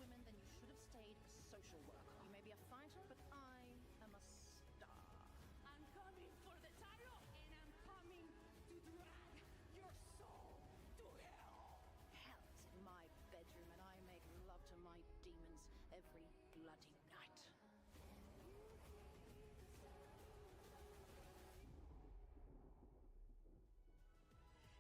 women, then you should have stayed a social worker. You may be a fighter, but I am a star. I'm coming for the title, and I'm coming to drag your soul to hell. Hell's in my bedroom, and I make love to my demons every bloody night.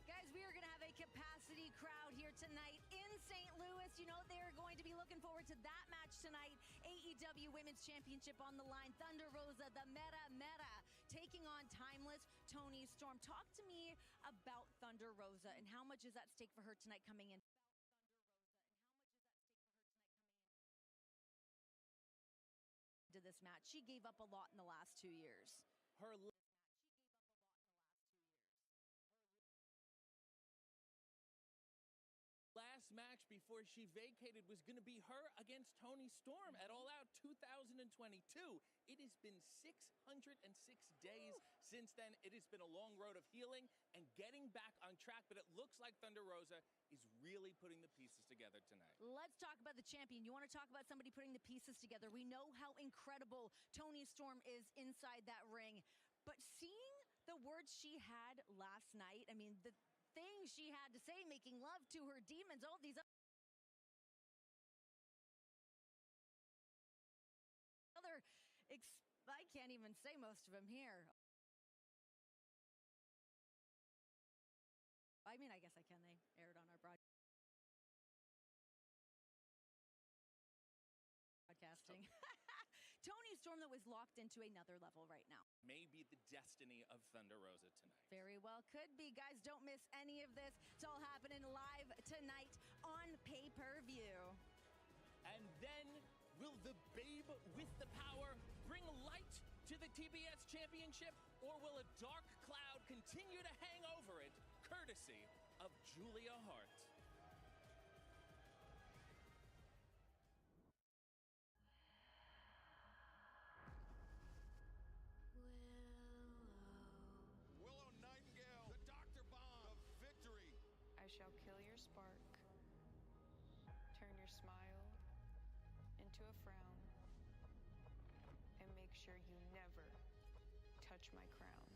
Guys, we are going to have a capacity crowd here tonight in St. Louis. You know, they're going to be looking forward to that match tonight. AEW Women's Championship on the line. Thunder Rosa, the Meta, taking on Timeless Toni Storm. Talk to me about Thunder Rosa and how much is at stake for her tonight coming in. To this match, she gave up a lot in the last 2 years. Her last match before she vacated was going to be her against Toni Storm at All Out 2022. It has been 606 days since then. It has been a long road of healing and getting back on track, but it looks like Thunder Rosa is really putting the pieces together tonight. Let's talk about the champion. You want to talk about somebody putting the pieces together. We know how incredible Toni Storm is inside that ring, but seeing the words she had last night, I mean, the things she had to say, making love to her demons, all these other, I can't even say most of them here. I mean, I guess I can. They aired on our broadcasting. Toni Storm that was locked into another level right now. Maybe the destiny of Thunder Rosa tonight. Very well could be. Guys, don't miss any of this. It's all happening live tonight on pay-per-view. And then, will the babe with the power bring light to the TBS Championship, or will a dark cloud continue to hang over it, courtesy of Julia Hart? Willow Nightingale, the Dr. Bomb of victory. I shall kill your spark, turn your smile into a frown, and make sure you never touch my crown.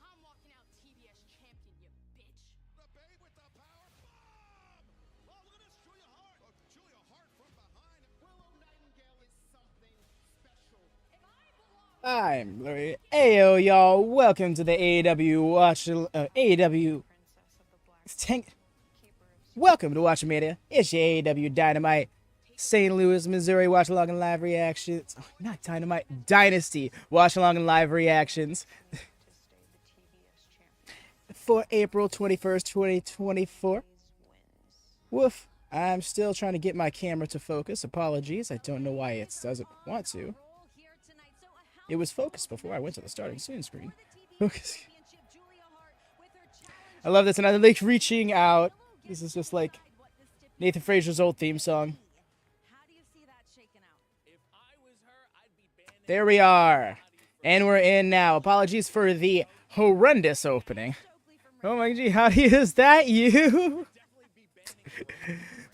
I'm walking out TBS champion, you bitch. The babe with the power bomb! Oh, look at this, Julia Hart! Oh, Julia Hart from behind. Willow Nightingale is something special. If I belong, I'm Larry. Ayo, y'all. Welcome to the AEW AEW Princess of the Black Tank. Keeper of Welcome to WatchaMania. It's your AEW Dynamite, St. Louis, Missouri Watchalong and live reactions. Oh, not Dynamite, Dynasty Watchalong and live reactions to stay the TBS champion. for April 21st, 2024. Wins. Woof. I'm still trying to get my camera to focus. Apologies. I don't know why it doesn't want to. Roll here tonight. So It was focused before I went to the starting soon screen. Focus. I love this, and I like reaching out. This is just like Nathan Frazier's old theme song. How do you see that shaking out? If I was her, I'd be banning There we are. And we're in now. Apologies for the horrendous opening. Oh my gee, howdy, is that you?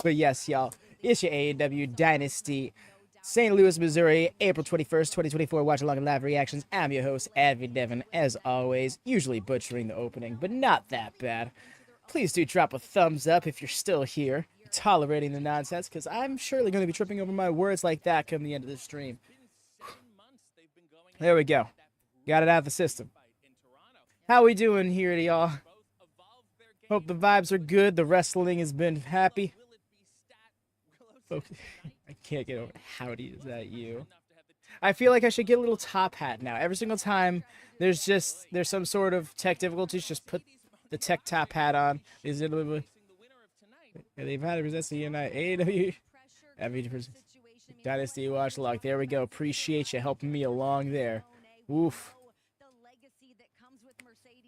But yes, y'all, it's your AEW Dynasty, St. Louis, Missouri, April 21st, 2024, Watch Along and Live Reactions. I'm your host, Advy Devin, as always, usually butchering the opening, but not that bad. Please do drop a thumbs up if you're still here, tolerating the nonsense, because I'm surely going to be tripping over my words like that come the end of the stream. 7 months they've been going. There we go. Got it out of the system. In Toronto. How we doing here, y'all? Both evolved their game. Hope the vibes are good. The wrestling has been happy. Will it be stat? Willow Oh, I can't get over. Howdy, is that you? enough to have the I feel like I should get a little top hat now. Every single time there's some sort of tech difficulties, just put the tech top hat on. Is it? the winner of tonight. They've had to present the United AEW Dynasty Watchalong. There we go. Appreciate you helping me along there. Oof.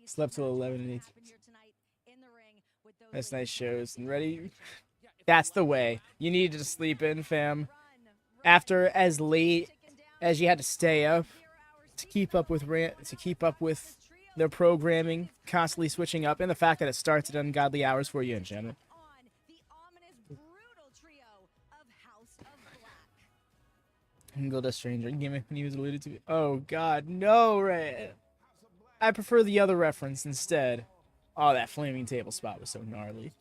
Slept till 11 and 8. That's nice shows. And ready? That's the way. You needed to sleep in, fam. After as late as you had to stay up to keep up with their programming, constantly switching up, and the fact that it starts at ungodly hours for you in general. On the ominous, brutal trio of House of Gold Stranger gimmick when he was alluded to. Oh God, no, Ray. I prefer the other reference instead. Oh, that flaming table spot was so gnarly.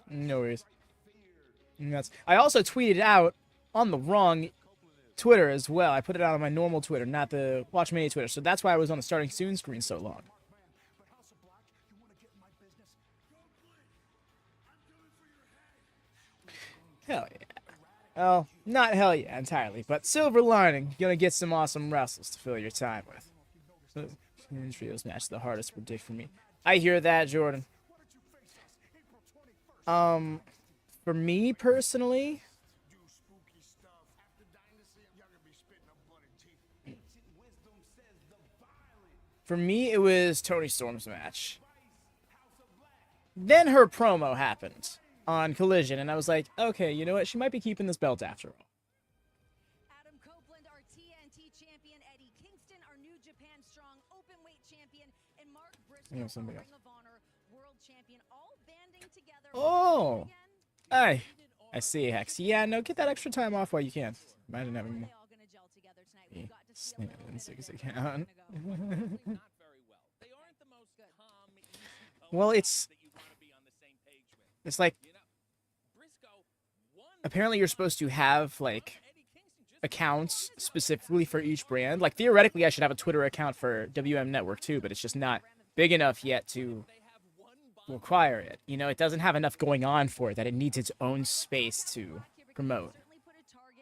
No worries. Nuts. I also tweeted out on the wrong Twitter as well. I put it out on my normal Twitter, not the WatchMania Twitter. So that's why I was on the starting soon screen so long. Hell yeah. Well, not hell yeah entirely, but silver lining. You're gonna get some awesome wrestles to fill your time with. So, trios match the hardest to predict for me. I hear that, Jordan. For me personally, it was Toni Storm's match. Then her promo happened on Collision, and I was like, okay, you know what? She might be keeping this belt after all. Adam Copeland, our TNT champion, Eddie Kingston, our New Japan Strong Openweight champion, and Mark Briscoe, Yeah, somebody Ring else. of Honor world champion, all banding together. Oh, I see, Hex. Yeah, no, get that extra time off while you can. Imagine having more. All gonna gel together tonight. We've got to see a little bit Six of account. Not very well. They aren't the most calm, easy Well, opponents that you want to be on the same page with. It's like, You know, Briscoe won apparently you're supposed to have, like, accounts specifically for each brand. Like, theoretically, I should have a Twitter account for WM Network, too, but it's just not big enough yet to require it. You know, it doesn't have enough going on for it that it needs its own space to promote.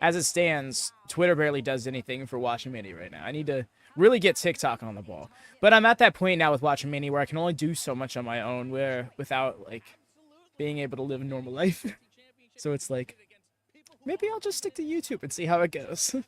As it stands, Twitter barely does anything for WatchaMania right now. I need to really get TikTok on the ball. But I'm at that point now with WatchaMania where I can only do so much on my own without, like, being able to live a normal life. So it's like, maybe I'll just stick to YouTube and see how it goes. Cardona,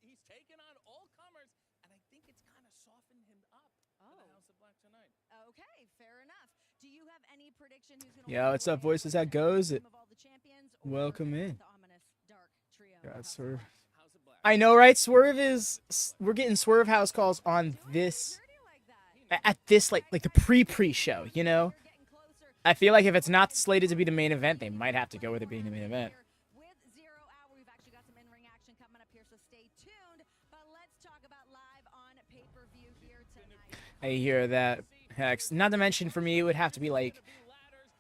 he's taken on all comers, and I think it's kind of softened him up in the House of Black tonight. Okay, fair enough. Do you have any prediction who's gonna Yeah, walk what's up, away voices? with How the goes it? Team of all the champions, or Welcome in. the ominous dark trio? God, House of Swerve. Black? House of Black. I know, right? We're getting Swerve house calls on this, Dirty like that. at this, like the pre-show, you know? We're getting closer. I feel like if it's not slated to be the main event, they might have to go with it being the main event. With 0 Hour, we've actually got some in-ring action coming up here, so stay tuned. But let's talk about live on pay-per-view here tonight. I hear that, Hex. Not to mention, for me, it would have to be, like,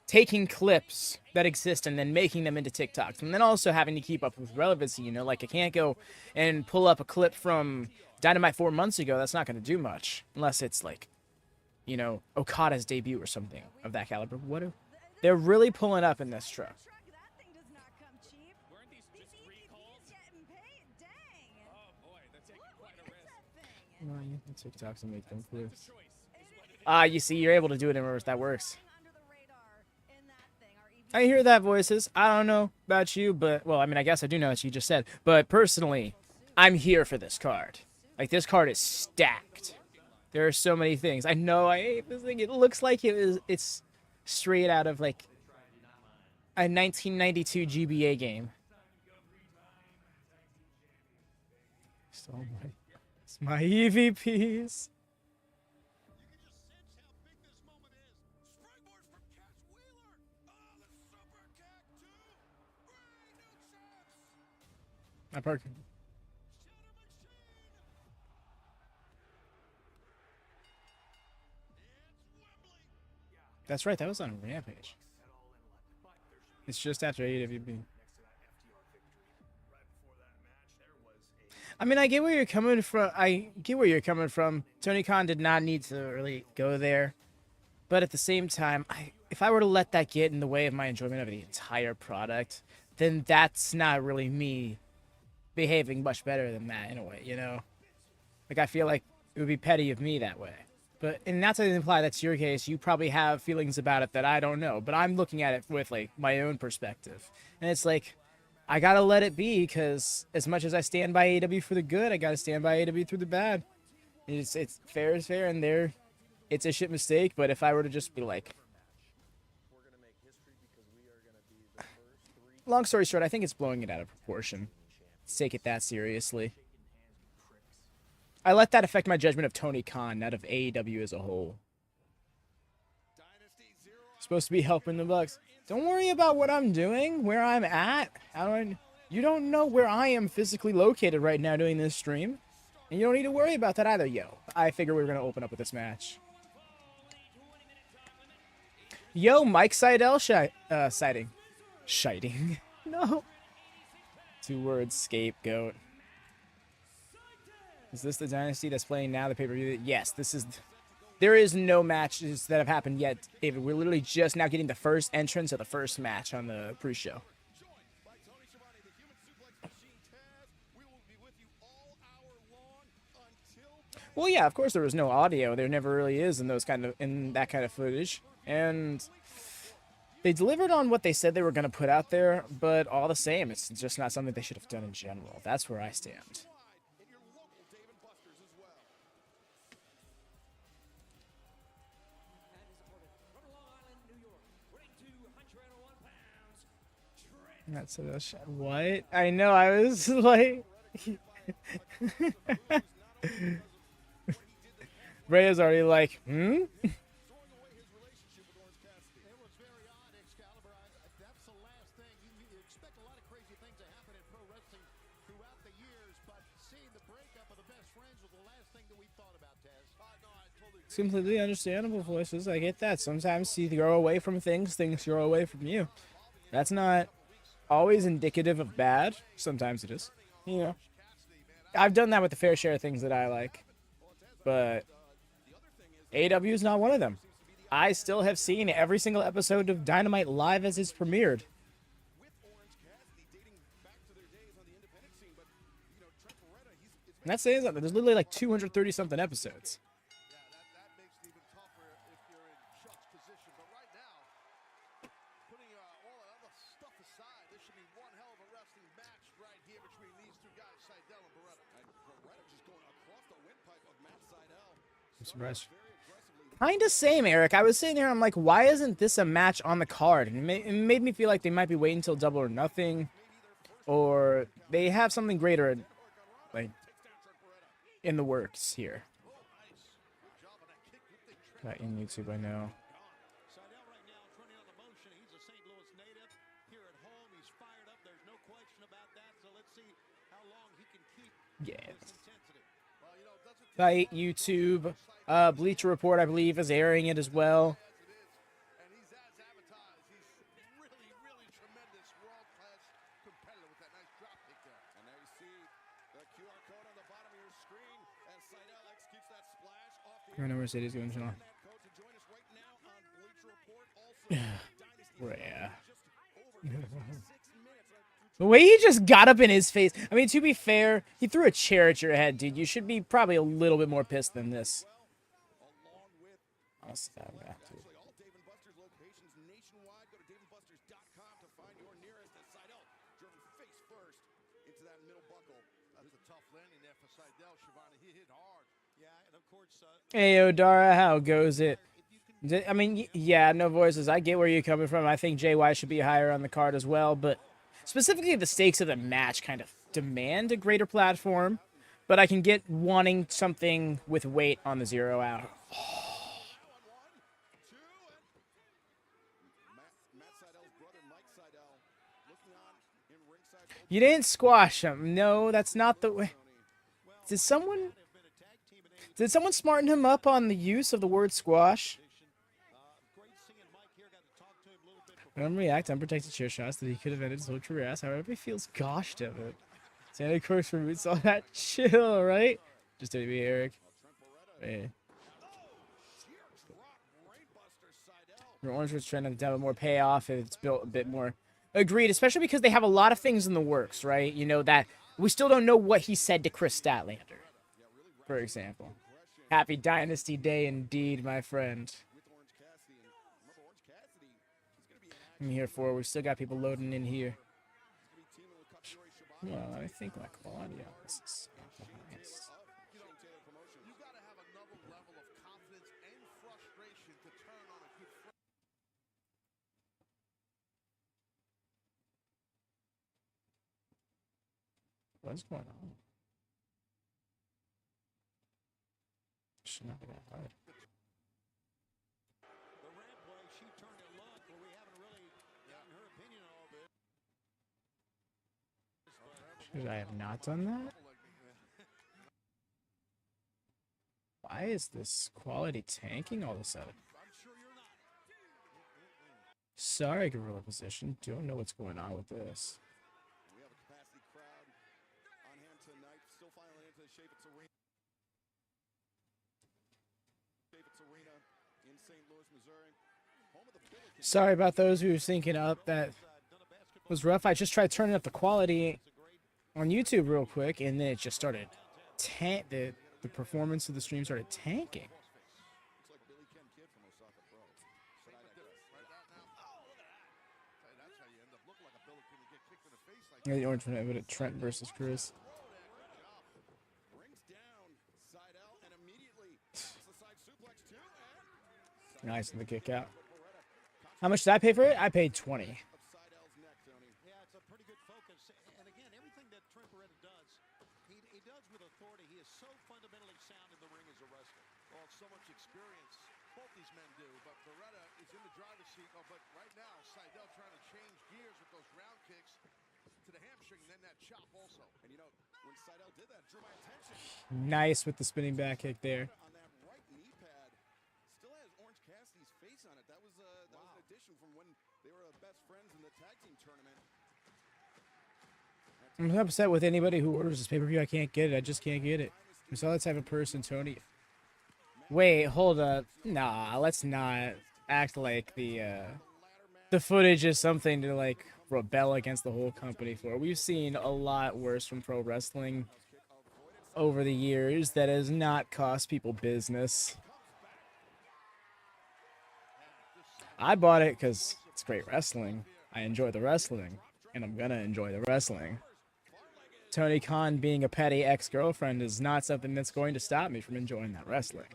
taking clips that exist and then making them into TikToks. And then also having to keep up with relevancy, you know? Like, I can't go and pull up a clip from Dynamite 4 months ago. That's not going to do much. Unless it's, like, you know, Okada's debut or something of that caliber. They're really pulling up in this truck. Truck, that thing does not come cheap. Weren't these These just recalls? EVPs getting paid, dang. Oh boy, they're taking Look quite a at risk. that thing. Well, you can TikToks and make them That's clips. a choice. Is what it is. You see, you're able to do it in reverse. That works. Under the radar in that thing. Our I hear that, voices. I don't know about you, but, well, I mean, I guess I do know what you just said. But personally, I'm here for this card. Like, this card is stacked. There are so many things. I know I hate this thing. It looks like it's straight out of, like, a 1992 GBA game. It's my EVPs. I park. That's right. That was on Rampage. It's just after AEW. I mean, I get where you're coming from. Tony Khan did not need to really go there. But at the same time, if I were to let that get in the way of my enjoyment of the entire product, then that's not really me behaving much better than that in a way, you know? Like, I feel like it would be petty of me that way. But, and not to imply that's your case, you probably have feelings about it that I don't know. But I'm looking at it with, like, my own perspective. And it's like, I gotta let it be, because as much as I stand by AEW for the good, I gotta stand by AEW through the bad. It's fair is fair, and it's a shit mistake. But if I were to just be like, long story short, I think it's blowing it out of proportion. Let's take it that seriously. I let that affect my judgment of Tony Khan, not of AEW as a whole. Supposed to be helping the Bucks. Don't worry about what I'm doing, where I'm at. You don't know where I am physically located right now doing this stream. And you don't need to worry about that either, yo. I figure we were going to open up with this match. Yo, Mike Sydal sighting. Shiting. No. 2 words, scapegoat. Is this the Dynasty that's playing now, the pay-per-view? Yes, this is... There is no matches that have happened yet, David. We're literally just now getting the first entrance of the first match on the pre-show. Well, yeah, of course there was no audio. There never really is in that kind of footage. And they delivered on what they said they were going to put out there, but all the same, it's just not something they should have done in general. That's where I stand. That's what? I know, I was like... Rhea's already like, hmm? It's completely understandable, voices. I get that. Sometimes you grow away from things grow away from you. That's not always indicative of bad. Sometimes it is. You know. I've done that with the fair share of things that I like. But AEW is not one of them. I still have seen every single episode of Dynamite live as it's premiered. And that's saying something. There's literally like 230-something episodes. I'm surprised. Kinda same, Eric. I was sitting there, I'm like, why isn't this a match on the card? And it made me feel like they might be waiting until Double or Nothing. Or they have something greater, like, in the works here. Not in YouTube, I know. Yeah. Fight, YouTube. Bleacher Report, I believe, is airing it as well. I know Mercedes going to on. Yeah. The way he just got up in his face. I mean, to be fair, he threw a chair at your head, dude. You should be probably a little bit more pissed than this. I'll stab back to it. Hey, Odara, how goes it? I mean, yeah, no voices. I get where you're coming from. I think JY should be higher on the card as well, but specifically the stakes of the match kind of demand a greater platform, but I can get wanting something with weight on the 0 out. You didn't squash him. No, that's not the way. Did someone smarten him up on the use of the word squash? Let him react unprotected chair shots that he could have ended his whole career as. However, he feels goshed of it. Santa Cruz for roots, all that chill, right? Just to be Eric. Hey. Your Orange was trying to have more payoff. It's built a bit more. Agreed, especially because they have a lot of things in the works, right? You know, that we still don't know what he said to Chris Statlander, for example. Happy Dynasty Day indeed, my friend. I'm here for it. We still got people loading in here. Well, I think my quality on this is not the highest. What's going on? Should not be that hard. The ramp play, she turned it luck, but we haven't really gotten her opinion on all this. I have not done that? Why is this quality tanking all of a sudden? Sorry, gorilla position. Don't know what's going on with this. We have a capacity crowd on hand tonight, still filing into the Chieftz Arena. Chieftz Arena in St. Louis, Missouri. Home of the Billikens. Sorry about those who were syncing up. That was rough. I just tried turning up the quality on YouTube real quick, and then it just started. The performance of the stream started tanking. Looks like Billy Ken Kid from Osaka Pro. But I digress. Right out now. Oh, look at that. That's how you end up looking like a Billy Ken. You get kicked in the face like Yeah, the orange one, but Trent versus Chris. brings down Sydal and immediately it's a side suplex too. And Nice in the kick out. How much did I pay for it? I paid 20. of Sydal's neck, Tony. Yeah, it's a pretty good focus. And again, everything that Trent Beretta does, he does with authority. He is so fundamentally sound in the ring as a wrestler. Well, so much experience both these men do, but Beretta is in the driver's seat. Oh, but right now, Sydal trying to change gears with those round kicks to the hamstring and then that chop also. And you know, when Sydal did that, it drew my attention. Nice with the spinning back kick there. On that right knee pad, still has Orange Cassidy's face on it. That was an addition from when they were best friends in the tag team tournament. I'm upset with anybody who orders this pay-per-view. I can't get it. I just can't get it. I'm still that type of person, Tony. Wait, hold up. Nah, let's not act like the footage is something to like rebel against the whole company for. We've seen a lot worse from pro wrestling over the years that has not cost people business. I bought it because it's great wrestling. I enjoy the wrestling, and I'm gonna enjoy the wrestling. Tony Khan being a petty ex-girlfriend is not something that's going to stop me from enjoying that wrestling.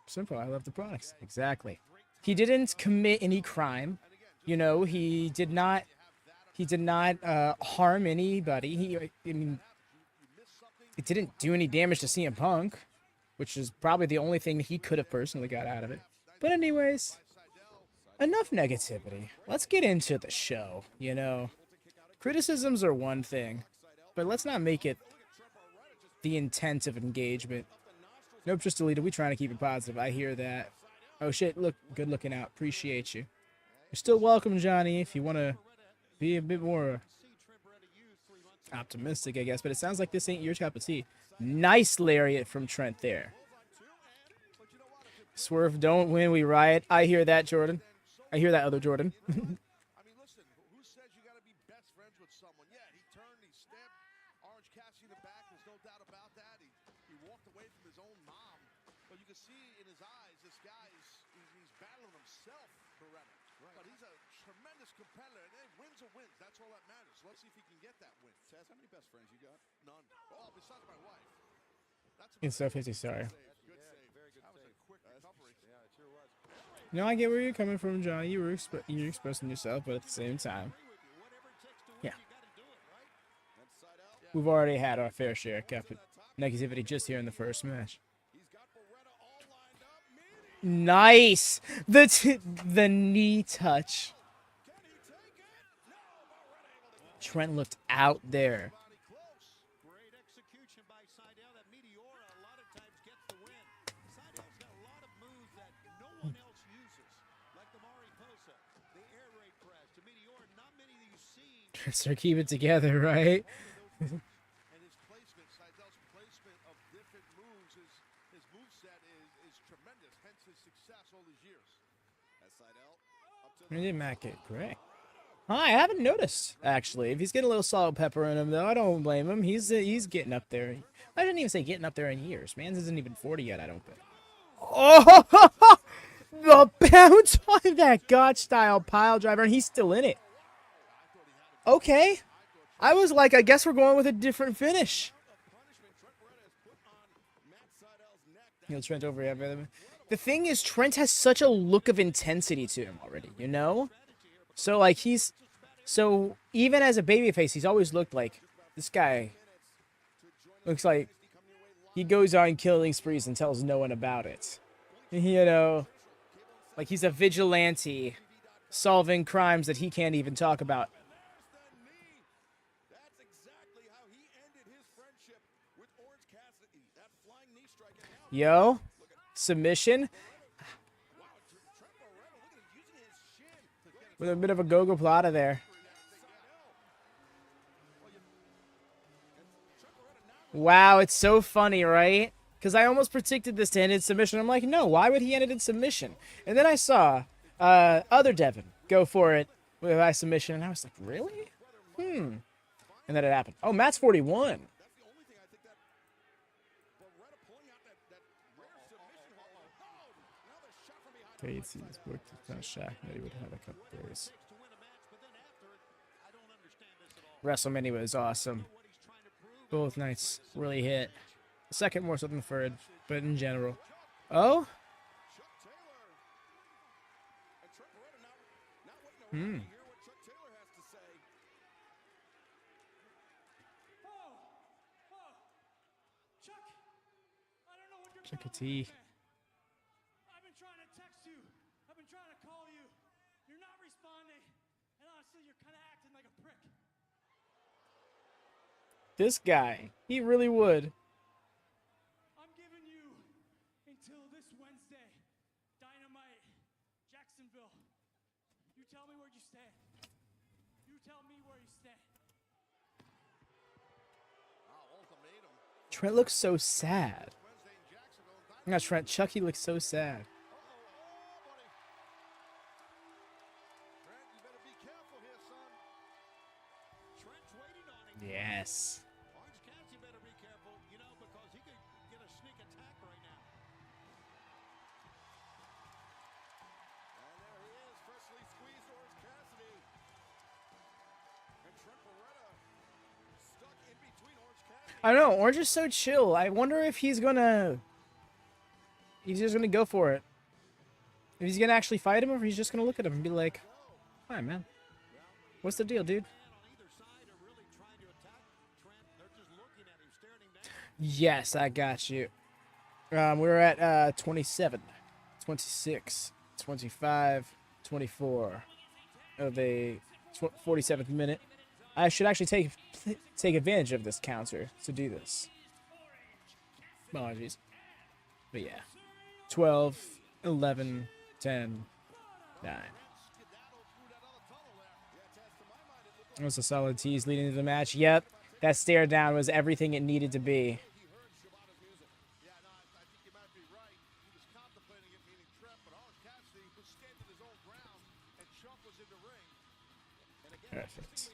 Simple. I love the products. Exactly. He didn't commit any crime. You know, he did not harm anybody. I mean, it didn't do any damage to CM Punk, which is probably the only thing he could have personally got out of it. But anyways, enough negativity. Let's get into the show, you know. Criticisms are one thing, but let's not make it the intent of engagement. Nope, just deleted. We trying to keep it positive. I hear that. Oh shit, look, good looking out. Appreciate you. You're still welcome, Johnny, if you want to be a bit more optimistic, I guess. But it sounds like this ain't your cup of tea. Nice lariat from Trent there. Swerve, don't win, we riot. I hear that, Jordan. I hear that, other Jordan. I mean, listen, who says you got to be best friends with someone? Yeah, he turned, he stabbed Orange Cassidy in the back. There's no doubt about that. He walked away from his own mom. But you can see in his eyes, this guy he's battling himself, Beretta. Right. But he's a tremendous competitor. And wins are wins. That's all that matters. So let's see if he can get that win. Taz, how many best friends you got? None. Oh, besides my wife. That's It's so 50, sorry. good save. Very good that was a quick recovery. Yeah, it sure was. No, I get where you're coming from, Johnny. You're expressing yourself, but at the same time, yeah. We've already had our fair share of negativity just here in the first match. Nice! The knee touch. Trent looked out there. Great execution by Sydal. That Meteora a lot of times gets the win. Sydal's got a lot of moves that no one else uses, like the Mariposa, the air raid press, the Meteora. Not many that you see. So keep it together, right? And his placement, Sydal's placement of different moves, his moveset is tremendous. Hence his success all these years. As Sydal up to When did Matt get gray? I haven't noticed, actually. If he's getting a little salt and pepper in him, though, I don't blame him. He's getting up there. I didn't even say getting up there in years. Man isn't even 40 yet, I don't think. Oh! The bounce on that God-style pile driver, and he's still in it. Okay. I was like, I guess we're going with a different finish. You know, Trent over here. The thing is, Trent has such a look of intensity to him already, you know? So, like, so even as a babyface, he's always looked like, this guy looks like he goes on killing sprees and tells no one about it. You know, like he's a vigilante solving crimes that he can't even talk about Yo, submission. With a bit of a go-go plata there. Wow, it's so funny, right? Because I almost predicted this to end in submission. I'm like, no, why would he end it in submission? And then I saw other Devin go for it with a submission, and I was like, really? And then it happened. Oh, Matt's 41. It's worked kind of shocked that he would have a couple days. WrestleMania was awesome. Both nights really hit. The second more so than the third, but in general. Oh? Chuck a T. I've been trying to text you. I've been trying to call you. You're not responding. And honestly, you're kind of acting like a prick. This guy, he really would. I'm giving you until this Wednesday. Dynamite, Jacksonville. You tell me where you stand. You tell me where you stand. Trent looks so sad. Not Trent, Chucky looks so sad. Yes. Orange Cassidy better be careful, you know, because he could get a sneak attack right now. And there he is, freshly squeezed Orange Cassidy. And Trent Beretta stuck in between Orange Cassidy. I don't know, Orange is so chill. I wonder if he's just gonna go for it. If he's gonna actually fight him, or if he's just gonna look at him and be like, "Hi, man. What's the deal, dude?" Yes, I got you. We're at 27, 26, 25, 24 of a 47th minute. I should actually take advantage of this counter to do this. Apologies. But yeah. 12, 11, 10, 9. That was a solid tease leading into the match. Yep, that stare down was everything it needed to be. Perfect.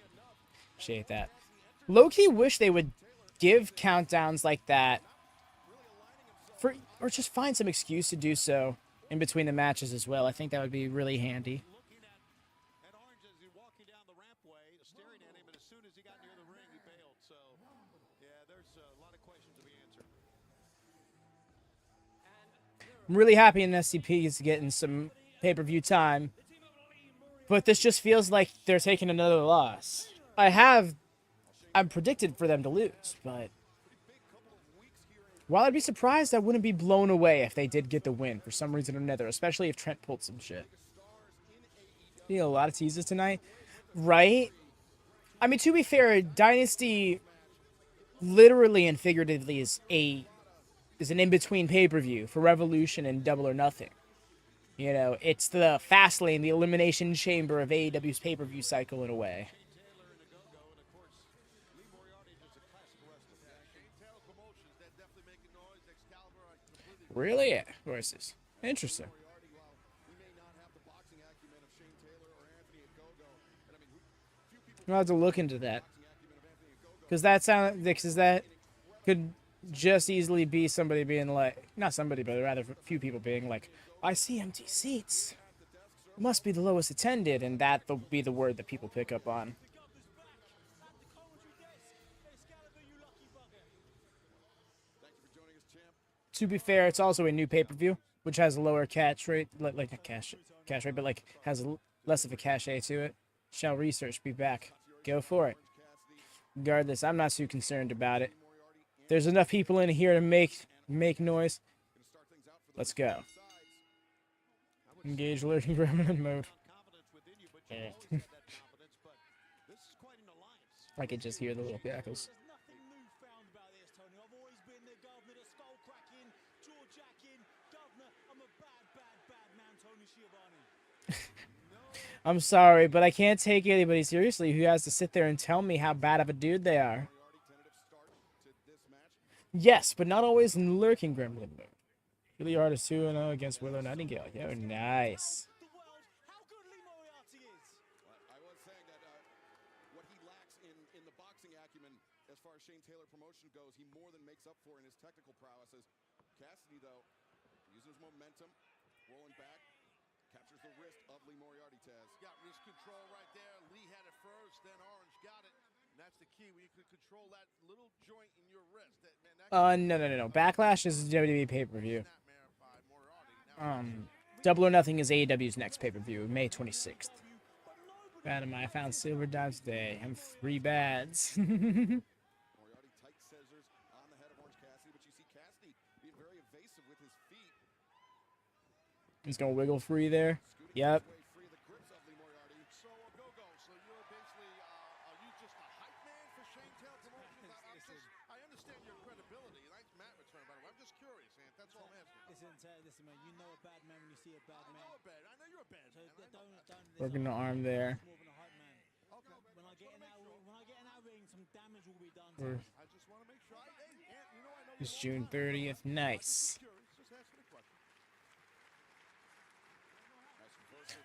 Appreciate that. Low-key wish they would give countdowns like that or just find some excuse to do so in between the matches as well. I think that would be really handy. At Orange as he walking down the rampway, staring at him, and as soon as he got near the ring, he bailed. So, yeah, there's a lot of questions to be answered. I'm really happy in SCP is getting some pay-per-view time, but this just feels like they're taking another loss. I'm predicted for them to lose, but while I'd be surprised, I wouldn't be blown away if they did get the win for some reason or another, especially if Trent pulled some shit. You know, a lot of teases tonight, right? I mean, to be fair, Dynasty literally and figuratively is an in-between pay-per-view for Revolution and Double or Nothing. You know, it's the Fastlane, the Elimination Chamber of AEW's pay-per-view cycle in a way. Really? Yeah. Where is this? Interesting. I'll have to look into that. Because that could just easily be somebody being like, not somebody, but rather a few people being like, I see empty seats. It must be the lowest attended, and that'll be the word that people pick up on. To be fair, it's also a new pay-per-view, which has a lower catch rate, like a cash rate, but like has less of a cachet to it. Shall research be back? Go for it. Regardless, I'm not too concerned about it. There's enough people in here to make noise. Let's go. Engage lurking gremlin mode. I could just hear the little cackles. I'm sorry, but I can't take anybody seriously who has to sit there and tell me how bad of a dude they are. Yes, but not always in lurking gremlin mode. Really hard is 2-0 against Willow Nightingale. Yo, nice. The world, how good Lee Moriarty is. I was saying that what he lacks in the boxing acumen as far as Shane Taylor promotion goes, he more than makes up for in his technical prowesses. Cassidy, though, uses momentum, rolling back, captures the wrist of Lee Moriarty, Taz. Got wrist control right there. Lee had it first, then Orange got it. And that's the key, when you could control that little joint in your wrist. No. Backlash is WWE pay-per-view. Double or Nothing is AEW's next pay-per-view, May 26th. I found silver dimes today. I'm 3 bads. Moriarty tight scissors on the head of Orange Cassidy, but you see Cassidy being very evasive with his feet. He's gonna wiggle free there. Yep. So a go-go. So you're basically, are you just a hype man for Shane Taylor Promotions? I understand your credibility. Nice mat return, by the way. I'm just curious, man. That's all I'm asking. Listen, man. You know a bad man when you see a bad man. I know you're a bad man. Working the arm there. More than a hype man. Okay. When I get in that ring, some damage will be done. I just want to make sure. You know, I know It's June 30th. Nice. Just asking a question.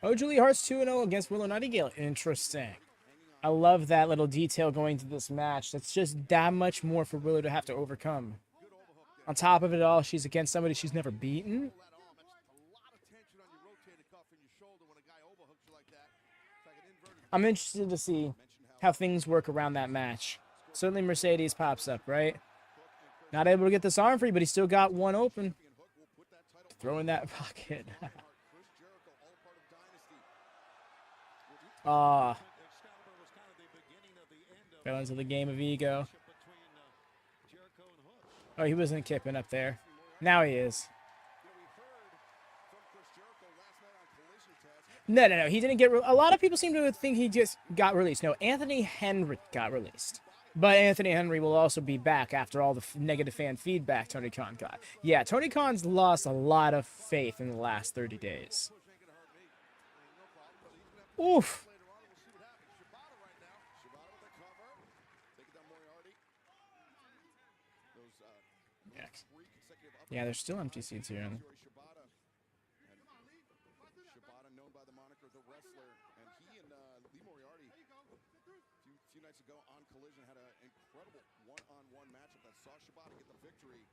Oh, Julie Hart's 2-0 against Willow Nightingale. Interesting. I love that little detail going to this match. That's just that much more for Willow to have to overcome. On top of it all, she's against somebody she's never beaten. I'm interested to see how things work around that match. Certainly Mercedes pops up, right? Not able to get this arm free, but he still got one open. Throw in that pocket. Fell into the game of ego. Oh, he wasn't kipping up there. Now he is. No. He didn't get... A lot of people seem to think he just got released. No, Anthony Henry got released. But Anthony Henry will also be back after all the negative fan feedback Tony Khan got. Yeah, Tony Khan's lost a lot of faith in the last 30 days. Oof. Yeah, there's still empty seats here. Shibata, known by the moniker The Wrestler, and he and Lee Moriarty a few nights ago on Collision had an incredible one-on-one matchup that saw Shibata get the victory.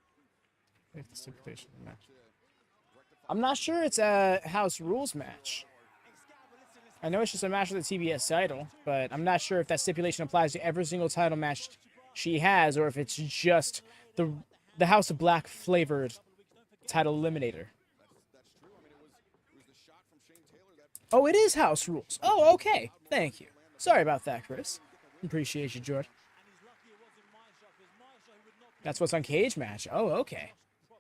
I'm not sure it's a House Rules match. I know it's just a match with the TBS title, but I'm not sure if that stipulation applies to every single title match she has, or if it's just the House of Black flavored title eliminator. Oh, it is House Rules. Oh, okay. Thank you. Sorry about that, Chris. Appreciate you, George. That's what's on Cage Match. Oh, okay.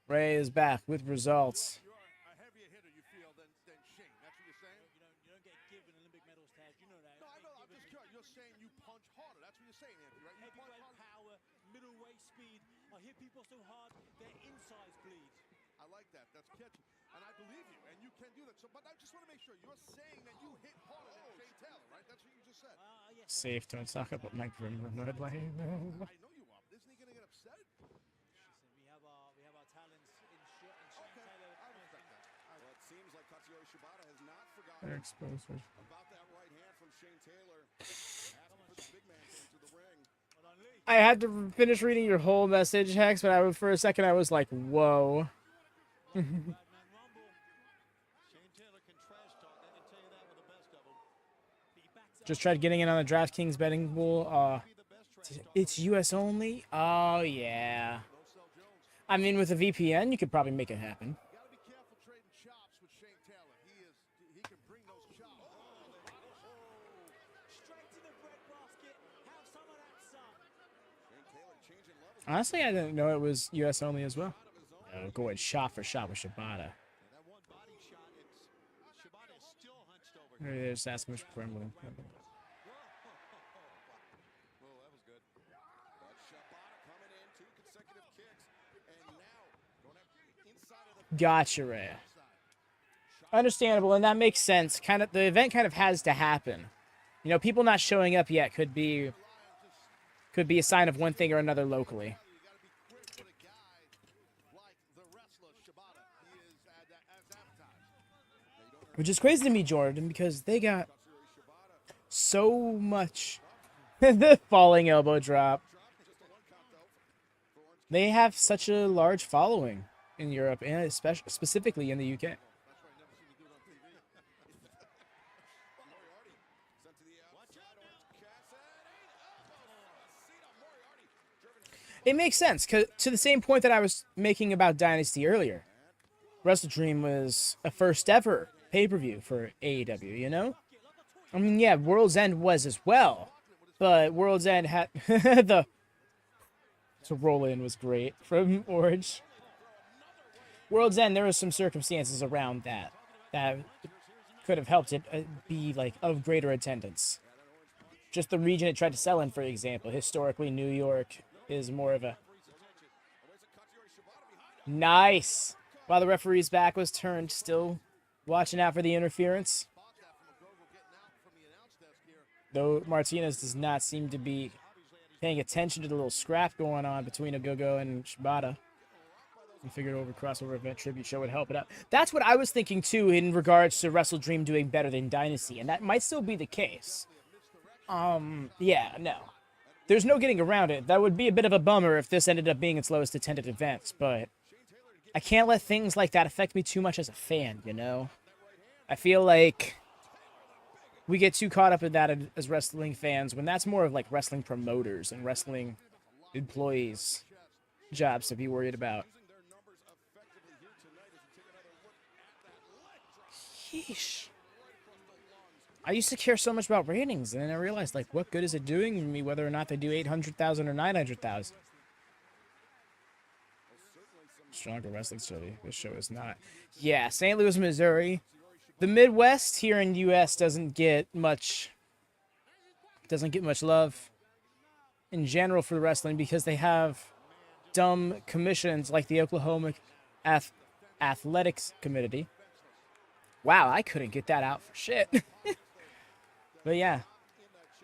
Ray is back with results. You're a heavier hitter, you feel, than Shane. That's what you're saying? You don't get given Olympic medals, Taz. You know that. No, I know. I'm just curious. You're saying you punch harder. That's what you're saying, Anthony, right? You punch Heavyweight harder. power, middleweight speed. I hit people so hard, their insides bleed. I like that. That's catchy. And I believe you, and you can do that. So, but I just want to make sure you're saying that you hit harder than Shane Taylor, right? That's what you just said. Yes. Safe, don't talk about Mike Grimmer. I know you are. But isn't he going to get upset? Listen, we have our talents in Shane Taylor. I respect that. Well, it seems like Kazuchika Shibata has not forgotten They're exposed. about that right hand from Shane Taylor. Asking for the big man into the ring. I had to finish reading your whole message, Hex, but for a second I was like, whoa. Shane Taylor can trash talk. I can tell you that with the best of them. Just tried getting in on the DraftKings betting pool. It's US only? Oh, yeah. I mean, with a VPN, you could probably make it happen. You got to be careful trading chops with Shane Taylor. He can bring those chops. Straight to the breadbasket. Have some of that, son. Shane Taylor changing levels. Honestly, I didn't know it was US only as well. Going shot for shot with Shibata. That one body shot, Shibata is still hunched over. Maybe they're just asking for Kremlin. Whoa, that was good. But Shibata coming in, 2 consecutive kicks, and now going up inside of the Gotcha, Ray. Understandable, and that makes sense. Kind of, the event kind of has to happen. You know, people not showing up yet could be a sign of one thing or another locally. Which is crazy to me, Jordan, because they got so much. The falling elbow drop. They have such a large following in Europe, and especially specifically in the UK. It makes sense, 'cause to the same point that I was making about Dynasty earlier. Wrestle Dream was a first ever pay-per-view for AEW, you know? I mean, yeah, World's End was as well, but World's End had So roll-in was great from Orange. World's End, there was some circumstances around that could have helped it be, like, of greater attendance. Just the region it tried to sell in, for example. Historically, New York is more of a... Nice! While the referee's back was turned, still watching out for the interference. Though Martinez does not seem to be paying attention to the little scrap going on between Ogogo and Shibata. We figured over crossover event tribute show would help it out. That's what I was thinking too in regards to Wrestle Dream doing better than Dynasty, and that might still be the case. Yeah, no. There's no getting around it. That would be a bit of a bummer if this ended up being its lowest attended event, but I can't let things like that affect me too much as a fan, you know? I feel like we get too caught up in that as wrestling fans when that's more of like wrestling promoters and wrestling employees' jobs to be worried about. Yeesh. I used to care so much about ratings, and then I realized, like, what good is it doing me whether or not they do 800,000 or 900,000? Stronger wrestling study. This show is not. Yeah, St. Louis, Missouri. The Midwest here in the U.S. doesn't get much love in general for wrestling because they have dumb commissions like the Oklahoma Athletics Committee. Wow, I couldn't get that out for shit. But yeah,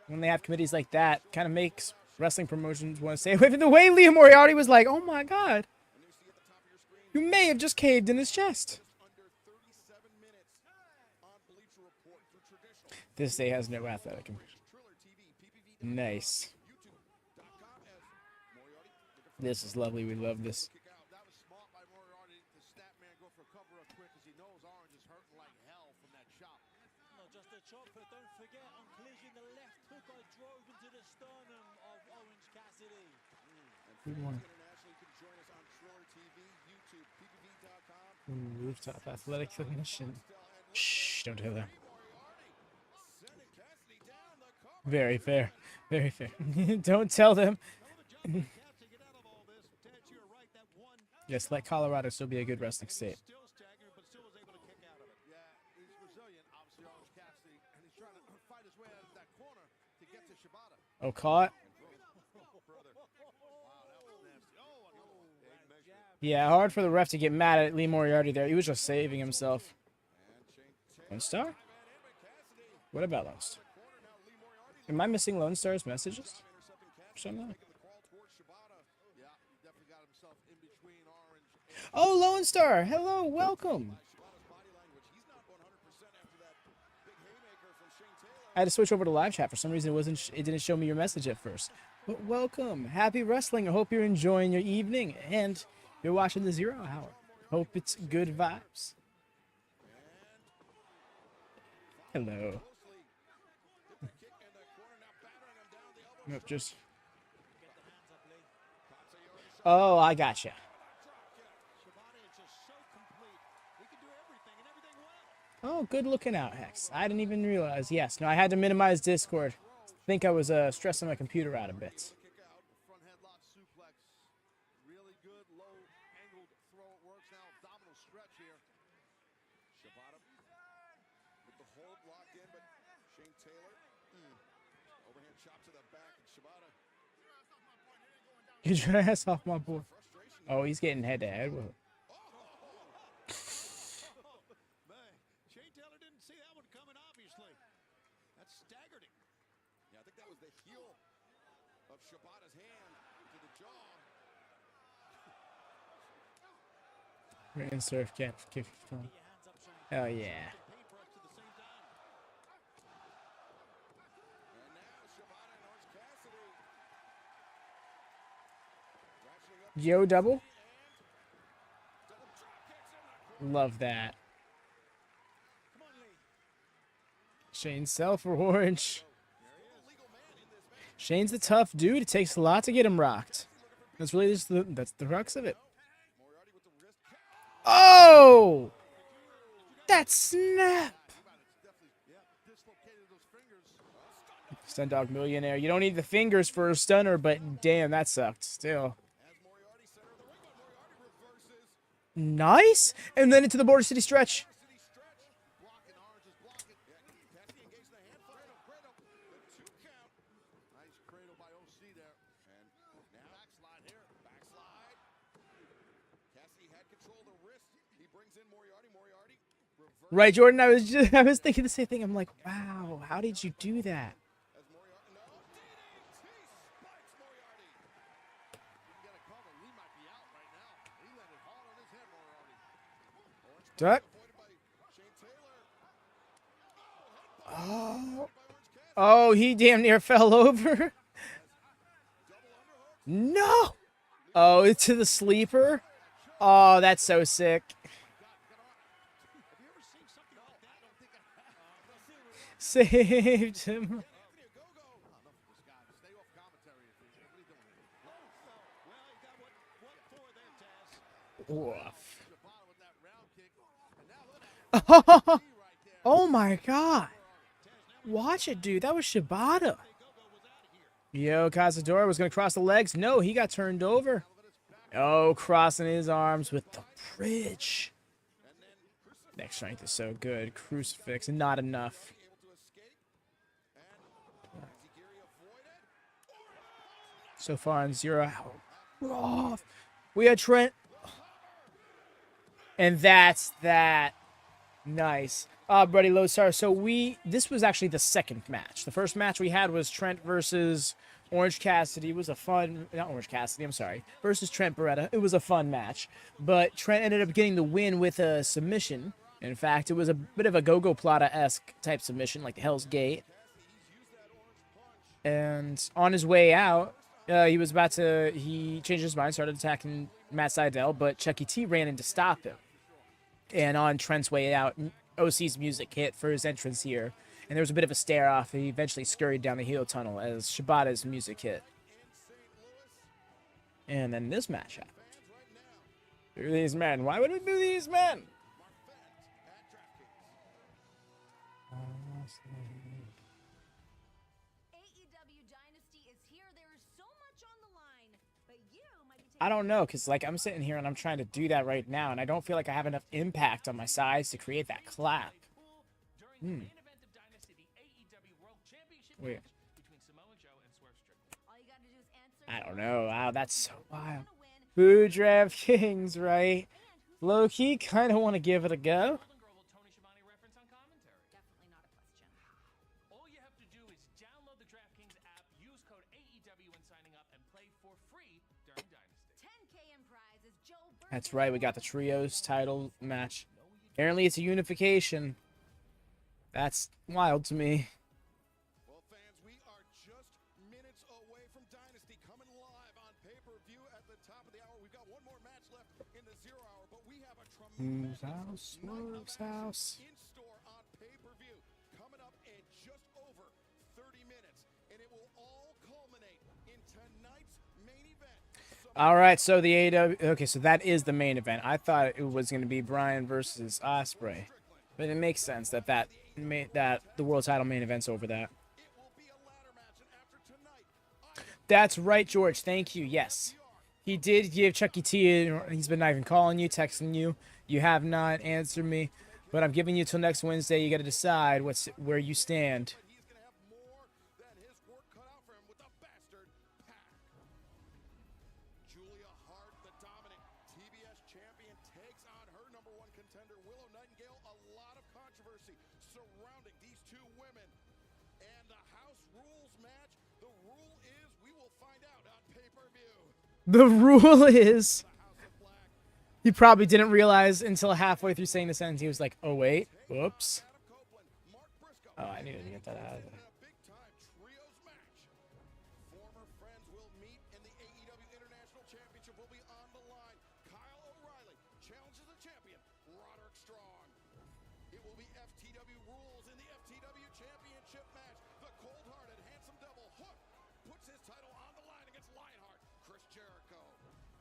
when they have committees like that, kind of makes wrestling promotions want to stay away from the way Liam Moriarty was like, oh my god, you may have just caved in his chest. This day has no athletic commission. Nice. This is lovely. We love this. Rooftop athletic commission. Shh, don't tell them. Very fair. Very fair. Don't tell them. Yes, let Colorado still be a good wrestling state. Oh, caught. Yeah, hard for the ref to get mad at Lee Moriarty there. He was just saving himself. Lone Star? What about Lone Star? Am I missing Lone Star's messages? Something? Oh, Lone Star! Hello, welcome! I had to switch over to live chat. For some reason, it didn't show me your message at first. But welcome. Happy wrestling. I hope you're enjoying your evening. And you're watching the 0 Hour. Hope it's good vibes. Hello. Nope, just... Oh, I gotcha. Oh, good looking out, Hex. I didn't even realize. Yes, no, I had to minimize Discord. I think I was stressing my computer out a bit. Get your ass off my board. Oh, he's getting head to head with him. the heel of Shibata's hand to the jaw. Surf cap. Oh yeah. Yo double. Love that. Shane's sell for Orange. Shane's the tough dude. It takes a lot to get him rocked. That's really just that's the crux of it. Oh! That snap! Stun Dog Millionaire. You don't need the fingers for a stunner, but damn, that sucked still. Nice! And then into the Border City stretch. Right, Jordan, I was thinking the same thing. I'm like, wow, how did you do that? Duck. Oh. Oh, he damn near fell over. No. Oh, into the sleeper. Oh, that's so sick. Saved him. Woof. Oh my god. Watch it, dude. That was Shibata. Yo, Cazador was going to cross the legs. No, he got turned over. Oh, crossing his arms with the bridge. Neck strength is so good. Crucifix, not enough. So far on 0. Oh, we had Trent. And that's that. Nice. Buddy Losar. So this was actually the second match. The first match we had was Trent versus Orange Cassidy. It was a fun, not Orange Cassidy, I'm sorry. Versus Trent Beretta. It was a fun match. But Trent ended up getting the win with a submission. In fact, it was a bit of a Go-Go Plata-esque type submission, like the Hell's Gate. And on his way out, he changed his mind, started attacking Matt Sydal, but Chucky T ran in to stop him. And on Trent's way out, OC's music hit for his entrance here. And there was a bit of a stare-off. He eventually scurried down the heel tunnel as Shibata's music hit. And then this match happened. Who are these men? Why would we do these men? AEW Dynasty is here. There is so much on the line, but you might be I don't know, because like I'm sitting here and I'm trying to do that right now, and I don't feel like I have enough impact on my size to create that clap. Wait. I don't know. Wow, that's so wild. Boo DraftKings, right? Low key, kind of want to give it a go. That's right, we got the trios title match. Apparently it's a unification. That's wild to me. Well, fans, we are just minutes away from Dynasty coming live on pay-per-view at the top of the hour. We've got one more match left in the 0 hour, but we have a tremendous house, house. in store on pay-per-view coming up in just over 30 minutes, and it will all culminate in tonight's main event. All right, so the AEW. Okay, so that is the main event. I thought it was going to be Bryan versus Osprey, but it makes sense that the world title main event's over that. That's right, George. Thank you. Yes, he did give Chucky T. He's been not even calling you, texting you. You have not answered me, but I'm giving you till next Wednesday. You got to decide where you stand. Hart, the dominant TBS champion, takes on her #1 contender, Willow. A lot of controversy surrounding these two women. And the House Rules match, The rule is, he probably didn't realize until halfway through saying the sentence. He was like, oh, wait. Whoops. Oh, I needed to get that out of there. Former friends will meet in the AEW International Championship will be on the line. Kyle O'Reilly challenges the champion, Roderick Strong. It will be FTW rules in the FTW Championship match. The cold-hearted, handsome devil Hook puts his title on the line against Lionheart, Chris Jericho.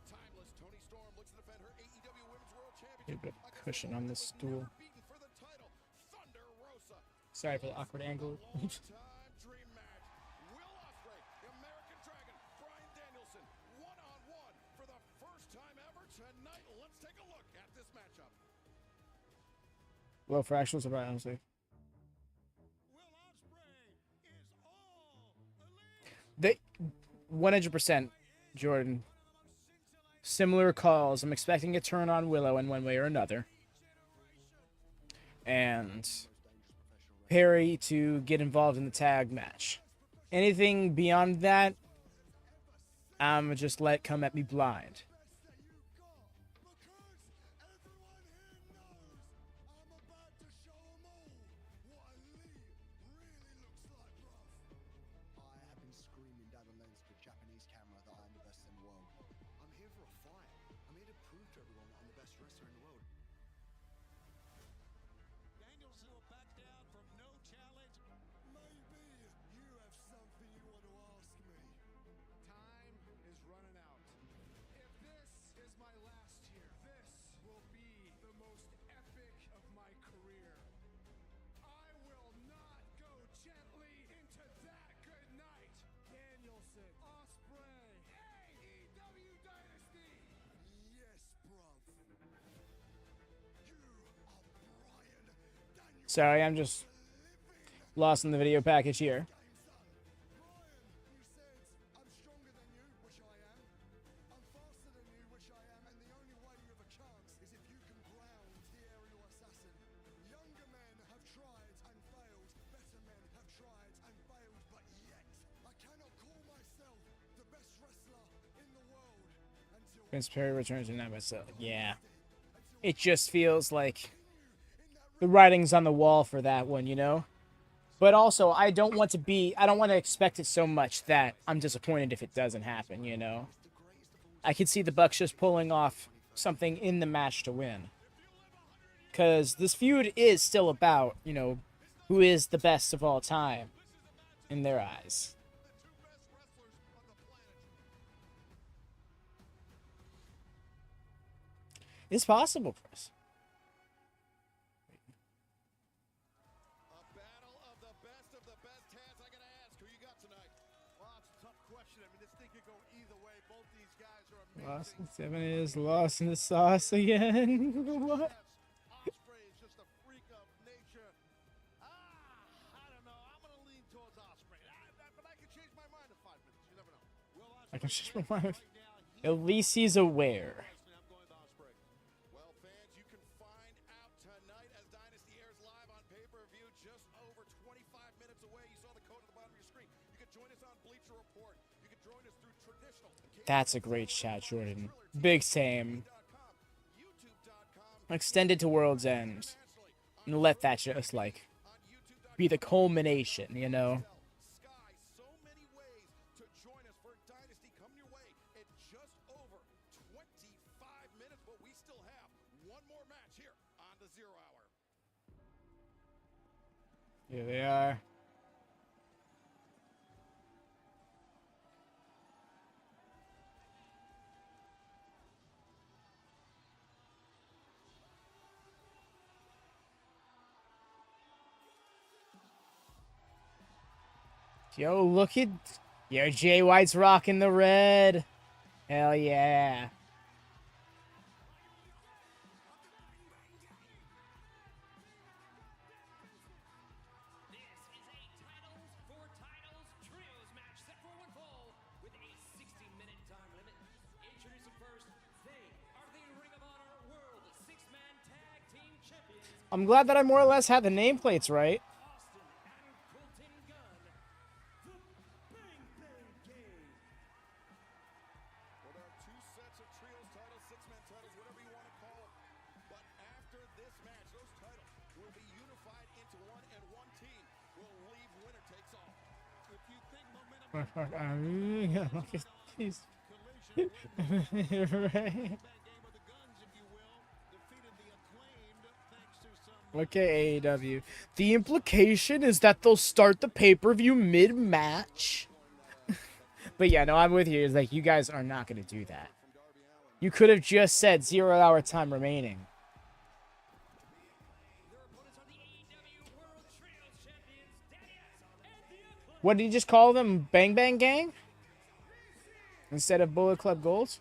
Timeless Toni Storm looks to defend her AEW Women's World Championship. Get a bit of cushion on this stool. For the title, Thunder Rosa. Sorry for the awkward angle. Dream match. Will Osprey, the American Dragon, Bryan Danielson, one-on-one for the first time ever tonight. Let's take a look at this matchup. Well, for actual surprise, honestly. Will Osprey is all elite. They 100%, Jordan. Similar calls. I'm expecting a turn on Willow in one way or another. And Perry to get involved in the tag match. Anything beyond that, I'm just let come at me blind. Danielson will back down from no challenge. Maybe you have something you want to ask me. Time is running out. If this is my last year, this will be the most epic of my career. I will not go gently into that good night. Danielson, Osprey, AEW Dynasty. Yes, bruv. You are Bryan Danielson. Sorry, I'm just lost in the video package here. Bryan, you said, I'm stronger than you, which I am. I'm faster than you, which I am. And the only way you have a chance is if you can ground the aerial assassin. Younger men have tried and failed. Better men have tried and failed. But yet, I cannot call myself the best wrestler in the world until Prince Perry returns in that myself. Yeah. It just feels like the writing's on the wall for that one, you know? But also, I don't want to expect it so much that I'm disappointed if it doesn't happen, you know? I could see the Bucks just pulling off something in the match to win. Because this feud is still about, you know, who is the best of all time in their eyes. It's possible, Chris. A battle of the best Taz. I gotta ask, who you got tonight? Well, it's a tough question. I mean, this thing could go either way. Both these guys are amazing. Lost in 7 is lost in the sauce again. What? Osprey is just a freak of nature. I don't know. I'm going to lean towards Osprey. But I can change my mind in 5 minutes. You never know. I can change my mind. At least he's aware. I'm going with Osprey. Well, fans, you can find out tonight as Dynasty airs live on pay-per-view just over 25 minutes away. You saw the code at the bottom of your screen. You can join us on Bleacher Report. You can join us through traditional. That's a great shot, Jordan. Big same. Extended to World's End. And let that just, like, be the culmination, you know? So many ways to join us for Dynasty coming your way in just over 25 minutes, but we still have one more match here on the 0 Hour. Here they are. Yo, look at... Yo, Jay White's rocking the red. Hell yeah. This is a titles for titles trios match set for one fall with a 60-minute time limit. Introducing first, they are the Ring of Honor World Six-Man Tag Team Champions. I'm glad that I more or less had the nameplates right. will be unified into one, and one team will leave winner takes all. If you think momentum He's collision right. bad game of the guns, if you will, defeated the Acclaimed thanks to some Okay, AEW. The implication is that they'll start the pay-per-view mid-match. But yeah, no, I'm with you. It's like, you guys are not going to do that. You could have just said 0 hour time remaining. What did you just call them? Bang Bang Gang? Instead of Bullet Club Golds?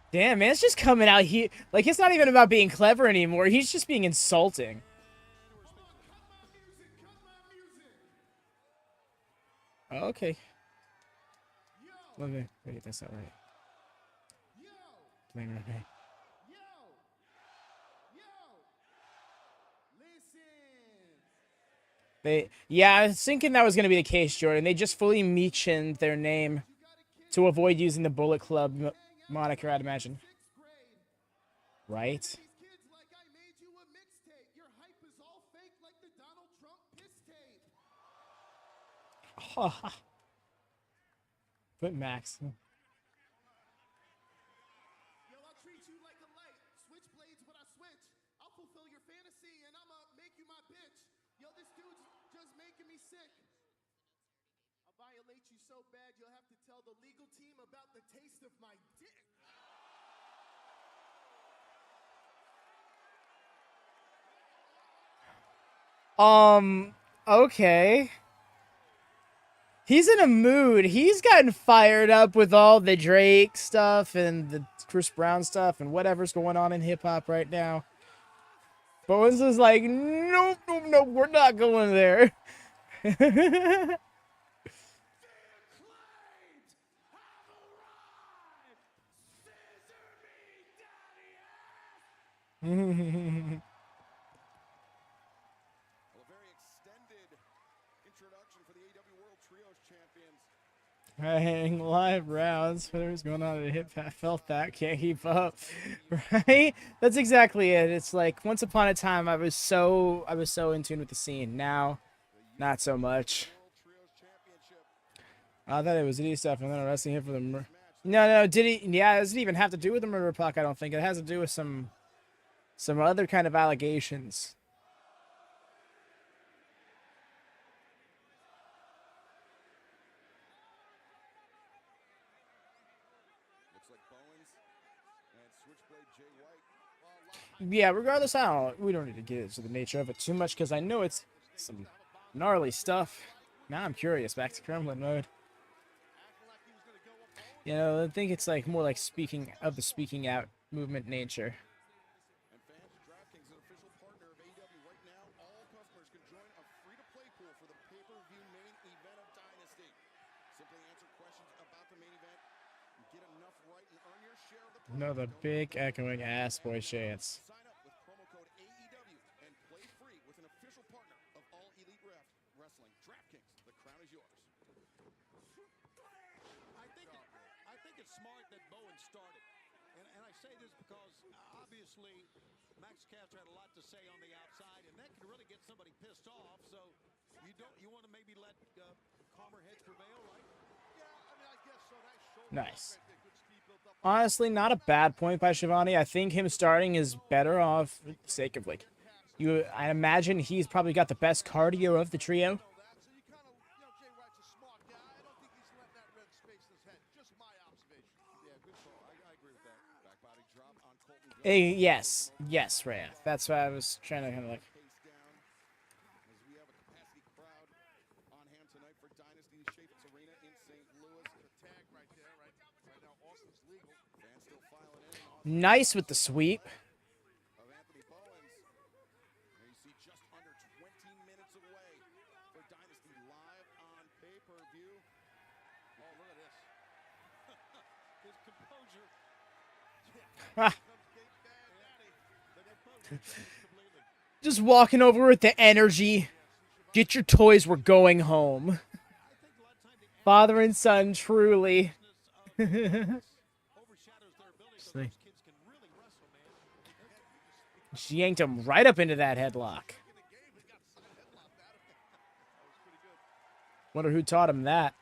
Damn, man, it's just coming out here. Like, it's not even about being clever anymore. He's just being insulting. Oh, okay. Let me get this out right. Playing right. Yeah, I was thinking that was going to be the case, Jordan. They just fully mentioned their name to avoid using the Bullet Club moniker, I'd imagine. Right? Put Max. So bad you'll have to tell the legal team about the taste of my dick. Okay. He's in a mood. He's gotten fired up with all the Drake stuff and the Chris Brown stuff and whatever's going on in hip hop right now. Bowens is like, nope, nope, nope, we're not going there. Well, a very extended introduction for the AEW World Trios Champions. Hang live rounds. Whatever's going on at hip, I felt that. Can't keep up. Right? That's exactly it. It's like, once upon a time, I was so in tune with the scene. Now, not so much. I thought it was Eddie stuff, and then arresting him for the murder. No, did he? Yeah, it doesn't even have to do with the murder puck, I don't think. It has to do with some other kind of allegations. Looks like Bowens and Switchblade Jay White. Yeah, regardless, we don't need to get into the nature of it too much because I know it's some gnarly stuff. Now I'm curious. Back to Kremlin mode. You know, I think it's like more like speaking out movement nature. And fans, DraftKings is an official partner of AEW right now. All customers can join a free-to-play pool for the pay-per-view main event of Dynasty. Simply answer questions about the main event and get enough right and earn your share of the prize. Another big echoing ass boy chance. Sign up with promo code AEW and play free with an official partner of All Elite Wrestling. DraftKings, the crown is yours. I think it's smart that Bowen started. And I say this because obviously Max Caster had a lot to say on the outside, and that can really get somebody pissed off. So you want to maybe let calmer heads prevail, right? Yeah, I mean, I guess so. Nice. Honestly, not a bad point by Shivani. I think him starting is better off for the sake of like I imagine he's probably got the best cardio of the trio. Yes, Rhea. That's what I was trying to kind of like. As we have a capacity crowd on hand tonight for Dynasty Chieftz Arena in St. Louis. The tag right there, right now, Austin's legal. Fans still filing in. Nice with the sweep. Of Anthony Bowens. And you see just under 20 minutes away for Dynasty Just walking over with the energy. Get your toys, we're going home. Father and son, truly. She yanked him right up into that headlock. Wonder who taught him that.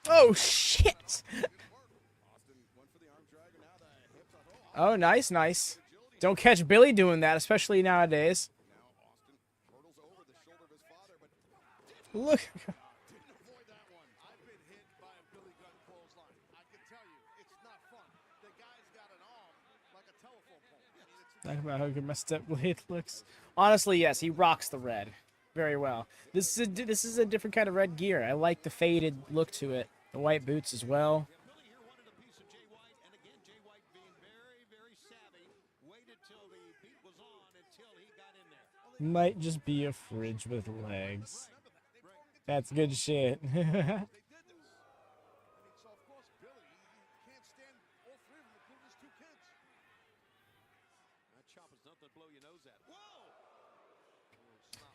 Oh, shit! Oh, nice, nice. Don't catch Billy doing that, especially nowadays. Look. Talk about how good my step blade looks. Honestly, yes, he rocks the red very well. This is a different kind of red gear. I like the faded look to it. The white boots as well. Might just be a fridge with legs. That's good shit.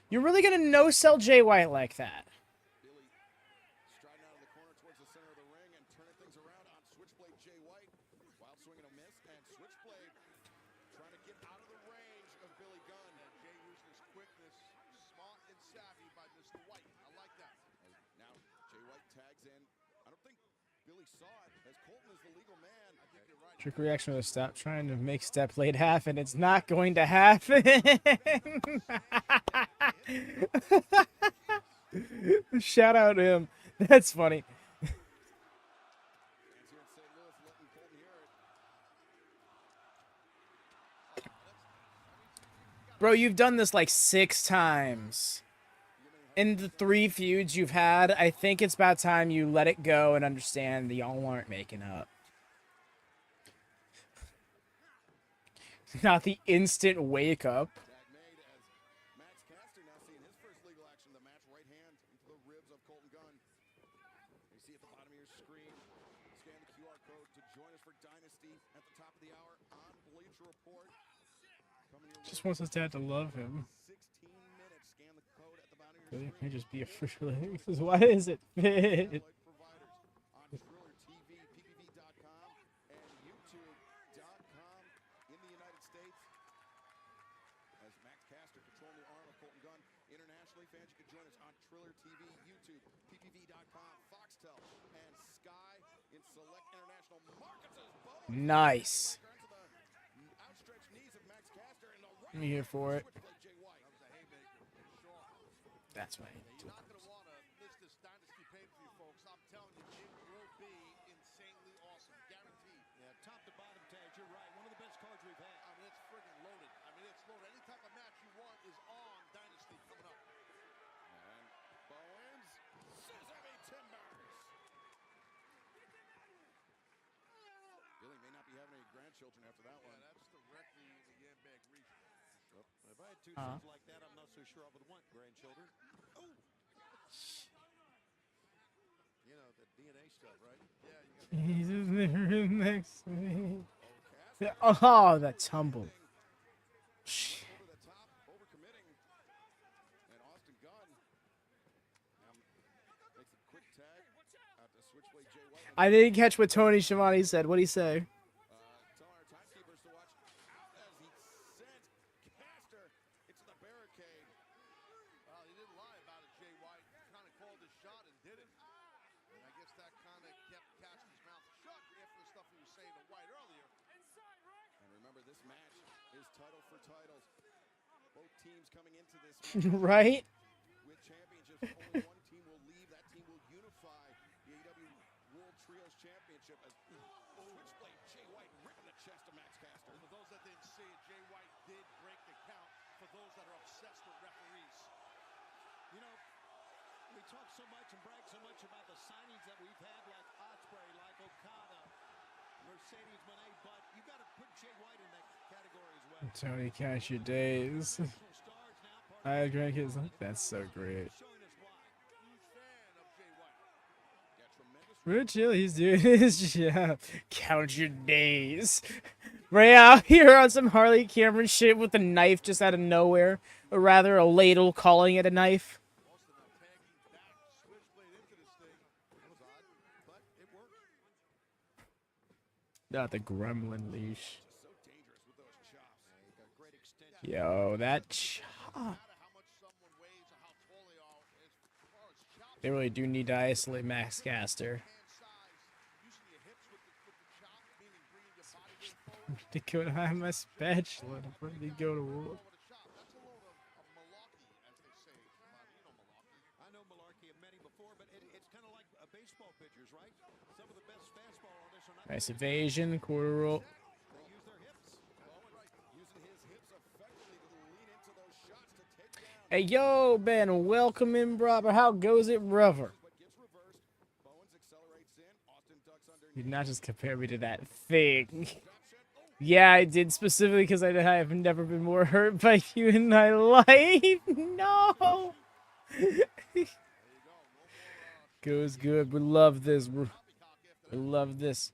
You're really gonna no-sell Jay White like that? Billy striding out of the corner towards the center of the ring and turning things around on Switchblade Jay White. Wild swing and a miss, and Switchblade trying to get out of the range of Billy Gunn. And Jay using his quickness, smart and savvy by Mr. White. I like that. Now Jay White tags in. I don't think Billy saw it, as Colton is the legal man. I think you're right. Trick reaction was stop trying to make step blade happen. It's not going to happen. Shout out to him. That's funny. Bro, you've done this like 6 times. In the 3 feuds you've had, I think it's about time you let it go and understand that y'all aren't making up. Not the instant wake up. Just wants his dad to love him. It may just be a free release. Why is it fit? Nice. I'm here for it. That's why I do it. Not going to want to miss this Dynasty pay-per-view, folks. I'm telling you, it will be insanely awesome. Guaranteed. Yeah, top to bottom, Taz, you're right. One of the best cards we've had. I mean, it's friggin' loaded. I mean, it's loaded. Any type of match you want is on Dynasty coming up. And Bowens, Sesame Timbers. Billy may not be having any grandchildren after that one. Yeah, that's directly in the Yambag region. Yep. If I had 2 sons like that, I'm not so sure I would want grandchildren. Oh. You know, the DNA stuff, right? Yeah, you He's just there next to me. Oh, that tumble. Shit. Over the top, overcommitting. And Austin Gunn makes a quick tag out to Switchblade Jay White. I didn't catch what Tony Schiavone said. What'd he say? Telling our timekeepers to watch out as he sends Caster into the barricade. Well, he didn't lie about it, Jay White. Kind of called his shot and did it. And I guess that kind of kept Caster's mouth shut after the stuff he was saying to White earlier. And remember, this match is title for titles. Both teams coming into this match Right? with championships. Only one team will leave. That team will unify the AEW World Trios Championship as Switchblade Jay White ripping the chest of Max Caster. And for those that didn't see it, Jay White did break the count for those that are obsessed with referees. You know, we talk so much and brag so much about the signings that we've had, like Osprey, like Okada, Mercedes Moné, but you got to put Jay White in that category as well. Tony, catch your days. I had grandkids. That's so great. Showing us why Real chill, he's doing his job. Count your days. Right out here on some Harley Cameron shit with a knife just out of nowhere. Or rather, a ladle calling it a knife. Not the gremlin leash. Yo, that chop. They really do need to isolate Max Caster. To go to have my spatula before they go to war. I know Malarkey and many before, but it's kind of like baseball pitchers, right? Some of the best fastball artists are not. Nice evasion, quarter roll. They use their hips. Using his hips effectively to lean into those shots to take down. Hey, yo, Ben, welcome in, brother. How goes it, brother? But gets reversed. Bowens accelerates in. Austin ducks underneath. You did not just compare me to that thing. Yeah, I did, specifically because I have never been more hurt by you in my life. No. Goes good. We love this. We love this.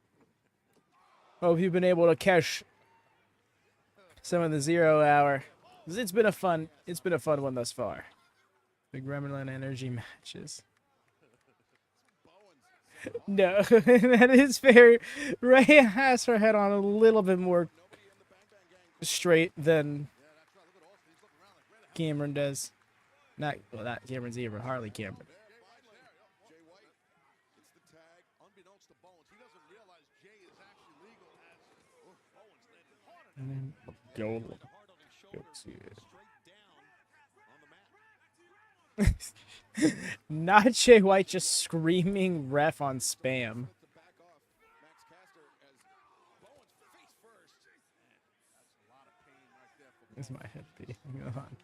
Hope you've been able to catch some of the 0 hour. It's been a fun one thus far. The Gremlin energy matches. No, that is fair. Ray has her head on a little bit more straight than Cameron does. Not Cameron's either, Harley Cameron. And then go to it. Not Jay White just screaming ref on spam. This might have to be. Hang on.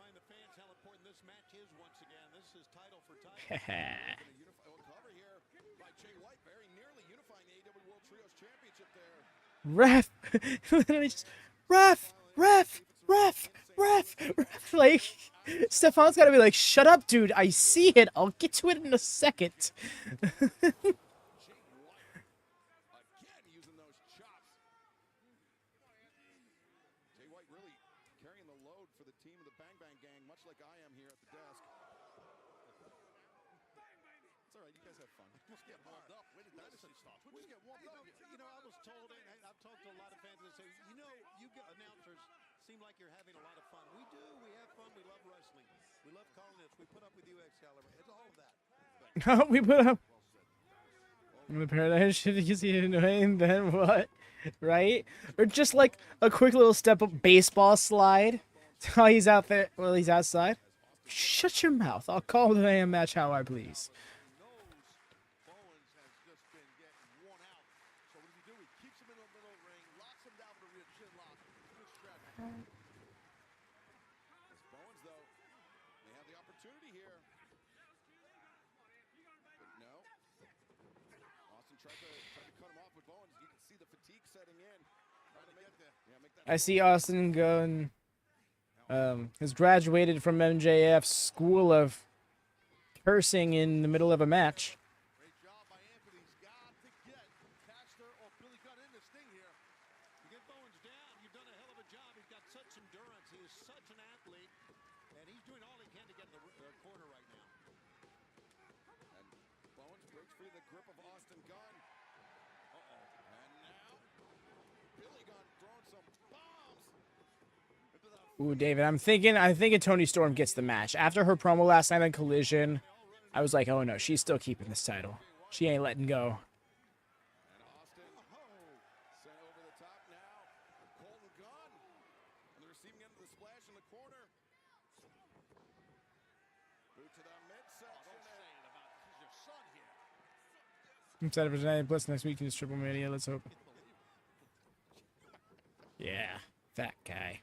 Ref! Literally just ref! Like, Stefan's gotta be like, shut up, dude. I see it. I'll get to it in a second. You know, I was told, and I've talked to a lot of fans that say, you know, you announcers seem like you're having a lot of fun. We do. We have fun. We love wrestling. We love calling this. We put up with you, Excalibur. It's all of that. We put up. In the Paradise Shift, you see it annoying, then what? Right? Or just like a quick little step up baseball slide. While he's out there, while he's outside. Shut your mouth. I'll call the AM match how I please. I see Austin going, has graduated from MJF's school of cursing in the middle of a match. Great job by Anthony. He's got to get Caster or Billy Gunn in this thing here. You get Bowens down. You've done a hell of a job. He's got such endurance. He is such an athlete. And he's doing all he can to get in the corner right now. And Bowens breaks free the grip of Austin Gunn. And now, Billy Gunn throwing some bombs. Ooh, David, I'm thinking Toni Storm gets the match. After her promo last night on Collision, I was like, oh no, she's still keeping this title. She ain't letting go. And Austin sent over the top now. Colton Gunn on the receiving end of the splash in the corner. Boot to the midsection. He's your son here. I'm excited for tonight. Plus next week is Triple Mania. Let's hope. Yeah, fat guy.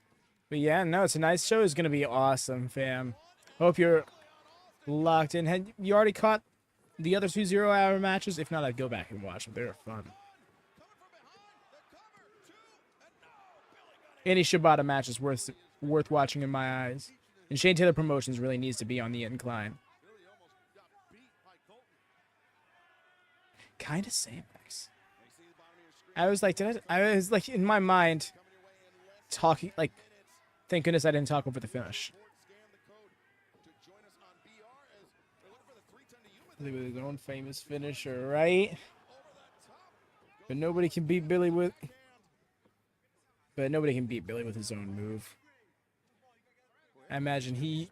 But yeah, no, it's a nice show. It's gonna be awesome, fam. Hope you're locked in. Had you already caught the other 2 0-hour matches? If not, I'd go back and watch them. They're fun. Any Shibata match is worth watching in my eyes. And Shane Taylor Promotions really needs to be on the incline. kind of same, Max. I was like, I was like in my mind talking like, thank goodness I didn't talk over the finish. With his own famous finisher, right? But nobody can beat Billy with. But nobody can beat Billy with his own move. I imagine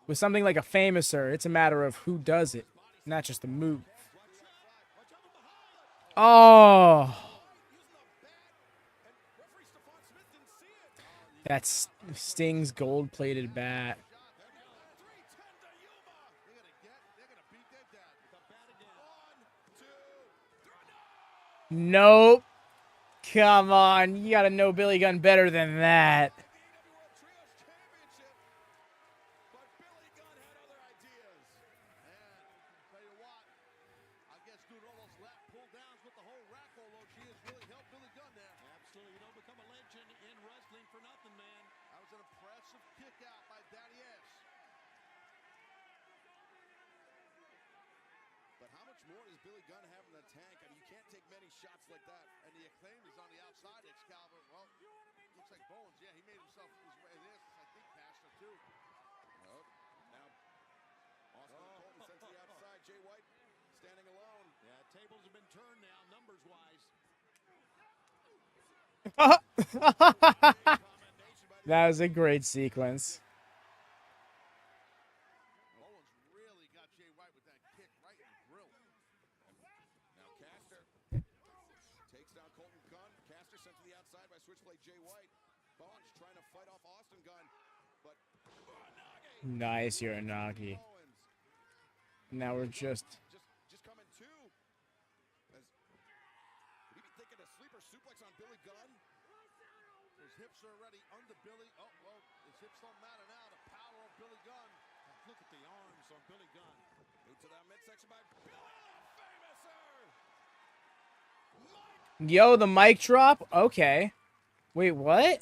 with something like a famouser, it's a matter of who does it, not just the move. Oh, that's Sting's gold-plated bat. Nope. Come on, you gotta know Billy Gunn better than that. More does Billy Gunn have in the tank? I mean, you can't take many shots like that. And the Acclaimed is on the outside, Excalibur. Well, looks like Bowens. Yeah, he made himself his way this. I think Pastor, too. Oh, now, Austin Colton sent to the outside. Jay White standing alone. Yeah, tables have been turned now, numbers-wise. That was a great sequence. Jay White, Bowens trying to fight off Austin Gunn, but nice, Uranagi. Now we're just coming to. As could he be thinking a sleeper suplex on Billy Gunn? His hips are already under Billy. Oh, well, his hips don't matter now. The power of Billy Gunn. Look at the arms on Billy Gunn. Into that midsection by Billy, the famouser. Yo, the mic drop? Okay. Wait, what?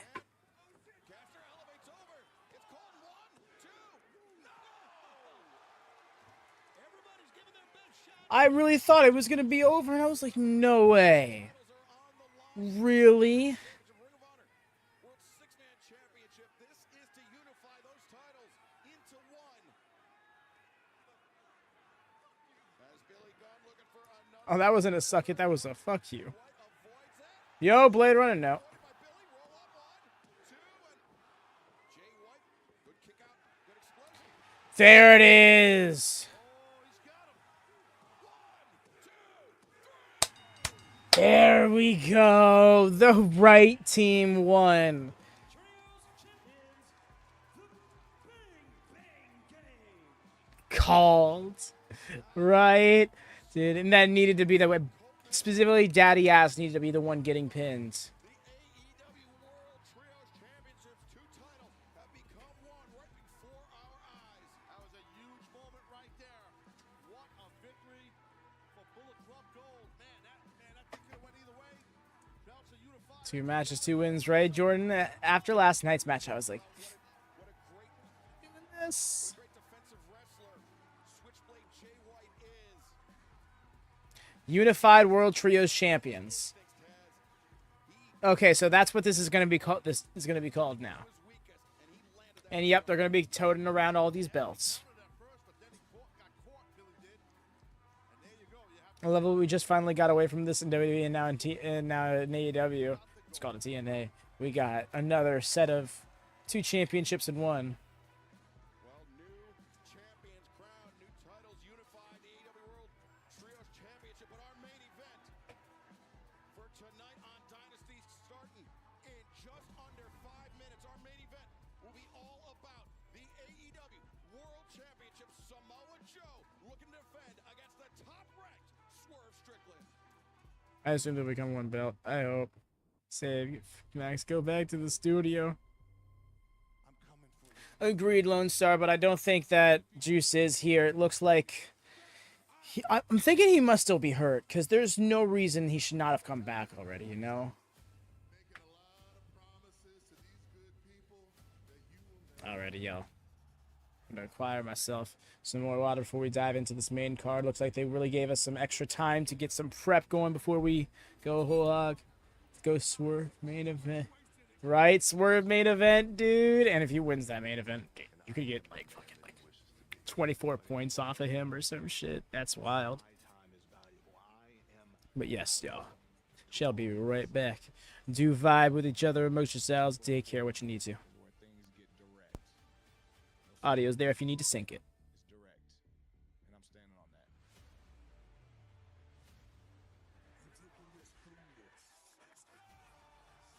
I really thought it was going to be over, and I was like, no way. Really? Oh, that wasn't a suck it, that was a fuck you. Yo, Blade Runner, no. There it is. There we go. The right team won. Called. Right? Dude, and that needed to be the way. Specifically, Daddy Ass needed to be the one getting pinned. Two matches, 2 wins, right, Jordan? After last night's match, I was like, doing this. Unified World Trios Champions. Okay, so that's what this is going to be called. This is going to be called now. And yep, they're going to be toting around all these belts. I love it. We just finally got away from this in WWE and now in AEW. It's called a TNA. We got another set of 2 championships in one. Well, new champions crowned, new titles unified, the AEW World Trios Championship. But our main event for tonight on Dynasty, starting in just under 5 minutes. Our main event will be all about the AEW World Championship. Samoa Joe looking to defend against the top-ranked Swerve Strickland. I assume they'll become one belt. I hope. Save Max, go back to the studio. Agreed, Lone Star, but I don't think that Juice is here. It looks like I'm thinking he must still be hurt, because there's no reason he should not have come back already, you know? Alrighty, yo. I'm gonna acquire myself some more water before we dive into this main card. Looks like they really gave us some extra time to get some prep going before we go whole hog. Go Swerve main event. Right, Swerve main event, dude. And if he wins that main event, you could get like fucking like 24 points off of him or some shit. That's wild. But yes, y'all. Shall be right back. Do vibe with each other, emotion styles, take care what you need to. Audio's there if you need to sync it.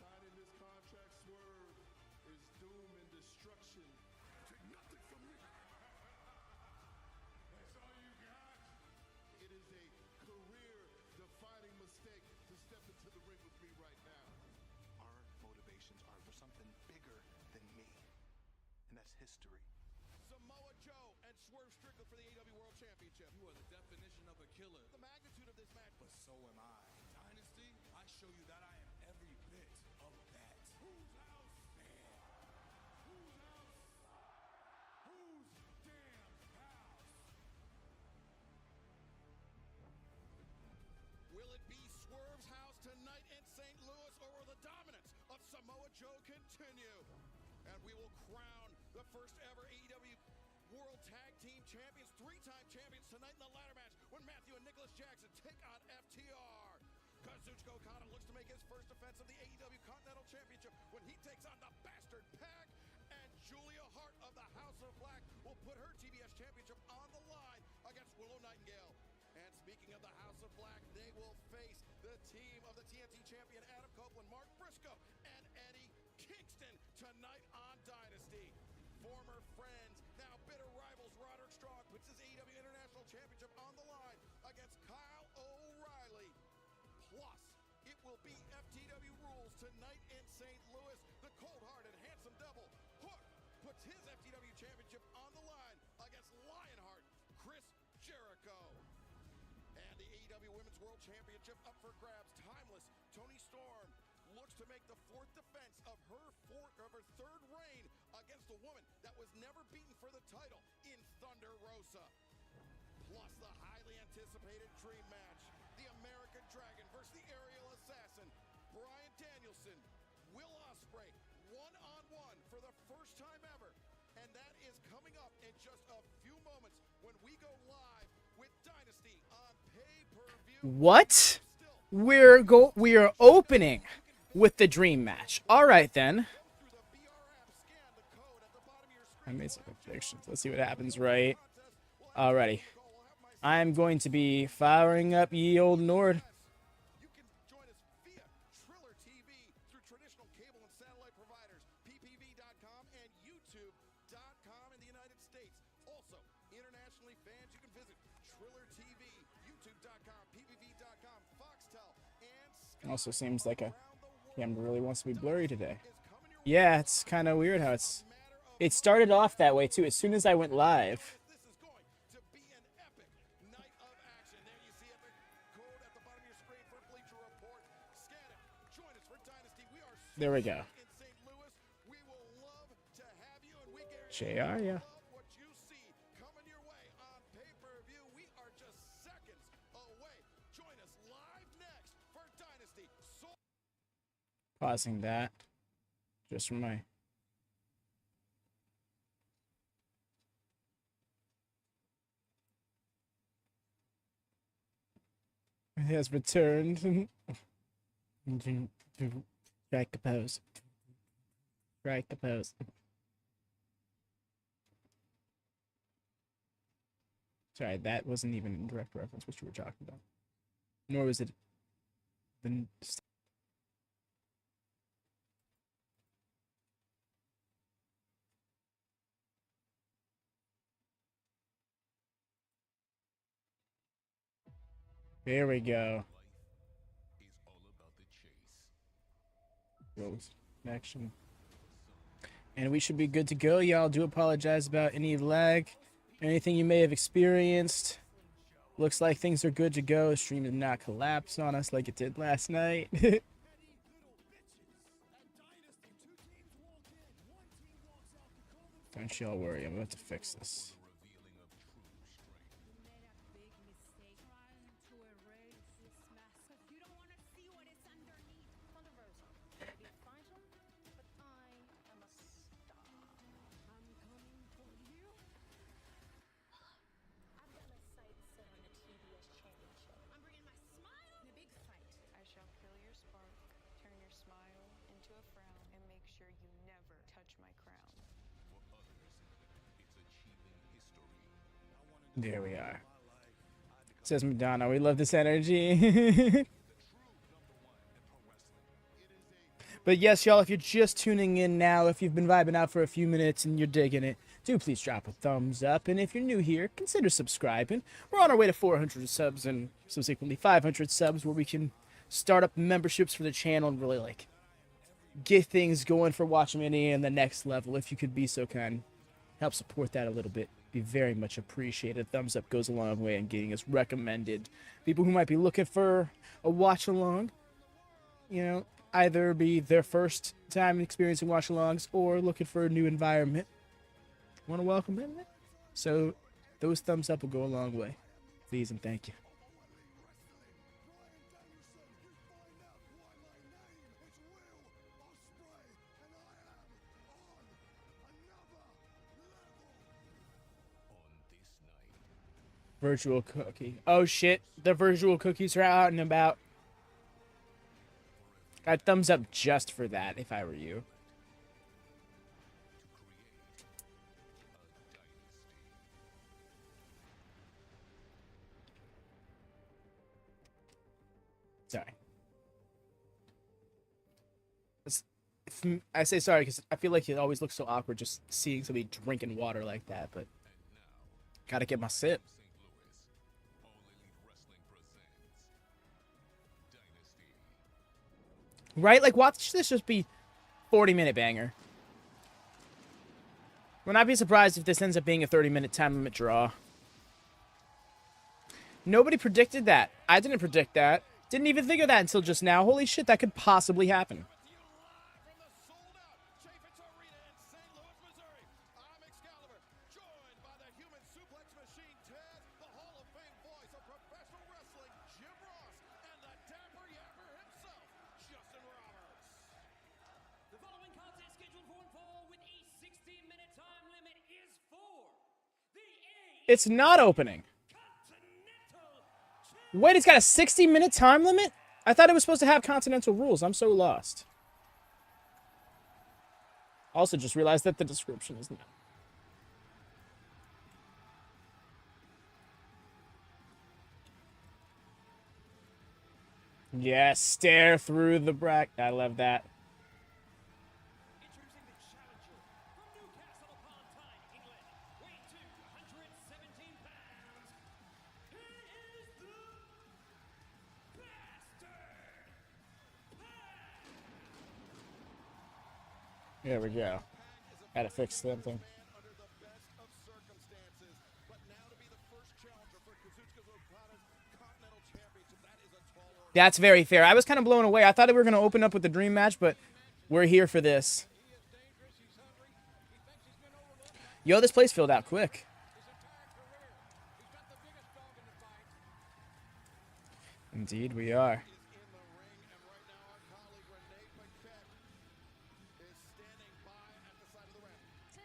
Signing this contract, Swerve, is doom and destruction. Take nothing from me. That's all you got? It is a career-defining mistake to step into the ring with me right now. Our motivations are for something bigger than me, and that's history. Samoa Joe and Swerve Strickland for the AEW World Championship. You are the definition of a killer. The magnitude of this match. But so am I. Dynasty, I show you that I am every bit of that. Whose house? Whose house? Whose damn house? Will it be Swerve's house tonight in St. Louis, or will the dominance of Samoa Joe continue? And we will crown the first ever AEW World Tag Team Champions, three-time champions tonight in the ladder match when Matthew and Nicholas Jackson take on FTR. Kazuchika Okada looks to make his first defense of the AEW Continental Championship when he takes on the Bastard Pack. And Julia Hart of the House of Black will put her TBS Championship on the line against Willow Nightingale. And speaking of the House of Black, they will face the team of the TNT champion Adam Copeland, Mark Briscoe, and Eddie Kingston tonight on Dynasty. Former friends, now bitter rivals, Roderick Strong puts his AEW International Championship on the line against Kyle O'Reilly. Plus, it will be FTW rules tonight in St. Louis. The cold-hearted, handsome devil, Hook, puts his FTW Championship on the line against Lionheart, Chris Jericho. And the AEW Women's World Championship up for grabs. Timeless Toni Storm looks to make the fourth defense of her third reign against the woman that was never beaten for the title in Thunder Rosa. Plus the highly anticipated dream match, the American Dragon versus the Aerial Assassin, Bryan Danielson, Will Osprey, one-on-one for the first time ever. And that is coming up in just a few moments when we go live with Dynasty on pay-per-view. What? We are opening with the dream match. All right then. I made some predictions. Let's see what happens, right? Alrighty. I'm going to be firing up ye old Nord. You can join us via Triller TV through traditional cable and satellite providers, ppv.com and youtube.com in the United States. Also, internationally, fans, you can visit Triller TV, youtube.com, ppv.com, Foxtel, and Also seems like a camera really wants to be blurry today. Yeah, it's kind of weird how it started off that way too as soon as I went live. This is going to be an epic night of action. There you see it, the code at the bottom of your screen for Bleacher Report. Scan it. Join us for Dynasty. We are There we go. in St. Louis. We will love to have you, and we JR, yeah. love what you see coming your way on pay-per-view. We are just seconds away. Join us live next for Dynasty. Pausing that. Just for my... He has returned. Strike a pose. Strike a pose. Sorry, that wasn't even in direct reference what you were talking about. Nor was it the... There we go. Goes action. And we should be good to go. Y'all do apologize about any lag, anything you may have experienced. Looks like things are good to go. Stream did not collapse on us like it did last night. Don't y'all worry, I'm about to fix this. I shall kill your spark, turn your smile into a frown, and make sure you never touch my crown. There we are. Says Madonna, we love this energy. But yes, y'all, if you're just tuning in now, if you've been vibing out for a few minutes and you're digging it, do please drop a thumbs up. And if you're new here, consider subscribing. We're on our way to 400 subs and subsequently 500 subs where we can start up memberships for the channel and really, like, get things going for WatchMania and the next level. If you could be so kind, help support that a little bit. Be very much appreciated. Thumbs up goes a long way in getting us recommended. People who might be looking for a watch-along, you know, either be their first time experiencing watch-alongs or looking for a new environment. Want to welcome them? So those thumbs up will go a long way. Please and thank you. Virtual cookie. Oh shit, the virtual cookies are out and about. I'd thumbs up just for that if I were you. Sorry. I say sorry because I feel like it always looks so awkward just seeing somebody drinking water like that, but gotta get my sip. Right? Like, watch this just be 40-minute banger. Would not be surprised if this ends up being a 30-minute time limit draw. Nobody predicted that. I didn't predict that. Didn't even think of that until just now. Holy shit, that could possibly happen. From the sold-out Chieftz Arena in St. Louis, Missouri, I'm Excalibur, joined by the human suplex machine Ted, the Hall of Fame voice of professional wrestling, Jim Ross, and the dapper yapper himself, Justin Roberts. The following contest scheduled for one fall with a 60-minute time limit is for the It's not opening. Wait, it's got a 60-minute time limit? I thought it was supposed to have Continental rules. I'm so lost. Also just realized that the description is not. Yes, stare through the bracket. I love that. introducing the challenger from Newcastle upon Tyne, England, weighing 217 pounds. He is the Bastard. There we go. Gotta fix something. Under the best of circumstances, but now to be the first challenger for Kazuchika Okada's Continental Championship, that is a tall order. That's very fair. I was kind of blown away. I thought we were going to open up with the dream match, but we're here for this. Yo, this place filled out quick. Indeed, we are.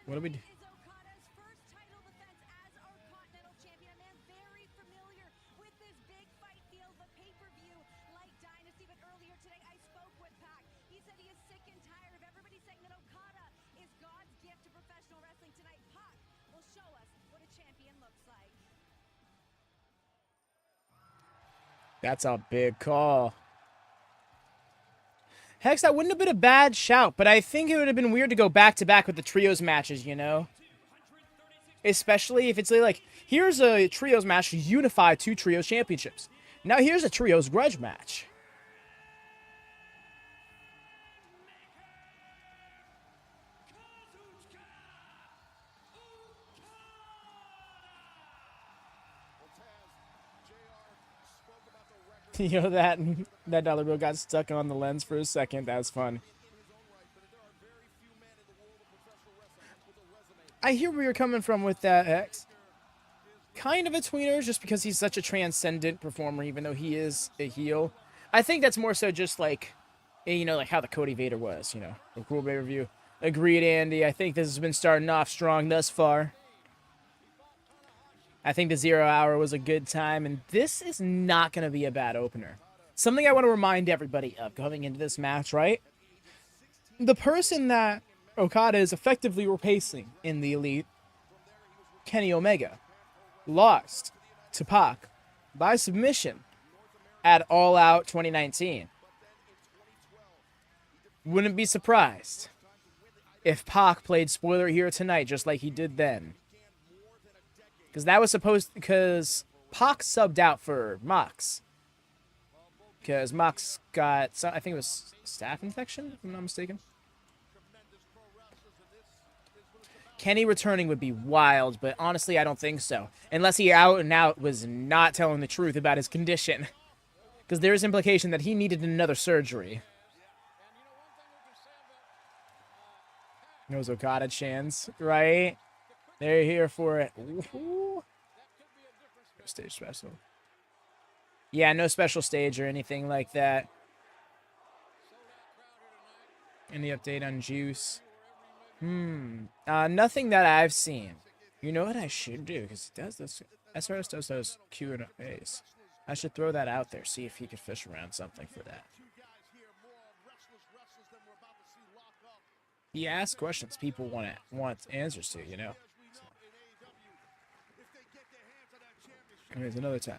What do we do? Is Okada's first title defense as our Continental Champion. A man very familiar with this big fight field, the pay-per-view like Dynasty. But earlier today, I spoke with Pac. He said he is sick and tired of everybody saying that Okada is God's gift to professional wrestling. Tonight, Pac will show us what a champion looks like. That's a big call. Hex, that wouldn't have been a bad shout, but I think it would have been weird to go back-to-back with the trios matches, you know? Especially if it's like, here's a trios match to unify two trios championships. Now here's a trios grudge match. You know, that dollar bill got stuck on the lens for a second. That was fun. I hear where you're coming from with that, X. Kind of a tweener, just because he's such a transcendent performer, even though he is a heel. I think that's more so just like, you know, like how the Cody Vader was, you know. A cool pay-per-view. Agreed, Andy. I think this has been starting off strong thus far. I think the 0 hour was a good time, and this is not going to be a bad opener. Something I want to remind everybody of going into this match, right? The person that Okada is effectively replacing in the Elite, Kenny Omega, lost to Pac by submission at All Out 2019. Wouldn't be surprised if Pac played spoiler here tonight just like he did then. Because that was because Pac subbed out for Mox. Because Mox got, I think it was staph infection, if I'm not mistaken. Kenny returning would be wild, but honestly, I don't think so. Unless he out and out was not telling the truth about his condition. Because there is implication that he needed another surgery. Knows Okada chants, right? They're here for it. Ooh. No stage special. Yeah, no special stage or anything like that. Any update on Juice? Nothing that I've seen. You know what I should do? Because he does this. SRS does those Q&As. I should throw that out there. See if he could fish around something for that. He asks questions people want answers to, you know. Anyways, another time.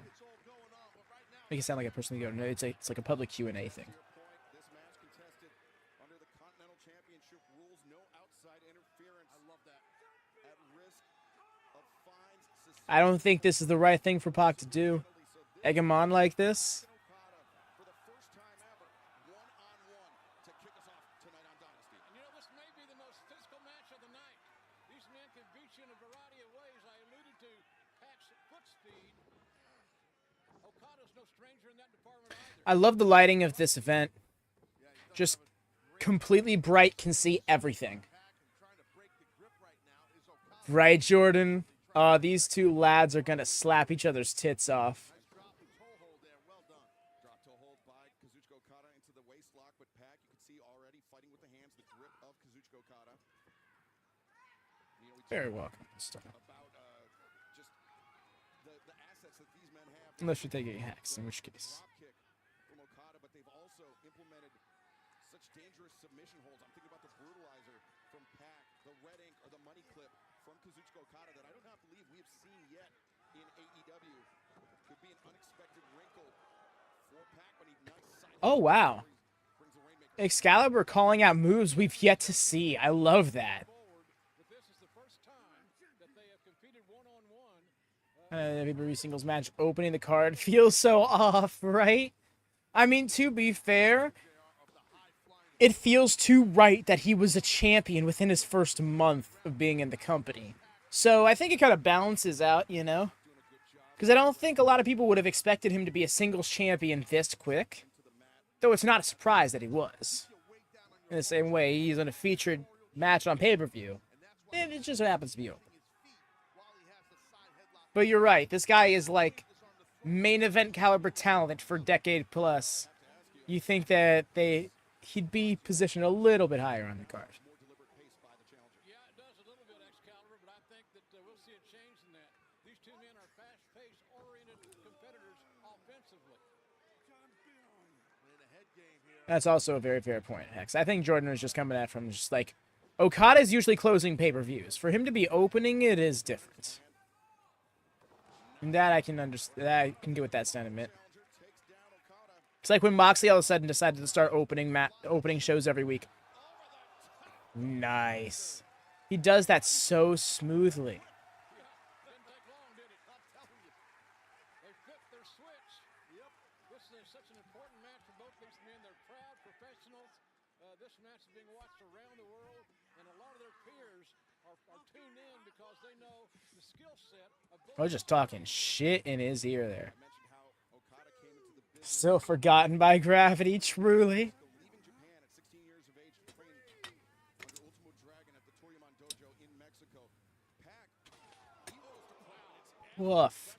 Make it sound like a person to go. No, it's like a public Q&A thing. This match contested under the Continental Championship rules, no outside interference. I love that. At risk of fines. I don't think this is the right thing for Pac to do. Egg him on like this. For the first time ever, one-on-one to kick us off tonight on Dynasty. And you know, this may be the most physical match of the night. These men can beat you in a variety of ways. I alluded to Pac's foot speed. Okada's no stranger in that department either. I love the lighting of this event. Just completely bright, can see everything. Right, Jordan? These two lads are going to slap each other's tits off. Well done. Drop toe hold by Kazuchika Okada into the waist lock, but Pac, you can see already fighting with the hands, the grip of Kazuchika Okada. You know, we Very talked welcome. Stuff. about just the assets that these men have. Unless you're taking hacks, in which case. Drop kick from Okada, but they've also implemented such dangerous submission holds. I'm thinking about the brutalizer from Pac, the red ink or the money clip from Kazuchika Okada that I do not believe we have seen yet in AEW. Could be an unexpected wrinkle for Pac, but he nice side. Oh, wow. Excalibur calling out moves we've yet to see. I love that. But this is the first time that they have competed one-on-one. Every singles match opening the card feels so off, right? I mean, to be fair, it feels too right that he was a champion within his first month of being in the company. So I think it kind of balances out, you know? Because I don't think a lot of people would have expected him to be a singles champion this quick. Though it's not a surprise that he was. In the same way, he's on a featured match on pay-per-view. And it just happens to be open. But you're right, this guy is like main event caliber talent for decade plus. You think that he'd be positioned a little bit higher on the card. Yeah, it does a little bit, Excalibur, but I think that we'll see a change in that. These two men are fast-paced, oriented competitors offensively. That's also a very fair point, Hex. I think Jordan was just coming at from just like, Okada's usually closing pay-per-views. For him to be opening it is different. And that I can understand. I can get with that sentiment. It's like when Moxley all of a sudden decided to start opening shows every week. Nice. He does that so smoothly. Didn't take long, did it? I'm telling you. They flipped their switch. Yep. This is such an important match for both these men. They're proud professionals. This match is being watched around the world, and a lot of their peers are tuned in because they know the skill set of both. I was just talking shit in his ear there. Still forgotten by gravity, truly. Leaving Japan at 16 years of age to train under Ultimo Dragon at the Toryumon Dojo in Mexico. Woof.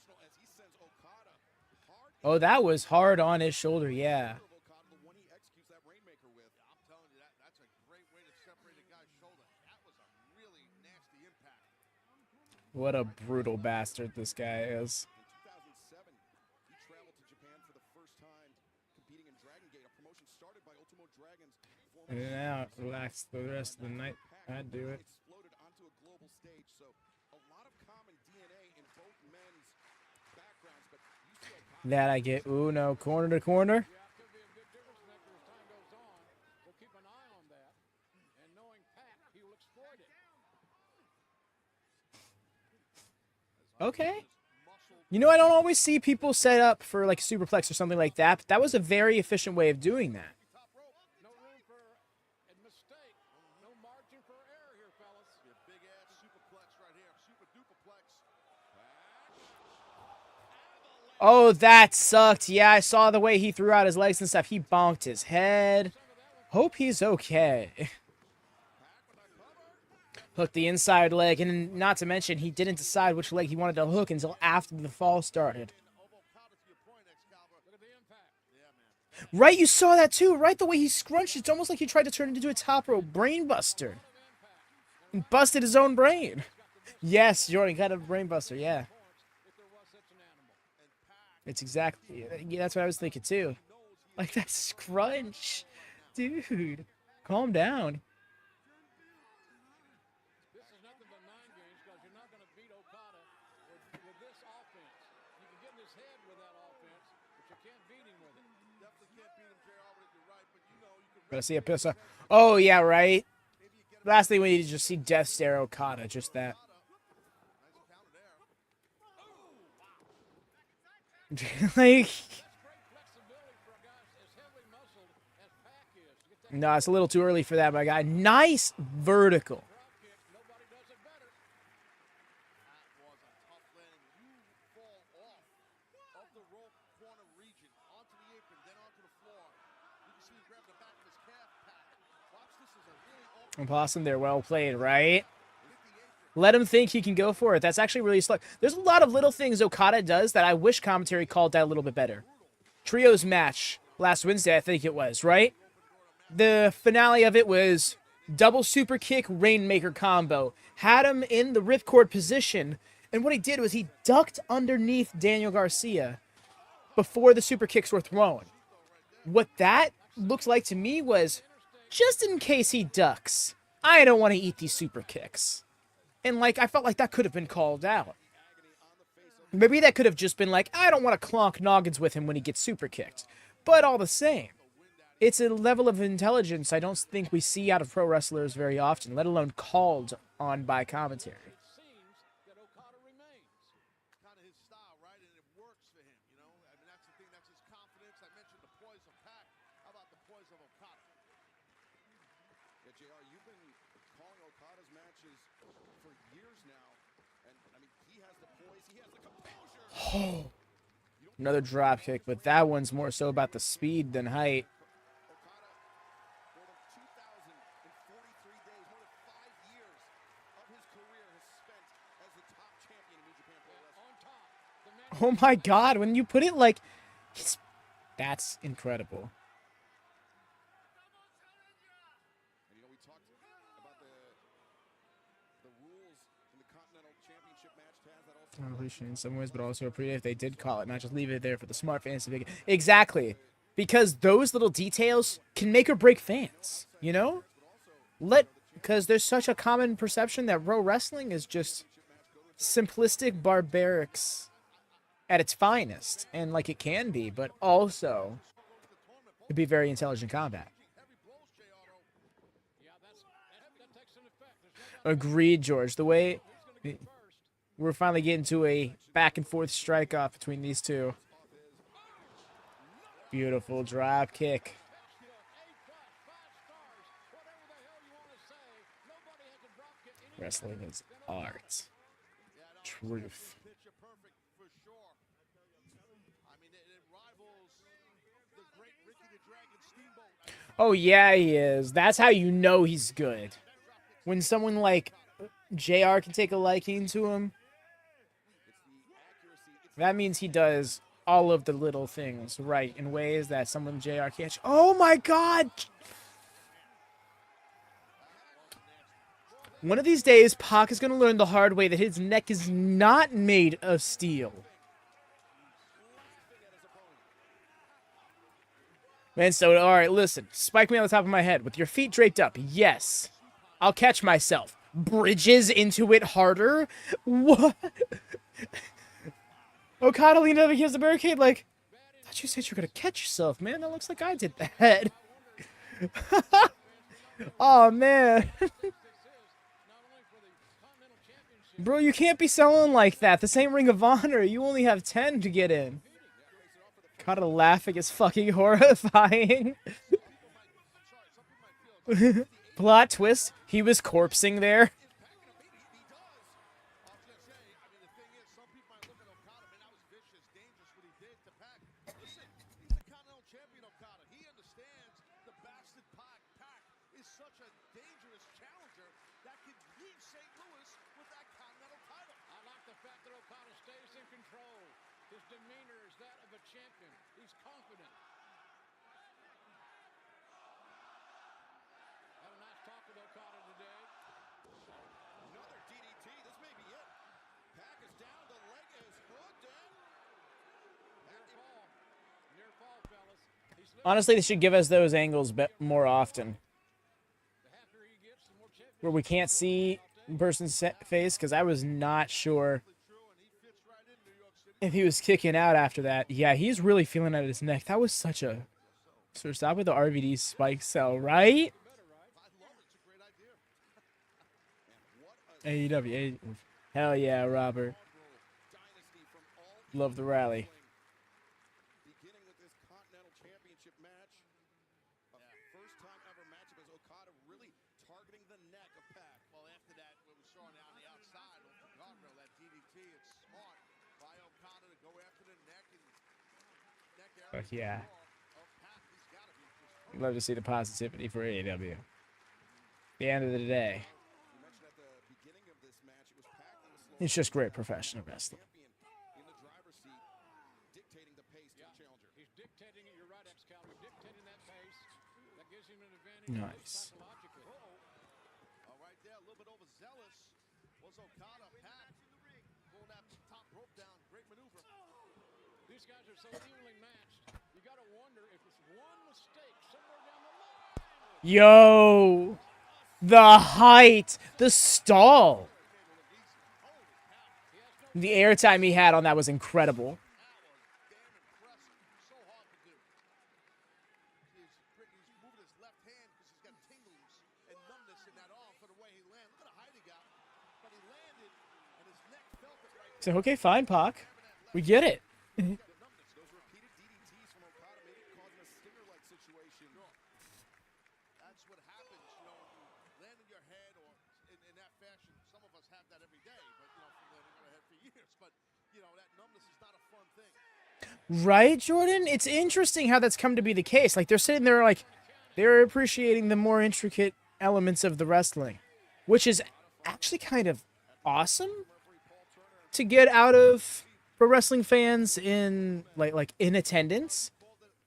Oh, that was hard on his shoulder, yeah. What a brutal bastard this guy is. And now relax the rest of the night. I'd do it. That I get. Ooh, no. Corner to corner. Okay. You know, I don't always see people set up for like a superplex or something like that, but that was a very efficient way of doing that. No room for a mistake. No margin for error here, fellas. Big ass superplex right here. Super duperplex. Oh, that sucked. Yeah, I saw the way he threw out his legs and stuff. He bonked his head. Hope he's okay. Hooked the inside leg, and not to mention, he didn't decide which leg he wanted to hook until after the fall started. Right, you saw that too, right? The way he scrunched, it's almost like he tried to turn it into a top rope brain buster. And busted his own brain. Yes, Jordan got a brain buster, yeah. It's exactly, yeah, that's what I was thinking too. Like that scrunch. Dude, calm down. This is nothing but mind games because you're not going to beat Okada with this offense. You can get in his head with that offense, but you can't beat him with it. Definitely can't beat him, JR, but you're right. But you know, you can. Gotta see a pisser. Oh, yeah, right. Last thing we need to just see Death Stare Okada, just that. Like, no, it's a little too early for that, my guy. Nice vertical. Nobody does it better. That was a tough landing. You fall off of the rope corner region onto the apron, then onto the floor. You can see him grab the back of his calf pad. Watch, this is a really open. Possum there, well played, right? Let him think he can go for it. That's actually really slick. There's a lot of little things Okada does that I wish commentary called out a little bit better. Trios match last Wednesday, I think it was, right? The finale of it was double super kick, Rainmaker combo. Had him in the ripcord position, and what he did was he ducked underneath Daniel Garcia before the super kicks were thrown. What that looked like to me was, just in case he ducks, I don't want to eat these super kicks. And, like, I felt like that could have been called out. Maybe that could have just been like, I don't want to clonk noggins with him when he gets super kicked. But all the same, it's a level of intelligence I don't think we see out of pro wrestlers very often, let alone called on by commentary. Seems that Okada remains. Kind of his style, right? And it works for him, you know? I mean, that's the thing, that's his confidence. I mentioned the poise of Pac. How about the poise of Okada? Yeah, JR, you've been calling Okada's matches for years now. And, I mean, he has the poise, he has the composure. Another drop kick, but that one's more so about the speed than height. Okada, more than 2,043 days, more than 5 years of his career has spent as the top champion in New Japan Pro Wrestling. On top. The man Oh my god, when you put it like, that's incredible. And you know, we talked about the rules in the Continental Championship match, Taz, that also I appreciate it in some ways, but also appreciate if they did call it, not just leave it there for the smart fans to pick it. Exactly. Because those little details can make or break fans, you know? Because there's such a common perception that pro wrestling is just simplistic barbarics at its finest. And like it can be, but also it'd be very intelligent combat. that takes an effect. There's no Agreed, George. The way we're finally getting to a back and forth strike off between these two. Beautiful drop kick. Wrestling is art. Truth. Picture perfect for sure. I mean, it rivals the great Ricky the Dragon Steamboat. Oh, yeah, he is. That's how you know he's good. When someone like JR can take a liking to him. That means he does all of the little things right in ways that someone JR can't. Oh my God! One of these days, Pac is going to learn the hard way that his neck is not made of steel. Man, so, alright, listen. Spike me on the top of my head with your feet draped up. Yes. I'll catch myself. Bridges into it harder? What? Okada leaned up against the barricade like, I thought you said you were going to catch yourself, man. That looks like I did that. Oh, man. Bro, you can't be selling like that. This ain't Ring of Honor. You only have 10 to get in. Okada laughing is fucking horrifying. Plot twist. He was corpsing there. Honestly, they should give us those angles more often. Where we can't see the person's face, because I was not sure if he was kicking out after that. Yeah, he's really feeling at his neck. That was such a... So stop with the RVD spike cell, right? AEW. Hell yeah, Robert. Love the rally. Beginning with this Continental Championship match, a first-time ever matchup as Okada really targeting the neck of Pac. Well, after that, what we saw on the outside of the guardrail, that DDT, it's smart by Okada to go after the neck and neck area. Fuck yeah. Love to see the positivity for AEW. The end of the day. It's just great professional wrestling. In the driver's seat, dictating the pace to the challenger. He's dictating it. You're right, Excalibur. Dictating that pace. That gives him an advantage. Nice. All right there, a little bit overzealous. Was Okada. Pac pulling that top rope down. Great maneuver. These guys are so evenly matched. You got to wonder if it's one mistake somewhere down the line. Yo! The height! The stall! The airtime he had on that was incredible. So, okay, fine, Pac. We get it. Right, Jordan? It's interesting how that's come to be the case. Like, they're sitting there, like, they're appreciating the more intricate elements of the wrestling, which is actually kind of awesome to get out of pro wrestling fans in, like in attendance.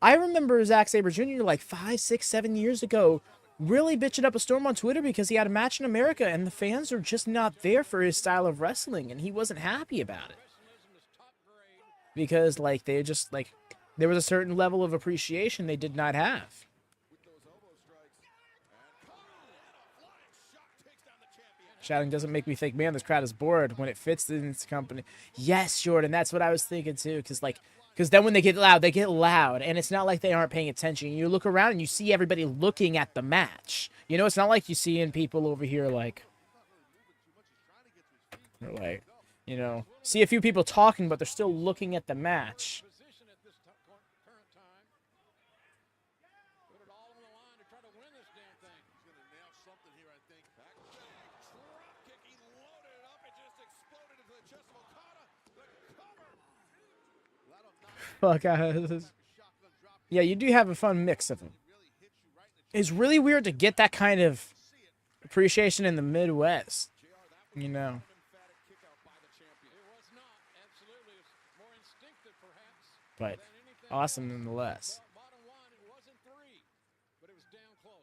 I remember Zack Sabre Jr. like 5, 6, 7 years ago really bitching up a storm on Twitter because he had a match in America and the fans are just not there for his style of wrestling, and he wasn't happy about it. Because, like, they just, like, there was a certain level of appreciation they did not have. Shouting doesn't make me think, man, this crowd is bored when it fits in its company. Yes, Jordan, that's what I was thinking, too. Because then when they get loud. And it's not like they aren't paying attention. You look around and you see everybody looking at the match. You know, it's not like you seeing people over here, like, you know, see a few people talking, but they're still looking at the match. Fuck, yeah, you do have a fun mix of them. It's really weird to get that kind of appreciation in the Midwest, you know. But awesome nonetheless. Bottom line, it wasn't 3, but it was damn close.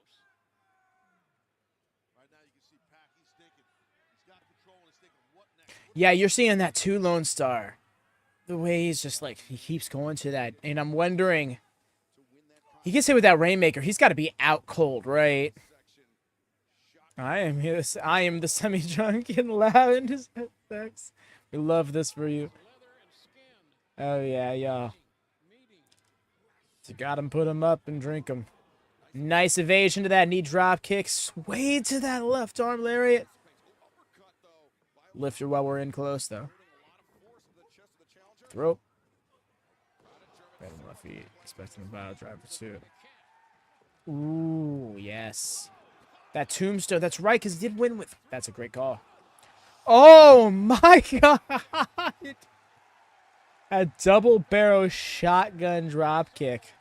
Right now you can see Pac, he's thinking. He's got control and he's thinking, what next? Yeah, you're seeing that too, Lone Star. The way he's just like, he keeps going to that. And I'm wondering, he gets hit with that Rainmaker. He's got to be out cold, right? I am the semi-drunk and loud in his sex. We love this for you. Oh, yeah, yeah. So got him, put him up, and drink him. Nice evasion to that knee drop kick. Swayed to that left arm lariat. Lifter while we're in close, though. Throw. Right on my feet. Expecting the battle driver, too. Ooh, yes. That tombstone. That's right, because he did win with... That's a great call. Oh, my God. A double barrel shotgun drop kick.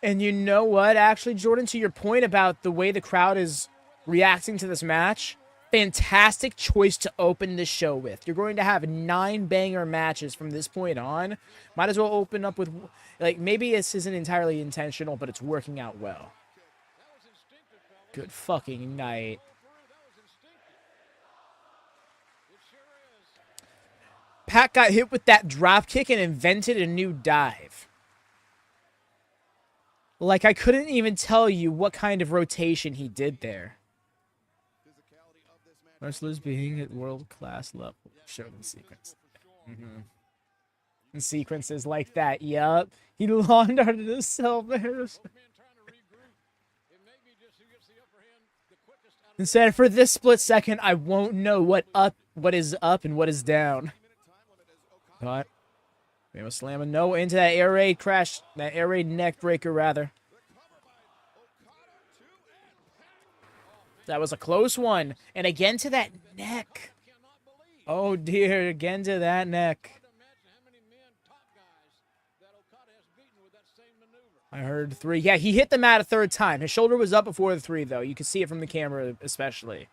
And you know what? Actually, Jordan, to your point about the way the crowd is reacting to this match, fantastic choice to open this show with. You're going to have 9 banger matches from this point on. Might as well open up with, like, maybe this isn't entirely intentional, but it's working out well. Good fucking night. Pat got hit with that drop kick and invented a new dive. Like, I couldn't even tell you what kind of rotation he did there. Wrestlers being at world-class level. Showed in sequence. In sequences like that, yup. He laundered himself there. Instead, for this split second, I won't know what is up and what is down. But we was slamming no into that air raid crash, that air raid neck breaker rather. That was a close one, and again to that neck. Oh dear, again to that neck. I heard 3. Yeah, he hit the mat a 3rd time. His shoulder was up before the 3, though. You can see it from the camera, especially.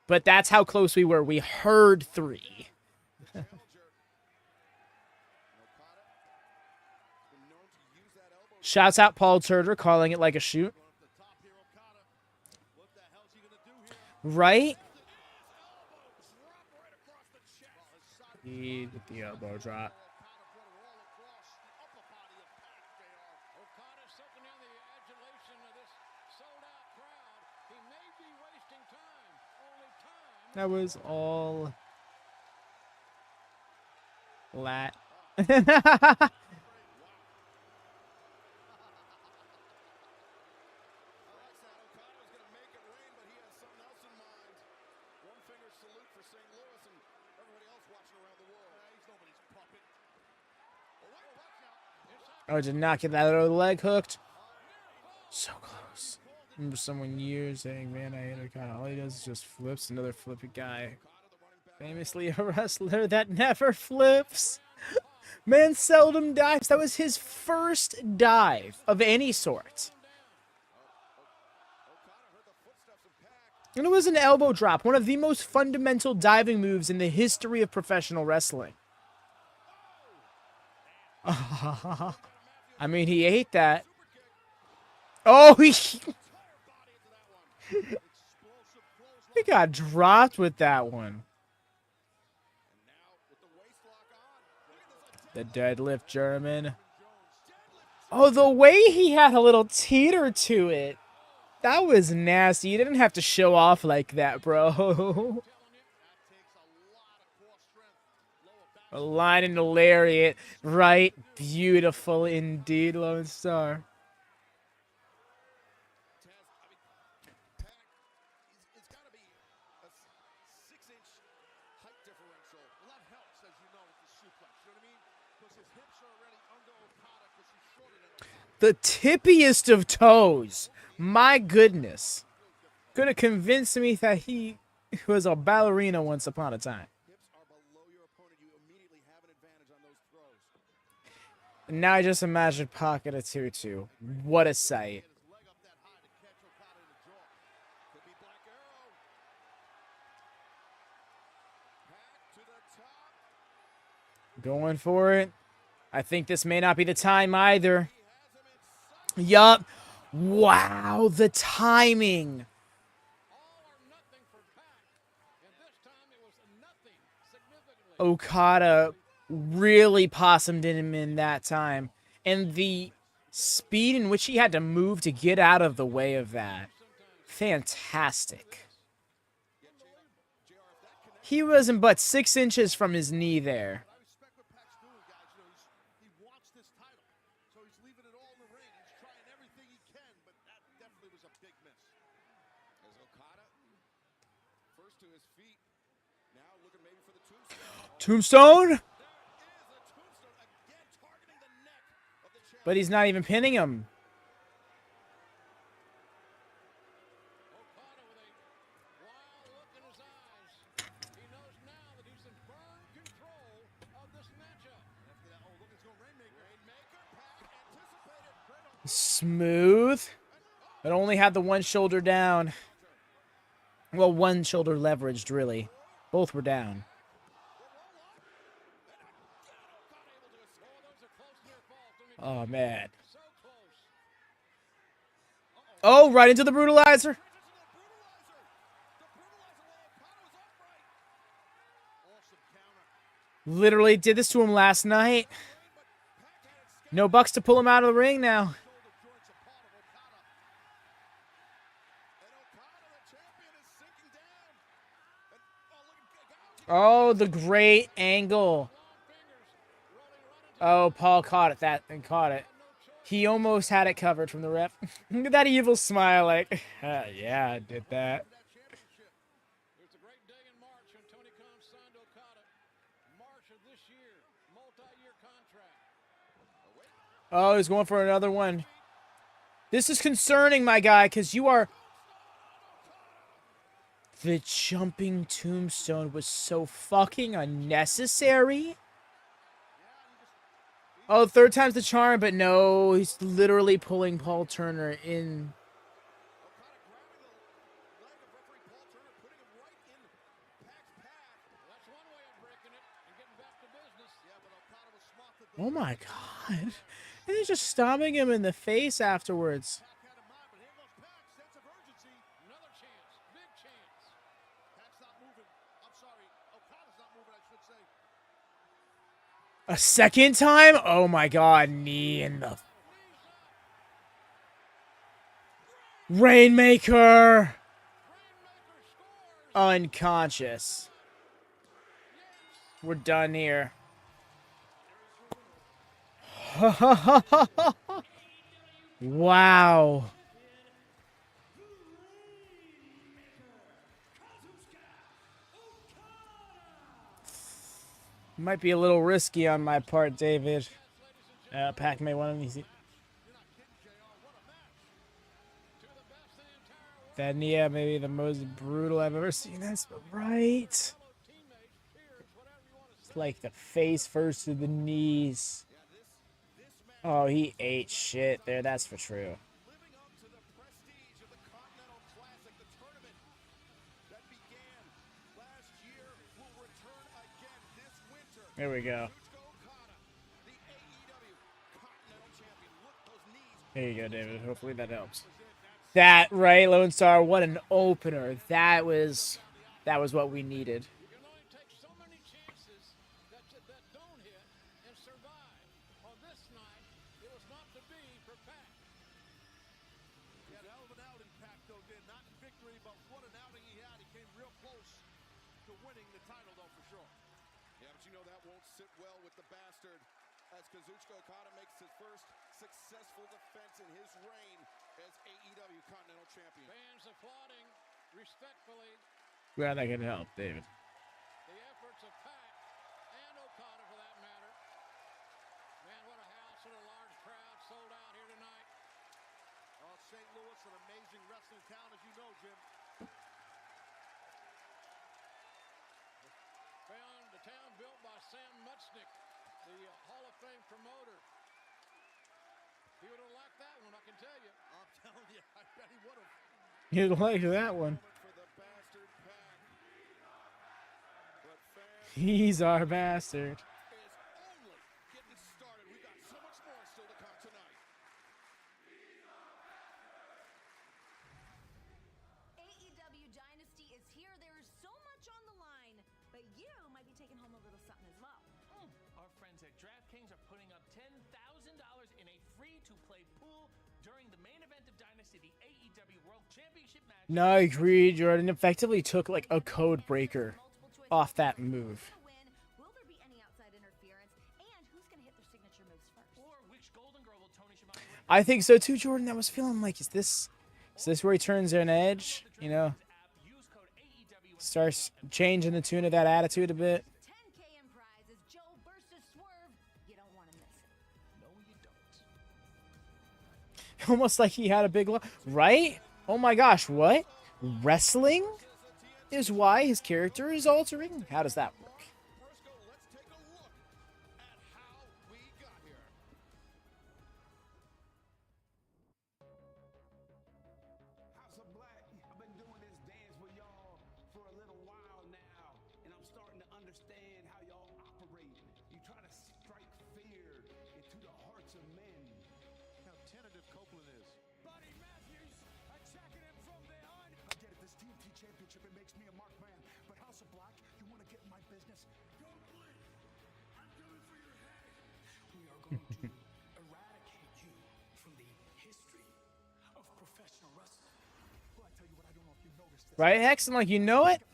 But that's how close we were. We heard 3. Shouts out Paul Turner, calling it like a shoot. Right? With the elbow drop. That was all lat. Oh, did not get that other leg hooked. So close. I remember someone years saying, man, I hate Okada. All he does is just flips another flippy guy. Famously a wrestler that never flips. Man seldom dives. That was his first dive of any sort. And it was an elbow drop. One of the most fundamental diving moves in the history of professional wrestling. I mean, he ate that. Oh, he got dropped with that one. The deadlift German. Oh, the way he had a little teeter to it. That was nasty. You didn't have to show off like that, bro. A line in the lariat. Right. Beautiful indeed, Lone Star. The tippiest of toes. My goodness. Could have convinced me that he was a ballerina once upon a time. And now I just imagine Pocket a 2-2. What a sight. Going for it. I think this may not be the time either. Yup. Wow, the timing. Okada really possummed him in that time. And the speed in which he had to move to get out of the way of that. Fantastic. He wasn't but 6 inches from his knee there. I respect what Pac's doing, guys. You know, he wants this title, so he's leaving it all in the ring. He's trying everything he can, but that definitely was a big miss. As Okada, first to his feet, now looking maybe for the tombstone. Tombstone? But he's not even pinning him. Smooth. But only had the one shoulder down. Well, one shoulder leveraged, really. Both were down. Oh, man. Oh, right into the brutalizer. Literally did this to him last night. No bucks to pull him out of the ring now. Oh, the great angle. Oh, Paul caught it. Caught it. He almost had it covered from the ref. Look at that evil smile, like, yeah, I did that. Oh, he's going for another one. This is concerning, my guy, because you are... The jumping tombstone was so fucking unnecessary. Oh, third time's the charm, but no, he's literally pulling Paul Turner in. Oh my god. And he's just stomping him in the face afterwards. A second time? Oh my god, knee in the... Rainmaker! Unconscious. We're done here. Wow. Might be a little risky on my part, David. Pac may want to... Then, yeah, maybe the most brutal I've ever seen. That's right. It's like the face first to the knees. Oh, he ate shit there. That's for true. There we go. There you go, David. Hopefully that helps. That, right, Lone Star? What an opener. That was what we needed. Kazuchika Okada makes his first successful defense in his reign as AEW Continental Champion. Fans applauding respectfully. Glad I can help, David. The efforts of Pac and Okada for that matter. Man, what a house and a large crowd sold out here tonight. Oh, St. Louis, an amazing wrestling town, as you know, Jim. Found the town built by Sam Muchnick, the Hall of Fame promoter. He would have liked that one, I can tell you. I'm telling you, I bet he would have. You'd like that one. He's our bastard. taking home a little something as well. Our friends at DraftKings are putting up $10,000 in a free-to-play pool during the main event of Dynasty, the AEW World Championship match. No, I agree. Jordan effectively took like a code breaker off that move. Will there be any outside interference? And who's going to hit their signature moves first? Or which Golden Girl will Tony Shibata win? I think so too, Jordan. I was feeling like, is this where he turns an edge? You know, starts changing the tune of that attitude a bit. 10K in prizes, Joe versus Swerve. You don't want to miss it. No, you don't. Almost like he had a big right? Oh my gosh, what? Wrestling is why his character is altering? How does that work? Briscoe, let's take a look at how we got here. House of Black, I've been doing this dance with y'all for a little while now, and I'm starting to understand how y'all operate. You try to strike fear into the hearts of men. How tentative Copeland is. Buddy Matthews attacking him from behind. I get it, this TNT championship, it makes me a marked man. But House of Black, you want to get in my business? Don't blink. I'm coming for your head. We are going to eradicate you from the history of professional wrestling. Well, I tell you what, I don't know if you noticed this. Right, Hex? I'm like, you know it?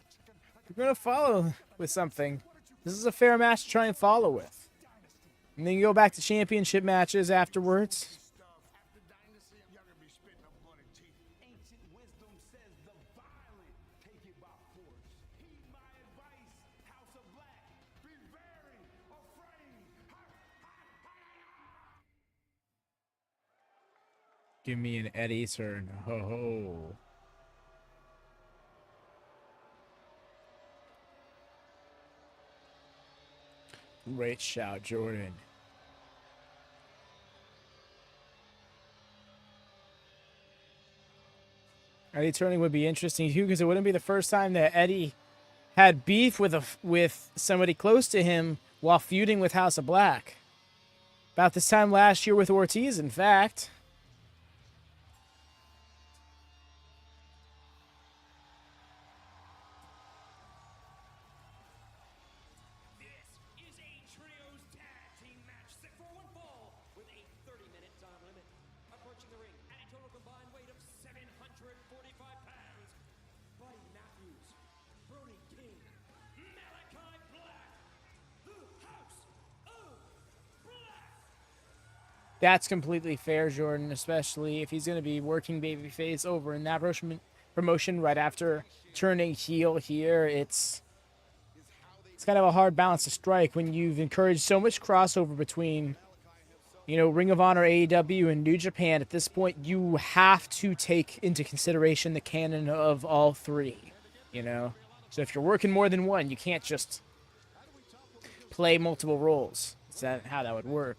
You're going to follow with something. This is a fair match to try and follow with. And then you go back to championship matches afterwards. After Dynasty, y'all gonna be spitting up blood and teeth. Ancient wisdom says the violent take it by force. Heed my advice, House of Black. Be very afraid. Give me an Eddie turn. Ho ho. Great shout, Jordan. Eddie turning would be interesting too, because it wouldn't be the first time that Eddie had beef with somebody close to him while feuding with House of Black. About this time last year with Ortiz, in fact. This is a trios tag team match set for one fall with a 30-minute time limit. Approaching the ring at a total combined weight of 745 pounds, Buddy Matthews, Brody King, Malachi Black, the House of Black. That's completely fair, Jordan, especially if he's going to be working babyface over in that promotion right after turning heel here. It's kind of a hard balance to strike when you've encouraged so much crossover between, you know, Ring of Honor, AEW, and New Japan. At this point, you have to take into consideration the canon of all three, you know? So if you're working more than one, you can't just play multiple roles. Is that how that would work?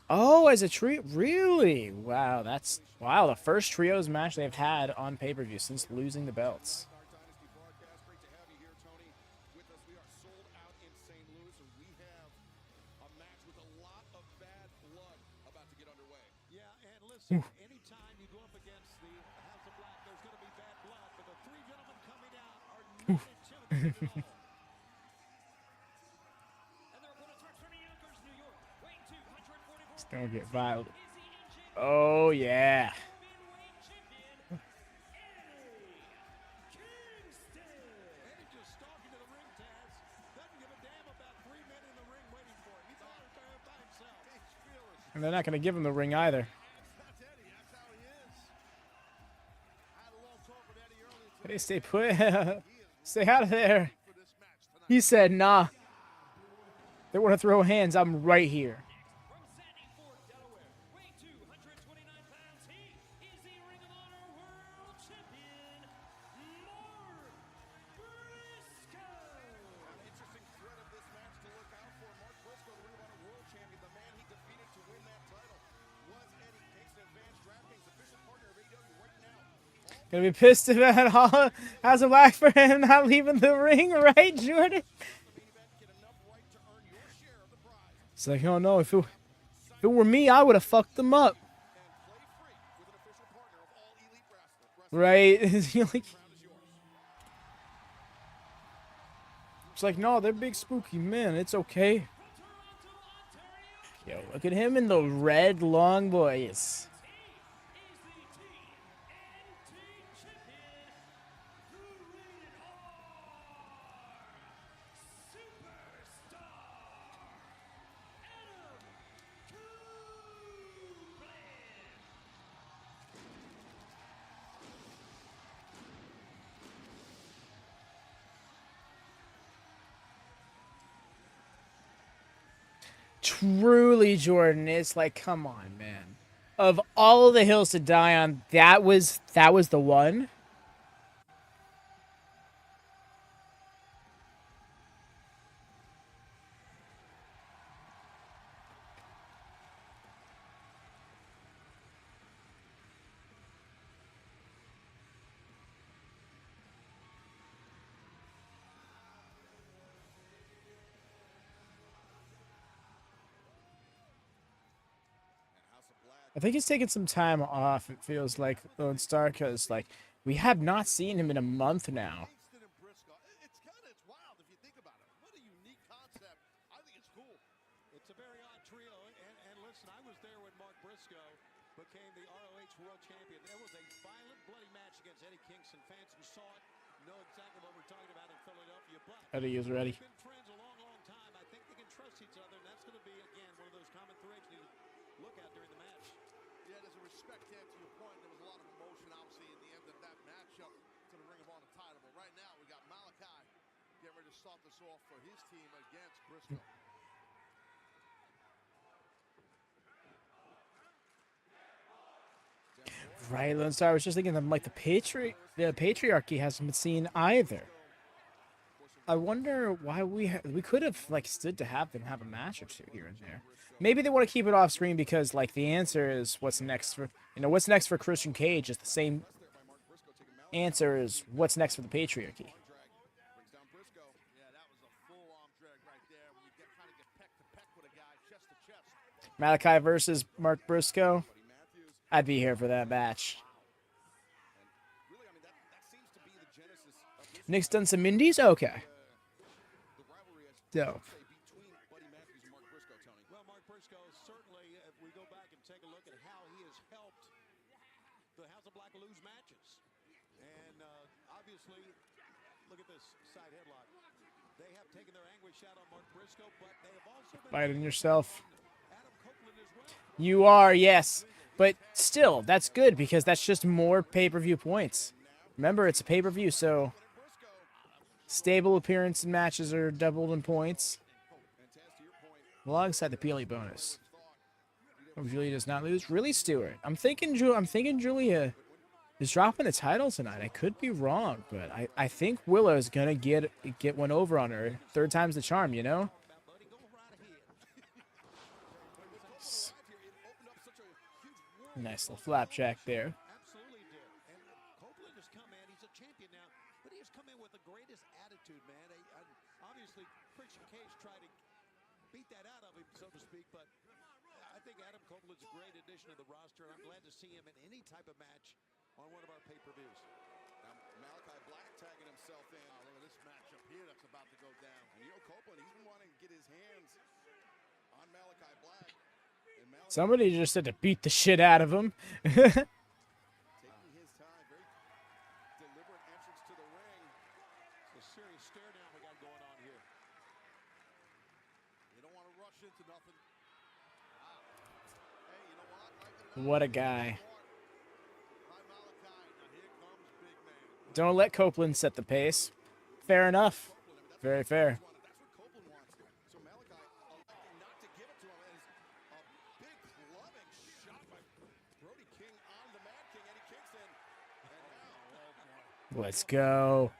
Oh, as a trio? Really? Wow, that's... Wow, the first trios match they've had on pay-per-view since losing the belts. Great to have you here, Tony. With us, we are sold out in St. Louis, and we have a match with a lot of bad blood about to get underway. Yeah, and listen, anytime you go up against the House of Black, there's going to be bad blood, but the three gentlemen coming out are not intimidated at all. And their opponents are from Yonkers, New York, weighing 244 It's gonna get violent. Oh, yeah. Eddie just stalking to the ring, Taz. Doesn't give a damn about three men in the ring waiting for him. He's out there by himself. And they're not gonna give him the ring either. That's Eddie. That's how he is. I had a long talk with Eddie earlier today. They stay put. Stay out of there. For this match tonight. He said, nah. They want to throw hands. I'm right here. From Sandy Ford, Delaware, weighing 229 pounds, he is the Ring of Honor World Champion, Mark Briscoe. An interesting thread of this match to look out for. Mark Briscoe, the Ring of Honor World Champion, the man he defeated to win that title, was Eddie. Takes an advantage. DraftKings official partner of AEW right now. Gonna be pissed about all House of Black for him not leaving the ring, right, Jordan? It's like, oh no, if it were me, I would have fucked them up. Right? You're like, It's like, no, they're big spooky men. It's okay. Yo, look at him in the red long boys. Truly, Jordan, it's like, come on, man. Of all the hills to die on, that was the one. I think he's taking some time off, it feels like, Lone Star, because, like, we have not seen him in a month now. It's wild if you think about it. What a unique concept. I think it's cool. It's a very odd trio. And listen, I was there when Mark Briscoe became the ROH World Champion. It was a violent, bloody match against Eddie Kingston. Fans who saw it know exactly what we're talking about in Philadelphia. But Eddie is ready. they've been friends a long, long time. I think they can trust each other, and that's going to be, again, one of those common threads you look at during the match. Yeah, there's a respect there to your point. There was a lot of emotion, obviously, in the end of that matchup to the Ring of Honor title. But right now, we got Malachi getting ready to start this off for his team against Briscoe. Right, Lone Star, I was just thinking that, like, the patriarchy hasn't been seen either. I wonder why we could have, like, stood to have them have a match or two here and there. Maybe they want to keep it off screen because, like, the answer is what's next for, what's next for Christian Cage is the same answer as what's next for the patriarchy. Yeah, that was a full arm drag right there. When you kind of get peck to peck with a guy, chest to chest. Malachi versus Mark Briscoe. I'd be here for that match. Nick's done some indies? Okay. Dope. Well, Mark Briscoe, certainly, if we go back and take a look at how he has helped the House of Black lose matches. And obviously, look at this side headlock. They have taken their anguish out on Mark Briscoe, but they have also been Fighting yourself. Adam Copeland as well. You are, yes. But still, that's good because that's just more pay-per-view points. Remember, it's a pay-per-view, so stable appearance and matches are doubled in points. Alongside the PLE bonus. Oh, Julia does not lose. Really, Stewart? I'm thinking Julia is dropping the title tonight. I could be wrong, but I think Willow is gonna get one over on her. Third time's the charm, you know? Nice little flapjack there. Absolutely did. And Copeland has come in. He's a champion now, but he has come in with the greatest attitude, man. Obviously, Christian Cage tried to beat that out of him, so to speak, but I think Adam Copeland's a great addition to the roster, and I'm glad to see him in any type of match on one of our pay-per-views. Now, Malachi Black tagging himself in. Oh, look at this matchup here that's about to go down. And Copeland, he's been wanting to get his hands on Malachi Black. Somebody just had to beat the shit out of him. Taking his time, very deliberate entrance to the ring. It's a serious stare down we got going on here. You don't want to rush into nothing. Wow. Hey, you know what? Like it or not, What a guy. by Malachi. Now here comes big man. Don't let Copeland set the pace. Fair enough. Very fair. That's what Copeland wants. So Malachi electing not to give it to him as a big clubbing shot by Brody King on the Mad King, Eddie Kingston. And now, Let's go.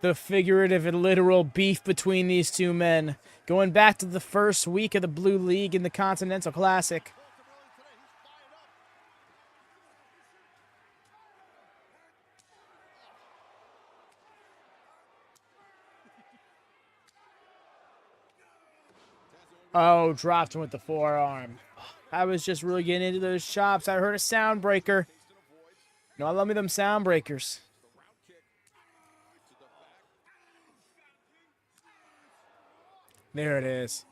The figurative and literal beef between these two men. Going back to the first week of the Blue League in the Continental Classic. Oh, dropped him with the forearm. I was just really getting into those chops. I heard a sound breaker. No, I love me them sound breakers. There it is.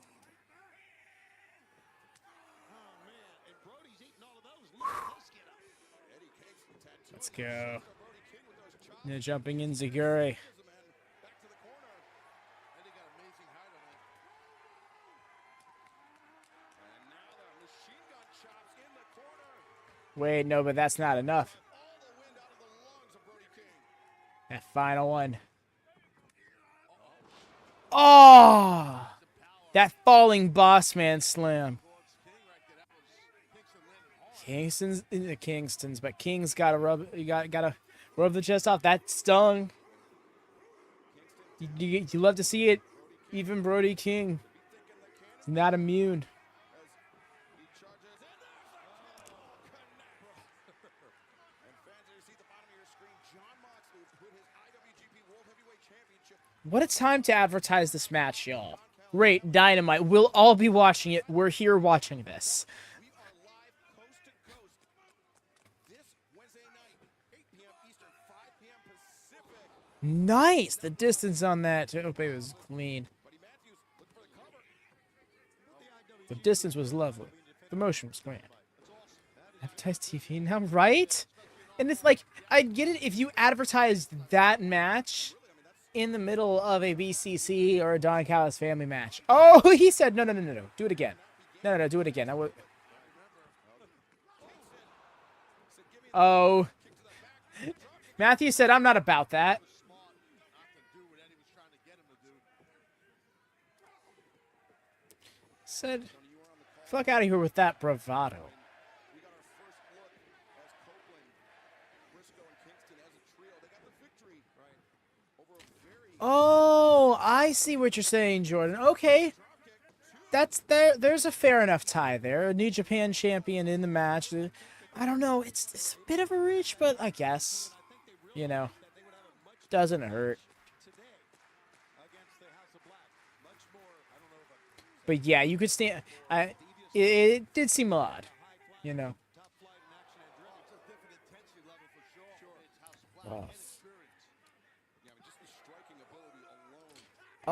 Let's go. Now jumping in Zaguri. Wait, no, but that's not enough. That final one. Oh! That falling boss man slam. Kingston's in the Kingstons, but King's gotta gotta rub the chest off. That stung. You love to see it. Even Brody King is not immune. What a time to advertise this match, y'all. Great, Dynamite. We'll all be watching it. We're here watching this. Nice. The distance on that Tope was clean. The distance was lovely. The motion was grand. Advertise TV now, right? And it's like, I get it if you advertised that match in the middle of a BCC or a Don Callis family match. Oh, he said, no. Do it again. No, do it again. Oh. Matthew said, I'm not about that. Said, fuck out of here with that bravado. Oh, I see what you're saying, Jordan. Okay. There's a fair enough tie there. A New Japan champion in the match. I don't know. It's a bit of a reach, but I guess, you know, doesn't hurt. But yeah, you could stand. It did seem odd, you know.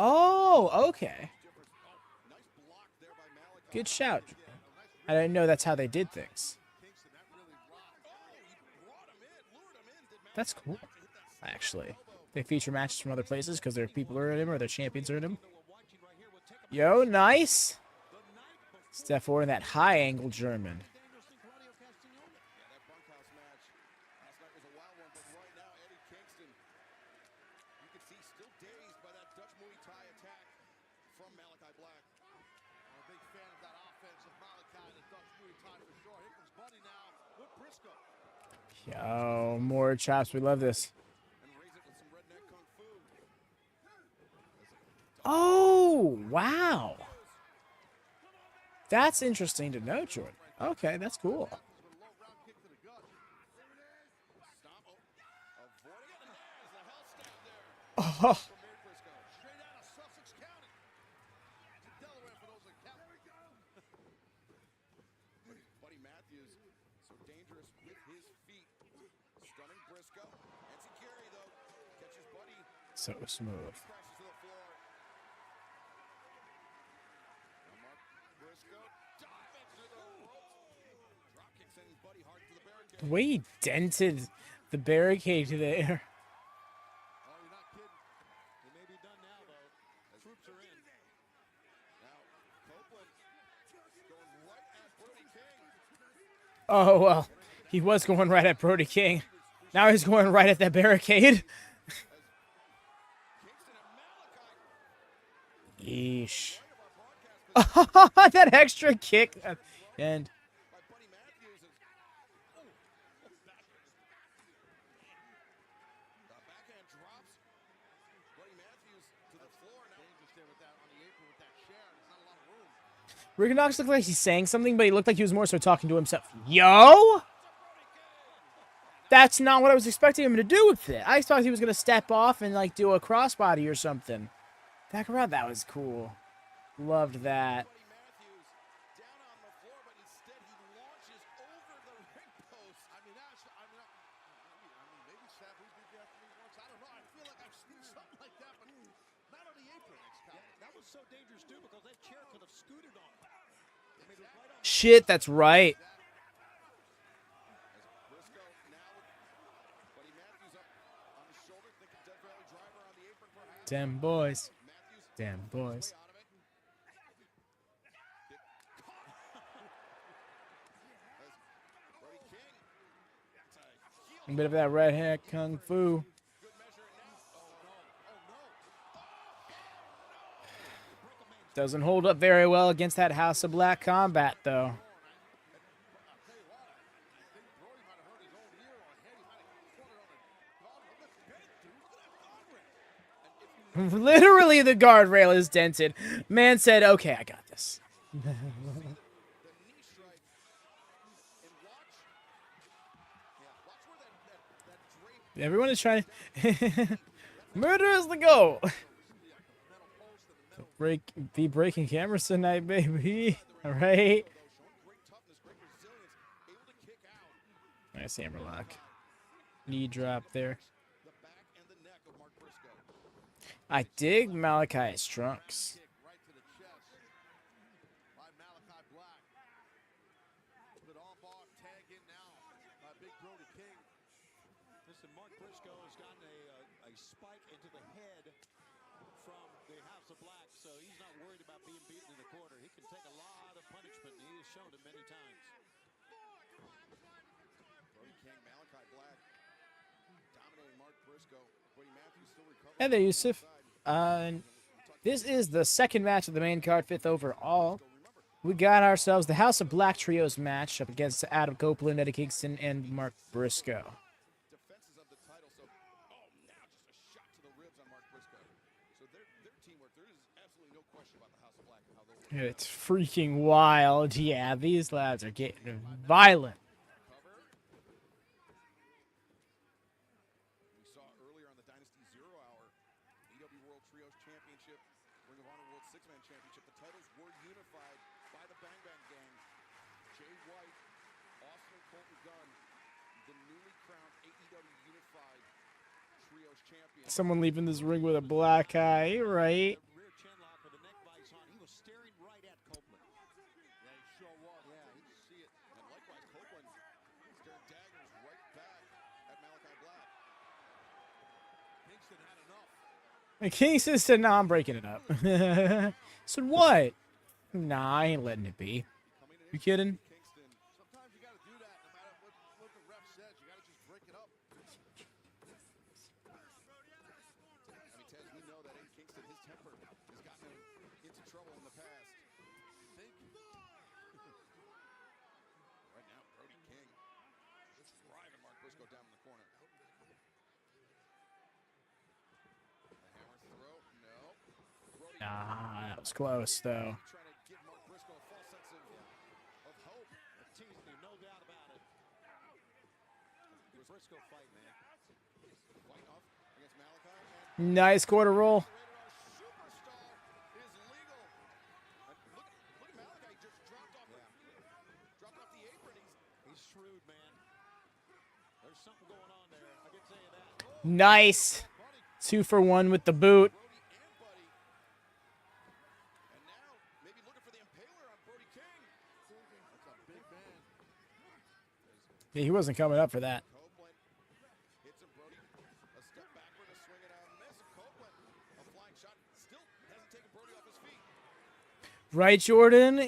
Oh, okay. Good shout. I didn't know that's how they did things. That's cool, actually. They feature matches from other places because their people are in him or their champions are in him. Yo, nice. Step forward in that high angle German. Yo, more chops. We love this. Oh, wow. That's interesting to know, Jordan. Okay, that's cool. Oh. So smooth. The way he dented the barricade there. Oh, well, he was going right at Brody King. Now he's going right at that barricade. Yeesh. That extra kick at the end. Rick Knox looked like he's saying something, but he looked like he was more so talking to himself. Yo! That's not what I was expecting him to do with it. I thought he was going to step off and, like, do a crossbody or something. Back around, that was cool. Loved that. was so dangerous too because that chair could have scooted on him. I mean, it was right on. Shit, that's right. Briscoe now with Buddy Matthews up on his shoulder, thinking Death Valley driver on the apron perhaps. Damn boys. Matthews Damn boys. way out of it. As Brody King. That's a heel A bit of that right hand kung fu. good measure and now. Oh no. Doesn't hold up very well against that House of Black combat, though. Literally, the guardrail is dented. Man said, okay, I got this. The knee strike. And watch. Yeah, watch where that drape Everyone is trying. Murder is the goal. Be breaking cameras tonight, baby. All right. great toughness, great resilience, able to kick out Nice hammerlock. Knee drop there. the back and the neck of Mark Briscoe. I dig Malachi's trunks. Kick right to the chest by Malachi Black. Good armbar tag in now by Big Brody King. Listen, Mark Briscoe has gotten a spike into the head from the House of Black, so he's not worried about being beaten in the corner. He can take a lot of punishment, and he has shown it many times. Brody King, Malachi Black dominating Mark Briscoe. Brody Matthews still recovering. Hey there, Yusuf. This is the second match of the main card, 5th overall. We got ourselves the House of Black Trios match up against Adam Copeland, Eddie Kingston, and Mark Briscoe. Defenses of the title, so now just a shot to the ribs on Mark Briscoe. So their teamwork, there is absolutely no question about the House of Black and how they'll work. It's freaking wild. Yeah, these lads are getting violent. Cover. We saw earlier on the Dynasty 0 Hour, AEW World Trios Championship, Ring of Honor World Six-Man Championship. The titles were unified by the Bang Bang Gang. Jay White, Austin and Colton Gunn, the newly crowned AEW Unified Trios Champions. Someone leaving this ring with a black eye, right? The rear chin lock with the neck vice on. He was staring right at Copeland. Yeah, he sure was. Yeah, he could see it. And likewise, Copeland staring daggers right back at Malachi Black. Kingston had enough. And Kingston said, nah, I'm breaking it up. Said, what? Nah, I ain't letting it be. Coming in You kidding? Kingston. Sometimes you got to do that no matter what the ref says. You got to just break it up. I mean, Tez, we know that Eddie Kingston, his temper has gotten him into trouble in the past. Think. Right now, Brody King is driving Mark Briscoe down in the corner. The hammer throw, no. Brody Nah, that was close, though. trying to give Mark Briscoe a false sense of hope. Teasing him, no doubt about it. The Briscoe fight, man. Fight off against Malachi, and Nice quarter roll. our superstar is legal. And look at Malachi just dropped off the apron. He's shrewd, man. There's something going on there. I can tell you that. Nice. 2 for 1 with the boot. Brody and Buddy. And now maybe looking for the impaler on Brody King. That's a big man. Yeah, he wasn't coming up for that. Copeland hits him. Brody a step backward, a swing and a miss. Copeland a flying shot. Still hasn't taken Brody off his feet. Right, Jordan?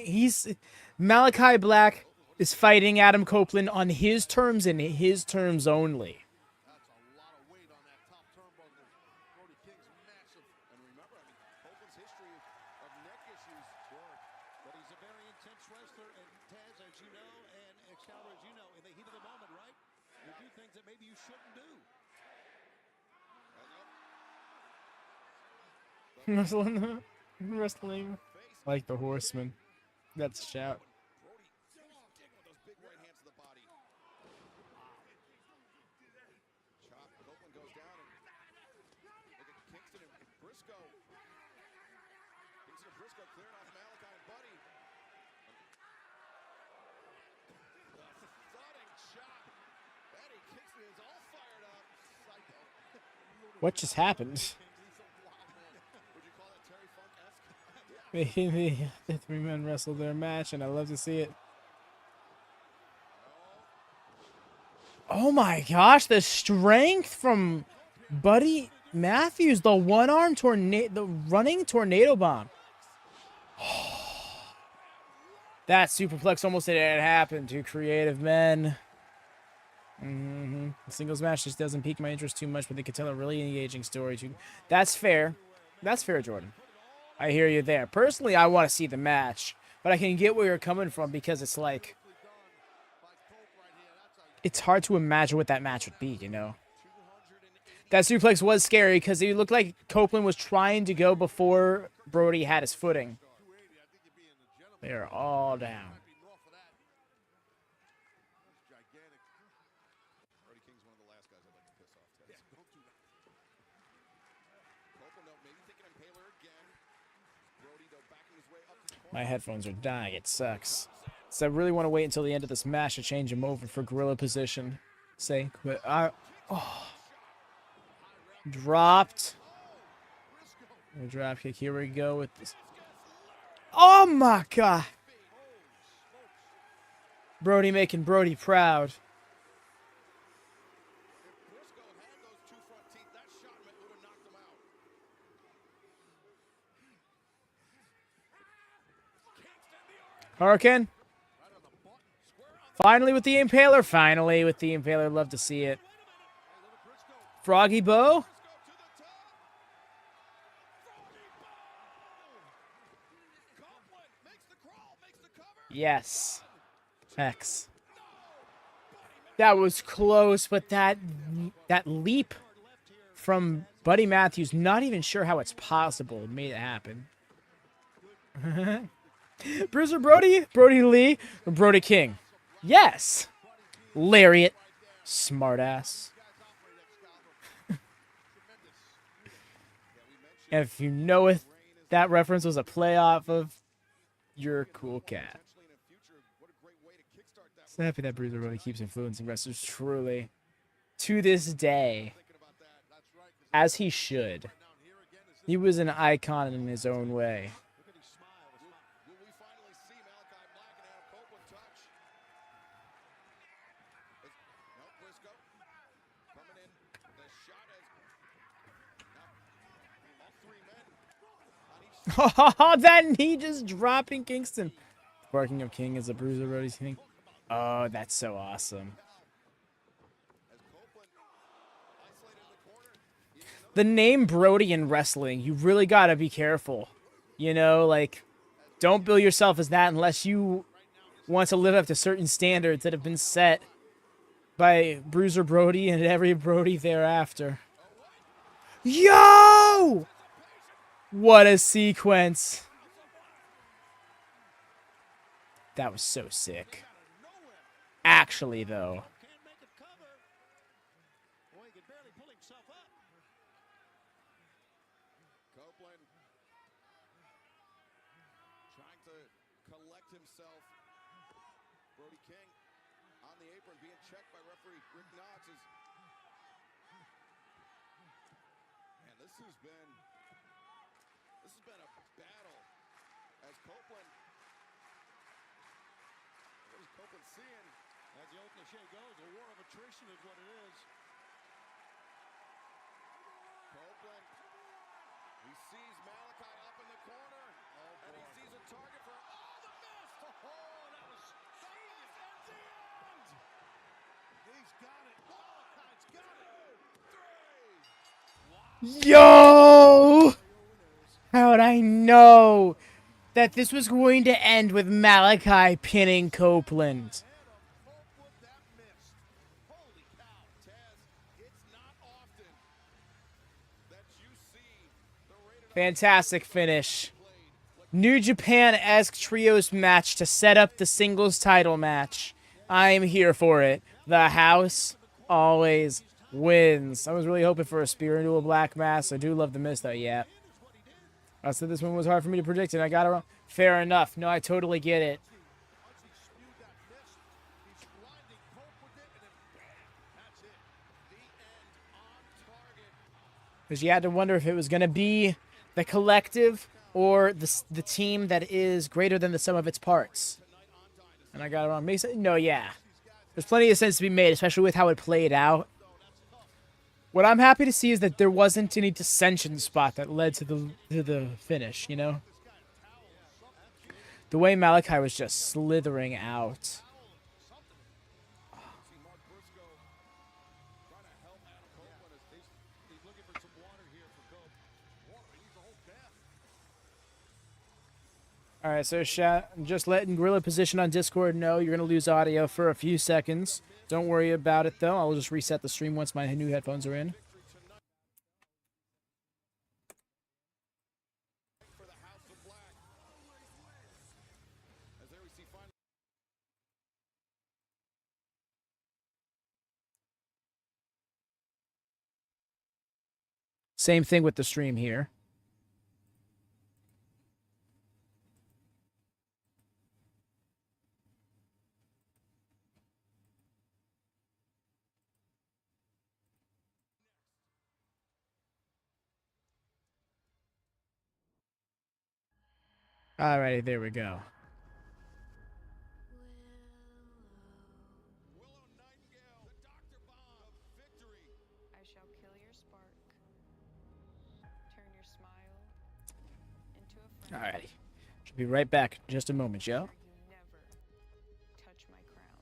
Malachi Black is fighting Adam Copeland on his terms and his terms only. That's a lot of weight on that top turnbuckle. Brody King's massive. And remember, I mean, Copeland's history of neck issues. Sure. But he's a very intense wrestler, and Taz, as you know, and Excalibur, as you know, in the heat of the moment, right? You do things that maybe you shouldn't do. Wrestling like the Horseman. That's a shout. Brody digging with those big right hands to the body. Chop. Copeland goes down and look at Kingston and Briscoe. Kingston and Briscoe clearing off Malachi and Buddy. The thudding chop. Eddie Kingston is all fired up. Psycho. What just happened? Would you call that Terry Funk-esque? Maybe the 3 men wrestle their match, and I love to see it. Oh my gosh, the strength from Buddy Matthews, the one-arm tornado, the running tornado bomb. That superplex almost didn't happen to creative men. The singles match just doesn't pique my interest too much, but they could tell a really engaging story too. That's fair. That's fair, Jordan. I hear you there. Personally, I want to see the match, but I can get where you're coming from because it's like, it's hard to imagine what that match would be, you know? That suplex was scary because it looked like Copeland was trying to go before Brody had his footing. They're all down. My headphones are dying. It sucks. So I really want to wait until the end of this match to change him over for gorilla position. Sake, but dropped. A drop kick. Here we go with this. Oh my god. Brody making Brody proud. Hurricane. Finally with the Impaler. Finally with the Impaler. Love to see it. Froggy Bow. Yes. X. That was close, but that leap from Buddy Matthews, not even sure how it's possible, made it happen. Bruiser Brody, Brody Lee, or Brody King? Yes. Lariat. Smartass. And if you know if that reference was a play off of, you're a cool cat. So happy that Bruiser Brody keeps influencing wrestlers truly. To this day. As he should. He was an icon in his own way. Oh, that knee just dropping Kingston. Barking of King is a Bruiser Brody's King. Oh, that's so awesome. The name Brody in wrestling, you really gotta be careful. You know, like, don't bill yourself as that unless you want to live up to certain standards that have been set by Bruiser Brody and every Brody thereafter. Yo! What a sequence. That was so sick. Actually, though. Copeland trying to collect himself. Brody King on the apron being checked by referee Rick Knox. And this has been a battle as Copeland. What is Copeland seeing? As the old cliche goes, a war of attrition is what it is. Copeland. He sees Malachi up in the corner. And he sees a target for the miss! Oh, that was the miss at the end! He's got it. Malachi's got it. 3. Yo! How'd I know that this was going to end with Malachi pinning Copeland? Fantastic finish. New Japan-esque trios match to set up the singles title match. I'm here for it. The house always wins. I was really hoping for a spear into a black mass. I do love the miss, though. Yeah. I said this one was hard for me to predict, and I got it wrong. Fair enough. No, I totally get it. Because you had to wonder if it was going to be the collective or the team that is greater than the sum of its parts. And I got it wrong. No, yeah. There's plenty of sense to be made, especially with how it played out. What I'm happy to see is that there wasn't any dissension spot that led to the finish, you know? The way Malachi was just slithering out. All right, so just letting Gorilla Position on Discord know you're going to lose audio for a few seconds. Don't worry about it, though. I'll just reset the stream once my new headphones are in. Same thing with the stream here. Alrighty, there we go. I shall kill your spark, turn your smile into a friend. Alrighty. Should be right back in just a moment, yo. You never touch my crown.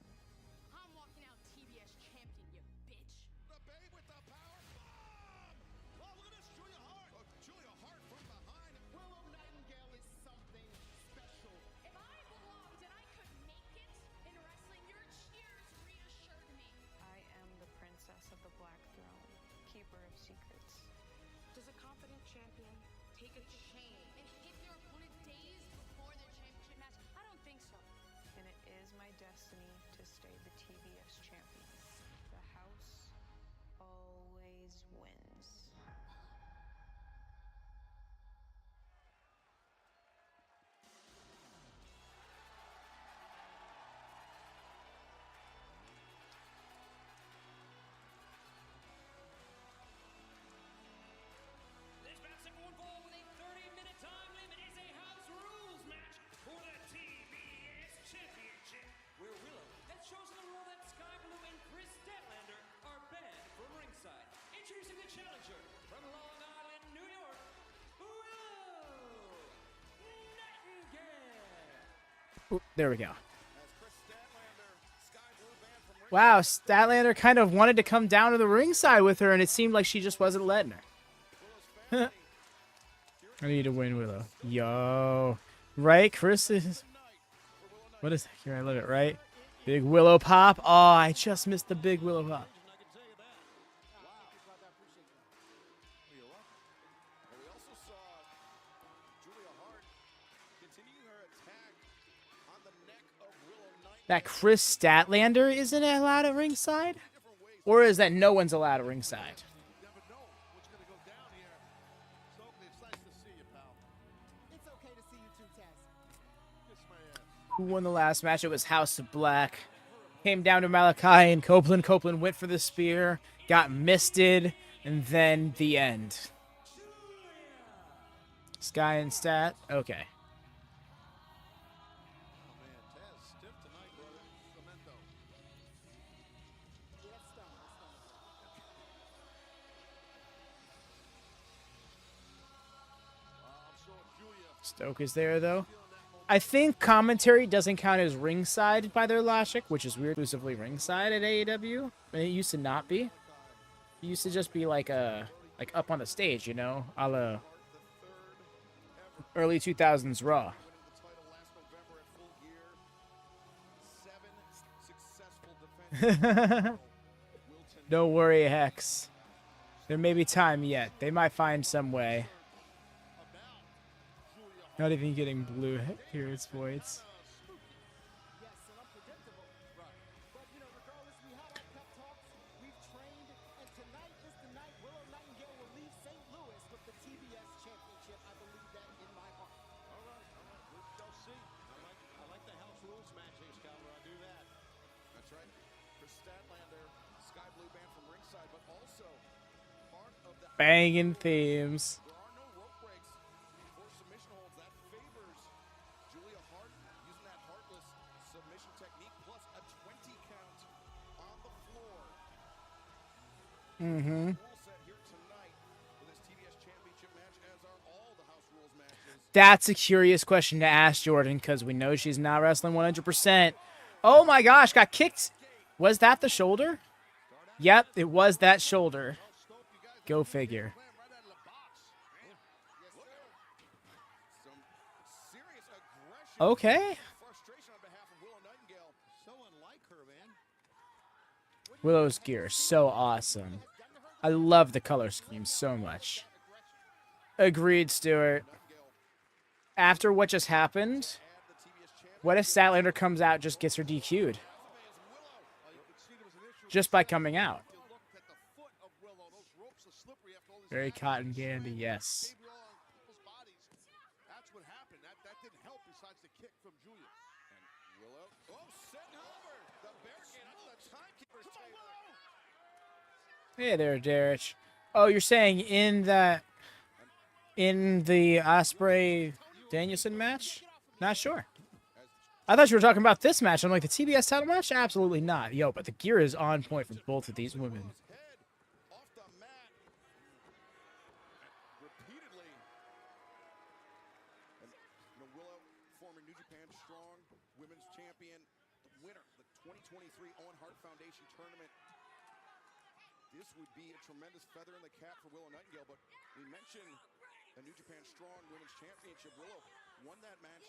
I'm walking out TBS champion, you bitch. The babe with the power bomb! Oh, look at this, Julia Hart! Oh, Julia Hart from behind. Willow Nightingale is something special. If I belonged and I could make it in wrestling, your cheers reassured me. I am the princess of the Black Throne, keeper of secrets. Does a confident champion take a chain and hit their opponent days before their championship match? I don't think so. And it is my destiny to stay the TBS champion. The house always wins. This match number one fall with a 30-minute time limit is a house rules match for the TBS Championship, where Willow has chosen the rule that Sky Blue and Chris Statlander are banned from ringside. Introducing the challenger from Long Island, New York, Willow Nightingale. Oop, there we go. Wow, Statlander kind of wanted to come down to the ringside with her, and it seemed like she just wasn't letting her. I need to win, Willow. Yo. Right? Chris is... What is that? Here, I love it, right? Big Willow pop. Oh, I just missed the big Willow pop. We also saw Julia Hart continuing her attack on the neck of Willow Nightingale. That Chris Statlander isn't allowed at ringside? Or is that no one's allowed at ringside? Never know what's going to go down here. Stokely, it's nice to see you, pal. It's okay to see you too, Taz. Kiss my ass. Who won the last match? It was House of Black. Came down to Malachi and Copeland. Copeland went for the spear, got misted, and then the end. Sky and Stat? Okay. Oh, man, Taz, stiff tonight, brother. Cemento. Yeah, it's done. I'm sure Julia Stoke is there, though. I think commentary doesn't count as ringside by their logic, which is weird. Exclusively ringside at AEW. And it used to not be. It used to just be like up on the stage, you know, a la early 2000s Raw. Don't worry, Hex. There may be time yet. They might find some way. Not even getting blue here, it's voids. Yes, and unpredictable. Right. But, you know, regardless, we have our pep talks, we've trained, and tonight is the night Willow Nightingale will leave St. Louis with the TBS Championship. I believe that in my heart. All right. We shall see. I like the house rules matching, Scouter. I do that. That's right. Chris Statlander, Sky Blue band from ringside, but also part of the Banging themes. There are no rope breaks before submission Mm-hmm. All set here tonight with this TBS Championship match, as are all the House Rules matches. That's a curious question to ask Jordan because we know she's not wrestling 100%. Oh my gosh, got kicked. Was that the shoulder? Yep, it was that shoulder. Go figure. Some serious aggression. Okay. Frustration on behalf of Willow Nightingale. So unlike her, man. Willow's gear is so awesome. I love the color scheme so much. Agreed, Stuart. After what just happened, what if Statlander comes out and just gets her DQ'd? Just by coming out. Very cotton candy, yes. That's what happened. That didn't help besides the kick from Julia. And Willow. Oh, sitting over. The barricade under the timekeeper's table. Hey there, Derek. Oh, you're saying in the Osprey Danielson match? Not sure. I thought you were talking about this match. I'm like, the TBS title match? Absolutely not. Yo, but the gear is on point for both of these women. Head off the mat. Repeatedly. And Willow, former New Japan Strong Women's Champion, winner of the 2023 Owen Hart Foundation Tournament. This would be a tremendous feather in the cap for Willow Nightingale, but we mentioned the New Japan Strong Women's Championship. Willow won that match.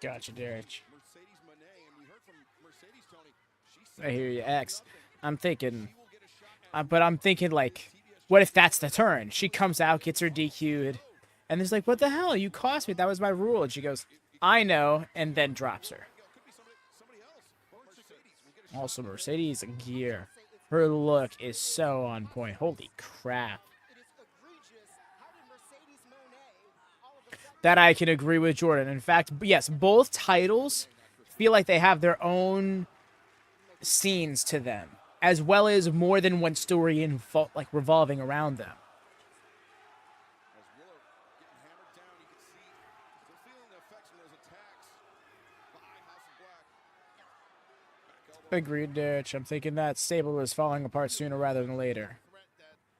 Gotcha, Derek. Mercedes Monet, and we heard from Mercedes, Tony. She said I hear you, X. I'm thinking, but I'm thinking like, what if that's the turn? She comes out, gets her DQ'd, and there's like, what the hell? You cost me. That was my rule. And she goes, I know, and then drops her. Also, Mercedes gear. Her look is so on point. Holy crap. That I can agree with Jordan. In fact, yes, both titles feel like they have their own scenes to them, as well as more than one story revolving around them. As Willow getting hammered down, you can see still feeling the effects of those attacks by House of Black. Back elbow. Agreed, Derek. I'm thinking that stable is falling apart sooner rather than later.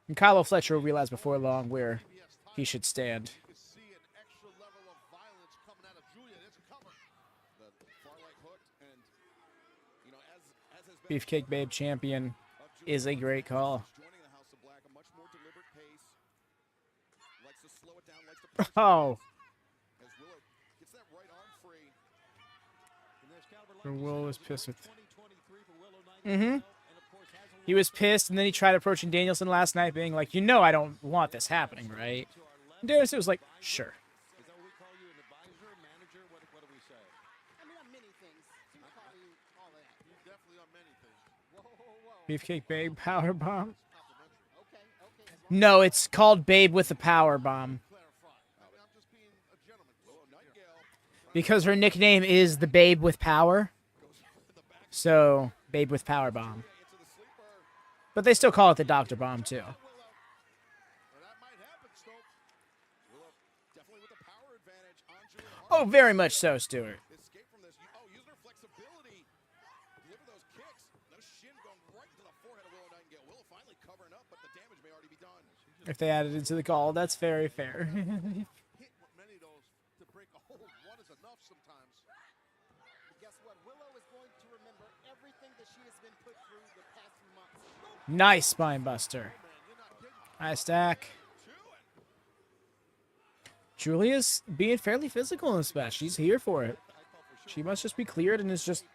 And Kylo Fletcher will realize before long where he should stand. You can see an extra level of violence coming out of Julia. There's a cover. The far right hooked, and as has been Beefcake Babe champion is a great call. joining the House of Black, a much more deliberate pace. Likes to slow it down, likes to push Oh, as Willow gets that right arm free. Willow was pissed with. 2023 for Willow Nightingale. Mm-hmm. And of course has a He was pissed, and then he tried approaching Danielson last night, being like, I don't want this happening, right? And Danielson was like, sure. Is that what we call you, an advisor, manager? What do we say? I mean, I'm many things. You call me all that. You're definitely on many things. Whoa, whoa, whoa. Beefcake Babe power bomb. Okay, okay. No, it's called Babe with the power bomb Clarify. I mean, I'm just being a gentleman. Willow Nightingale because her nickname is the Babe with Power. So Babe with power bomb. into the sleeper. But they still call it the Doctor Bomb too. Well, that might happen, Stoke. Willow definitely with the power advantage on Julia Hart. Oh, very much so, Stuart. Escape from this. Using her flexibility. Deliver those kicks. No shin going right to the forehead of Willow Nightingale. Willow finally covering up, but the damage may already be done. If they added it to the call, that's very fair. Hit with many of those to break a hold. One is enough sometimes. But guess what? Willow is going to remember everything that she has been put through the past few months. Nice spine buster. Nice stack. Julia's being fairly physical in this match. She's here for it. She must just be cleared and is just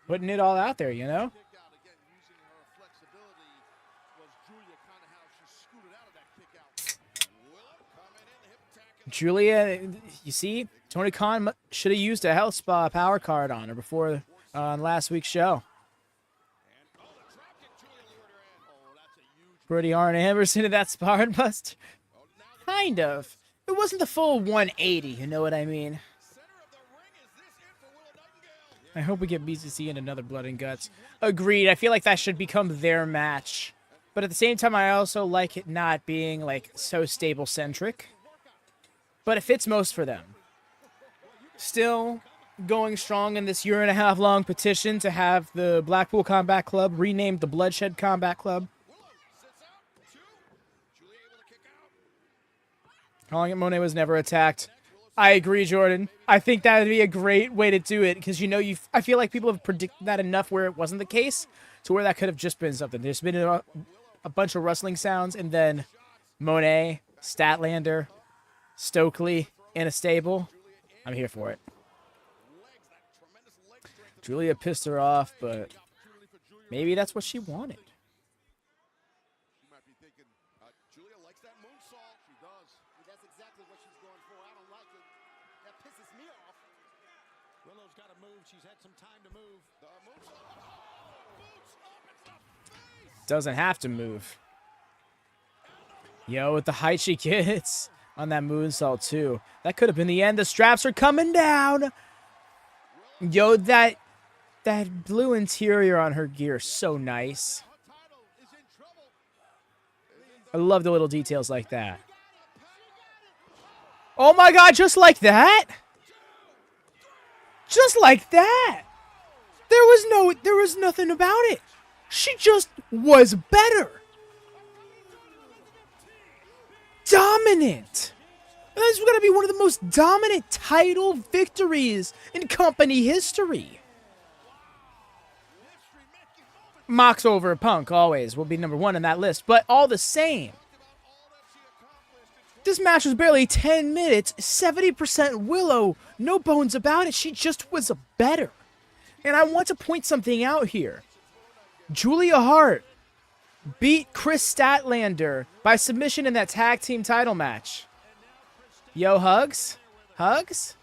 putting it all out there, you know? Kick out again, using her flexibility was Julia kind of how she scooted out of that kick out. Willow coming in, the hip attack. And Julia, you see, Tony Khan should have used a Health Spa power card on her before on last week's show. the drop kick Julia lured her in. Oh, that's a huge. Brody Arn Anderson to that sparring bust. Kind of. It wasn't the full 180, you know what I mean? Center of the ring. Is this it for Willow Nightingale? I hope we get BCC in another Blood and Guts. Agreed. I feel like that should become their match. But at the same time, I also like it not being, like, so stable-centric. But it fits most for them. Still going strong in this year-and-a-half-long petition to have the Blackpool Combat Club renamed the Bloodshed Combat Club. Willow sits Calling it Monet was never attacked. I agree, Jordan. I think that would be a great way to do it because I feel like people have predicted that enough where it wasn't the case to where that could have just been something. There's been a bunch of rustling sounds and then Monet, Statlander, Stokely in a stable. I'm here for it. Julia pissed her off, but maybe that's what she wanted. She might be thinking, Julia likes that moonsault. She does. That's exactly what she's going for. I don't like it. That pisses me off. Willow's got to move. She's had some time to move. The moonsault. Boots up in the face. Doesn't have to move. Yo, with the height she gets on that moonsault too. That could have been the end. The straps are coming down. Yo, that blue interior on her gear, so nice. I love the little details like that. Oh my god, just like that? Just like that. There was nothing about it. She just was better. Dominant. This is going to be one of the most dominant title victories in company history. Mox over Punk always will be number one on that list, but all the same. This match was barely 10 minutes, 70% Willow, no bones about it. She just was better. And I want to point something out here. Julia Hart beat Chris Statlander by submission in that tag team title match. Yo, hugs? Hugs?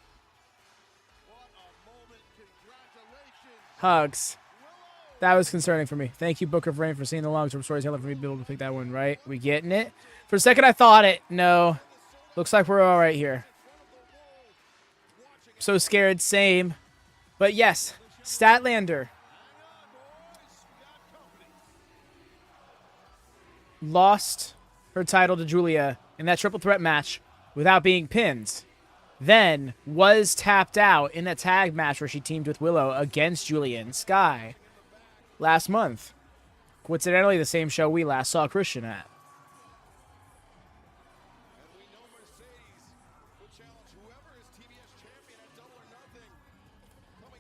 Hugs. That was concerning for me. Thank you, Book of Rain, for seeing the long-term storytelling for me to be able to pick that one right. We getting it? For a second, I thought it. No. Looks like we're all right here. So scared, same. But yes, Statlander lost her title to Julia in that triple threat match without being pinned. Then was tapped out in a tag match where she teamed with Willow against Julia and Sky last month. Coincidentally, the same show we last saw Christian at.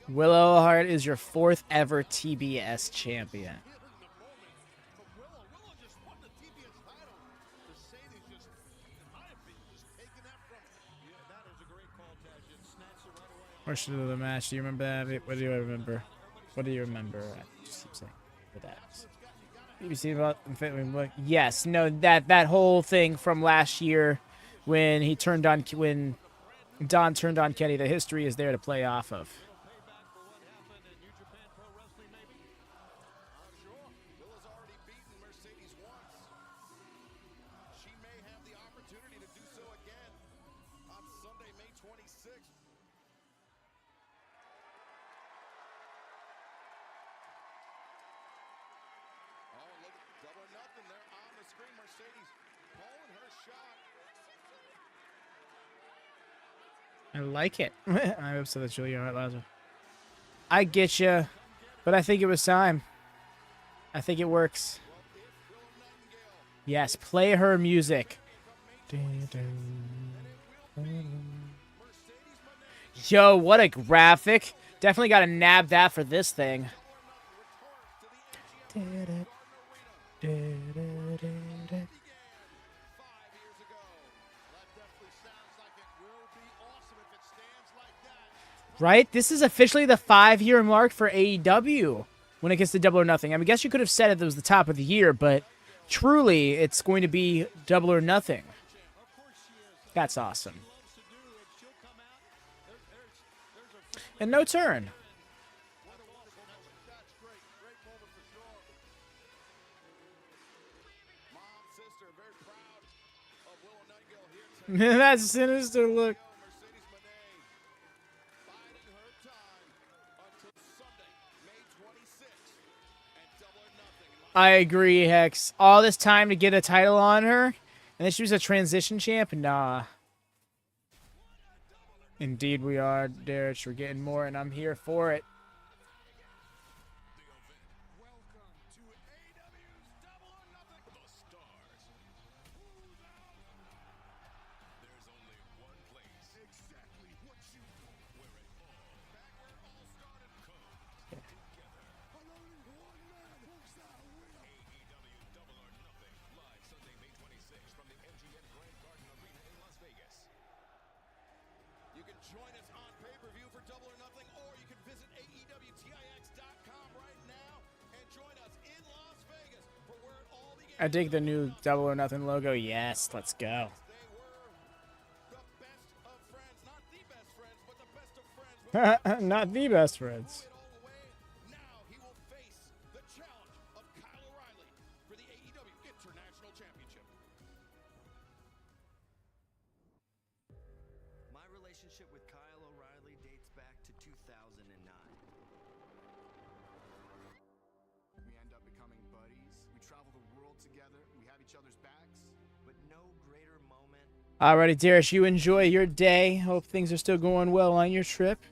Willow Hart is your 4th ever TBS champion. Portion of the match. Do you remember that? What do you remember? What do you remember? I just keep saying that. BBC about yes, no, that whole thing from last year when Don turned on Kenny. The history is there to play off of. I like it. I'm upset that Julia Hart lost. I get you, but I think it was time. I think it works. Yes, play her music. Yo, what a graphic. Definitely got to nab that for this thing. Right? This is officially the 5-year mark for AEW when it gets to Double or Nothing. I mean, I guess you could have said it was the top of the year, but truly, it's going to be Double or Nothing. That's awesome. And no turn. That's a sinister look. I agree, Hex. All this time to get a title on her, and then she was a transition champ? Nah. Indeed we are, Derek. We're getting more, and I'm here for it. You can join us on pay-per-view for Double or Nothing, or you can visit AEWTIX.com right now and join us in Las Vegas for where it all begins. I dig the new Double or Nothing logo. Yes, let's go. Not the best friends. Now he will face the challenge of Kyle O'Reilly for the AEW International Championship. My relationship with Kyle O'Reilly dates back to 2009. We end up becoming buddies. We travel the world together. We have each other's backs. But no greater moment. Alrighty, Darius, you enjoy your day. Hope things are still going well on your trip.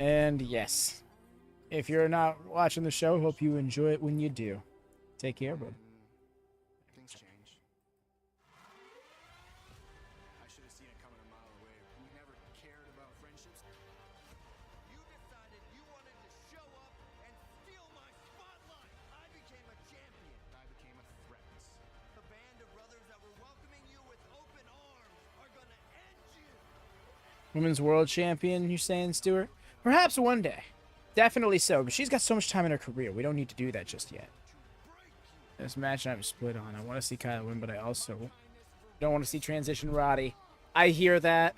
And yes, if you're not watching the show, hope you enjoy it when you do. Take care, bud. Things change. I should have seen it coming a mile away. We never cared about friendships. You decided you wanted to show up and steal my spotlight. I became a champion. I became a threat. The band of brothers that were welcoming you with open arms are gonna end you. Women's World Champion, you saying, Stuart? Perhaps one day. Definitely so, but she's got so much time in her career. We don't need to do that just yet. This match I'm split on. I want to see Kyle win, but I also don't want to see transition Roddy. I hear that.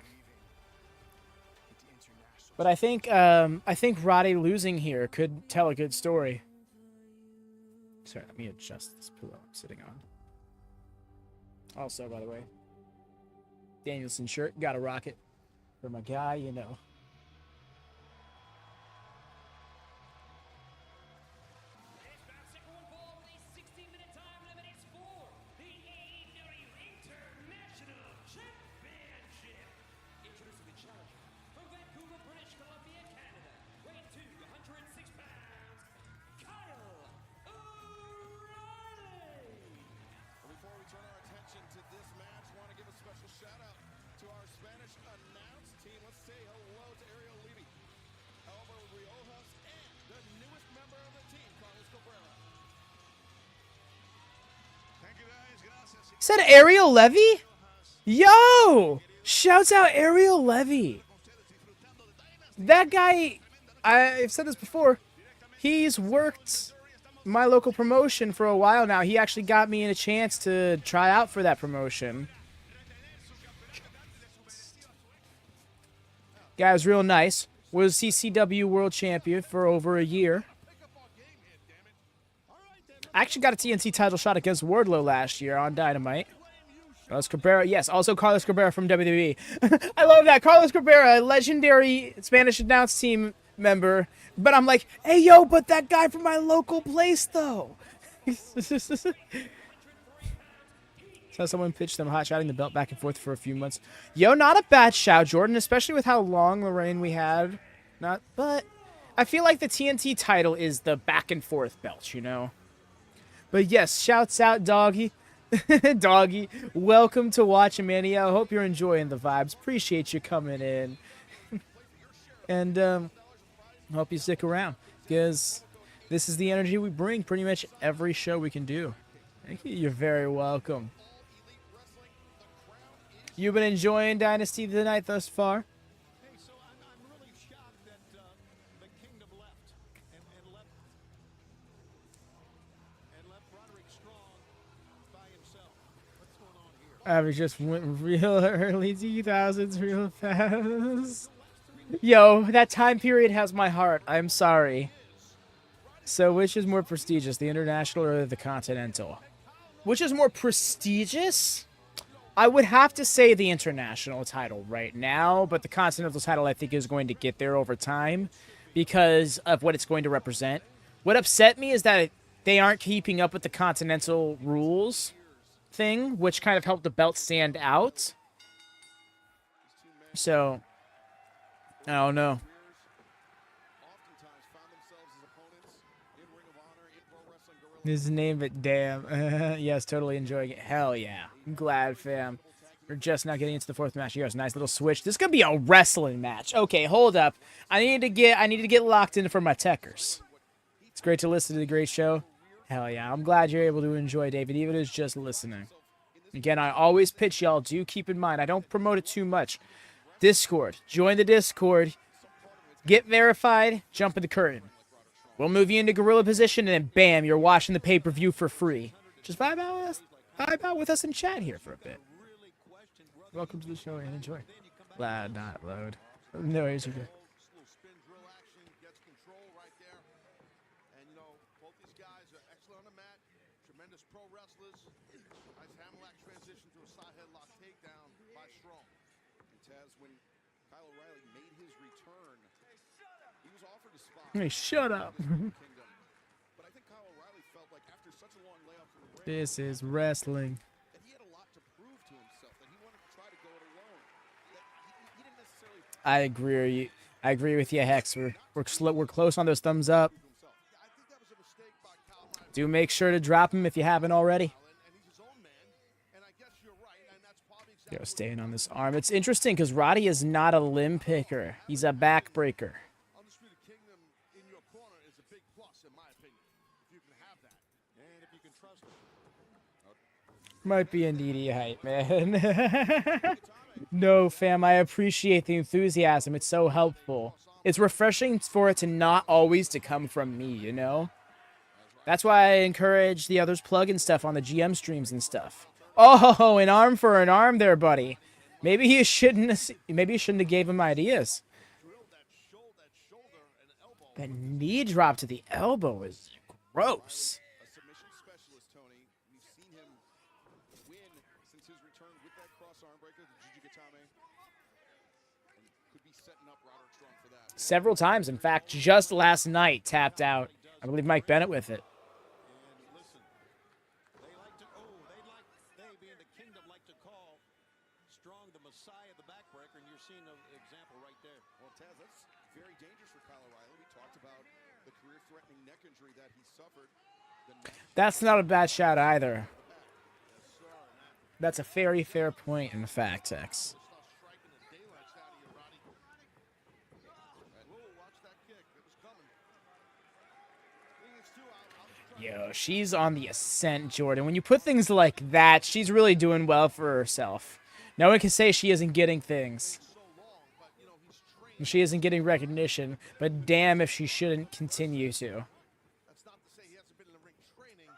But I think Roddy losing here could tell a good story. Sorry, let me adjust this pillow I'm sitting on. Also, by the way, Danielson shirt, gotta rock it. For my guy, you know. Is that Ariel Levy? Yo! Shouts out Ariel Levy. That guy, I've said this before, he's worked my local promotion for a while now. He actually got me a chance to try out for that promotion. Guy was real nice. Was CCW World Champion for over a year. I actually got a TNT title shot against Wardlow last year on Dynamite. Carlos Cabrera, yes, also Carlos Cabrera from WWE. I love that. Carlos Cabrera, a legendary Spanish announce team member. But I'm like, hey, yo, but that guy from my local place, though. So someone pitched them hot-shotting the belt back and forth for a few months. Yo, not a bad shout, Jordan, especially with how long the reign we had. But I feel like the TNT title is the back-and-forth belt, you know? But yes, shouts out, Doggy. Doggy, welcome to WatchaMania. I hope you're enjoying the vibes. Appreciate you coming in. And I hope you stick around, because this is the energy we bring pretty much every show we can do. Thank you. You're very welcome. You've been enjoying Dynasty tonight thus far? Hey, so I'm really shocked that the Kingdom left and left Roderick strong by himself. What's going on here? I just went real early 2000s real fast. Yo, that time period has my heart. I'm sorry. So which is more prestigious, the International or the Continental? Which is more prestigious? I would have to say the International title right now, but the Continental title I think is going to get there over time because of what it's going to represent. What upset me is that they aren't keeping up with the Continental rules thing, which kind of helped the belt stand out. So, I don't know. His name, but damn. Yes, totally enjoying it. Hell yeah. I'm glad, fam. We're just now getting into the fourth match. Here's a nice little switch. This is gonna be a wrestling match. Okay, hold up. I need to get locked in for my techers. It's great to listen to the great show. Hell yeah. I'm glad you're able to enjoy, David, even if it's just listening. Again, I always pitch y'all. Do keep in mind, I don't promote it too much. Discord. Join the Discord. Get verified. Jump in the curtain. We'll move you into gorilla position, and then bam, you're watching the pay-per-view for free. Just vibe out with us. Vibe out with us in chat here for a bit. Welcome to the show and enjoy. Loud, not load. No worries, you're good. Little spin drill action, gets control right there. And you know, both these guys are excellent on the mat. Tremendous pro wrestlers. Nice hammerlock transition to a side headlock takedown by Strong. And Taz, when Kyle O'Reilly made his return, he was offered a spot. Hey, shut up. But I think Kyle O'Reilly felt like after such a long layoff from the ring, This is wrestling. that he had a lot to prove to himself, that he wanted to try to go it alone. That he didn't necessarily I agree with you, Hex. We're close on those thumbs up. prove himself. Yeah, I think that was a mistake by Kyle O'Reilly. Do make sure to drop him if you haven't already. And he's his own man. And I guess you're right. And that's probably exactly Yo, staying on this arm. It's interesting because Roddy is not a limb picker. He's a backbreaker. Undisputed Kingdom in your corner is a big plus, in my opinion. If you can have that. And if you can trust him. Might be a needy hype, man. No, fam, I appreciate the enthusiasm. It's so helpful. It's refreshing for it to not always to come from me, you know? That's why I encourage the others plugging stuff on the GM streams and stuff. Oh, an arm for an arm there, buddy. Maybe you shouldn't have gave him ideas. That knee drop to the elbow is gross. a submission specialist, Tony. We've seen him win since his return with that cross arm breaker, the Jujikatame. And could be setting up Roderick Strong for that. Several times, in fact, just last night tapped out. I believe Mike Bennett with it. And listen, they being the Kingdom, like to call Strong the Messiah, the backbreaker, and you're seeing an example right there. Well, Taz, that's very dangerous for Kyle O'Reilly. We talked about the career-threatening neck injury that he suffered. That's not a bad shot either. That's a very fair point, in fact, X. Yo, she's on the ascent, Jordan. When you put things like that, she's really doing well for herself. No one can say she isn't getting things. She isn't getting recognition, but damn if she shouldn't continue to. That's not to say he hasn't been in the ring training.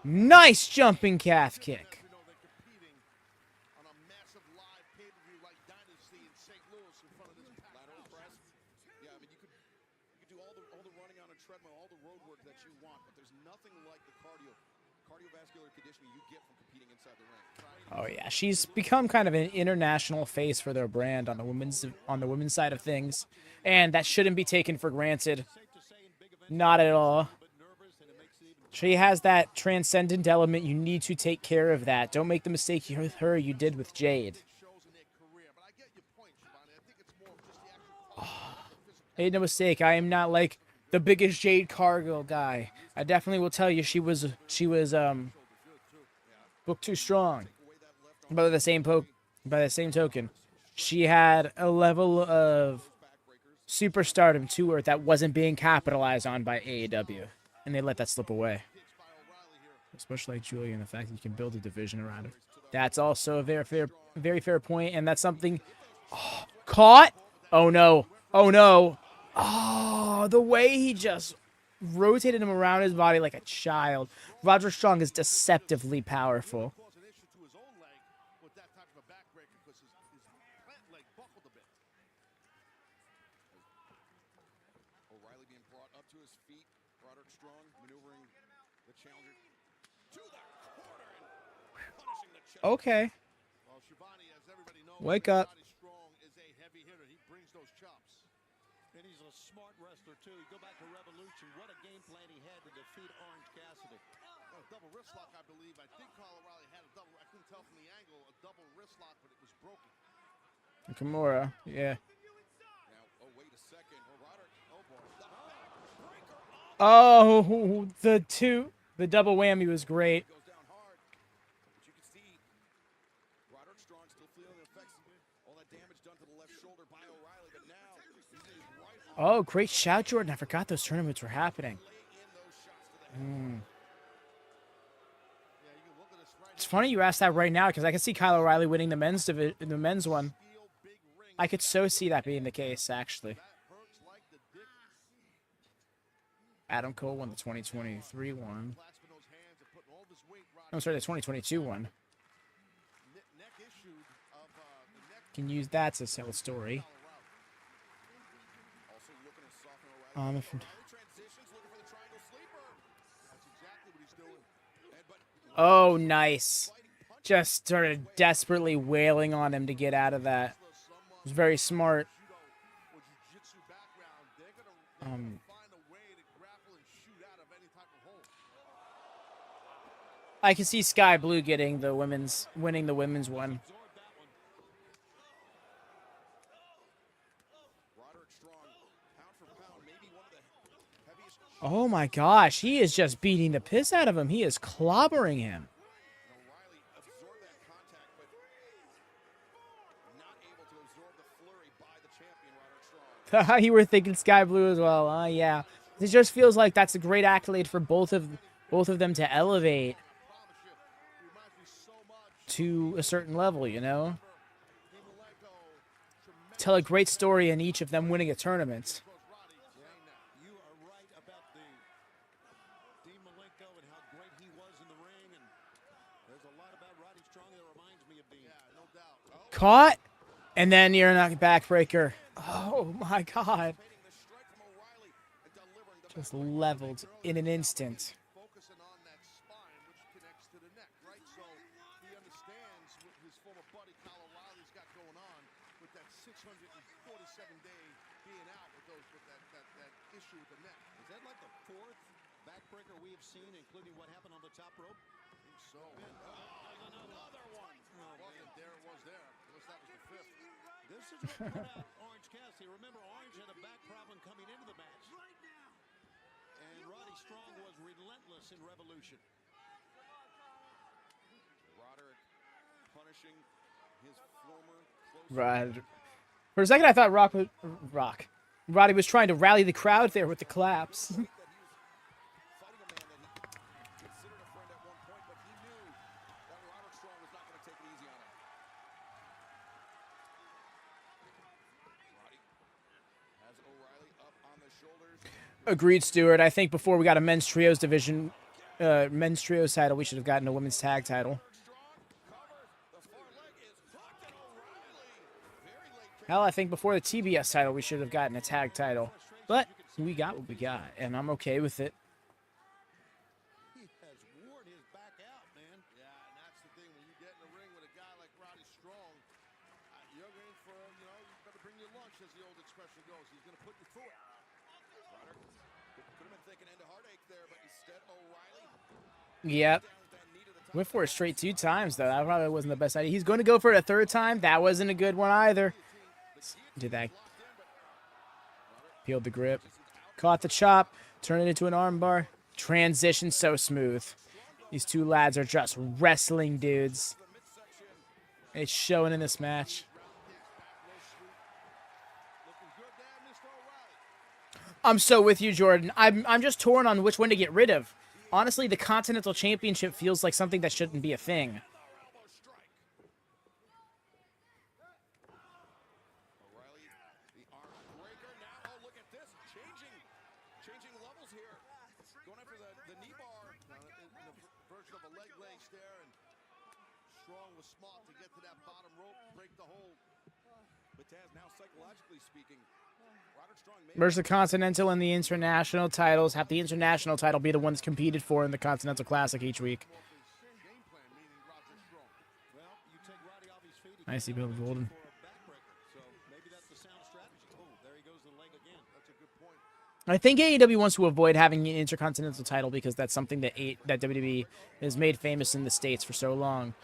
Nice jumping calf kick. You know, they're competing on a massive live pay-per-view like Dynasty in St. Louis in front of this Lateral press. Yeah, I mean, you could do all the running on a treadmill, all the road work that you want, but there's nothing like the cardiovascular conditioning you get from competing inside the ring. Oh yeah, she's become kind of an international face for their brand on the women's side of things, and that shouldn't be taken for granted. Not at all. She has that transcendent element. You need to take care of that. Don't make the mistake with her you did with Jade. Made no mistake. I am not like the biggest Jade Cargill guy. I definitely will tell you she was booked too strong. But by the same token, she had a level of superstardom to her that wasn't being capitalized on by AEW, and they let that slip away. Especially like Julia, and the fact that you can build a division around her. That's also a very fair point, and that's something. Oh, caught? Oh no! Oh no! Oh, the way he just rotated him around his body like a child. Roderick Strong is deceptively powerful. O'Reilly being brought up to his feet. Roderick Strong maneuvering the challenger to the corner and punishing the challenger. Okay. Well, Shibata, as everybody knows, Wake up. Strong is a heavy hitter. He brings those chops. And he's a smart wrestler, too. You go back to Revolution, what a game plan he had to defeat Orange Cassidy. A double wrist lock, I believe. I think Kyle O'Reilly had a double. I couldn't tell from the angle, a double wrist lock, but it was broken. Kimura, yeah. Now, oh, wait a second. Roderick, oh boy. Oh, the double whammy was great. Goes down hard. But you can see Roderick Strong still feeling the effects of all that damage done to the left shoulder by O'Reilly, but now he's in his right arm. Oh, great shout, Jordan. I forgot those tournaments were happening. Yeah, you can look at this right It's funny you asked that right now because I can see Kyle O'Reilly winning the men's one. Steel big ring I could so see that being the case, actually. Adam Cole won the 2023 one. I'm sorry, the 2022 one. Can use that to tell a story. Oh, nice. Just started desperately wailing on him to get out of that. It was very smart. I can see Sky Blue winning the women's one. Oh my gosh, he is just beating the piss out of him. He is clobbering him. You were thinking Sky Blue as well. Yeah. It just feels like that's a great accolade for both of them to elevate to a certain level, you know? Tell a great story in each of them winning a tournament. Caught, and then you're not a backbreaker. Oh my god. Just leveled in an instant. Seen, including what happened on the top rope. So, another one. There it was there. That was the fifth. This is what put out Orange Cassidy. Remember, Orange had a back problem coming into the match. And Roddy Strong was relentless in Revolution. Roderick punishing his former Right. For a second, I thought Roddy was trying to rally the crowd there with the claps. Agreed, Stuart. I think before we got a men's trios division, men's trios title, we should have gotten a women's tag title. Hell, I think before the TBS title, we should have gotten a tag title. But we got what we got, and I'm okay with it. He has worn his back out, man. Yeah, and that's the thing. When you get in the ring with a guy like Roddy Strong, you're in for, you know, you better bring your lunch, as the old expression goes. He's going to put you through it. Could have been thinking end of heartache there, but instead O'Reilly. Yep. Went for it straight 2 times, though. That probably wasn't the best idea. He's going to go for it a 3rd time. That wasn't a good one either. Did that. Peeled the grip. Caught the chop. Turned it into an armbar. Transition so smooth. These 2 lads are just wrestling dudes. It's showing in this match. I'm so with you, Jordan. I'm just torn on which one to get rid of. Honestly, the Continental Championship feels like something that shouldn't be a thing. O'Reilly, the arm breaker now. Oh, look at this. Changing levels here. Going after the knee bar. In the version of a leg lace there, and Strong was smart to get to that bottom rope, break the hold. But Taz, now psychologically speaking, Roderick Strong made Where's the Continental and the International titles? Have the International title be the one that's competed for in the Continental Classic each week. I see Bill Golden. I think AEW wants to avoid having an Intercontinental title because that's something that WWE has made famous in the States for so long.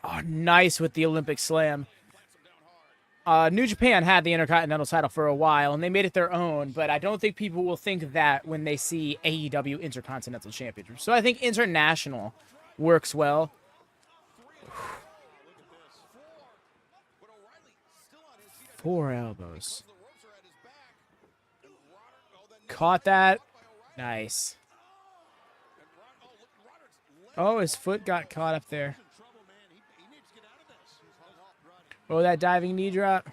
Oh, nice with the Olympic Slam. New Japan had the Intercontinental title for a while, and they made it their own, but I don't think people will think that when they see AEW Intercontinental Championship. So I think International works well. 4 elbows. Caught that. Nice. Oh, his foot got caught up there. Oh, that diving knee drop.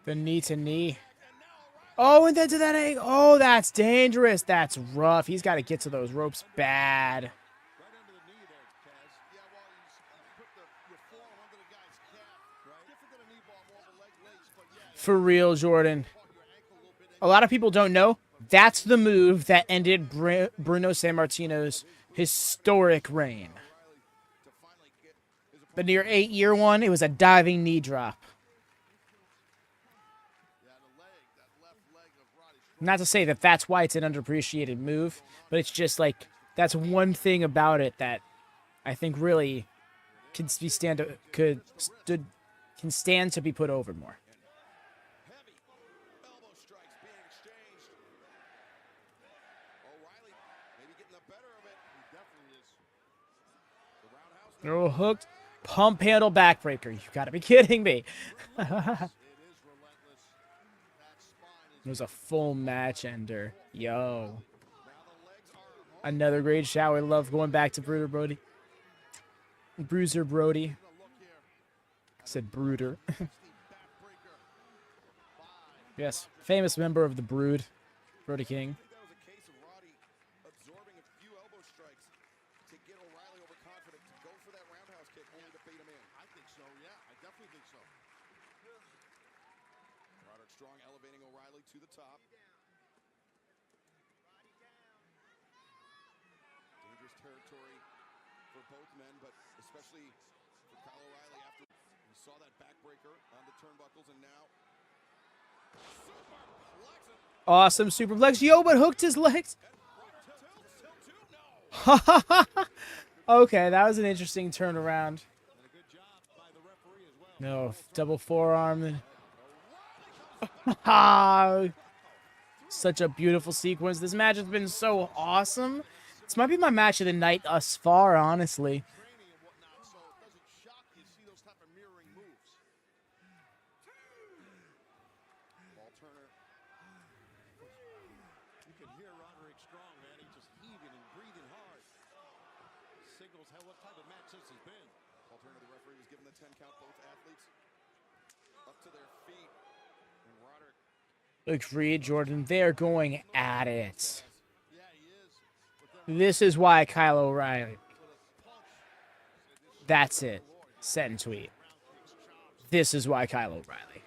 The knee to knee. Oh, and then to that angle. Oh, that's dangerous. That's rough. He's got to get to those ropes bad. For real, Jordan. A lot of people don't know. That's the move that ended Bruno Sammartino's historic reign. The near 8-year one, it was a diving knee drop. Not to say that that's why it's an underappreciated move, but it's just like that's one thing about it that I think really can stand to be put over more. Oh, hooked. Pump handle backbreaker. You gotta be kidding me. It was a full match ender. Yo. Another great shower. I love going back to Bruiser Brody. Bruiser Brody. I said Brooder. Yes. Famous member of the Brood. Brody King. Awesome superplex. Yo, but hooked his legs. Okay, that was an interesting turnaround. No, double forearm. Such a beautiful sequence. This match has been so awesome. This might be my match of the night thus far, honestly. You can hear Roderick strong, man. He's just heaving and breathing hard. Signals how what type of match this has been. Alternative referee was given the 10 count. Both athletes up to their feet. And Roderick. Agreed, Jordan. They're going at it. This is why Kyle O'Reilly. That's it. Set and tweet. This is why Kyle O'Reilly.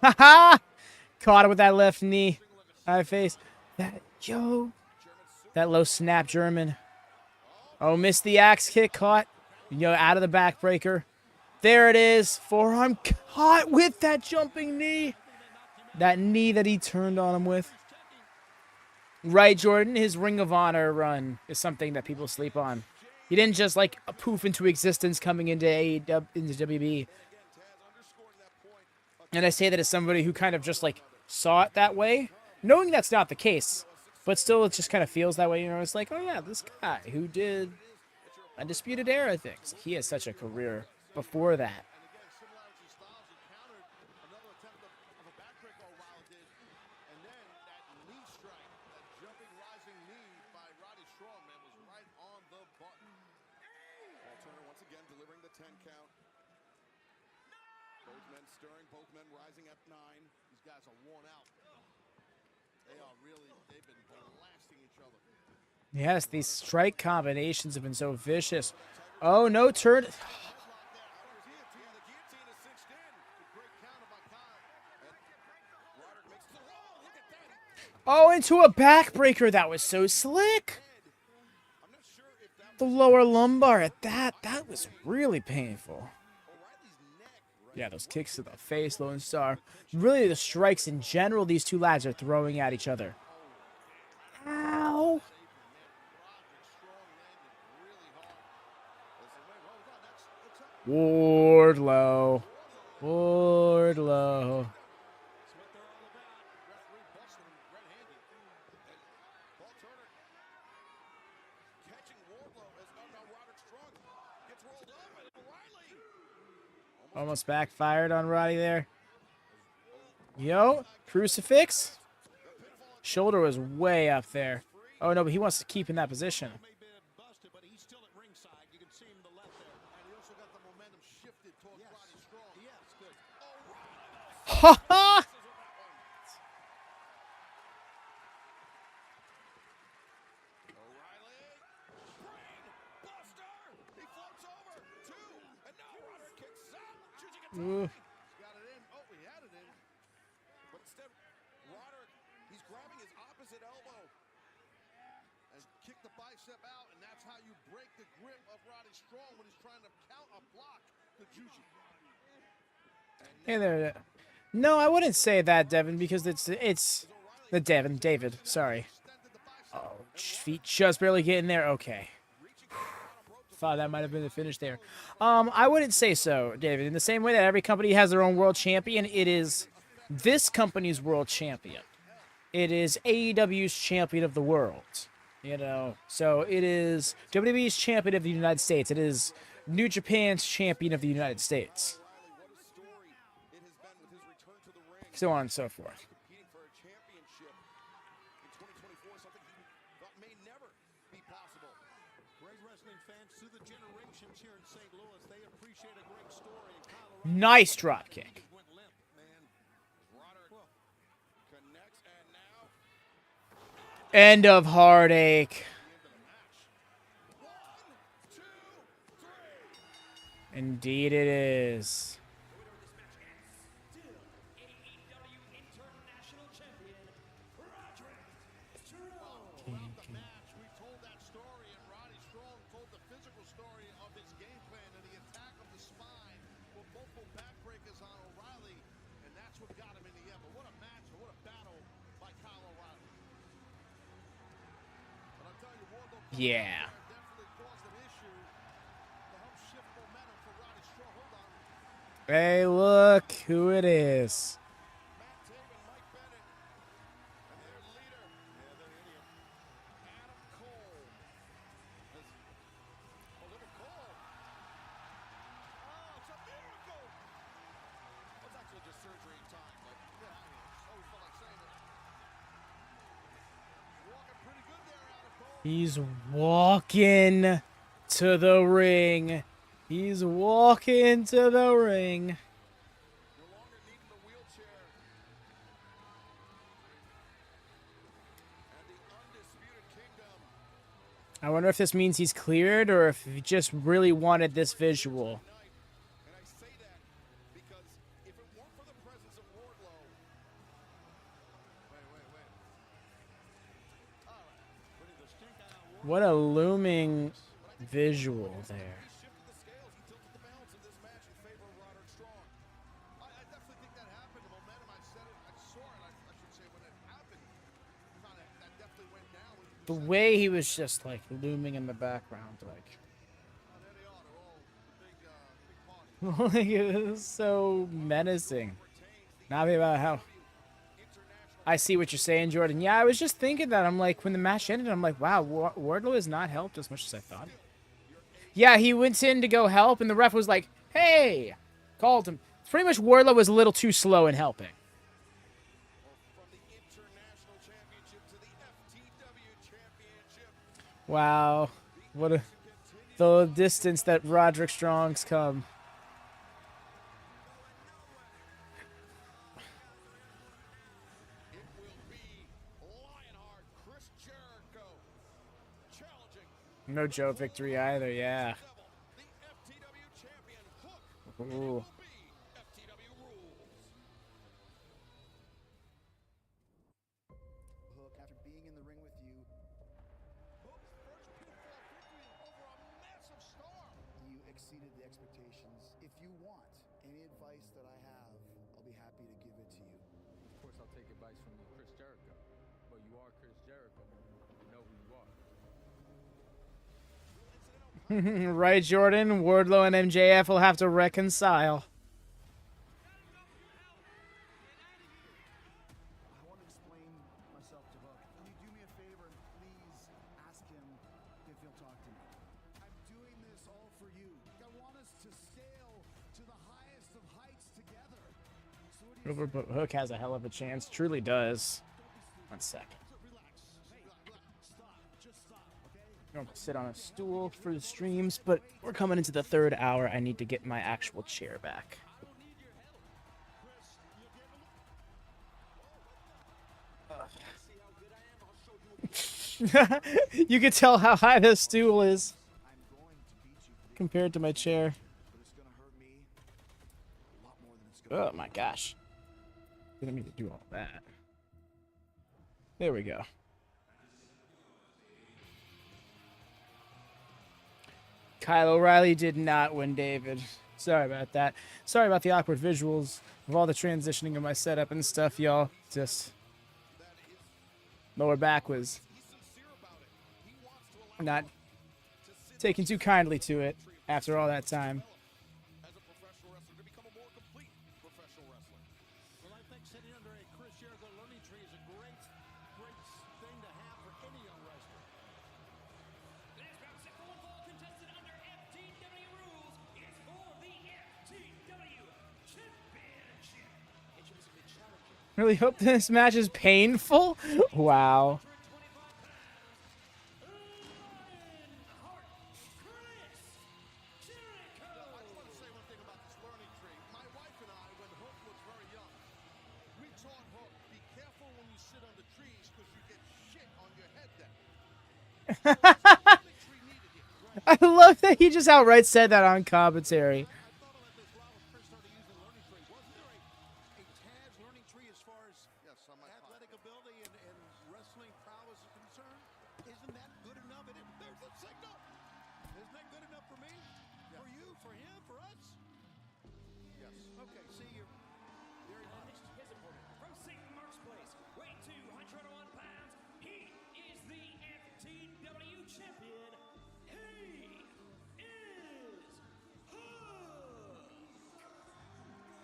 Haha! Caught it with that left knee. Eye face. That low snap German. Oh, missed the axe kick. Caught. Out of the backbreaker. There it is. Forearm caught with that jumping knee. That knee that he turned on him with. Right, Jordan. His Ring of Honor run is something that people sleep on. He didn't just like poof into existence coming into AEW, into WB. And I say that as somebody who kind of just like saw it that way, knowing that's not the case, but still it just kind of feels that way. It's like, oh yeah, this guy who did Undisputed Era things. He has such a career before that. Yes, these strike combinations have been so vicious. Oh, no turn. Oh, into a backbreaker. That was so slick. The lower lumbar at that. That was really painful. Yeah, those kicks to the face, Lone Star. Really, the strikes in general these two lads are throwing at each other. Ow. Wardlow. Wardlow. Almost backfired on Roddy there. Yo, crucifix. Shoulder was way up there. Oh, no, but he wants to keep in that position. Ha ha! O'Reilly. Brain buster. He floats over. 2. And now Roderick kicks out. Chieftz Ooh. Got it in. Oh, he had it in. But instead, Roderick, he's grabbing his opposite elbow. And kick the bicep out, and that's how you break the grip of Roddy Strong when he's trying to count a block to Juju. Hey there. No, I wouldn't say that, Devin, because it's the David. Sorry. Oh, feet just barely getting there. Okay. Thought that might have been the finish there. I wouldn't say so, David. In the same way that every company has their own world champion, it is this company's world champion. It is AEW's champion of the world. You know, so it is WWE's champion of the United States. It is New Japan's champion of the United States. So on and so forth. Competing for a championship in 2024, something he thought may never be possible. Great wrestling fans through the generations here in St. Louis. They appreciate a great story. In Colorado, Nice drop kick. went limp, man. Roderick connects, and now End of heartache. Indeed it is. We told that story, and Roddy Strong told the physical story of his game plan and the attack of the spine with multiple backbreakers on O'Reilly, and that's what got him in the end. But what a match, and what a battle by Kyle O'Reilly. But I'll tell you, Wardlow Yeah. definitely caused an issue to help shift momentum for Roddy Strong. Hold on. Hey, look who it is. Matt Taven, Mike Bennett, and their leader, Adam Cole. A little Cole. Oh, it's a miracle. well, it's actually just surgery time, but Yeah, I always felt like saying it. Walking pretty good there, Adam Cole. He's walking to the ring. He's walking to the ring. no longer needing the wheelchair. And the Undisputed Kingdom. I wonder if this means he's cleared or if he just really wanted this visual. Tonight. And I say that because if it weren't for the presence of Wardlow, Wait. All right. Putting the stink on What a looming visual there. he shifted the scales. He tilted the balance of this match in favor of Roderick Strong. I definitely think that happened. The momentum, I said it, I saw it, I should say, when it happened. That definitely went down. The way he was just like looming in the background, like. There they are. They're all the big party. Like, it was so menacing. Not about how. I see what you're saying, Jordan. Yeah, I was just thinking that. I'm like, when the match ended, I'm like, wow, Wardlow has not helped as much as I thought. Yeah, he went in to go help, and the ref was like, hey, called him. Pretty much Wardlow was a little too slow in helping. From the International Championship to the FTW Championship. Wow. What a. The distance that Roderick Strong's come. It will be Lionheart, Chris Jericho, challenging No Joe victory either, yeah. the FTW Champion, Hook. Ooh. Will be FTW rules. Hook, after being in the ring with you, Hook's first pinfall victory over a massive star. you exceeded the expectations. If you want any advice that I have, I'll be happy to give it to you. Of course, I'll take advice from you, Chris Jericho. But you are Chris Jericho. You know who you are. Right, Jordan? Wardlow and MJF will have to reconcile. I want to explain myself to Hook. Can you do me a favor and please ask him if he'll talk to me? I'm doing this all for you. I want us to scale to the highest of heights together. So what do you But Hook has a hell of a chance. Truly does. 1 second. I'm gonna sit on a stool for the streams, but we're coming into the 3rd hour. I need to get my actual chair back. I don't need your help. Chris, you give him You can tell how high this stool is compared to my chair. Oh my gosh. Didn't mean to do all that. There we go. Kyle O'Reilly did not win, David. Sorry about that. Sorry about the awkward visuals of all the transitioning of my setup and stuff, y'all. Just lower back was not taking too kindly to it after all that time. As a professional wrestler to become a more complete professional wrestler. Well, I think sitting under a Chris Jericho learning tree is a great thing to have for any young wrestler. This round set for one fall contested under FTW rules is for the FTW Championship. Introducing the challenger. Really hope this match is painful. Wow. I just want to say one thing about this learning tree. My wife and I, when Hook was very young, we taught Hook, be careful when you sit under trees because you get shit on your head then. I love that he just outright said that on commentary. I thought about this a lot when Chris started using learning tree. Wasn't there a Taz learning tree as far as athletic ability and wrestling prowess is concerned? Isn't that good enough? There's the signal. Isn't that good enough for me? For you? For him? For us? Yes. Okay, see, you're very honest. His opponent from St. Mark's Place, weighing 201 pounds. He is the FTW champion. He is Hook.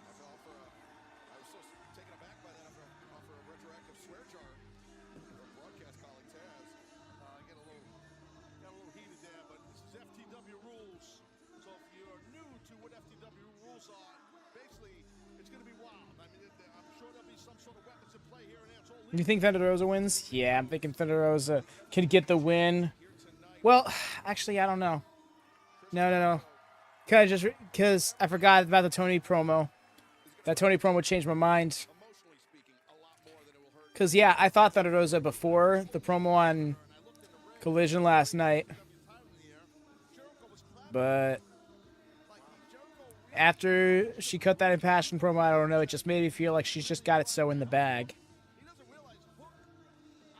I was so taken aback by that after a retroactive swear jar from broadcast colleague Taz. I got a little heated there, but this is FTW rules. So if you're new to what FTW rules are, basically it's going to be wild. I mean, I'm sure there'll be some sort of weapons in play here and there. It's all You think Thunder Rosa wins? Yeah, I'm thinking Thunder Rosa can get the win. Well, actually, I don't know. No. Because I forgot about the Tony promo. That Tony promo changed my mind. Because, yeah, I thought Thunder Rosa before the promo on Collision last night. But after she cut that impassioned promo, I don't know, it just made me feel like she's just got it so in the bag. He doesn't realize Hook,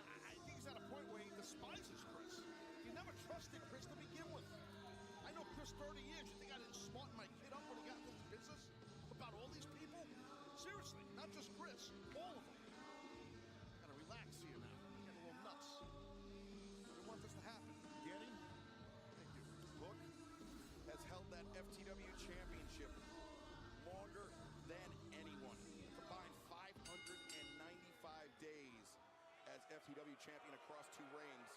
I think he's at a point where he despises Chris. He never trusted Chris to begin with. I know Chris 30 years. You think I didn't smarten my kid up when he got into this business? About all these people? Seriously, not just Chris. All of them. Gotta relax here now. Getting a little nuts. I don't want this to happen. Get him? Thank you. Hook has held that FTW championship longer than anyone. Combined 595 days as FTW champion across 2 reigns.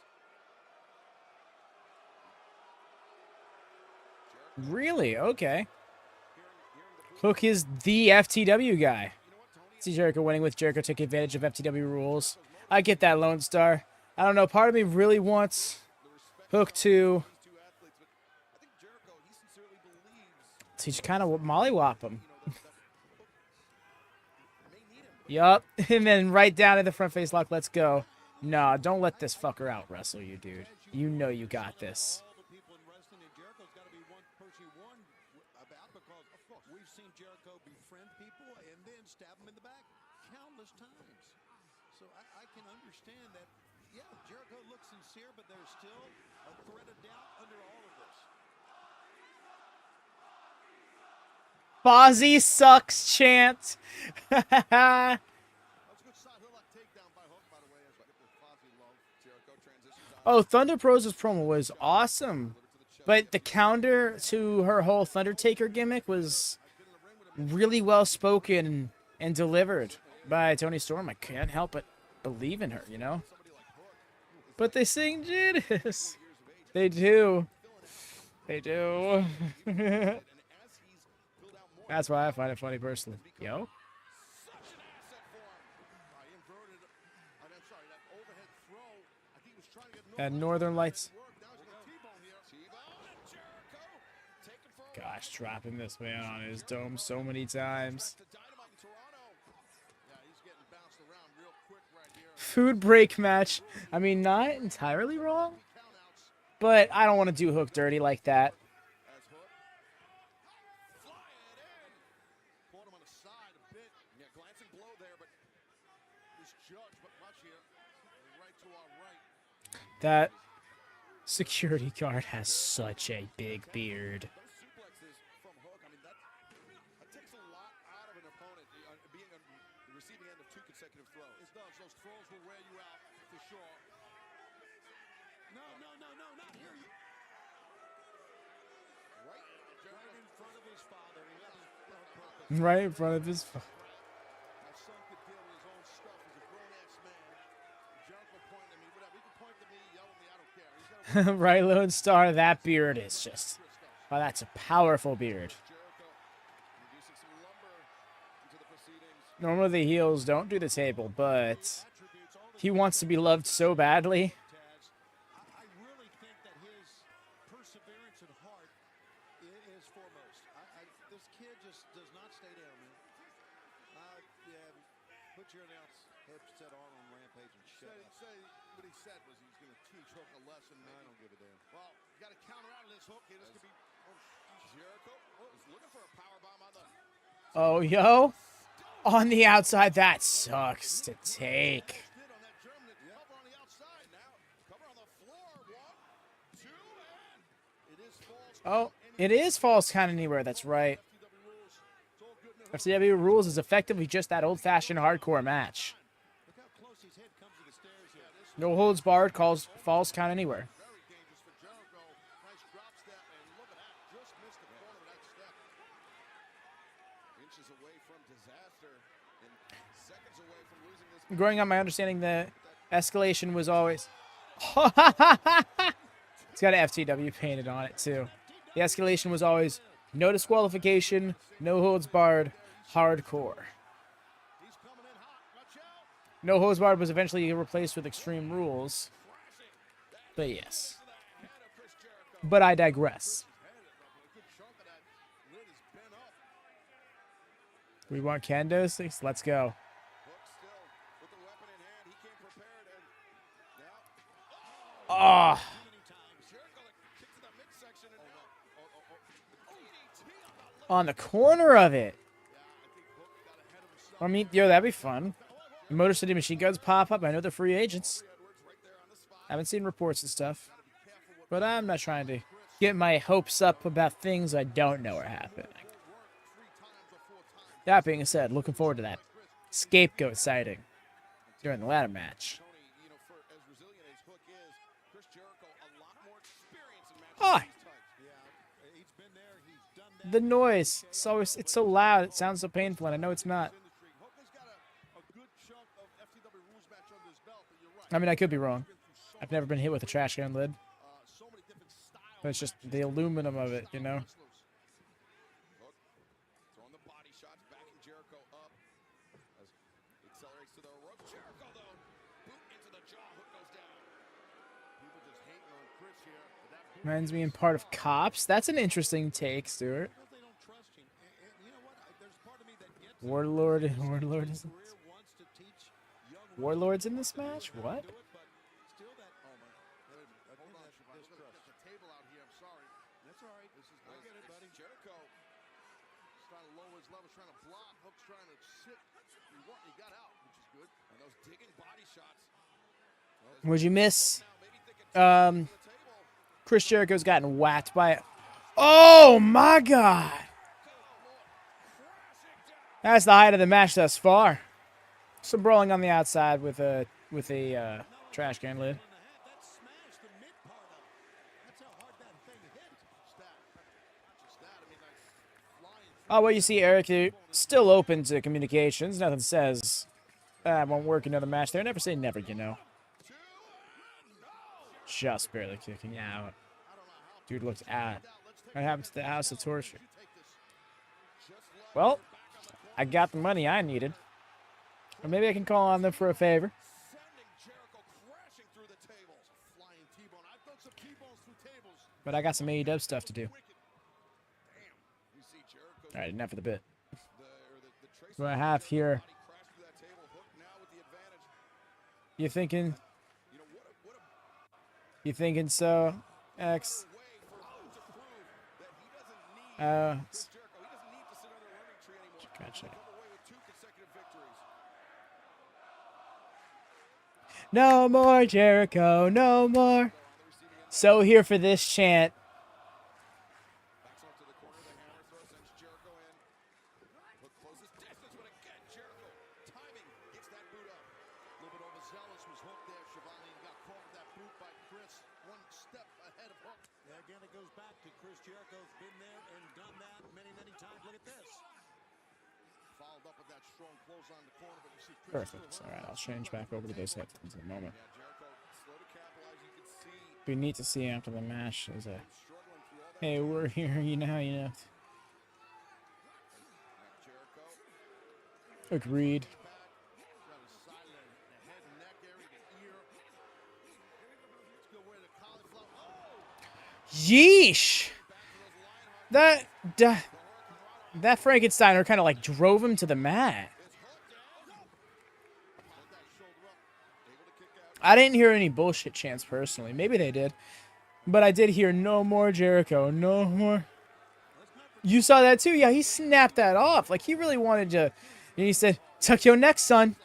Really? Okay. Hook is the FTW guy. See Jericho winning with Jericho taking advantage of FTW rules. I get that, Lone Star. I don't know. Part of me really wants Hook to teach kind of mollywop him. Yup. And then right down in the front face lock. Let's go. No, don't let this fucker out wrestle you, dude. You know you got this. We've seen Jericho befriend people and then stab them in the back countless times. So I can understand that, yeah, Jericho looks sincere, but there's still a thread of doubt under all of this. Fozzy sucks chant. That's a good side hook takedown by Hook, by the way. As the Fozzy love. Jericho transitions out. Oh, Thunder Rosa's promo was awesome. But the counter to her whole Thundertaker gimmick was really well spoken and delivered by Tony Storm. I can't help but believe in her, you know? But they sing Judas. They do. They do. That's why I find it funny personally. Yo? That Northern Lights. Gosh, dropping this man on his dome so many times. food break match. I mean, not entirely wrong, but I don't want to do Hook dirty like that. As Hook fly it in. Caught him on the side a bit. Yeah, glancing blow there, but misjudged. But watch here. Right to our right. That security guard has such a big beard. Those suplexes from Hook, I mean, that takes a lot out of an opponent, being on the receiving end of 2 consecutive throws. It does. Those throws will wear you out for sure. No, not here. Right in front of his father. He had his purpose. Right in front of his. My son could deal with his own stuff. He's a grown-ass man. Jericho pointing at me, whatever. He can point at me, yell at me, I don't care. He's gonna Right, Lone Star, that beard is just... Wow, that's a powerful beard. Jericho reducing some lumber into the proceedings. Normally the heels don't do the table, but he wants to be loved so badly. I really think that his perseverance and heart is foremost. This kid just does not stay down, man. Yeah, put your headset on Rampage and shut up. Say what he said was he was going to teach Hook a lesson. I don't give a damn. Well, you got to counter out of this Hook here. This could be... Jericho is looking for a powerbomb on the... Oh, yo. On the outside, that sucks to take. Oh, it is false count anywhere. That's right. FCW rules is effectively just that old-fashioned hardcore match. No holds barred, calls false count anywhere. Growing up, my understanding the escalation was always... It's got an FTW painted on it, too. The escalation was always no disqualification, no holds barred, hardcore. No holds barred was eventually replaced with Extreme Rules. But yes. But I digress. We want Kendo 6? Let's go. Ah. On the corner of it. I mean, yo, that'd be fun. Motor City Machine Guns pop up. I know they're free agents. I haven't seen reports and stuff. But I'm not trying to get my hopes up about things I don't know are happening. That being said, looking forward to that scapegoat sighting during the ladder match. Ah! The noise. It's so loud. It sounds so painful, and I know it's not. I mean, I could be wrong. I've never been hit with a trash can lid. But it's just the aluminum of it, you know? Reminds me in part of Cops. That's an interesting take, Stuart. Warlord's in this match? What? Would you miss? Chris Jericho's gotten whacked by it. Oh my God! That's the height of the match thus far. Some brawling on the outside with a trash can lid. Oh, well, you see, Eric, you're still open to communications. Nothing says I won't work another match there. Never say never, you know. Just barely kicking out. Dude looked at. What happened to the House of Torture? Well, I got the money I needed. Or maybe I can call on them for a favor. But I got some AEW stuff to do. Alright, enough of the bit. What I have here. You thinking? You thinking so? X. Gotcha. No more Jericho, no more. So here for this chant. Again, it goes back to Chris Jericho's been there and done that many, many times. Look at this. Followed up with that strong close on the corner, but you see Perfect. All right, I'll change back over to those headphones in a moment. Be neat to see after the match is a, hey, we're here, you know. Agreed. Yeesh! That Frankensteiner kind of like drove him to the mat. I didn't hear any bullshit chants personally. Maybe they did. But I did hear no more Jericho. No more. You saw that too? Yeah, he snapped that off. Like he really wanted to. And he said, tuck your neck, son.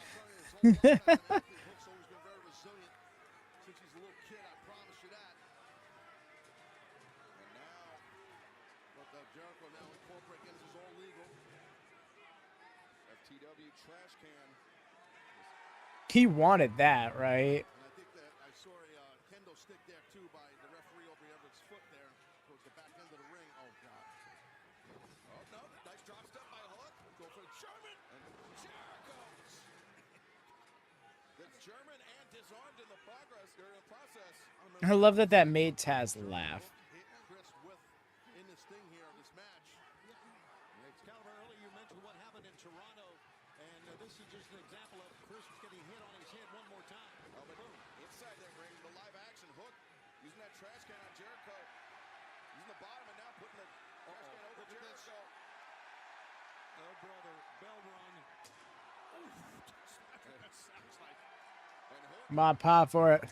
He wanted that, right? And I think that I saw a kendo stick there too by the referee over Everett's foot there towards the back end of the ring. Oh God! Oh no! Nice drop step by Hart. Go for German and Jericho. That's German and disarmed in the progress or in the process. I love that made Taz laugh. Chris with in this thing here, this match. Excalibur, earlier you mentioned what happened in Toronto, and this is just an example of Chris getting hit on his head one more time. Oh, but boom, inside that ring, the live action hook, using that trash can on Jericho, using the bottom and now putting the trash can over Jericho. Oh, brother, bell rung. My pop for it.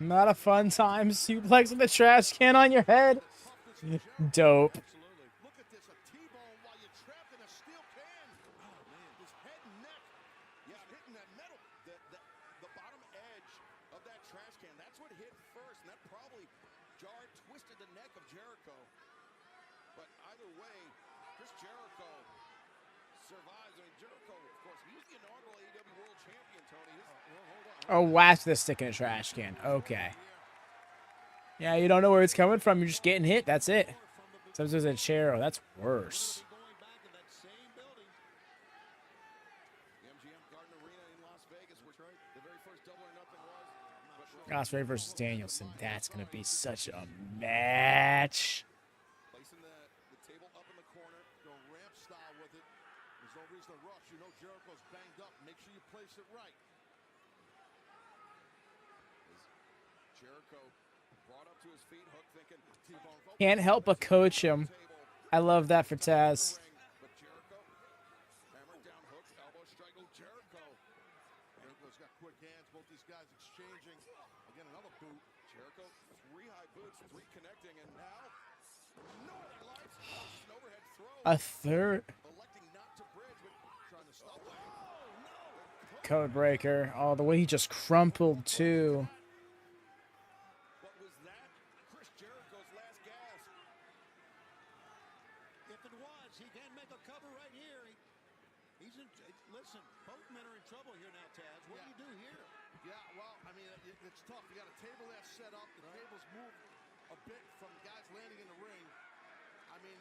Not a fun time. Suplex with the trash can on your head. Dope. Look at this, a T-bone while you're trapped in a steel can. Oh man, his head and neck. Yeah, hitting that metal, the bottom edge of that trash can. That's what hit first, and that probably jarred, twisted the neck of Jericho. But either way, Chris Jericho survives. I mean, Jericho, of course, he was the inaugural AEW World Champion, Tony. Oh, whack the stick in a trash can. Okay. Yeah, you don't know where it's coming from. You're just getting hit. That's it. Sometimes there's a chair. Oh, that's worse. Osprey versus Danielson. That's going to be such a match. Placing the table up in the corner, go ramp style with it. There's no reason to rush. You know Jericho's banged up. Make sure you place it right. Jericho brought up to his feet, hook thinking T-bone. Can't help but coach him. I love that for Taz. But Jericho hammered down hook, elbow strike. Oh, Jericho. Jericho's got quick hands. Both these guys exchanging. Again, another boot. Jericho, 3 high boots, 3 connecting, and now Northern Lights, an overhead throw. A third. Electing not to bridge, but trying to stop it. Code breaker. Oh, the way he just crumpled too. But was that Chris Jericho's last gasp? If it was, he can make a cover right here. He's in. Listen, both men are in trouble here now, Taz. What do you do here? Yeah, well, I mean, it's tough. You got a table there set up. The table's moved a bit from guys landing in the ring. I mean,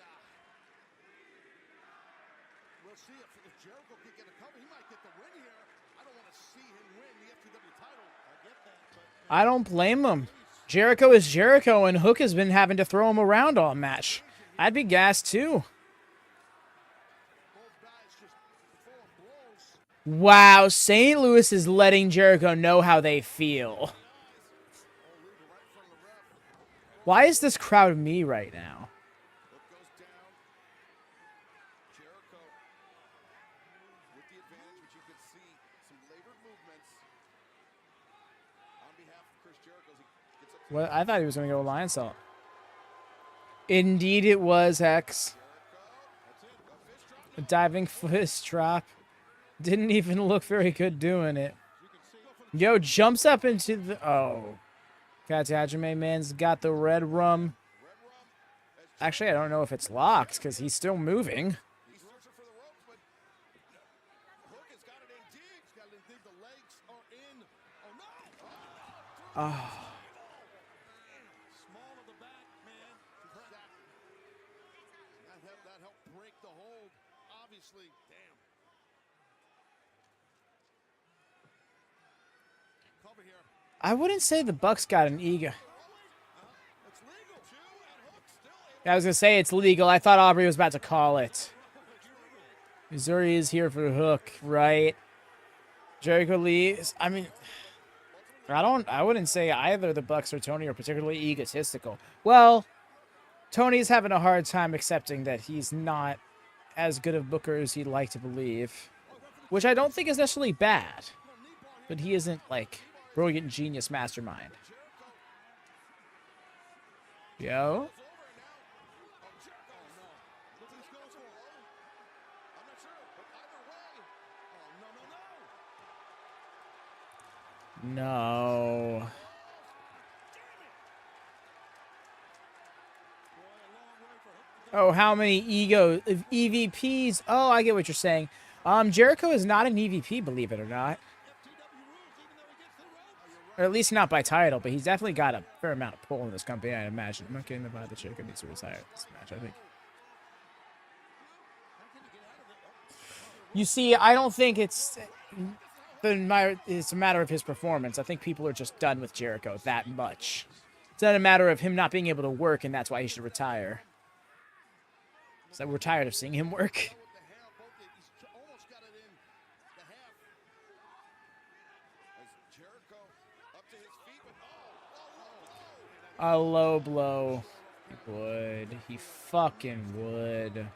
we'll see if Jericho can get a cover. He might get the win here. I don't want to see him win the FTW title. I get that, but I don't blame him. Jericho is Jericho, and Hook has been having to throw him around all match. I'd be gassed too. Wow, St. Louis is letting Jericho know how they feel. Why is this crowd me right now? Well, I thought he was going to go Lion Salt. Indeed it was, Hex. A diving fist drop. Didn't even look very good doing it. Yo, jumps up into the... Oh. Katajime man's got the red rum. Actually, I don't know if it's locked because he's still moving. Oh. That helped break the hold. Obviously, damn. Cover here. I wouldn't say the Bucks got an ego. I was going to say it's legal. I thought Aubrey was about to call it. Missouri is here for the hook, right? Jericho leaves. I mean, I wouldn't say either the Bucks or Tony are particularly egotistical. Well, Tony's having a hard time accepting that he's not as good of booker as he'd like to believe, which I don't think is necessarily bad, but he isn't like brilliant genius mastermind. Yo. No. Oh, how many EVPs? Oh, I get what you're saying. Jericho is not an EVP, believe it or not. Or at least not by title, but he's definitely got a fair amount of pull in this company, I imagine. I'm not getting the vibe that Jericho needs to retire this match, I think. You see, I don't think it's a matter of his performance. I think people are just done with Jericho that much. It's not a matter of him not being able to work, and that's why he should retire. So we're tired of seeing him work. A low blow. He would. He fucking would.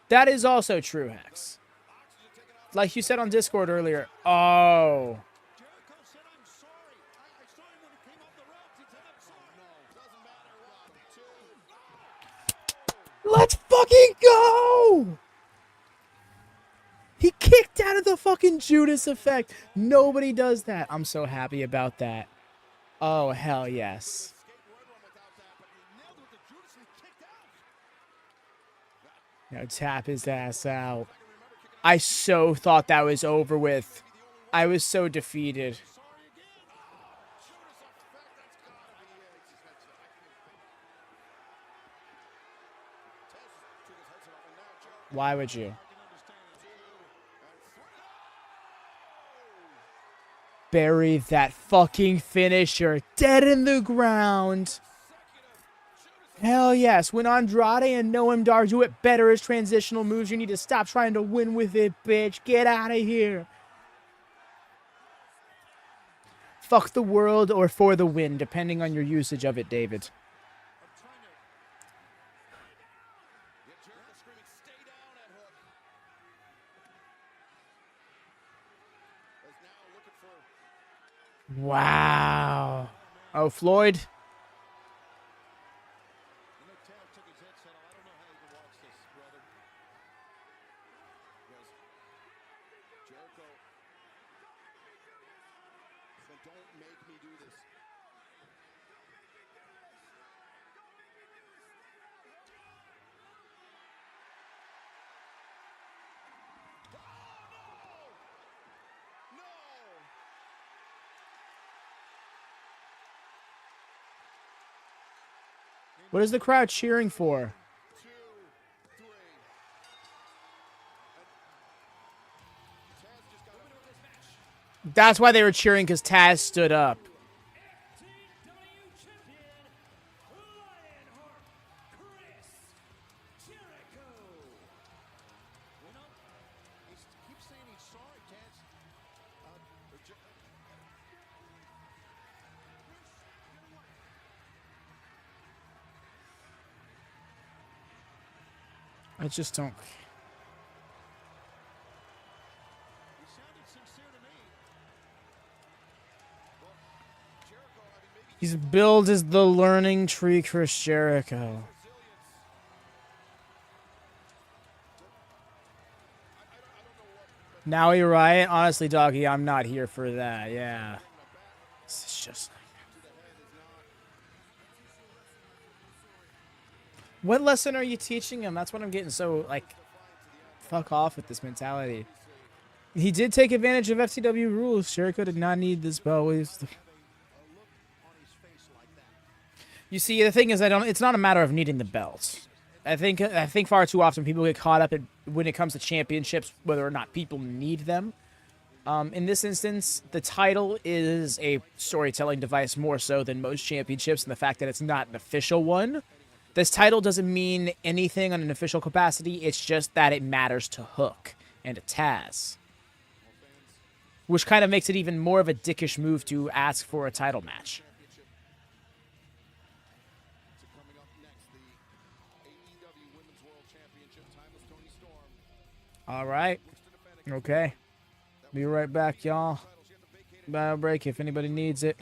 That is also true, Hex. Like you said on Discord earlier. Oh. Let's fucking go! He kicked out of the fucking Judas effect. Nobody does that. I'm so happy about that. Oh, hell yes. Now tap his ass out. I so thought that was over with. I was so defeated. Why would you? Bury that fucking finisher. Dead in the ground. Hell yes. When Andrade and Noam Dar do it better as transitional moves, you need to stop trying to win with it, bitch. Get out of here. Fuck the world or for the win, depending on your usage of it, David. Wow. Oh, Floyd. What is the crowd cheering for? That's why they were cheering, because Taz stood up. I just don't. He sounded sincere to me. Well, Jericho, I mean, maybe He's billed as the learning tree Chris Jericho. Now you're right. Honestly, doggy, I'm not here for that. Yeah. It's just. What lesson are you teaching him? That's what I'm getting so, like, fuck off with this mentality. He did take advantage of FTW rules. Jericho did not need this belt. You see, the thing is, it's not a matter of needing the belts. I think far too often people get caught up when it comes to championships, whether or not people need them. In this instance, the title is a storytelling device more so than most championships, and the fact that it's not an official one. This title doesn't mean anything on an official capacity. It's just that it matters to Hook and to Taz. Which kind of makes it even more of a dickish move to ask for a title match. All right. Okay. Be right back, y'all. Battle break if anybody needs it.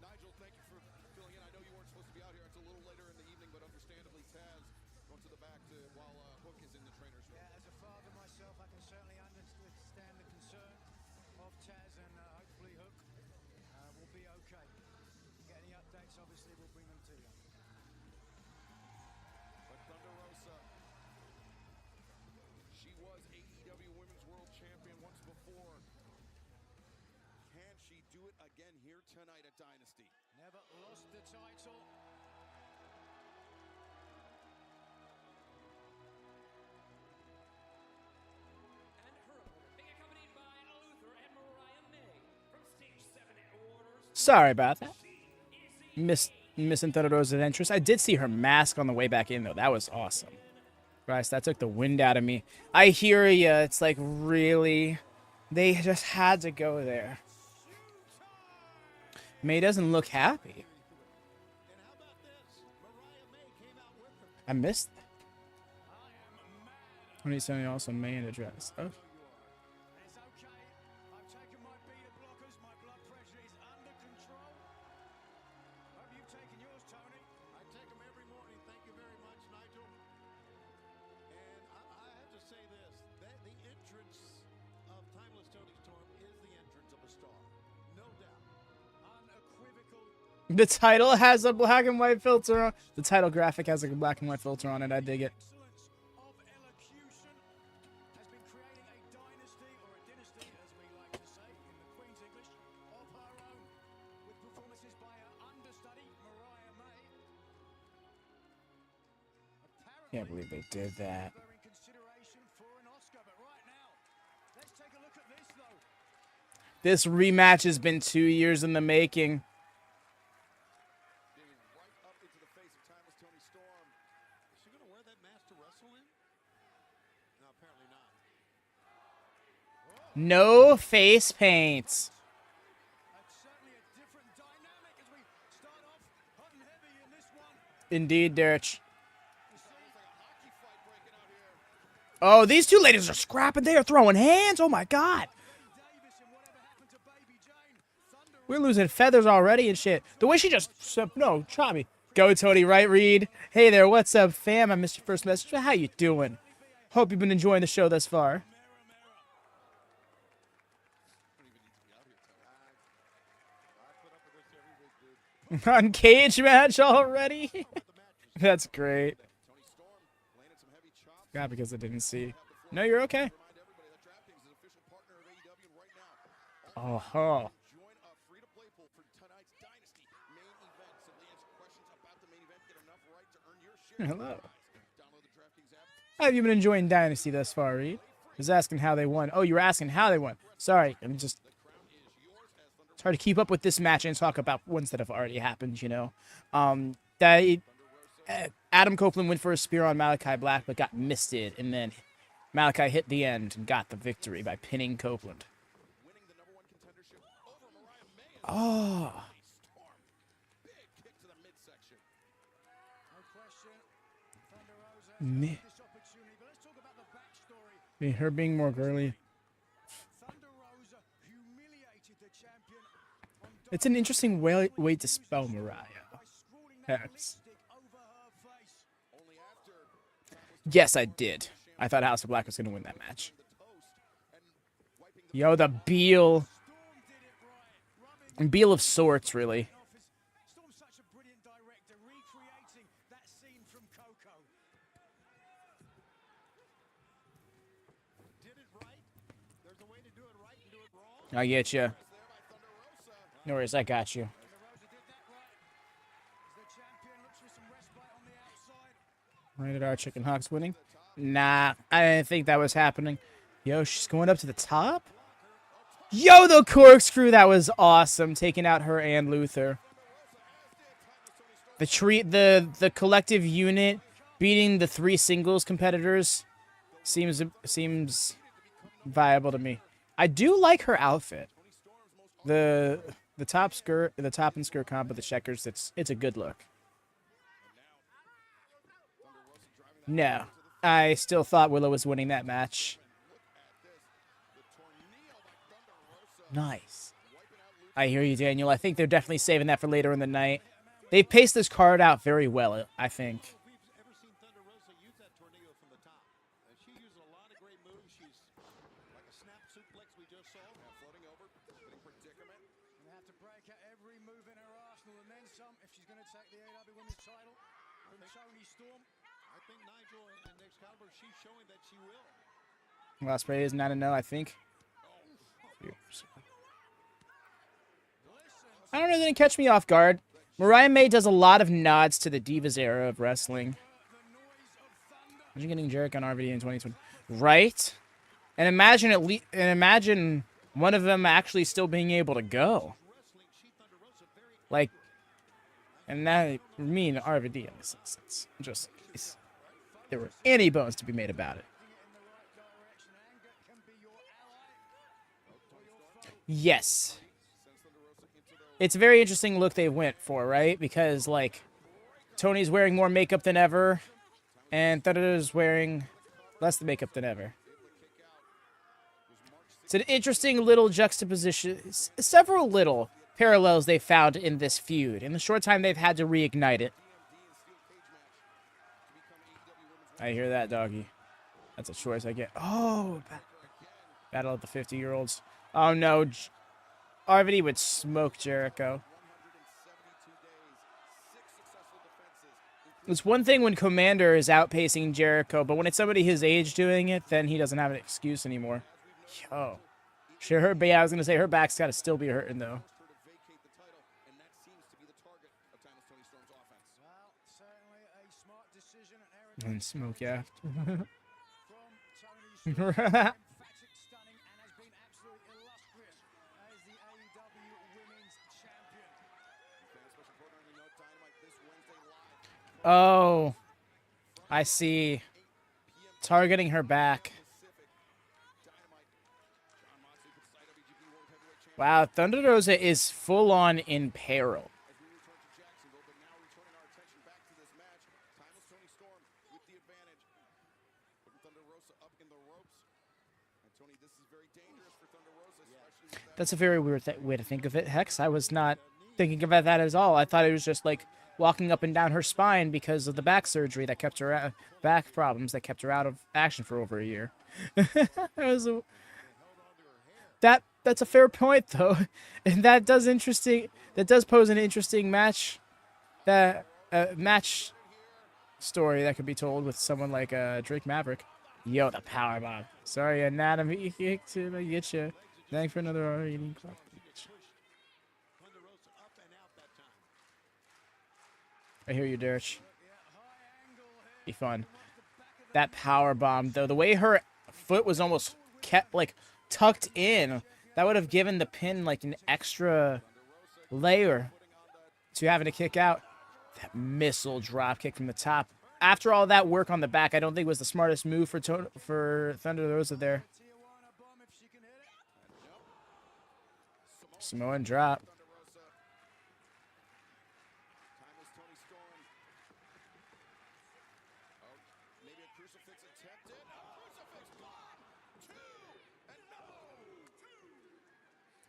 Nigel, thank you for filling in. I know you weren't supposed to be out here until a little later in the evening, but understandably, Taz going to the back while Hook is in the trainer's room. Yeah, as a father myself, I can certainly understand the concern of Taz, and hopefully Hook will be okay. Get any updates, obviously, we'll bring them to you. But Thunder Rosa, she was AEW Women's World Champion once before. Can she do it again here tonight at Dynasty? Never lost the title. And her opponent, being accompanied by Luther and Mariah May from Stage 7 at Warner's. Sorry about that. Missing Thunder Rosa's entrance. I did see her mask on the way back in, though. That was awesome. Christ, that took the wind out of me. I hear ya. It's like, really? They just had to go there. May doesn't look happy. I missed that. 2070 also May in the dress. Oh. The title has a black and white filter on. The title graphic has a black and white filter on it. I dig it. Can't believe they did that. This rematch has been 2 years in the making. No face paint. Indeed, Derek. Oh, these two ladies are scrapping. They are throwing hands. Oh, my God. We're losing feathers already and shit. The way she just... No, try me. Go, Tony. Right, Reed? Hey there. What's up, fam? I missed your first message. How you doing? Hope you've been enjoying the show thus far. On cage match already? That's great. God, because I didn't see. No, you're okay. Oh. Hello. How have you been enjoying Dynasty thus far, Reed? I was asking how they won. Oh, you were asking how they won. Sorry, I'm just... It's hard to keep up with this match and talk about ones that have already happened, you know. Adam Copeland went for a spear on Malachi Black, but got misted, and then Malachi hit the end and got the victory by pinning Copeland. Oh. Me. Her being more girly. It's an interesting way to spell Mariah. Hex. Yes, I did. I thought House of Black was going to win that match. Yo, the Beal. Beal of sorts, really. I get you. No worries, I got you. Rated R Chicken Hawks winning? Nah, I didn't think that was happening. Yo, she's going up to the top? Yo, the corkscrew! That was awesome, taking out her and Luther. The collective unit beating the 3 singles competitors seems viable to me. I do like her outfit. The top and skirt comp with the checkers, it's a good look. No, I still thought Willow was winning that match. Nice. I hear you, Daniel. I think they're definitely saving that for later in the night. They paced this card out very well, I think. Osprey is 9-0, I think. I don't know, they didn't catch me off guard. Mariah May does a lot of nods to the Divas era of wrestling. Imagine getting Jericho on RVD in 2020. Right? And imagine one of them actually still being able to go. Like, and that mean RVD in this instance. Just, if there were any bones to be made about it. Yes. It's a very interesting look they went for, right? Because, like, Tony's wearing more makeup than ever, and Thunder's wearing less makeup than ever. It's an interesting little juxtaposition. Several little parallels they found in this feud. In the short time they've had to reignite it. I hear that, doggy. That's a choice I get. Oh, battle of the 50-year-olds. Oh, no. RVD would smoke Jericho. It's one thing when Commander is outpacing Jericho, but when it's somebody his age doing it, then he doesn't have an excuse anymore. Yo. Sure, her, yeah, I was going to say her back's got to still be hurting, though. And smoke, yeah. Oh, I see. Targeting her back. Wow, Thunder Rosa is full on in peril. That's a very weird way to think of it, Hex. I was not thinking about that at all. I thought it was just like walking up and down her spine because of the back surgery that kept her out, back problems that kept her out of action for over a year. That's a fair point, though, and that does pose an interesting match story that could be told with someone like Drake Maverick. Yo, the powerbomb. Sorry, anatomy kicked him. I get you. Thanks for another eating clock. I hear you, Derch. Be fun. That power bomb, though, the way her foot was almost kept like tucked in, that would have given the pin like an extra layer to having to kick out. That missile drop kick from the top. After all that work on the back, I don't think it was the smartest move for Thunder Rosa there. Samoan drop.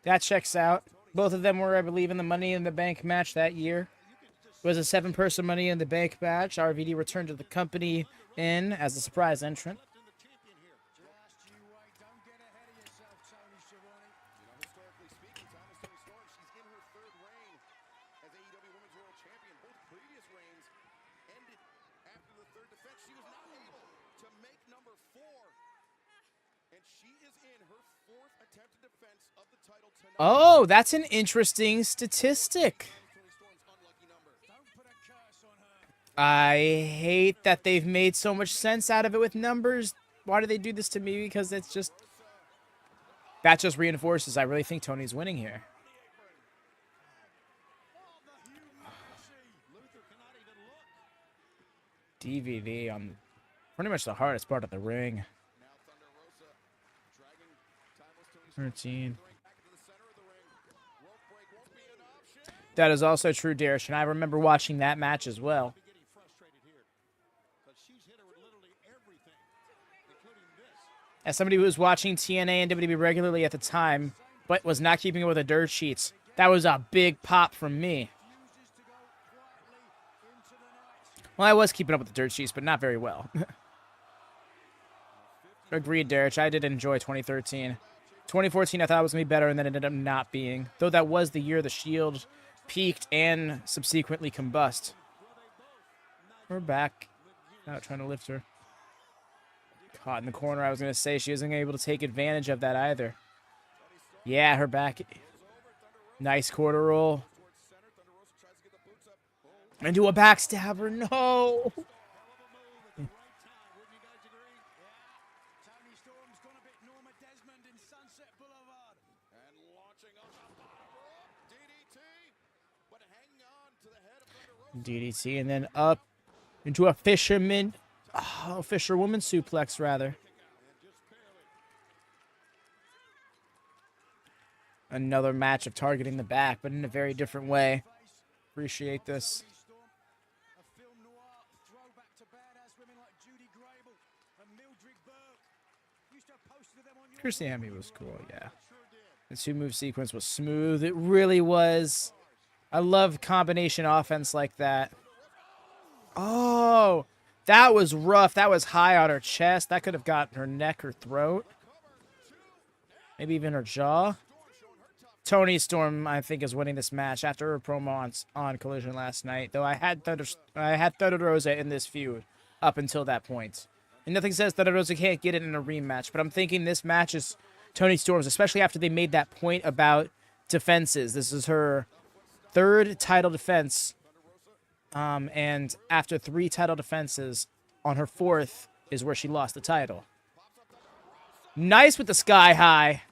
That checks out. Both of them were, I believe, in the Money in the Bank match that year. It was a 7-person Money in the Bank match. RVD returned to the company as a surprise entrant. Oh, that's an interesting statistic. I hate that they've made so much sense out of it with numbers. Why do they do this to me? Because it's just... that just reinforces I really think Tony's winning here. DVD on pretty much the hardest part of the ring. 13. That is also true, Darish, and I remember watching that match as well. As somebody who was watching TNA and WWE regularly at the time, but was not keeping up with the dirt sheets, that was a big pop from me. Well, I was keeping up with the dirt sheets, but not very well. Agreed, Darish. I did enjoy 2013. 2014 I thought was going to be better, and then it ended up not being. Though that was the year the Shield peaked and subsequently combust. We're back. Not trying to lift her. Caught in the corner. I was going to say she isn't able to take advantage of that either. Yeah, her back. Nice quarter roll. Into a backstabber. No. DDT and then up into a fisherwoman suplex, rather. Another match of targeting the back, but in a very different way. Appreciate this. Christian was cool, yeah. The 2-move sequence was smooth. It really was. I love combination offense like that. Oh, that was rough. That was high on her chest. That could have gotten her neck or throat. Maybe even her jaw. Toni Storm, I think, is winning this match after her promo on Collision last night. Though I had Thunder Rosa in this feud up until that point. And nothing says Thunder Rosa can't get it in a rematch. But I'm thinking this match is Toni Storm's, especially after they made that point about defenses. This is her third title defense. And after 3 title defenses, on her 4th is where she lost the title. Nice with the sky high.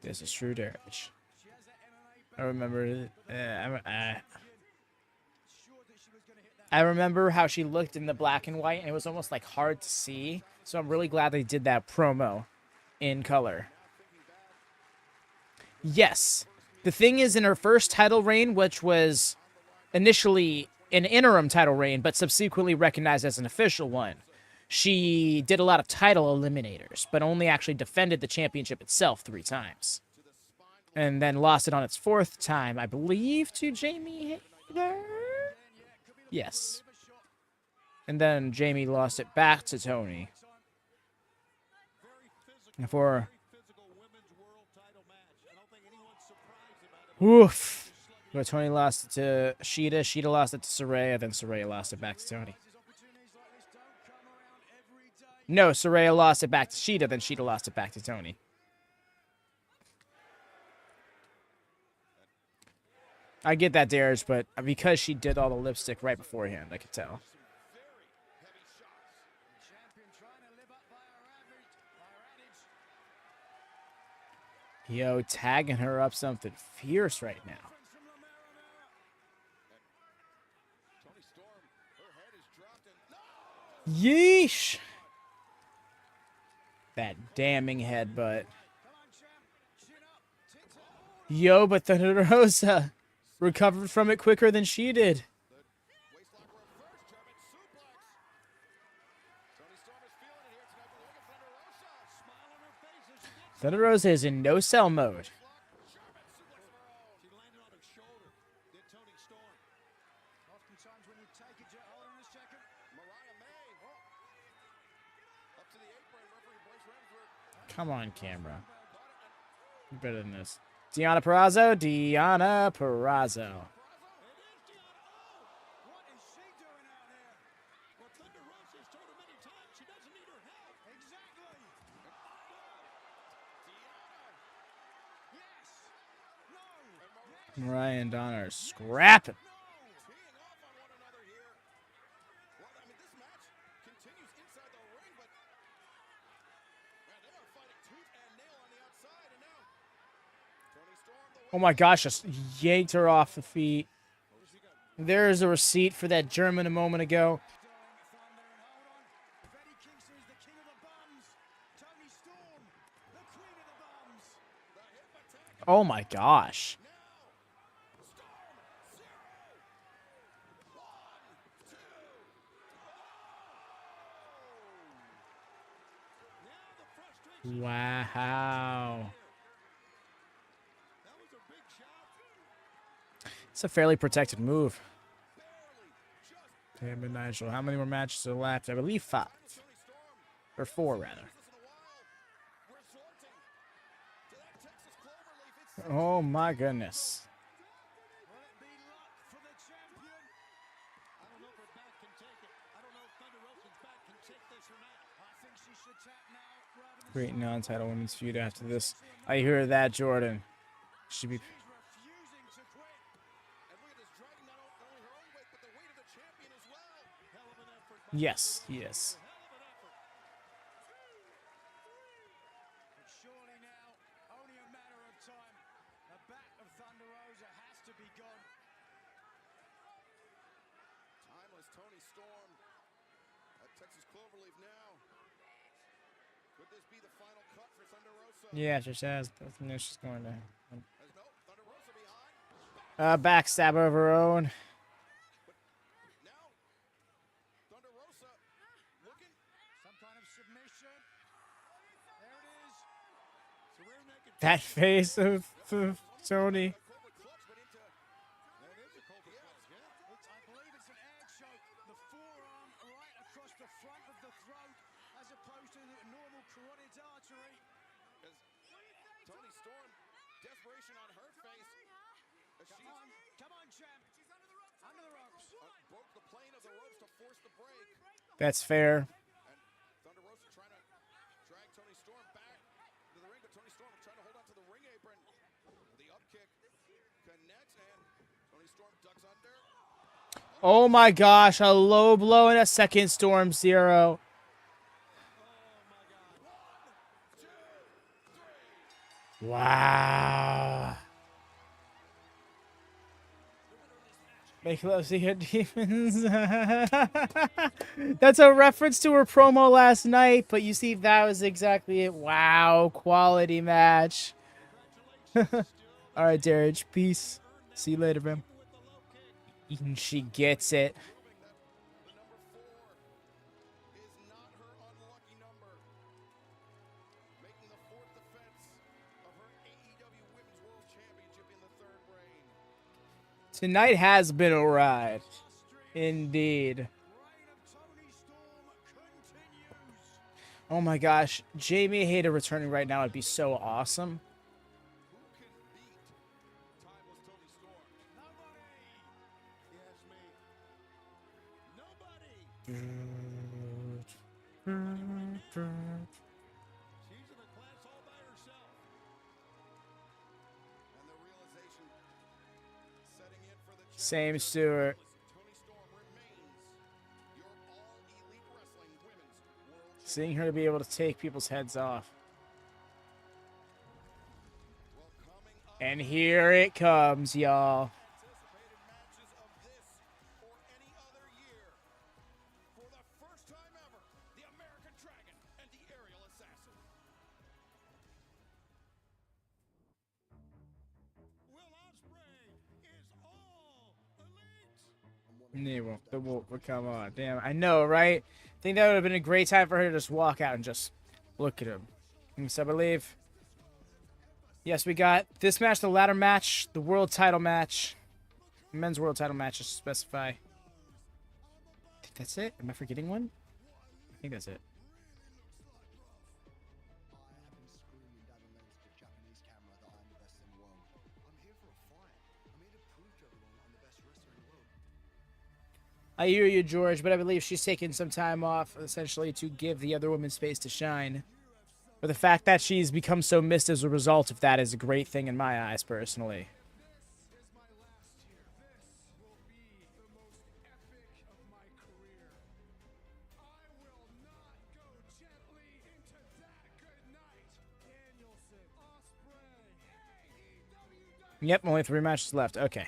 This is true damage. I remember. I remember how she looked in the black and white, and it was almost like hard to see. So I'm really glad they did that promo in color. Yes, the thing is, in her first title reign, which was initially an interim title reign, but subsequently recognized as an official one, she did a lot of title eliminators, but only actually defended the championship itself 3 times. And then lost it on its 4th time, I believe, to Jamie Hayter? Yes. And then Jamie lost it back to Toni. For... Oof. But Toni lost it to Shida. Shida lost it to Saraya. Then Saraya lost it back to Toni. No, Saraya lost it back to Shida. Then Shida lost it back to Toni. I get that, Darius, but because she did all the lipstick right beforehand, I could tell. Yo, tagging her up something fierce right now. Yeesh. That damning headbutt. Yo, but Thunder Rosa recovered from it quicker than she did. Thunder Rosa is in no-sell mode. Come on, camera. You're better than this. Deonna Purrazzo. Deonna Purrazzo. Mariah and Donna are scrapping. Oh my gosh, just yanked her off the feet. There's a receipt for that German a moment ago. Oh my gosh. Wow. It's a fairly protected move. Damn it, Nigel. How many more matches are left? I believe 5. Or 4, rather. Oh, my goodness. Great non-title women's feud after this. I hear that, Jordan. Should be... Yes, yes. Surely now, only a matter of time. The back of Thunder Rosa has to be gone. Timeless Toni Storm at Texas Cloverleaf now. Could this be the final cut for Thunder Rosa? Yeah, she says. I think she's going to. Backstab of her own. That face of Toni. expression on her face. As she Come on, champ. Under the ropes. broke the plane of the ropes to force the break. That's fair. Thunder Rosa trying to drag Toni Storm back to the ring, but Toni Storm trying to hold on to the ring apron. The up kick connects, and Toni Storm ducks under. Oh my gosh, a low blow and a second Storm Zero. Wow. Make love to your demons. That's a reference to her promo last night, but you see, that was exactly it. Wow, quality match. All right, Darridge, peace. See you later, man. And she gets it. The number 4 is not her unlucky number. Making the 4th defense of her AEW Women's World Championship in the 3rd reign. Tonight has been a ride. Indeed. Oh my gosh. Jamie Hayter returning right now would be so awesome. Same Stewart. Seeing her to be able to take people's heads off. And here it comes, y'all. The wolf, come on. Damn, I know, right? I think that would have been a great time for her to just walk out and just look at him. So I believe. Yes, we got this match, the ladder match, the world title match. Men's world title match, just to specify. I think that's it. Am I forgetting one? I think that's it. I hear you, George, but I believe she's taking some time off, essentially, to give the other woman space to shine. But the fact that she's become so missed as a result of that is a great thing in my eyes, personally. Yep, only 3 matches left. Okay.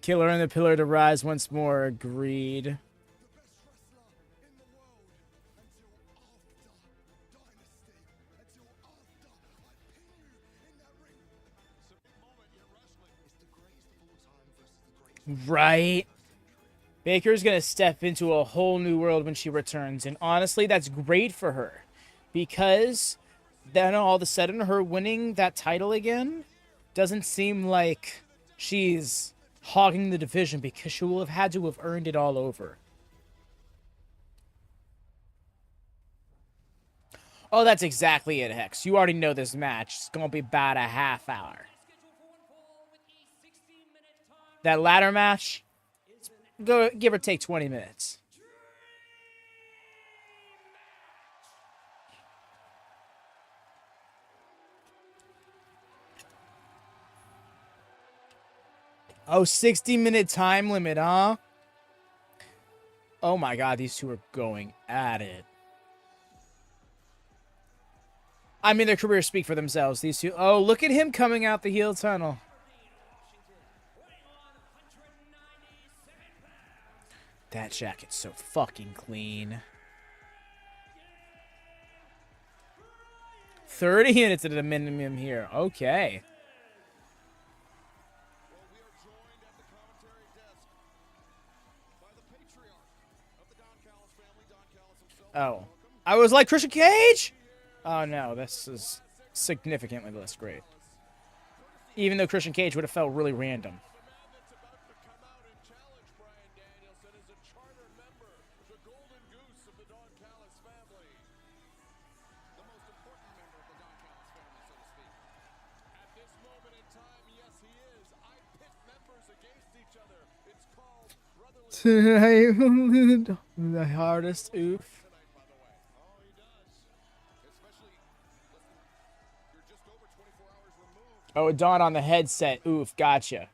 Killer and the Pillar to rise once more. Agreed. Right? Baker's going to step into a whole new world when she returns. And honestly, that's great for her. Because then all of a sudden, her winning that title again doesn't seem like she's hogging the division, because she will have had to have earned it all over. Oh, that's exactly it, Hex. You already know this match. It's going to be about a half hour. That ladder match, go give or take 20 minutes. Oh, 60-minute time limit, huh? Oh my god, these two are going at it. I mean, their careers speak for themselves, these two. Oh, look at him coming out the heel tunnel. That jacket's so fucking clean. 30 minutes at a minimum here. Okay. Oh. I was like, Christian Cage? Oh, no. This is significantly less great. Even though Christian Cage would have felt really random. Tonight, the hardest oof. Oh, Dawn on the headset. Oof, gotcha.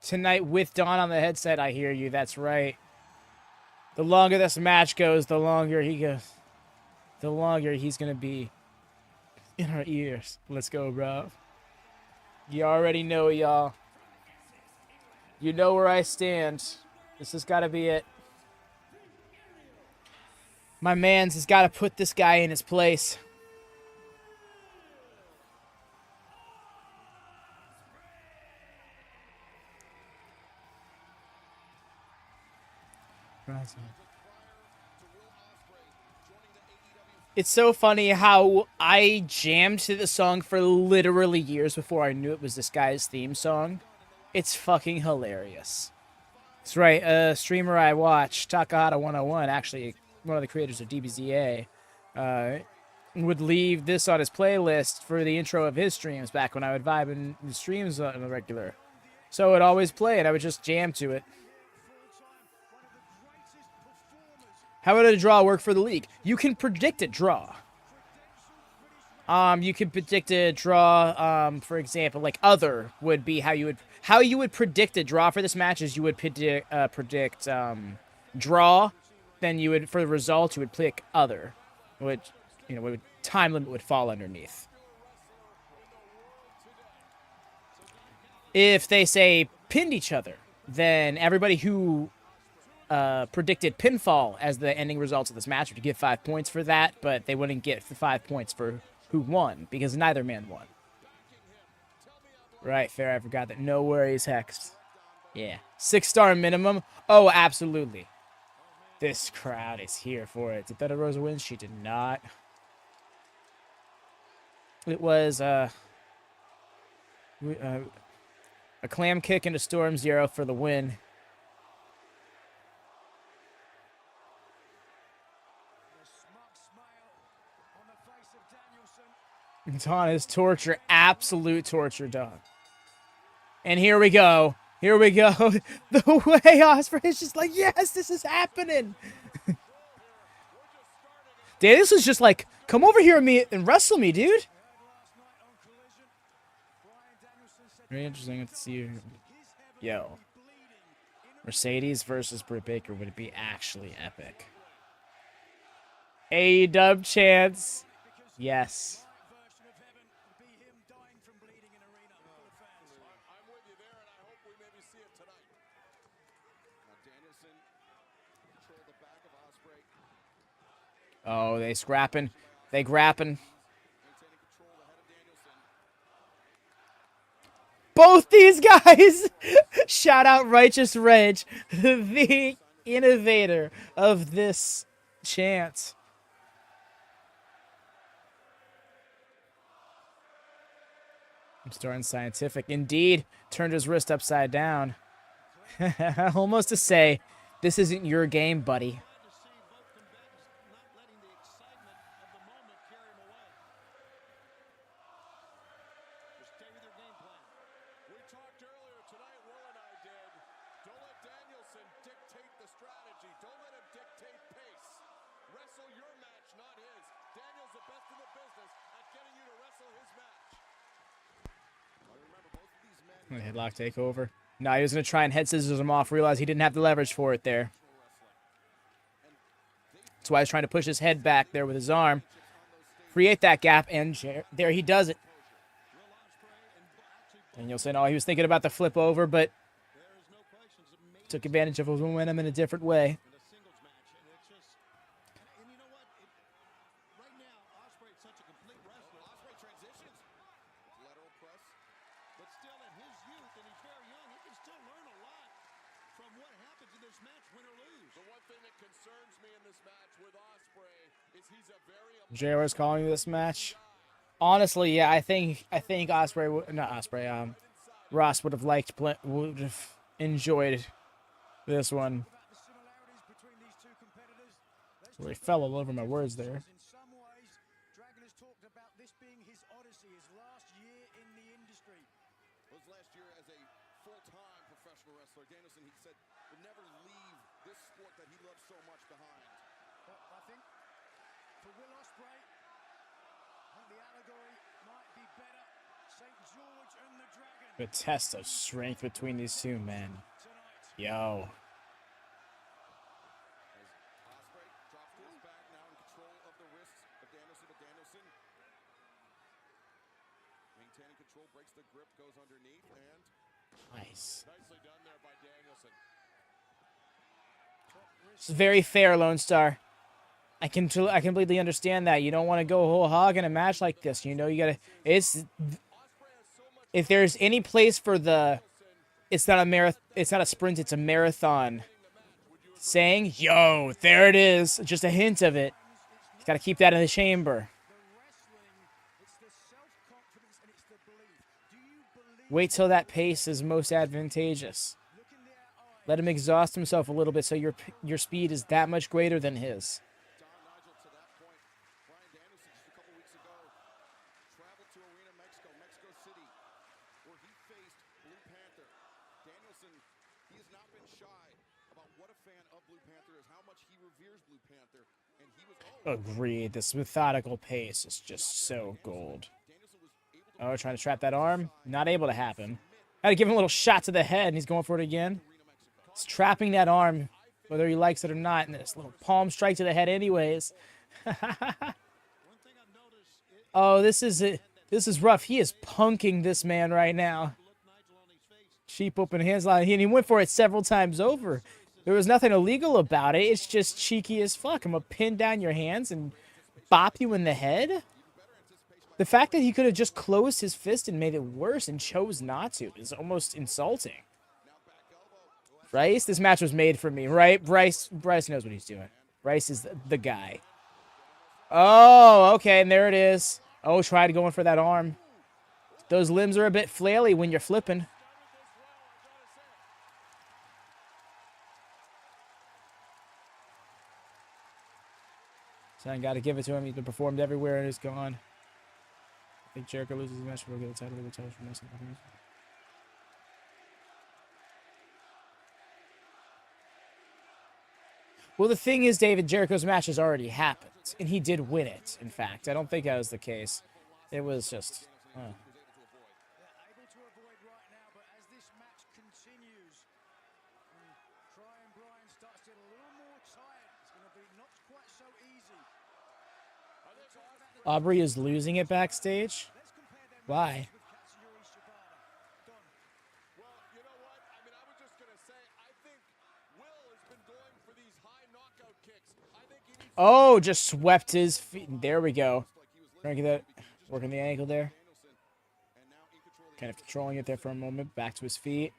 Tonight with Dawn on the headset, I hear you. That's right. The longer this match goes, the longer he goes. The longer he's going to be in our ears. Let's go, bro. You already know, y'all. You know where I stand. This has got to be it. My mans has got to put this guy in his place. It's so funny how I jammed to the song for literally years before I knew it was this guy's theme song. It's fucking hilarious. That's right, a streamer I watch, Takahata 101, actually one of the creators of DBZA, would leave this on his playlist for the intro of his streams back when I would vibe in the streams on the regular. So it would always play it. I would just jam to it. How would a draw work for the league? You can predict a draw. You can predict a draw. For example, like other would be how you would predict a draw for this match is you would predict draw, then you would for the result you would pick other, which time limit would fall underneath. If they say pinned each other, then everybody who predicted pinfall as the ending results of this match would get 5 points for that, but they wouldn't get 5 points for who won because neither man won. Right, fair. I forgot that. No worries, Hex. Yeah. 6-star minimum? Oh, absolutely. This crowd is here for it. Did Beretta Rosa win? She did not. It was a clam kick into Storm Zero for the win. Dawn is torture. Absolute torture, Dawn. And here we go. Here we go. The way Osprey is just like, yes, this is happening. Danielson's just like, come over here and wrestle me, dude. Very interesting to see you. Yo. Mercedes versus Britt Baker would be actually epic. AEW chance. Yes. Oh, they scrapping. They grapping. Both these guys! Shout out Righteous Reg, the innovator of this chant. I'm starting scientific. Indeed, turned his wrist upside down. Almost to say, this isn't your game, buddy. Headlock takeover. No, he was going to try and head scissors him off. Realized he didn't have the leverage for it there. That's why he's trying to push his head back there with his arm. Create that gap, and there he does it. Danielson, oh, he was thinking about the flip over, but took advantage of his momentum in a different way. JR's calling this match. Honestly, yeah, I think Osprey, not Osprey, Ross would have enjoyed this one. Really fell all over my words there. In some ways, Dragon has talked about this being his odyssey, his last year left so much behind. But I think for Will Osprey, I think the allegory might be better. St. George and the Dragon. The test of strength between these two men. Yo. Osprey drops to his back, now in control of the wrists of Danielson, but Danielson maintaining control, breaks the grip, goes underneath, and Nice. nicely done there by Danielson. It's very fair, Lone Star. I completely understand that. You don't want to go whole hog in a match like this. You know, you gotta. If there's any place for it's not a marathon. It's not a sprint. It's a marathon. Saying, "Yo, there it is." Just a hint of it. You gotta keep that in the chamber. Wait till that pace is most advantageous. Let him exhaust himself a little bit so your speed is that much greater than his. Nigel, to that point, Brian Danielson just a couple weeks ago traveled to Arena, Mexico City, where he faced Blue Panther. Danielson, he has not been shy about what a fan of Blue Panther is, how much he reveres Blue Panther, and he was Agreed. This methodical pace is just so gold. Oh, trying to trap that arm. Not able to happen. Had to give him a little shot to the head, and he's going for it again. He's trapping that arm, whether he likes it or not, and this little palm strike to the head anyways. Oh, this is rough. He is punking this man right now. Sheep open hands line, and he went for it several times over. There was nothing illegal about it. It's just cheeky as fuck. I'm gonna pin down your hands and bop you in the head. The fact that he could have just closed his fist and made it worse and chose not to is almost insulting. Bryce, this match was made for me, right? Bryce knows what he's doing. Bryce is the guy. Oh, okay, and there it is. Oh, tried going for that arm. Those limbs are a bit flaily when you're flipping. So I got to give it to him. He's been performed everywhere and is gone. I think Jericho loses the match. We'll get the title from this. Well, the thing is, David, Jericho's match has already happened, and he did win it, in fact. I don't think that was the case. It was just... Able to avoid right now, but as this match continues, Brian starts to get a little more tired. It's going to be not quite so easy. Aubrey is losing it backstage? Why? Well, you know what? I mean, I was just going to say, I think Will has been going for these high knockout kicks. I think he needs Oh, just swept his feet. There we go. Trying to get that, working the ankle there. Kind of controlling it there for a moment. Back to his feet.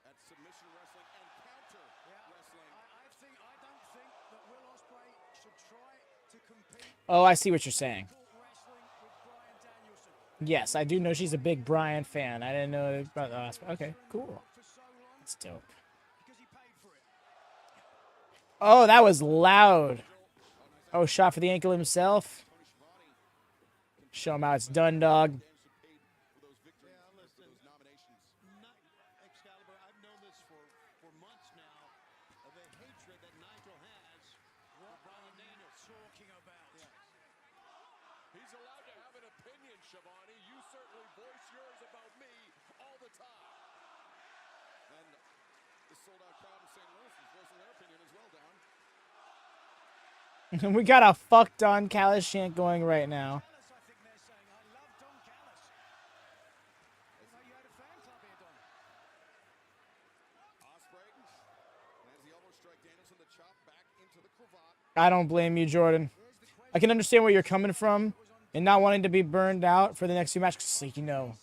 at submission wrestling and counter wrestling. I don't think that Will Osprey should try to compete Oh, I see what you're saying. wrestling with Brian Danielson. Yes, I do know she's a big Brian fan. I didn't know about okay, cool. That's dope. Because he paid for it. Oh, that was loud. Oh, shot for the ankle himself. Show him how it's done, dog. Excalibur, I've known this for months now, of the hatred that Nigel has for Brian Danielson. Talking about. He's allowed to have an opinion, Shivani. You certainly voice yours about me all the time. And the sold-out crowd in St. Louis is voicing their opinion as well, Don. We got a fuck Don Callis chant going right now. Callis, I think they're saying, I love Don Callis. You know, you had a fan club here, Don. Osprey lands the elbow strike. Danielson the chop back into the cravat. I don't blame you, Jordan. I can understand where you're coming from and not wanting to be burned out for the next two matches. Like, you know,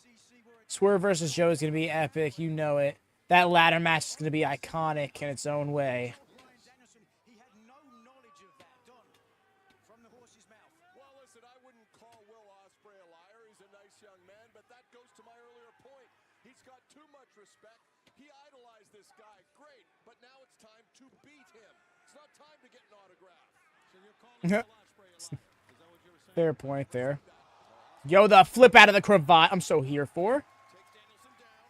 Swerve versus Joe is going to be epic. You know it. That ladder match is going to be iconic in its own way. Brian Danielson, he had no knowledge of that, Don, from the horse's mouth. Well, listen, I wouldn't call Will Osprey a liar. He's a nice young man, but that goes to my earlier point. He's got too much respect. He idolized this guy. Great, but now it's time to beat him. It's not time to get an autograph. So you're calling Will Osprey a liar. Is that what you were saying? Fair point there. Yo, the flip out of the cravat. I'm so here for. Takes Danielson down.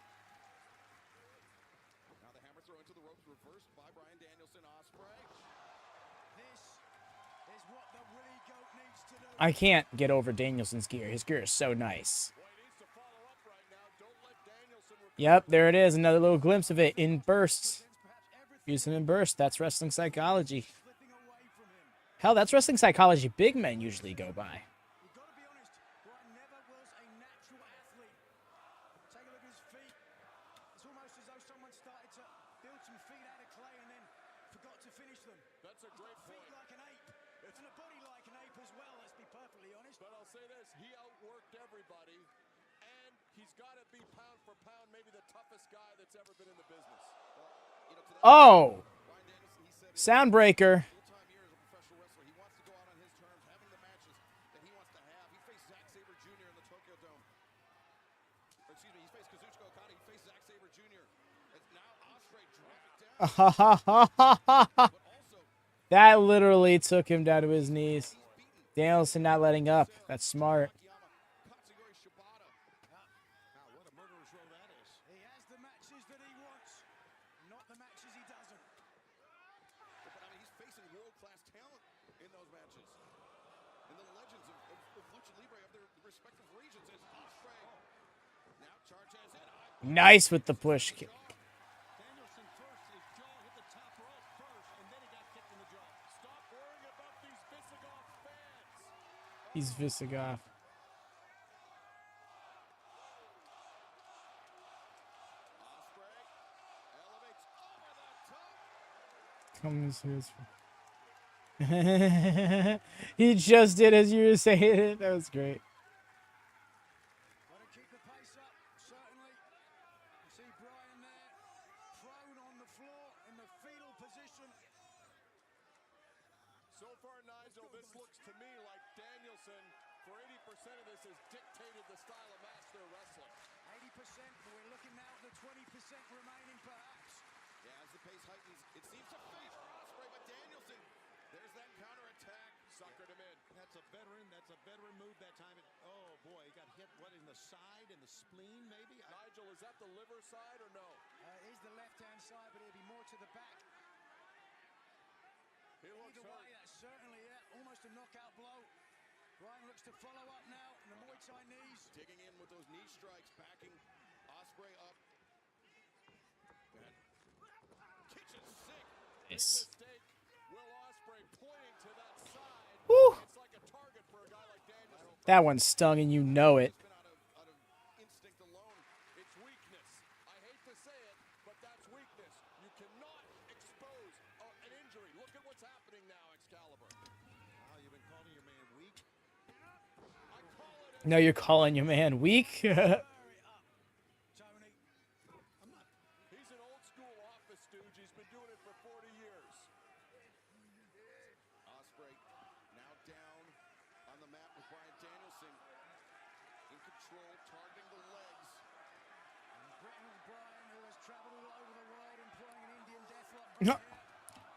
Now the hammer throw into the ropes reversed by Bryan Danielson. Osprey. This is what the Willie Goat needs to do. I can't get over Danielson's gear. His gear is so nice. Yep, there it is. Another little glimpse of it in bursts. Use him in bursts. That's wrestling psychology. Hell, that's wrestling psychology big men usually go by. You've got to be honest, Bryan never was a natural athlete. Take a look at his feet. It's almost as though someone started to build some feet out of clay and then forgot to finish them. That's a great Feet point. like an ape, and a body like an ape as well, let's be perfectly honest. But I'll say this, he outworked everybody, and he's got to be pound for pound maybe the toughest guy that's ever been in the business. Oh! Soundbreaker. Full-time years of professional wrestler, he wants to go out on his terms, having the matches that he wants to have. He faced Zack Sabre Jr. in the Tokyo Dome. Or excuse me, he faced Kazuchika Okada, he faced Zack Sabre Jr. And now Osprey dropped down. That literally took him down to his knees. Danielson not letting up. That's smart. Shibata. Now, what a murderer's row that is. He has the matches that he wants, not the matches he doesn't. But I mean, he's facing world-class talent in those matches. And the legends of Lucha Libre of their respective regions is Osprey. Now charges in. Nice with the push kick. Danielson first, his jaw hit the top rope first, and then he got kicked in the jaw. Stop worrying about these Visigoth fans. He's Visigoth. Osprey elevates over the top. Comes his. He just did as you were saying it. That was great. Got to keep the pace up, certainly. You see Bryan there, prone on the floor in the fetal position. So far, Nigel, this looks to me like Danielson, for 80% of this, has dictated the style of match they're wrestling. 80%, but we're looking now at the 20% remaining, perhaps. Yeah, as the pace heightens, it seems to favor Osprey, but Danielson, there's that counterattack, suckered him in. That's a veteran move that time. Oh boy, he got hit, what, in the side, in the spleen maybe? Nigel, is that the liver side or no? It is the left-hand side, but it'll be more to the back. He looks Either way, hurt. that's certainly almost a knockout blow. Bryan looks to follow up now, and the Muay Thai knees. Digging in with those knee strikes, backing Osprey up. Kitchen sink. Nice. Mistake. Will Osprey pointing to that side. Woo. It's like a target for a guy like Danielson. That one stung and you know it. Out of instinct alone. It's weakness. I hate to say it, but that's weakness. You cannot expose an injury. Look at what's happening now, Excalibur. Wow, you've been calling your man weak. I call it. No, you're calling your man weak. Tony. He's an old school office stooge. He's been doing it for 40 years. Osprey now down on the mat with Bryan Danielson in control, targeting the legs. Britain Bryan, who has traveled all over the world employing an Indian deathlock.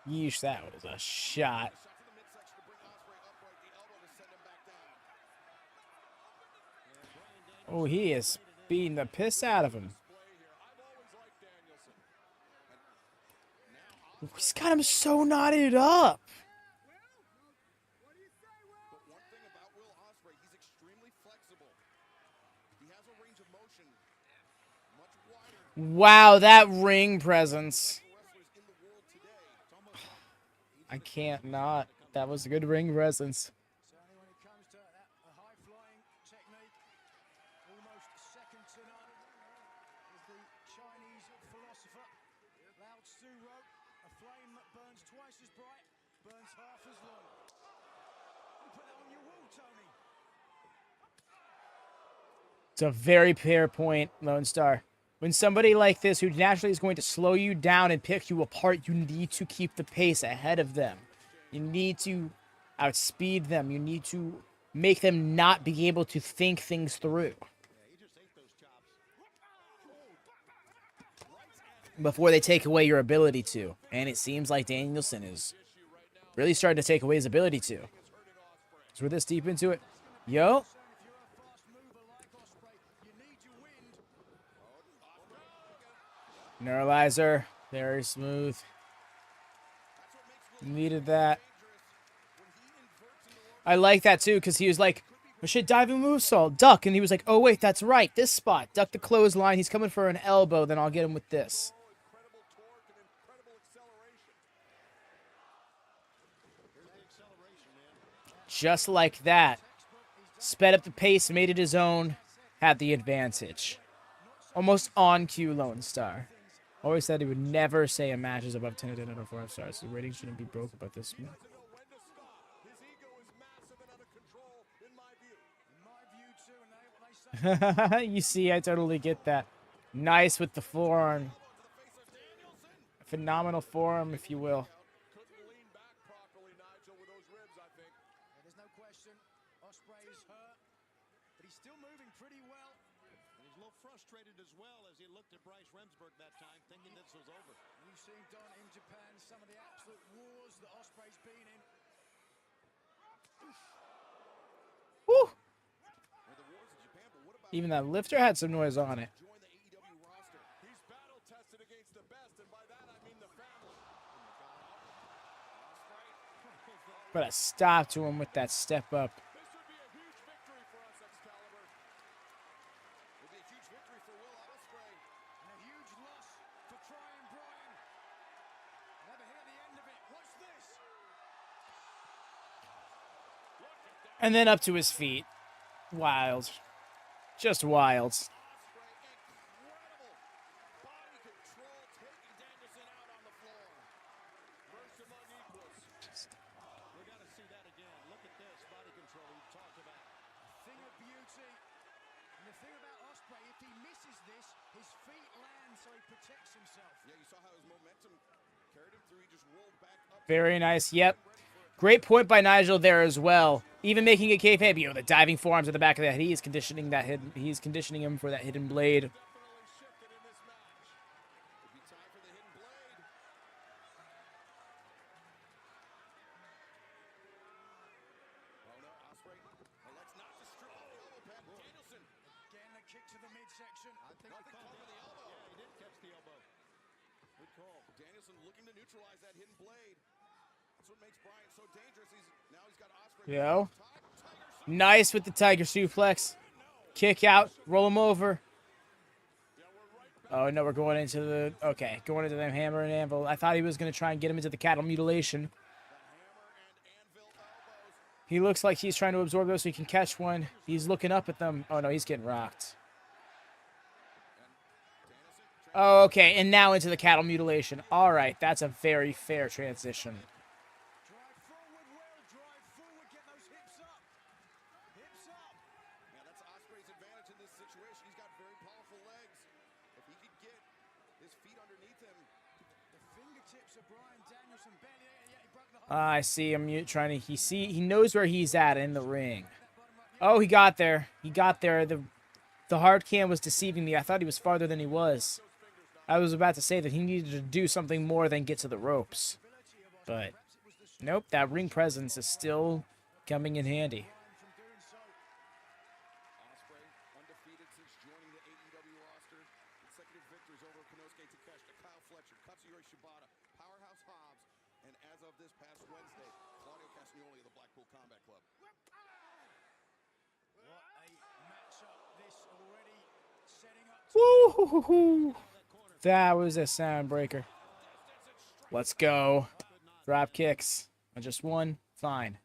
Yeesh, that was a shot. Shot to the midsection to bring Osprey upright. The elbow to send him back down. Oh, he is beating the piss out of him. Play here. I've always liked Danielson. He's got him so knotted up. But one thing about Will Osprey, he's extremely flexible. He has a range of motion much wider Wow, that ring presence. than wrestlers in the world today. I can't not. That was a good ring presence. Certainly when it comes to that, a high-flying technique, almost second to none, is the Chinese philosopher Lao Tzu wrote, a flame that burns twice as bright, burns half as long. You put that on your wall, Tony. It's a very fair point, Lone Star. When somebody like this, who naturally is going to slow you down and pick you apart, you need to keep the pace ahead of them. You need to outspeed them. You need to make them not be able to think things through. Before they take away your ability to. And it seems like Danielson is really starting to take away his ability to. So we're this deep into it. Yo. Neuralizer. Very smooth. Needed that. I like that too, because he was like, oh shit, diving moonsault, duck. And he was like, oh wait, that's right, this spot. Duck the clothesline. He's coming for an elbow, then I'll get him with this. Just like that. Sped up the pace, made it his own, had the advantage. Almost on cue, Lone Star. Always said he would never say a match is above 10 out of 5 stars. The rating shouldn't be broke about this one. You see, I totally get that. Nice with the forearm. Phenomenal forearm, if you will. There's no question. Osprey is hurt, but he's still moving pretty well. And he's a little frustrated as well as he looked at Bryce Remsburg that time, thinking this was over. You've seen Don in Japan, some of the absolute wars that Osprey's been in. Woo! Even that lifter had some noise on it. But a stop to him with that step up. And then up to his feet. Wild. Just wild. We got to see that again. Look at this body control we talked about. Thing of beauty. And the thing about Osprey, if he misses this, his feet land so he protects himself. Yeah, you saw how his momentum carried him through. He just rolled back up. Very nice. Yep. Great point by Nigel there as well. Even making a kayfabe, you know, the diving forearms at the back of the head. He is conditioning that hidden. He's conditioning him for that hidden blade. Again, a kick to the midsection. I think he called for the elbow. Yeah, he did catch the elbow. Good call. Danielson looking to neutralize that hidden blade. That's what makes Bryan so dangerous. Now he's got Osprey. Yo. Nice with the tiger suplex. Kick out. Roll him over. Oh, no, we're going into the... Okay, going into the hammer and anvil. I thought he was going to try and get him into the cattle mutilation. He looks like he's trying to absorb those so he can catch one. He's looking up at them. Oh, no, he's getting rocked. Oh, okay, and now into the cattle mutilation. All right, that's a very fair transition. I see him trying to. He knows where he's at in the ring. Oh, he got there. He got there. The hard cam was deceiving me. I thought he was farther than he was. I was about to say that he needed to do something more than get to the ropes. But nope, that ring presence is still coming in handy. Osprey, undefeated since joining the AEW roster. Consecutive victories over Konosuke Takeshita, Kyle Fletcher, Kazuchika Shibata, Powerhouse Hobbs, and as of this past Wednesday, Claudio Castagnoli of the Blackpool Combat Club. What a matchup this already setting up. Woo-hoo-hoo-hoo. That was a sound breaker. Let's go. Drop kicks. On just one. Fine.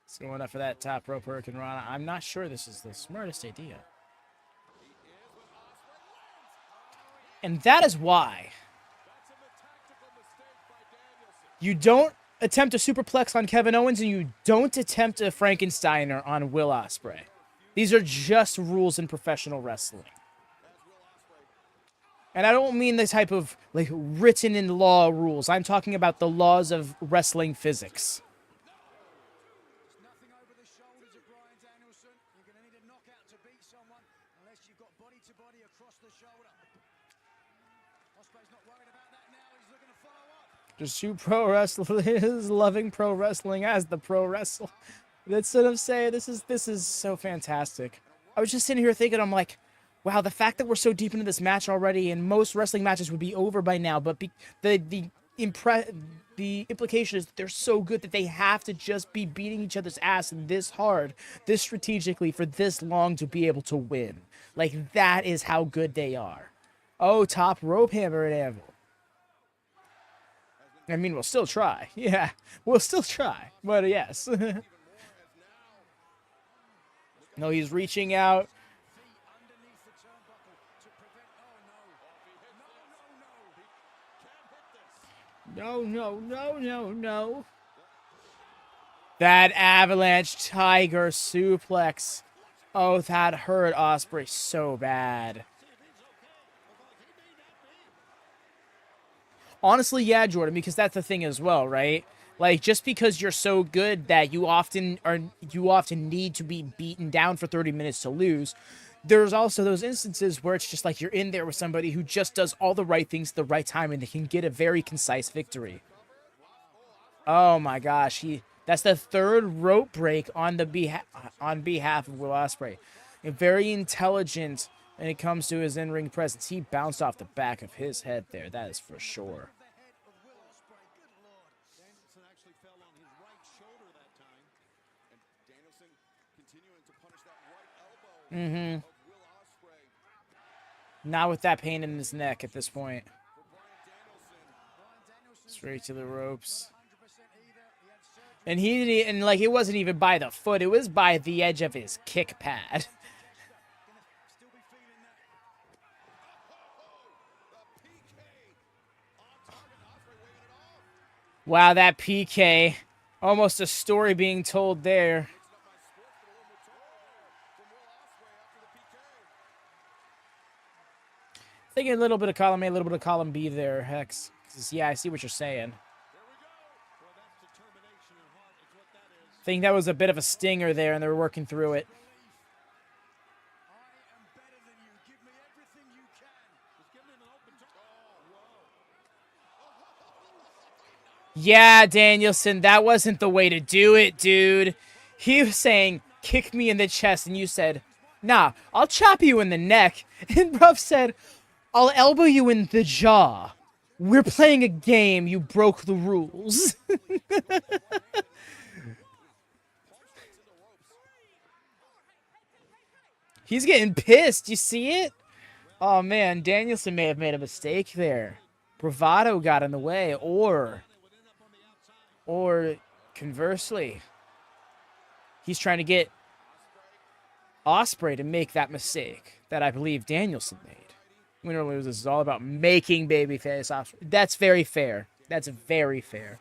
It's going up for that top rope Hurricane Rana. I'm not sure this is the smartest idea. And that is why you don't attempt a superplex on Kevin Owens and you don't attempt a Frankensteiner on Will Osprey. These are just rules in professional wrestling. And I don't mean the type of like written in law rules. I'm talking about the laws of wrestling physics. There's nothing over the shoulders of Bryan Danielson. You're going to need a knockout to beat someone unless you've got body to body across the shoulder. Osprey's not worried about that now. He's looking to follow up. Just shoot pro wrestlers, loving pro wrestling as the pro wrestler. That's what I'm saying. This is so fantastic. I was just sitting here thinking, I'm like, wow, the fact that we're so deep into this match already, and most wrestling matches would be over by now, but the implication is that they're so good that they have to just be beating each other's ass this hard, this strategically for this long to be able to win. Like, that is how good they are. Oh, top rope hammer and anvil. I mean, we'll still try. Yeah, we'll still try. But yes. No, he's reaching out. No, no, no, no, no. That avalanche tiger suplex. Oh, that hurt Osprey so bad. Honestly, yeah, Jordan, because that's the thing as well, right? Like, just because you're so good that you often need to be beaten down for 30 minutes to lose, there's also those instances where it's just like you're in there with somebody who just does all the right things at the right time and they can get a very concise victory. Oh my gosh, that's the third rope break on behalf of Will Osprey. Very intelligent when it comes to his in-ring presence. He bounced off the back of his head there, that is for sure. Danielson actually fell on his right shoulder that time. And Danielson continuing to punish that right elbow of Will Osprey. Not with that pain in his neck at this point. Straight to the ropes. And it wasn't even by the foot, it was by the edge of his kick pad. Wow, that PK. Almost a story being told there. Thinking a little bit of column A, a little bit of column B there, Hex. Yeah, I see what you're saying. I think that was a bit of a stinger there, and they were working through it. Yeah, Danielson, that wasn't the way to do it, dude. He was saying, kick me in the chest, and you said, nah, I'll chop you in the neck. And Ruff said, I'll elbow you in the jaw. We're playing a game, you broke the rules. He's getting pissed, you see it? Oh man, Danielson may have made a mistake there. Bravado got in the way, or conversely, he's trying to get Osprey to make that mistake that I believe Danielson made. Win or lose, this is all about making babyface Osprey. That's very fair. That's very fair.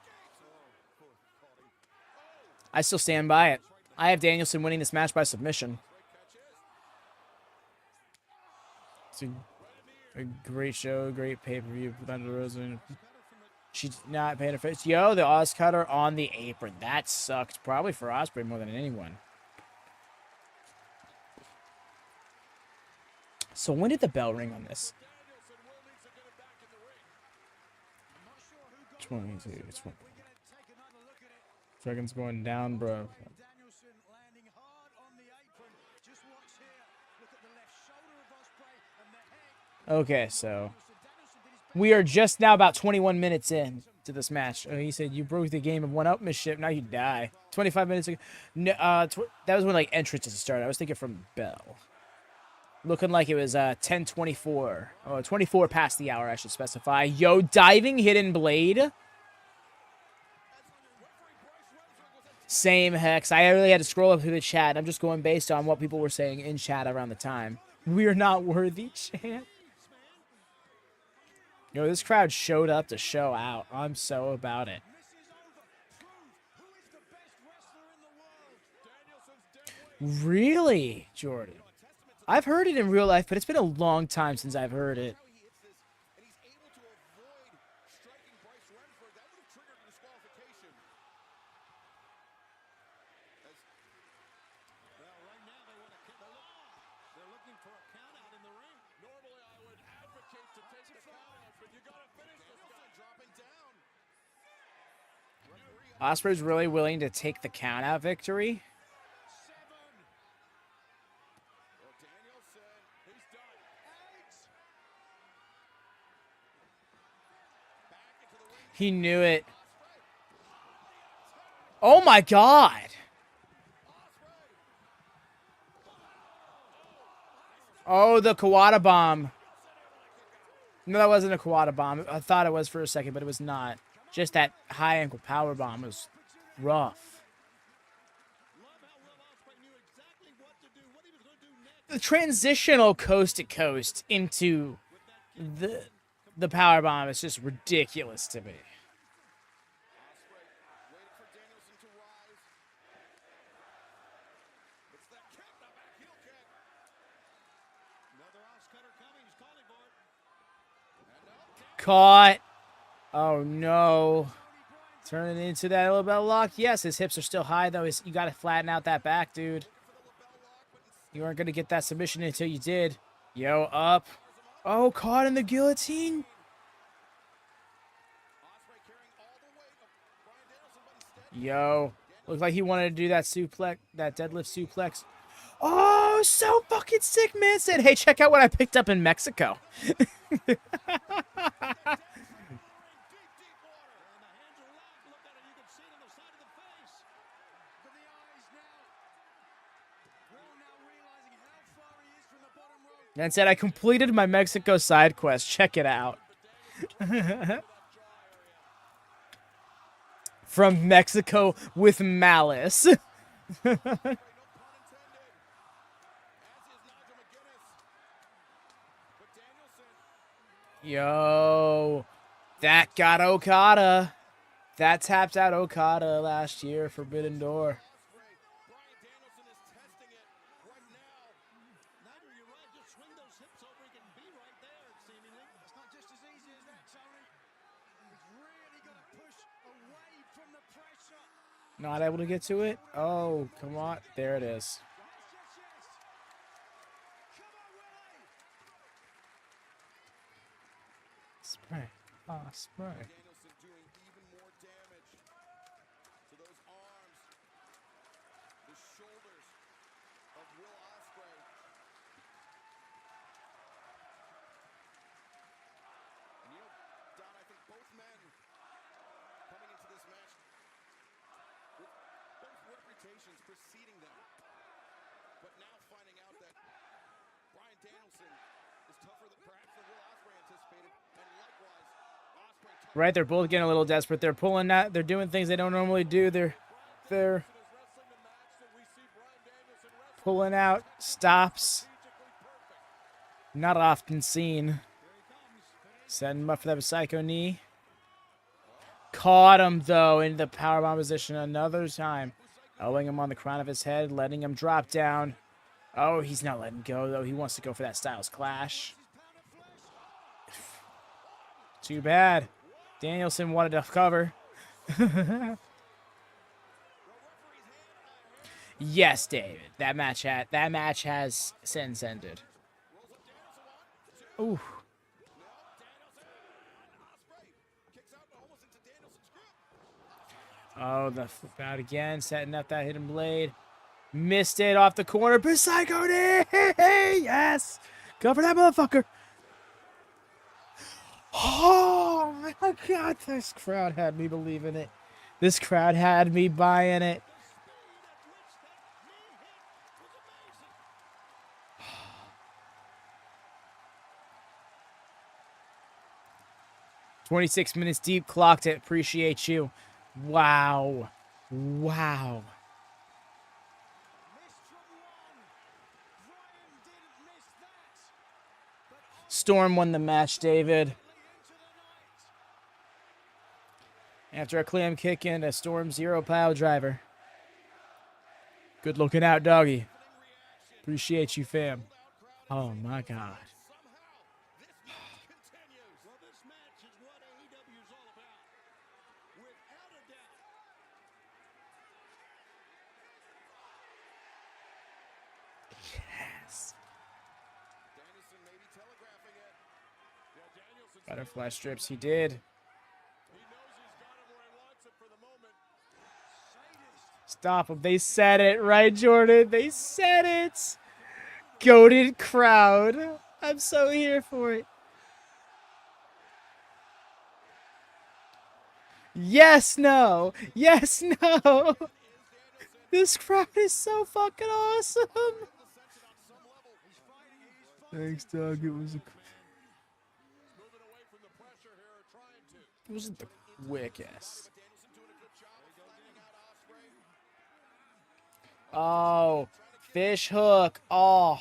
I still stand by it. I have Danielson winning this match by submission. It's a great show, great pay-per-view. Rosa. She's not paying her face. Yo, the Oz cutter on the apron. That sucked. Probably for Osprey more than anyone. So when did the bell ring on this? 22. 20. Seconds going down, bro. Okay, so we are just now about 21 minutes in to this match. Oh, he said you broke the game of one-upmanship. Now you die. 25 minutes ago. No, that was when like entrances started. I was thinking from bell. Looking like it was 10:24. Oh, 24 past the hour, I should specify. Yo, diving hidden blade. Same, Hex. I really had to scroll up through the chat. I'm just going based on what people were saying in chat around the time. We're not worthy, chant. Yo, this crowd showed up to show out. I'm so about it. Really, Jordan? I've heard it in real life, but it's been a long time since I've heard it. Osprey's really willing to take the count-out victory. He knew it. Oh my God. Oh, the Kawada bomb. No, that wasn't a Kawada bomb. I thought it was for a second, but it was not. Just that high ankle power bomb was rough. The transitional coast to coast into the power bomb is just ridiculous to me. Caught. Oh no. Turning into that little bell lock. Yes, his hips are still high though. You got to flatten out that back, dude. You weren't going to get that submission until you did. Yo, up. Oh, caught in the guillotine. Yo. Looked like he wanted to do that suplex, that deadlift suplex. Oh, so fucking sick, man. Said, hey, check out what I picked up in Mexico. And said, I completed my Mexico side quest. Check it out. From Mexico with malice. Yo, that got Okada. That tapped out Okada last year, Forbidden Door. Not able to get to it? Oh, come on. There it is. Spray. Osprey. Danielson doing even more damage to those arms, the shoulders of Will Osprey. And you know, Don, I think both men coming into this match with both reputations preceding them, but now finding out that Bryan Danielson is tougher than perhaps than Will Osprey anticipated, and likewise, Osprey tougher. Right, they're both getting a little desperate. They're pulling that. They're doing things they don't normally do. They're pulling out stops. Not often seen. Setting him up for that psycho knee. Caught him, though, into the powerbomb position another time. Elbowing him on the crown of his head, letting him drop down. Oh, he's not letting go, though. He wants to go for that Styles Clash. Too bad. Danielson wanted to cover. Yes, David. That match has since ended. Ooh. Oh, the flip out again, setting up that hidden blade. Missed it off the corner. Psycho knee! Yes! Go for that motherfucker. Oh, my God. This crowd had me believing it. This crowd had me buying it. "26 minutes deep, clocked it. Appreciate you." Wow. Wow. Storm won the match, David. After a Acclaimed kick in, a Storm 0 pile driver. Good looking out, doggy. Appreciate you, fam. Oh, my God. Butterfly strips, he did. Stop him. They said it, right, Jordan? They said it. Goated crowd. I'm so here for it. Yes, no. Yes, no. This crowd is so fucking awesome. Thanks, Doug. It wasn't the quickest. Oh, fish hook. Oh.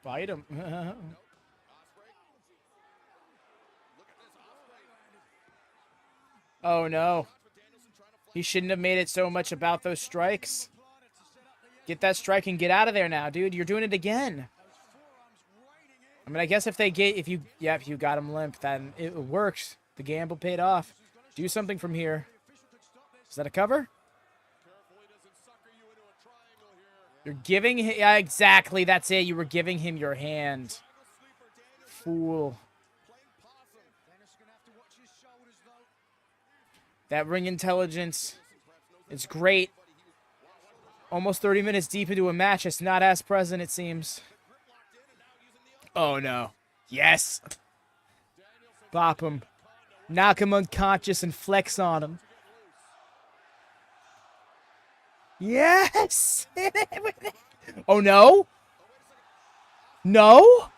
Bite him. Oh, no. He shouldn't have made it so much about those strikes. Get that strike and get out of there now, dude. You're doing it again. I mean, I guess if you got him limp, then it works. The gamble paid off. Do something from here. Is that a cover? You're giving him... Yeah, exactly. That's it. You were giving him your hand. Fool. That ring intelligence is great. Almost 30 minutes deep into a match. It's not as present, it seems. Oh, no. Yes. Bop him. Knock him unconscious and flex on him. Yes! Oh, no? No?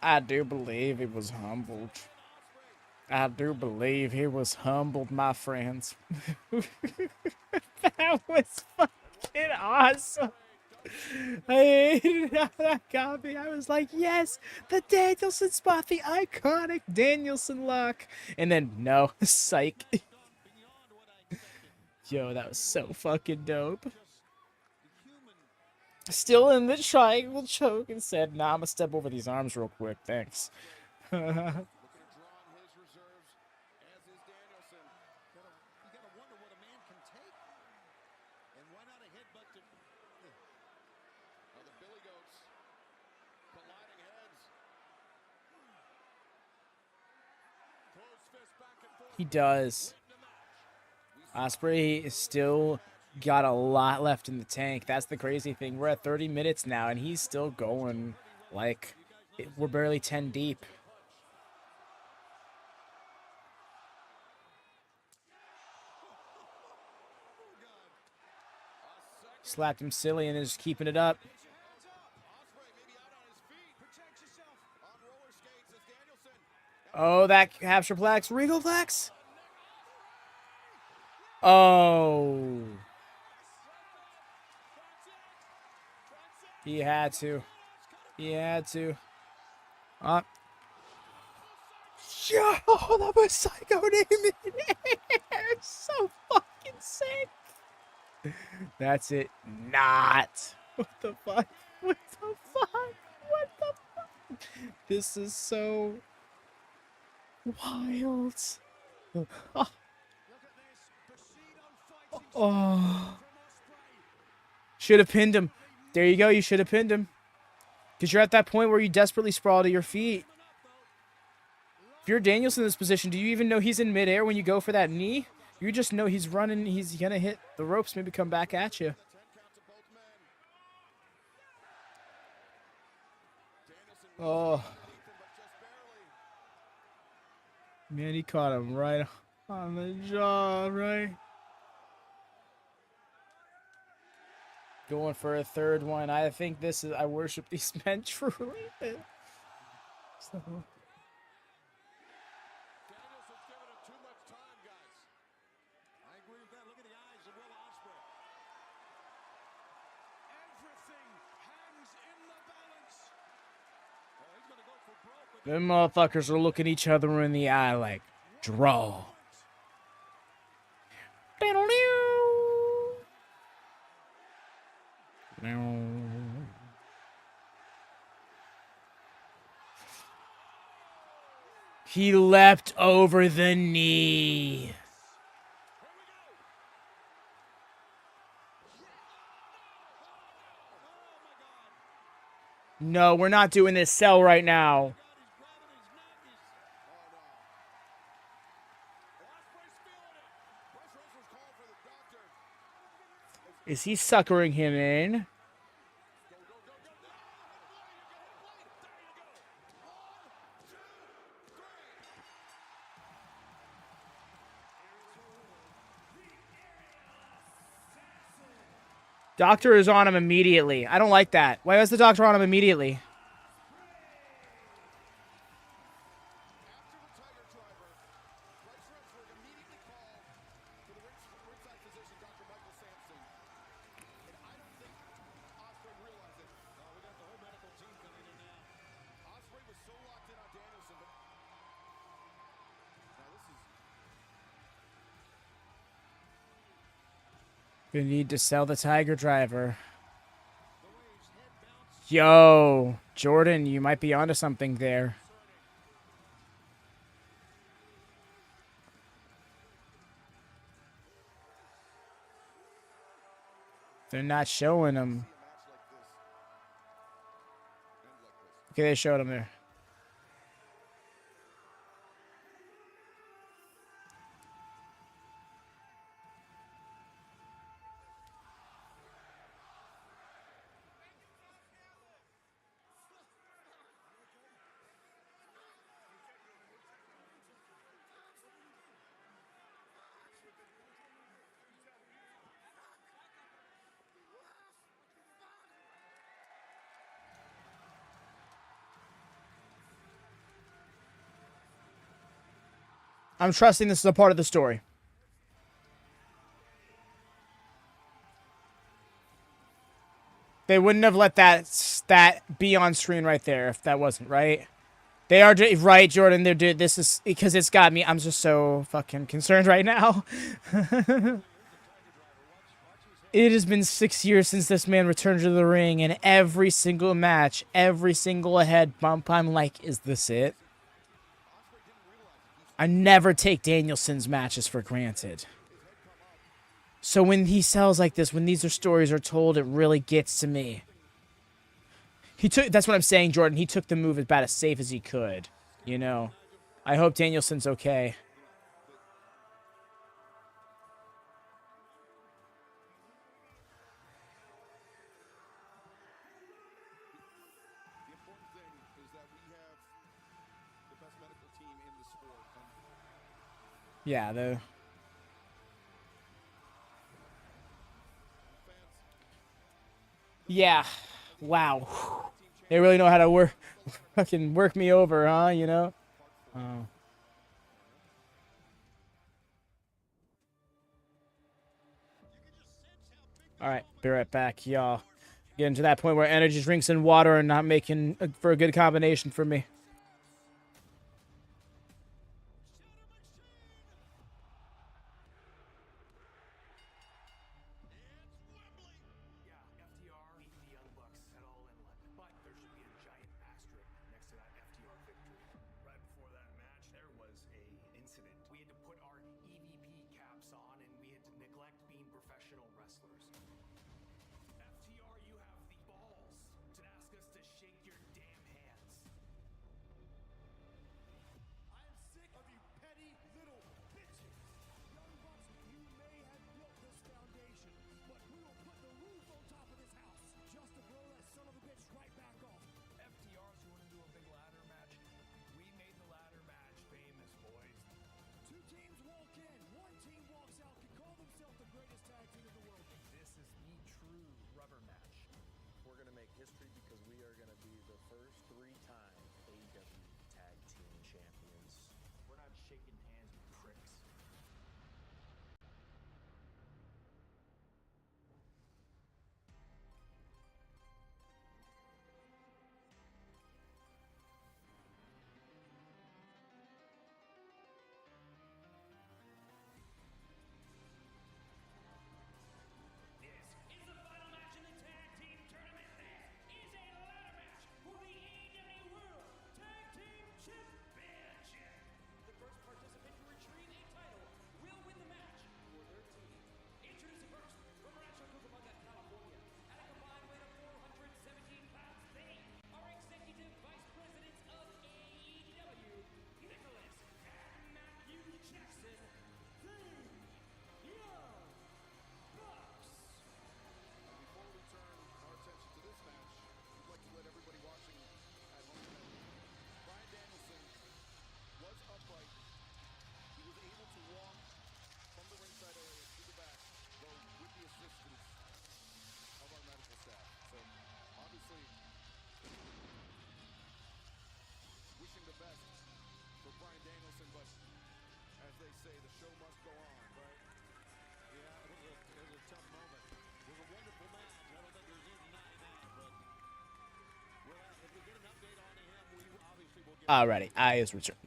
I do believe he was humbled. I do believe he was humbled, my friends. That was fucking awesome. I hated how that got me. I was like, yes, the Danielson spot, the iconic Danielson lock. And then, no, psych. Yo, that was so fucking dope. Still in the triangle choke and said, nah, I'm gonna step over these arms real quick. Thanks. He does. Osprey is still got a lot left in the tank. That's the crazy thing. We're at 30 minutes now, and he's still going. Like, we're barely 10 deep. Slapped him silly and is keeping it up. Oh, that capture flex. Regal flex. Oh. He had to. He had to. Yo, that was Psycho name in air. So fucking sick. That's it. Not. What the fuck? What the fuck? What the fuck? This is so wild. Oh. Oh. Should have pinned him. There you go. You should have pinned him. Because you're at that point where you desperately sprawl to your feet. If you're Danielson in this position, do you even know he's in midair when you go for that knee? You just know he's running. He's going to hit the ropes, maybe come back at you. Oh. Man, he caught him right on the jaw, right? Going for a third one. I think this is... I worship these men truly. So... Them motherfuckers are looking each other in the eye like, draw. He leapt over the knee. No, we're not doing this cell right now. Is he suckering him in? Doctor is on him immediately. I don't like that. Why was the doctor on him immediately? We need to sell the Tiger Driver. Yo, Jordan, you might be onto something there. They're not showing him. Okay, they showed him there. I'm trusting this is a part of the story. They wouldn't have let that be on screen right there if that wasn't right. They are right, Jordan. They're this is because it's got me. I'm just so fucking concerned right now. It has been 6 years since this man returned to the ring, and every single match, every single head bump, I'm like, is this it? I never take Danielson's matches for granted. So when he sells like this, when these stories are told, it really gets to me. That's what I'm saying, Jordan. He took the move about as safe as he could. You know. I hope Danielson's okay. Yeah, yeah. Wow. They really know how to fucking work me over, huh? You know? Oh. Alright, be right back, y'all. Getting to that point where energy drinks and water are not making for a good combination for me. History because we are going to be the first 3-time AEW Tag Team Champions. We're not shaking hands with pricks. Championship. The first participant say the show must go on. Right? Yeah, it was a tough moment. It was a wonderful match. I don't think there's any denying that. But if we get an update on him, we obviously will get. Alrighty, I is returned.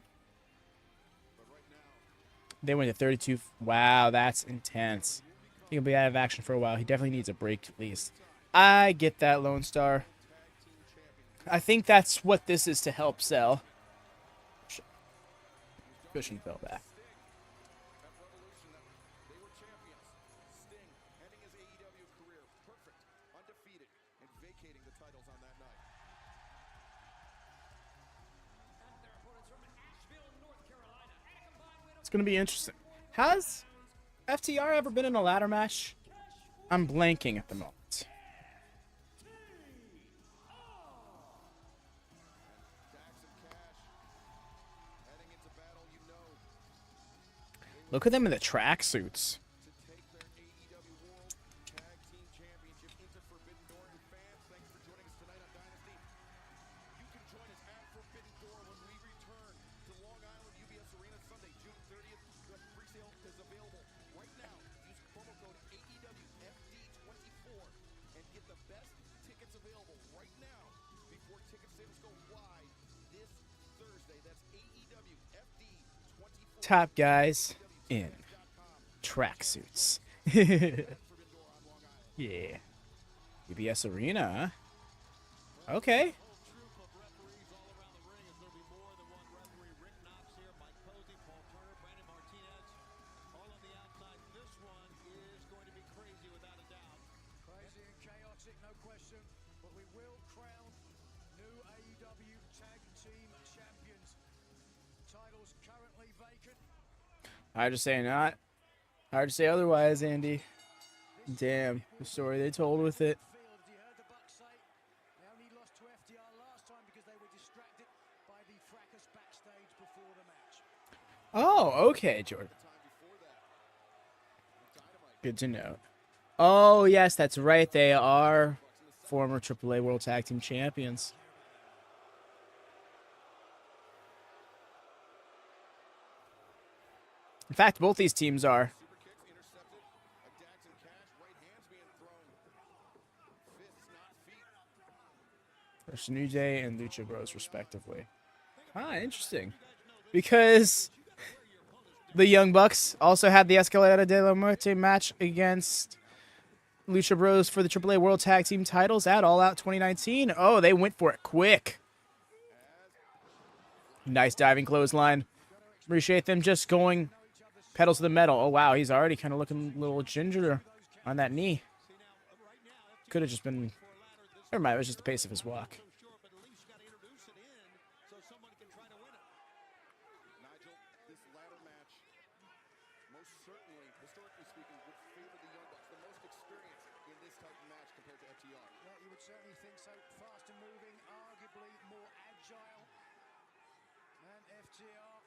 They went to 32. Wow, that's intense. He'll be out of action for a while. He definitely needs a break at least. I get that, Lone Star. I think that's what this is to help sell. Cushion fell back. They were champions. Sting ending his AEW career perfect, undefeated, and vacating the titles on that night. It's going to be interesting. Has FTR ever been in a ladder match? I'm blanking at the moment. Look at them in the tracksuits. Top guys in tracksuits. Yeah. UBS Arena, huh? Okay. Crazy and chaotic, no question. But we will crown new AEW Tag Team Champions. Titles currently vacant. Hard to say not. Hard to say otherwise, Andy. Damn, the story they told with it. You heard the Bucks say they only lost to FTR last time because they were distracted by the fracas backstage before the match. Oh, okay, Jordan. Good to know. Oh, yes, that's right. They are former AAA World Tag Team Champions. In fact, both these teams are. There's New Day and Lucha Bros, respectively. Ah, interesting. Because the Young Bucks also had the Escalera de la Muerte match against Lucha Bros for the AAA World Tag Team titles at All Out 2019. Oh, they went for it quick. Nice diving clothesline. Appreciate them just going pedal to the metal. Oh, wow, he's already kind of looking a little ginger on that knee. Could have just been... Never mind, it was just the pace of his walk. Certainly think so. Faster moving, arguably more agile than FTR.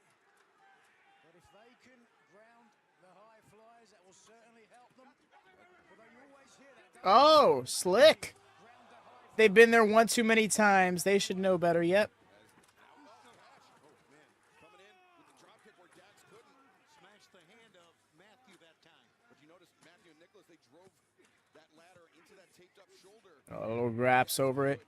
But if they can ground the high flyers, that will certainly help them. Although you always hear that. Oh, slick. They've been there one too many times. They should know better. Yep. A little wraps over it.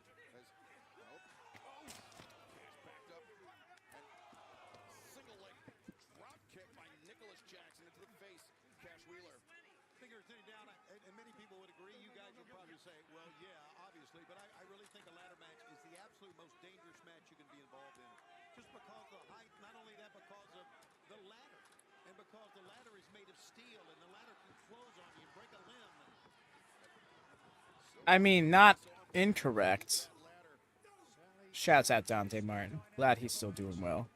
And many people would agree. You guys would probably say, well, yeah, obviously. But I really think a ladder match is the absolute most dangerous match you can be involved in. Just because of the height, not only that, because of the ladder. And because the ladder is made of steel, and the ladder can close on you and break a limb. I mean, not incorrect. Shouts out Dante Martin. Glad he's still doing well.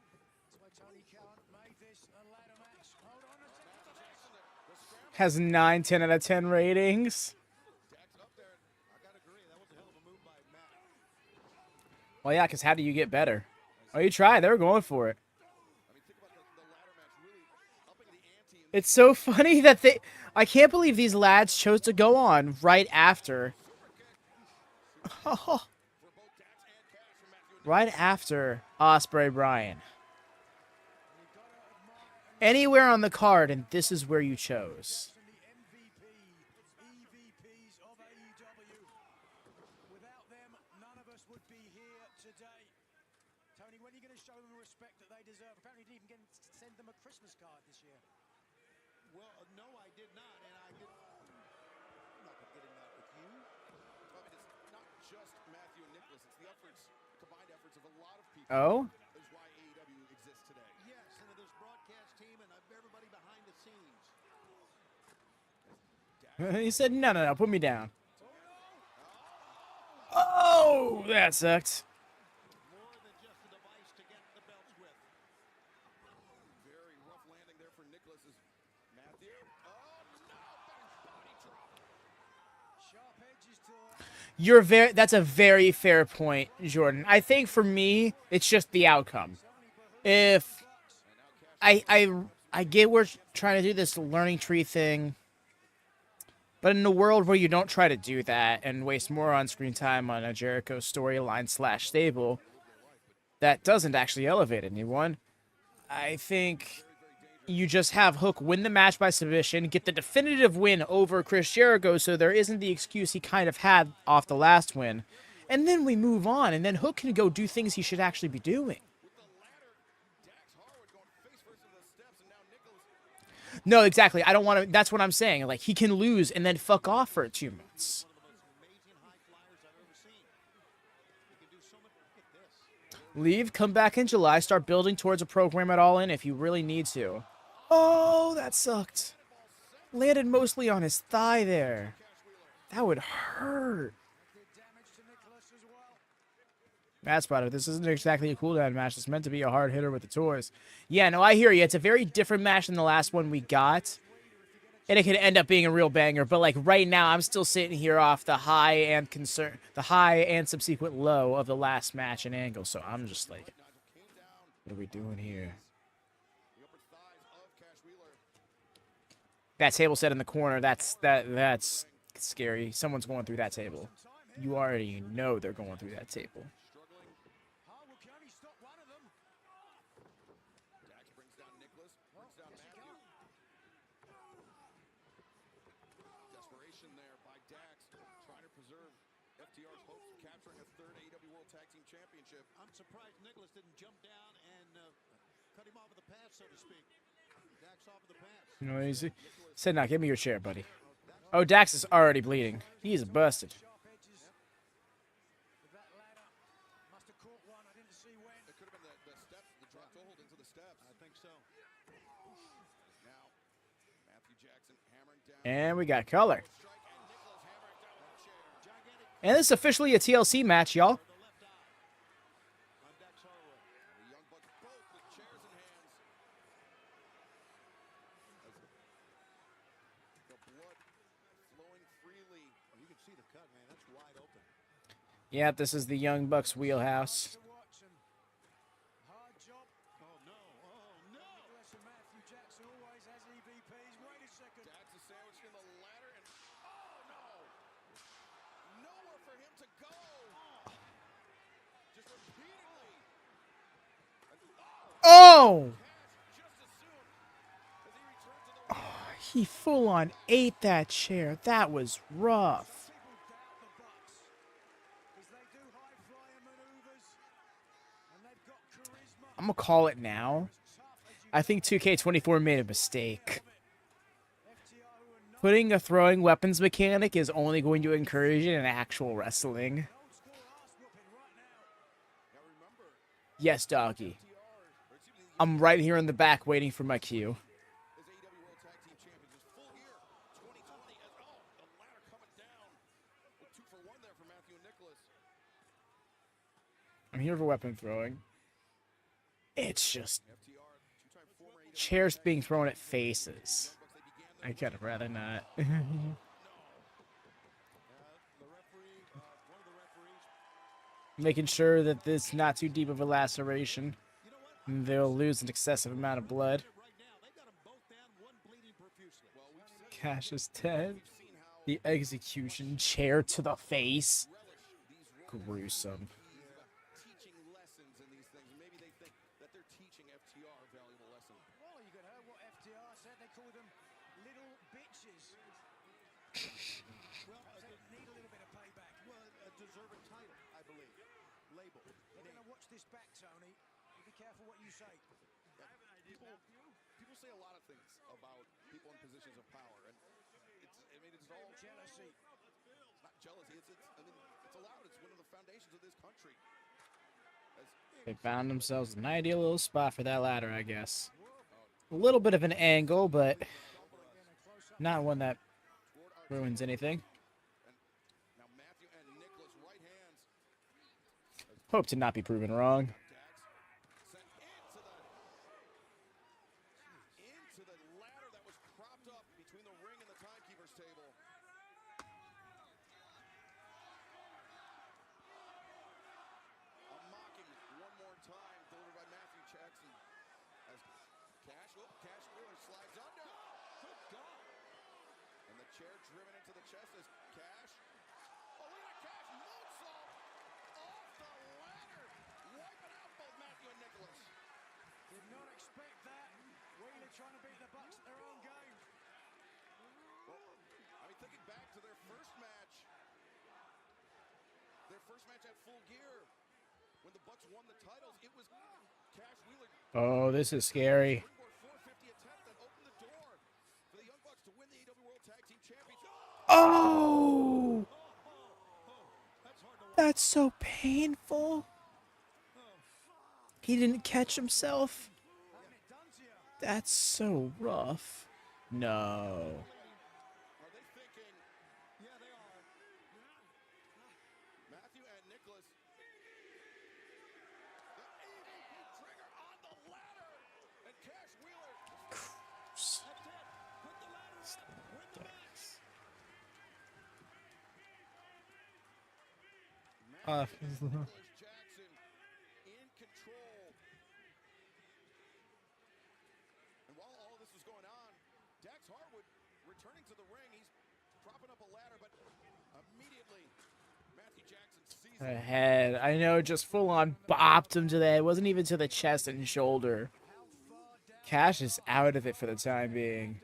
Has 9, 10 out of 10 ratings. Well, yeah, because how do you get better? Oh, you tried. They were going for it. It's so funny that they... I can't believe these lads chose to go on right after... Oh. Right after Osprey Bryan. anywhere on the card, and this is where you chose. EVPs of AEW. Without them, none of us would be here today. Tony, when are you going to show them the respect that they deserve? Apparently, you didn't even send them a Christmas card this year. Well, no, I did not, and I'm not getting that with you. I mean, it's not just Matthew and Nicholas. It's the combined efforts of a lot of people. Oh? Is why AEW exists today. Yes, and this broadcast team and everybody behind the scenes. He said, no, put me down. Oh, that sucked. More than just a device to get the belts with. Very rough landing there for Nicholas. Matthew. Oh, no. Body drop. Sharp edges to That's a very fair point, Jordan. I think for me, it's just the outcome. If I get we're trying to do this learning tree thing, but in a world where you don't try to do that and waste more on-screen time on a Jericho storyline / stable that doesn't actually elevate anyone, I think you just have Hook win the match by submission, get the definitive win over Chris Jericho, so there isn't the excuse he kind of had off the last win, and then we move on, and then Hook can go do things he should actually be doing. No, exactly. I don't want to. That's what I'm saying. Like, he can lose and then fuck off for 2 months. Leave, come back in July, start building towards a program at All In if you really need to. Oh, that sucked. Landed mostly on his thigh there. That would hurt. Matt Spotter, this isn't exactly a cooldown match. It's meant to be a hard hitter with the toys. Yeah, no, I hear you. It's a very different match than the last one we got. And it could end up being a real banger. But, like, right now, I'm still sitting here off the high and subsequent low of the last match and Angle. So I'm just like, what are we doing here? That table set in the corner, that's scary. Someone's going through that table. You already know they're going through that table. I'm surprised Nicholas didn't jump down and cut him off of the pass, so to speak. Dax off of the pass. You know what he said? Now, give me your chair, buddy. Oh, Dax is already bleeding. He's busted. And we got color. And this is officially a TLC match, y'all. Yep, this is the Young Bucks wheelhouse. Oh! Oh, he full on ate that chair. That was rough. I'm going to call it now. I think 2K24 made a mistake. Putting a throwing weapons mechanic is only going to encourage it in actual wrestling. Yes, doggy. I'm right here in the back waiting for my cue. I'm here for weapon throwing. It's just chairs being thrown at faces. I kind of rather not. Making sure that this is not too deep of a laceration. They'll lose an excessive amount of blood. Cash is dead. The execution chair to the face. Gruesome. label. They're going to watch this back, Tony. You be careful what you say. People say a lot of things about people in positions of power, and it's all jealousy. It's not jealousy. It's allowed. It's one of the foundations of this country. They found themselves an ideal little spot for that ladder, I guess. A little bit of an angle, but not one that ruins anything. Hope to not be proven wrong. Chair driven into the chest as Cash. Oh, look at Cash moonsault off the ladder, wiping out both Matthew and Nicholas. Did not expect that. Wheeler trying to beat the Bucks at their own game. Well, I mean, thinking back to their first match at Full Gear, when the Bucks won the titles, it was Cash Wheeler. Oh, this is scary. Oh! That's so painful. He didn't catch himself. That's so rough. No. Matthew and Nicholas. The evil trigger on the ladder. And Cash Wheeler. That's it. Put the ladder up. Win the match. Nicholas Jackson in control. And while all this was going on, Dax Harwood returning to the ring. He's propping up a ladder, but immediately Matthew Jackson sees the head. I know, just full on bopped him to the head. It wasn't even to the chest and shoulder. Cash is out of it for the time being.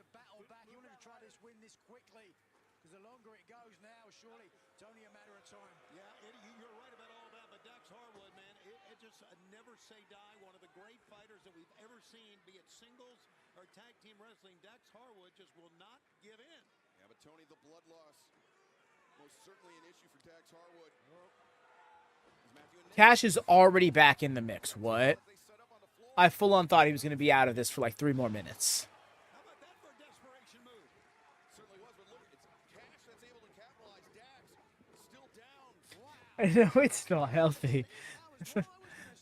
Tag team wrestling, Dax Harwood just will not give in. Yeah, but Tony, the blood loss, most certainly an issue for Dax Harwood. Cash is already back in the mix. What? I full on thought he was going to be out of this for like 3 more minutes. How about that for a desperation move? Certainly was, but look, it's Cash that's able to capitalize. Dax still down. I know it's not healthy.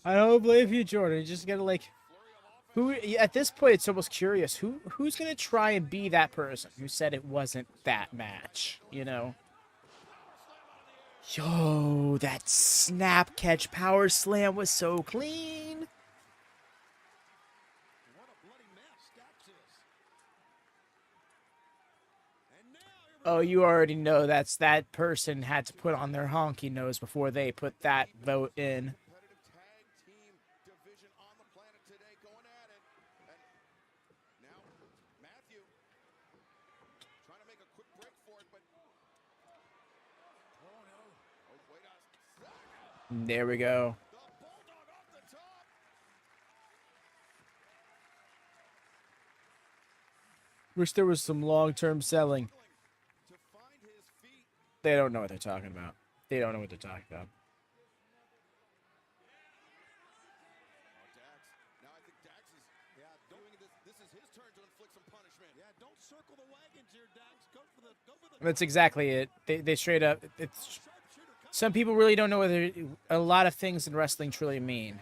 I don't believe you, Jordan. You just got to like... Who, at this point, it's almost curious. Who's going to try and be that person who said it wasn't that match, you know? Yo, that snap catch power slam was so clean. Oh, you already know that person had to put on their honky nose before they put that vote in. There we go. Wish there was some long-term selling. They don't know what they're talking about. They don't know what they're talking about. Now I think Dax is doing this. This is his turn to inflict some punishment. Yeah, don't circle the wagons here, Dax. Go for the That's exactly it. They straight up. It's some people really don't know what a lot of things in wrestling truly mean.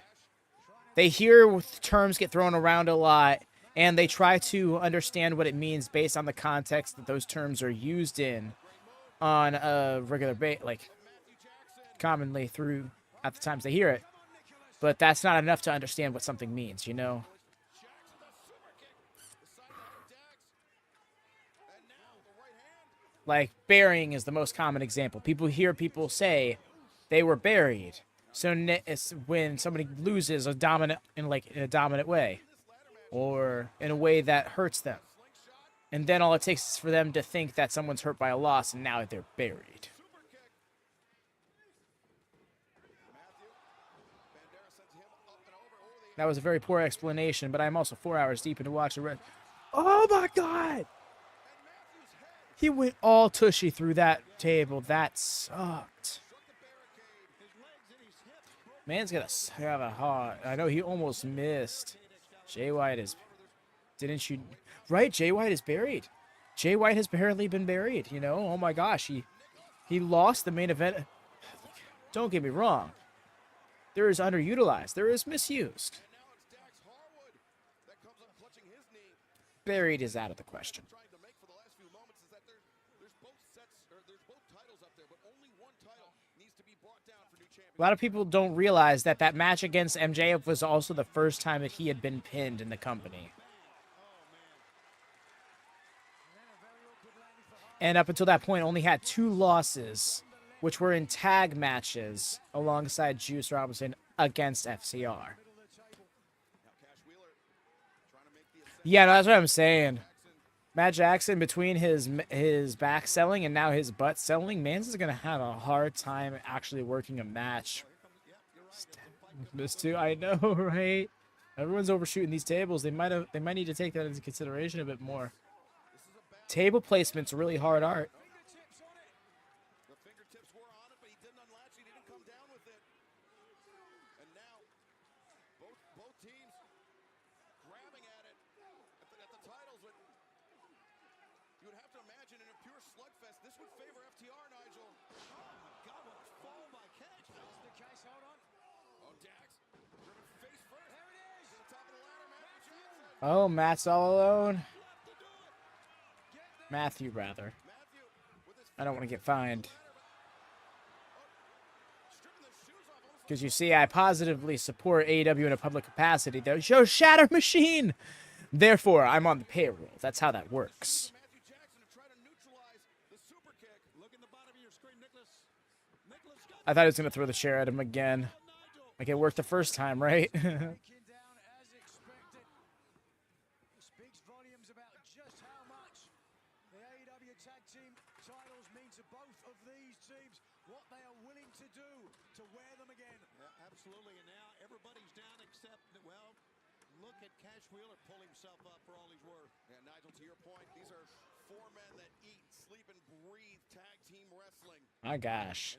They hear terms get thrown around a lot, and they try to understand what it means based on the context that those terms are used in on a regular basis, like commonly through at the times they hear it. But that's not enough to understand what something means, you know? Like, burying is the most common example. People hear people say they were buried. So it's when somebody loses in a dominant way, or in a way that hurts them. And then all it takes is for them to think that someone's hurt by a loss, and now they're buried. That was a very poor explanation, but I'm also 4 hours deep into watching it. Oh my god! He went all tushy through that table. That sucked. Man's gonna have a heart. I know he almost missed. Jay White is... Didn't you... Right, Jay White is buried. Jay White has barely been buried, you know? Oh my gosh, he lost the main event. Don't get me wrong. There is underutilized. There is misused. Buried is out of the question. A lot of people don't realize that that match against MJF was also the first time that he had been pinned in the company. And up until that point, only had 2 losses, which were in tag matches alongside Juice Robinson against FCR. Yeah, no, that's what I'm saying. Matt Jackson, between his back selling and now his butt selling, Mans is going to have a hard time actually working a match. Missed 2, I know, right? Everyone's overshooting these tables. They might need to take that into consideration a bit more. Table placement's really hard art. The fingertips were on it, but he didn't unlatch. He didn't come down with it. And now, both teams grabbing at it at the titles. But you would have to imagine in a pure slugfest, this would favor FTR, Nigel. Oh my God! What a fall by Catch. That's the case. Hold on. Oh, Dax, driven face first. There it is. To the top of the ladder, Matthew Jackson. Oh, Matt's all alone. Matthew, rather. I don't want to get fined. Because you see, I positively support AEW in a public capacity. They show Shatter Machine! Therefore, I'm on the payroll. That's how that works. I thought he was going to throw the chair at him again. Like it worked the first time, right? Absolutely, and now everybody's down except, well, look at Cash Wheeler pull himself up for all he's worth. Yeah, Nigel, to your point, these are 4 men that eat, sleep, and breathe tag team wrestling. My gosh.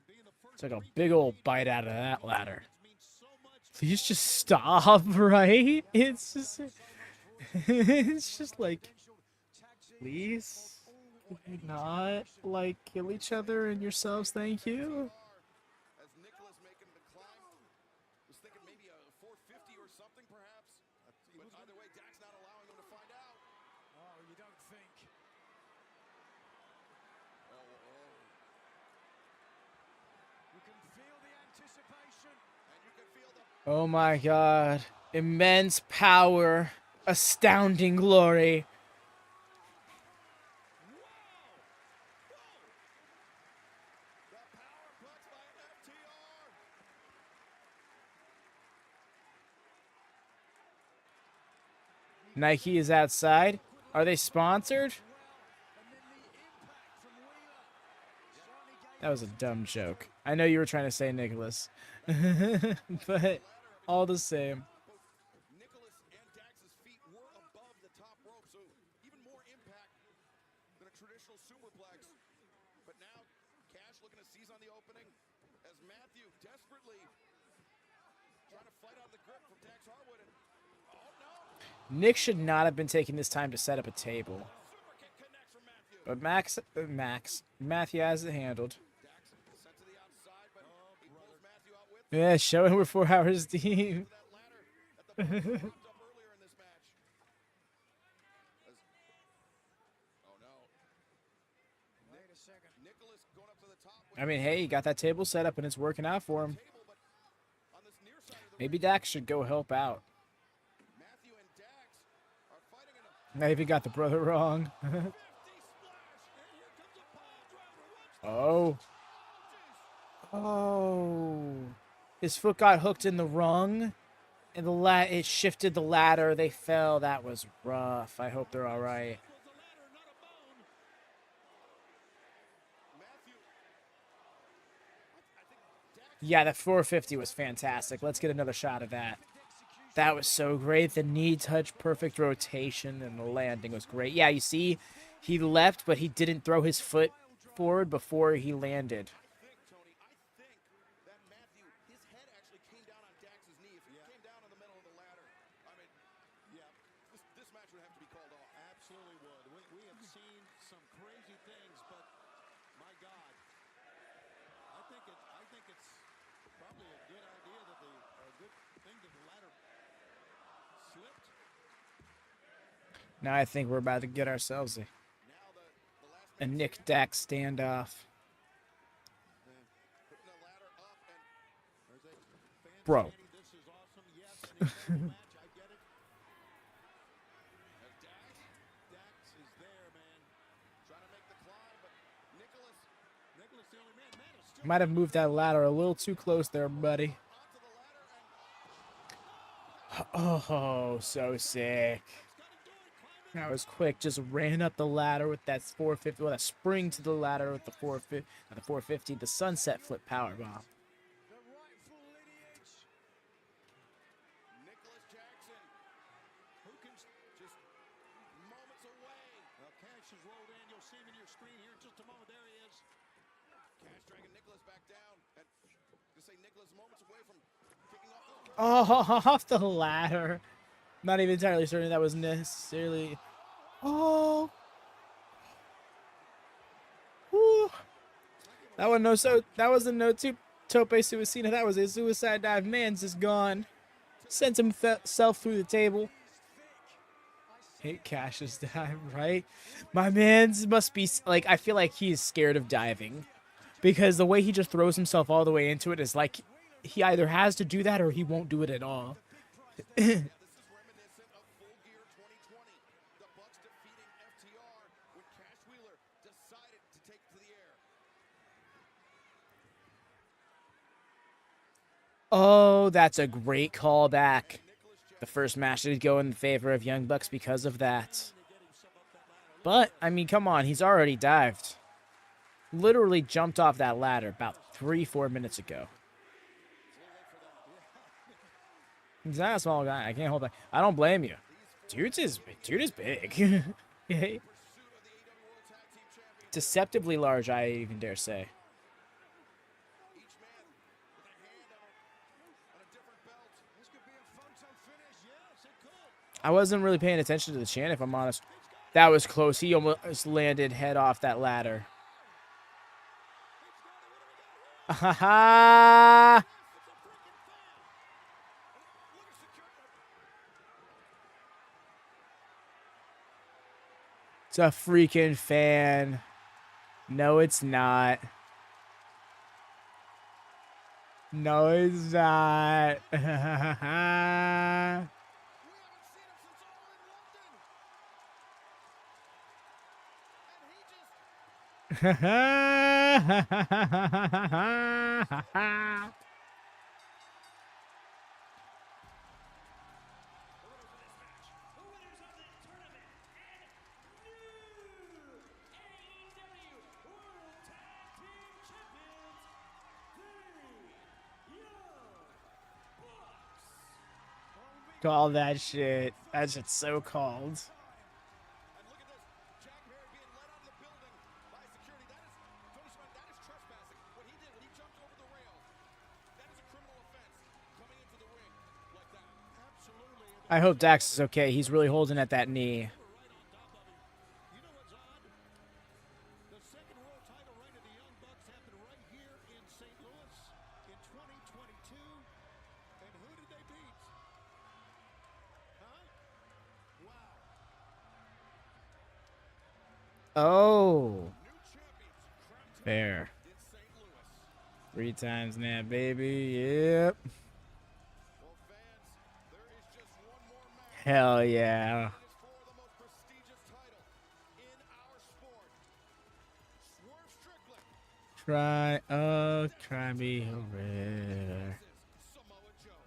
Took a big old bite out of that ladder. Please just stop, right? It's just like, please not, like, kill each other and yourselves, thank you. Oh my god. Immense power. Astounding glory. Nike is outside. Are they sponsored? That was a dumb joke. I know you were trying to say Nicholas. But all the same. Nicholas and Dax's feet were above the top rope, so even more impact than a traditional superplex. But now, Cash looking to seize on the opening as Matthew desperately trying to fight out the grip from Dax Harwood. And, oh no! Nick should not have been taking this time to set up a table. But Matthew has it handled. Yeah, showing we're 4 hours deep. I mean, hey, he got that table set up and it's working out for him. Maybe Dax should go help out. Maybe got the brother wrong. Oh. Oh. His foot got hooked in the rung, and it shifted the ladder. They fell. That was rough. I hope they're all right. Yeah, that 450 was fantastic. Let's get another shot of that. That was so great. The knee touch, perfect rotation, and the landing was great. Yeah, you see, he leapt, but he didn't throw his foot forward before he landed. Now I think we're about to get ourselves a Nick Dax standoff. Bro. Might have moved that ladder a little too close there, buddy. Oh, so sick. That was quick. Just ran up the ladder with that 450. Well, a spring to the ladder with the 450. The sunset flip power bomb. Oh, off the ladder. Not even entirely certain that was necessarily. Oh. Woo. That was that wasn't no tope suicida. That was a suicide dive. Man's just gone. Sent himself through the table. Hate Cash's dive, right? My man's must be like, I feel like he's scared of diving because the way he just throws himself all the way into it is like he either has to do that or he won't do it at all. Oh, that's a great callback. The first match did go in favor of Young Bucks because of that. But, I mean, come on. He's already dived. Literally jumped off that ladder about 3-4 minutes ago. He's not a small guy. I can't hold back. I don't blame you. Dude is big. Deceptively large, I even dare say. I wasn't really paying attention to the chant, if I'm honest. That was close. He almost landed head off that ladder. Ha ha! It's a freaking fan. No, it's not. No, it's not. Call that shit. That shit's so called. I hope Dax is okay. He's really holding at that knee. Oh. Fair. 3 times now, baby. Yep. Hell yeah. Try me over.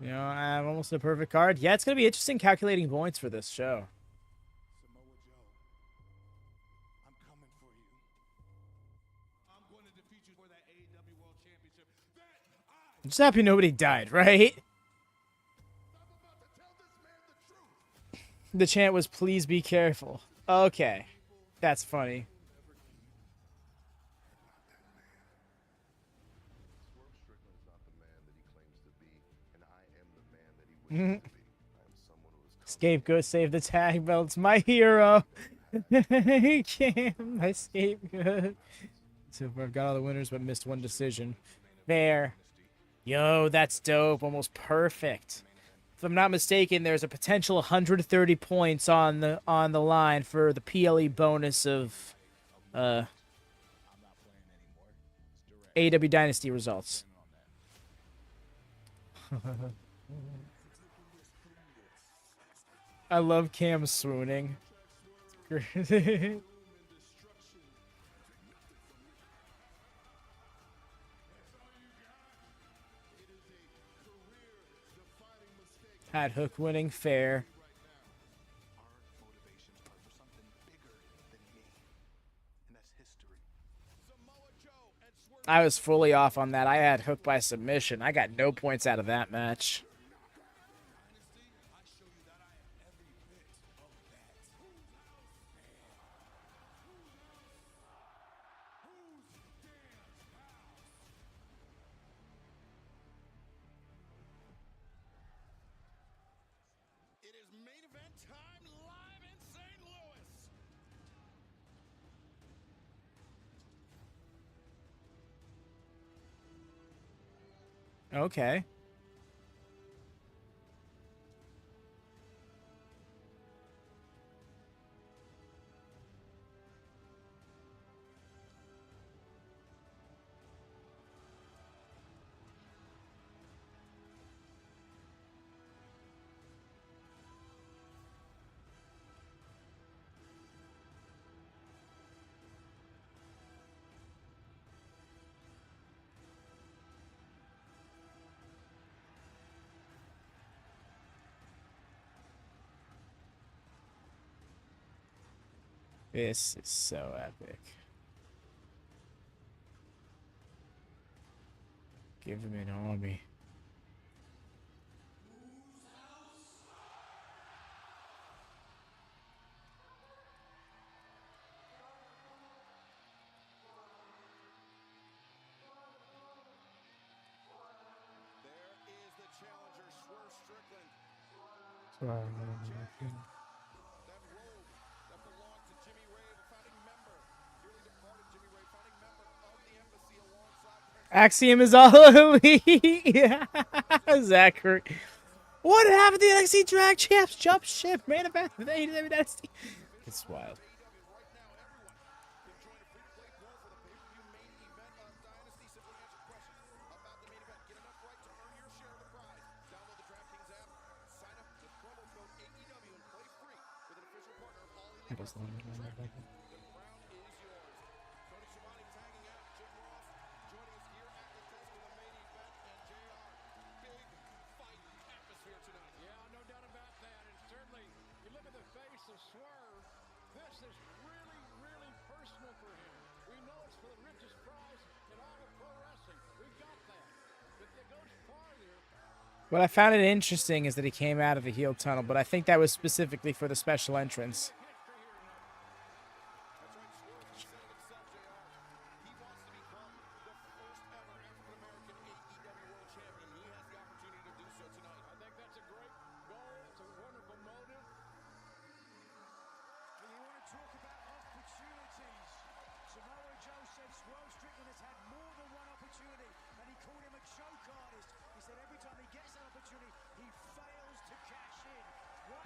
You know, I have almost a perfect card. Yeah, it's going to be interesting calculating points for this show. I'm just happy nobody died, right? The chant was, "Please be careful." Okay. That's funny. Scapegoat saved the tag belts. My hero. Cam, my scapegoat. So far, I've got all the winners but missed one decision. Fair. Yo, that's dope. Almost perfect. If I'm not mistaken, there's a potential 130 points on the line for the PLE bonus of AEW Dynasty results. I love Cam swooning. Had Hook winning fair. I was fully off on that. I had Hook by submission. I got no points out of that match. Okay. This is so epic. Give him an army. Axiom is all elite. Zachary. What happened to the NXT Drag Champs jump ship main event of the AEW Dynasty? It's wild. What I found it interesting is that he came out of the heel tunnel, but I think that was specifically for the special entrance.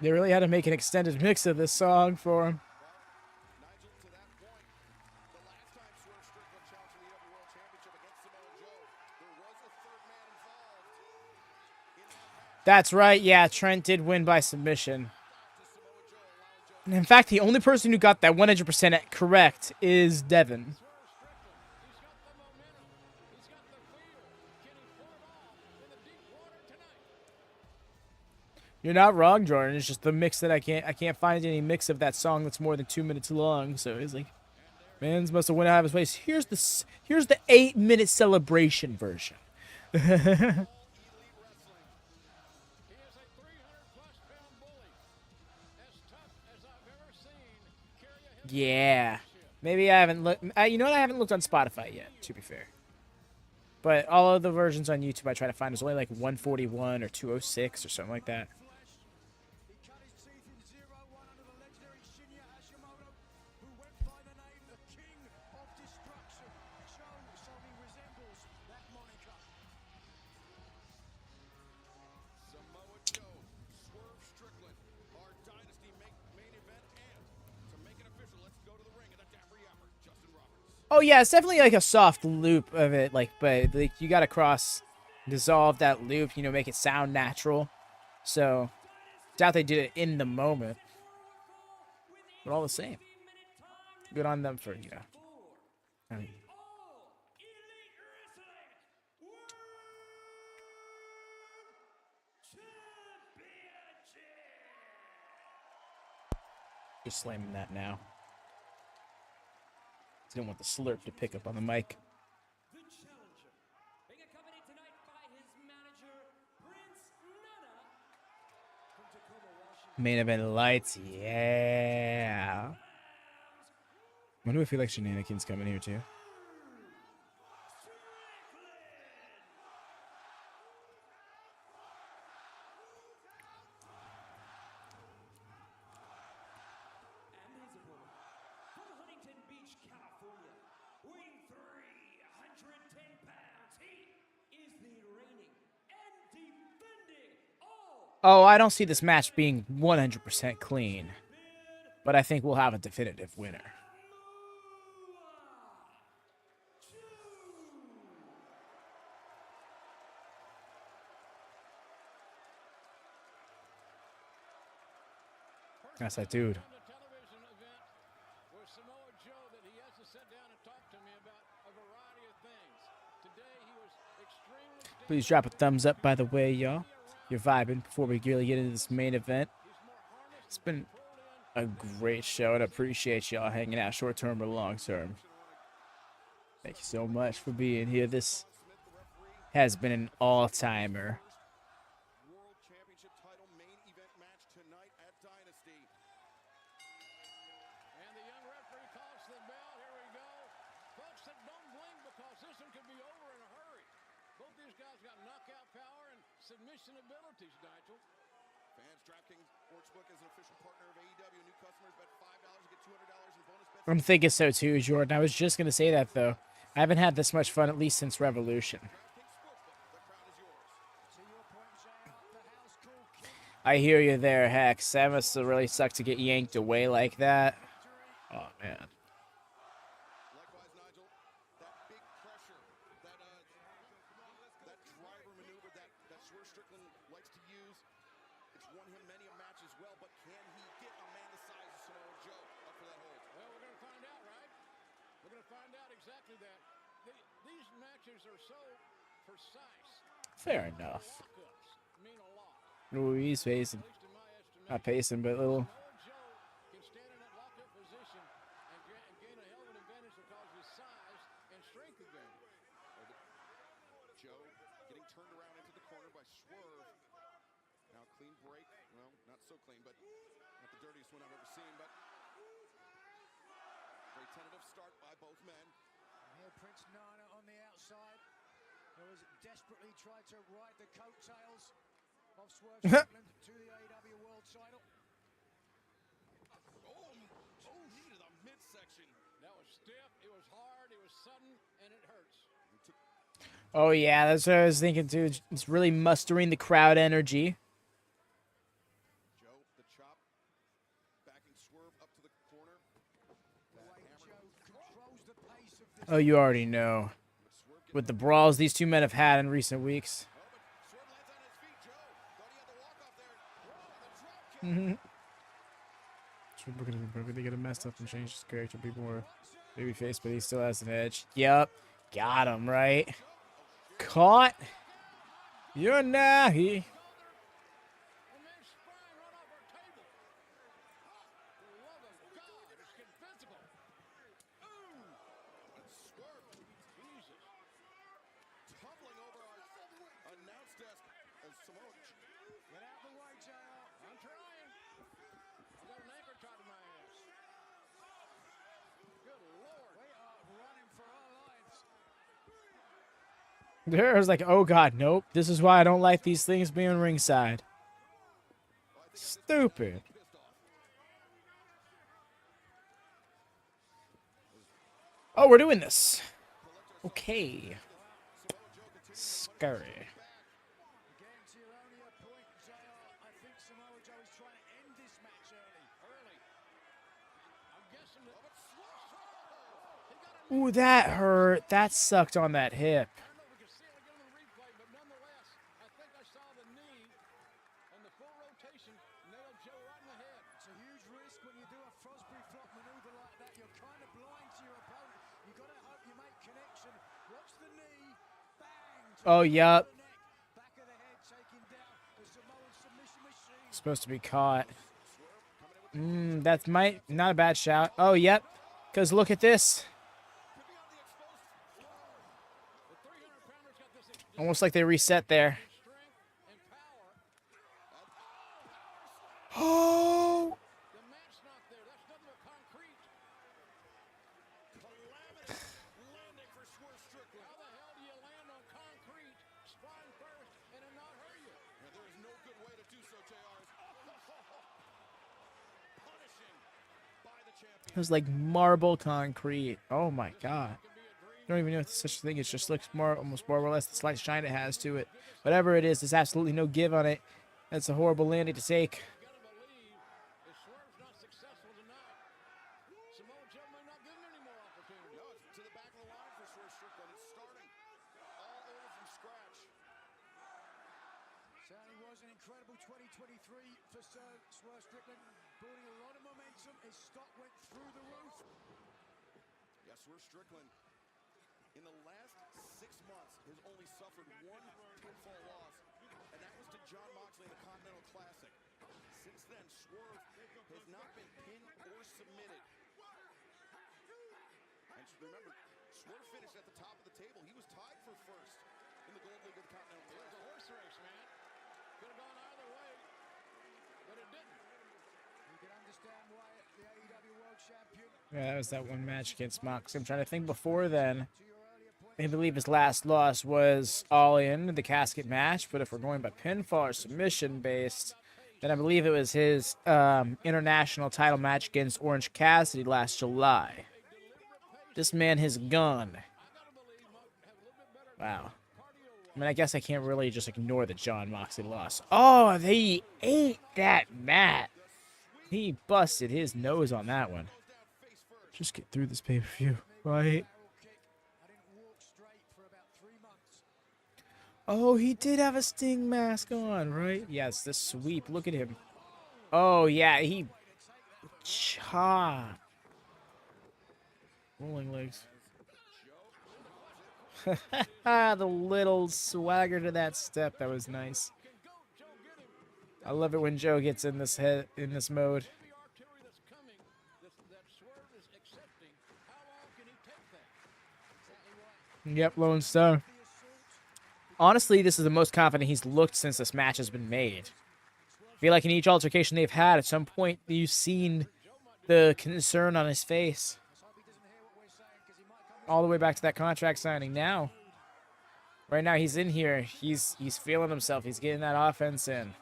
They really had to make an extended mix of this song for him. That's right, yeah, Trent did win by submission. And in fact, the only person who got that 100% correct is Devin. You're not wrong, Jordan. It's just the mix that I can't find any mix of that song that's more than 2 minutes long. So he's like, Mans must have went out of his way. Here's the 8-minute celebration version. Yeah. Maybe I haven't looked. You know what? I haven't looked on Spotify yet, to be fair. But all of the versions on YouTube I try to find is only like 141 or 206 or something like that. Samoa Joe, Swerve Strickland, our Dynasty main event, and to make it official, let's go to the ring of the Dapper Yapper, Justin Roberts. Oh yeah, it's definitely like a soft loop of it, like, but like you gotta dissolve that loop, you know, make it sound natural. So, doubt they did it in the moment, but all the same, good on them for, you know. I mean, just slamming that now. Didn't want the slurp to pick up on the mic. The challenger, being accompanied tonight by his manager, Prince Nana, from Tacoma, Washington. Main event lights, yeah. Wonder if he like shenanigans coming here too. Oh, I don't see this match being 100% clean, but I think we'll have a definitive winner. That's that dude. Please drop a thumbs up, by the way, y'all. You're vibing before we really get into this main event. It's been a great show, and I appreciate y'all hanging out short term or long term. Thank you so much for being here. This has been an all-timer. World Championship title main event match tonight at Dynasty. And the young referee calls the bell. Here we go. Folks, don't blink because this one could be over in a hurry. Both these guys got knockout power and submission abilities, Nigel. Fans, DraftKings Sportsbook is an official partner of AEW. New customers bet $5 get $200 in bonus bets. I'm thinking so too, Jordan. I was just going to say that, though. I haven't had this much fun, at least since Revolution. I hear you there, Hex. That must have really sucked to get yanked away like that. Oh, man. Likewise, Nigel, that big pressure, that driver maneuver that Swerve Strickland likes to use, it's won him many a match as well, but can he get a man the size of Samoa Joe up for that hold? Well, we're going to find out, right? We're going to find out exactly that. These matches are so precise. Fair enough. Lockups mean a lot. Ooh, he's pacing. Not pacing, but a little. Can stand in that lockup position and gain a hell of an advantage because of his size and strength advantage. Joe getting turned around into the corner by Swerve. Now clean break. Well, not so clean, but not the dirtiest one I've ever seen. But very tentative start by both men. Here, Prince Nana on the outside, who has desperately tried to ride the coattails of Swerve Strickland to the AEW World Title. Oh, knee to the midsection. That was stiff, it was hard, it was sudden, and it hurts. Oh, yeah, that's what I was thinking, too. It's really mustering the crowd energy. Joe, the chop, backing Swerve up to the corner. Oh, you already know. With the brawls these two men have had in recent weeks. They get him messed up and change his character. Be more babyface, but he still has an edge. Yep. Got him, right? Caught. You're naughty. Tumbling over our announce desk as Samoa. Get out the way, JR. I'm trying. I got an anchor tied to my ass. There's like, oh god, nope. This is why I don't like these things being ringside. Stupid. Oh, we're doing this. Okay. Scary. Ooh, that hurt. That sucked on that hip. Oh, yup. Supposed to be caught. That might not a bad shout. Oh, yep. Because look at this. Almost like they reset there. Oh! It was like marble concrete. Oh my god. I don't even know if it's such a thing. It just looks more, almost more or less the slight shine it has to it. Whatever it is, there's absolutely no give on it. That's a horrible landing to take. Certainly was an incredible 2023 for Swerve Strickland, building a lot of momentum. His stock went through the roof. Yes, Swerve Strickland, in the last 6 months, has only suffered one pinfall loss, and that was to Jon Moxley in the Continental Classic. Since then, Swerve has not been pinned or submitted. And remember, Swerve finished at the top of the table. He was tied for first in the Gold League of the Continental Classic. It was a horse race, man. Could have gone either way, but it didn't. You can understand why the AEW World Champion. Yeah, that was that one match against Mox. I'm trying to think before then. I believe his last loss was All In, the casket match. But if we're going by pinfall or submission based, then I believe it was his international title match against Orange Cassidy last July. This man has gone. Wow. I mean, I guess I can't really just ignore the Jon Moxley loss. Oh, they ate that mat. He busted his nose on that one. Just get through this pay-per-view, right? Oh, he did have a Sting mask on, right? Yes, the sweep. Look at him. Oh, yeah, he chopped. Rolling legs. The little swagger to that step. That was nice. I love it when Joe gets in this mode. Yep, Lone Star. Honestly, this is the most confident he's looked since this match has been made. I feel like in each altercation they've had, at some point you've seen the concern on his face. All the way back to that contract signing now. Right now he's in here. He's feeling himself. He's getting that offense in.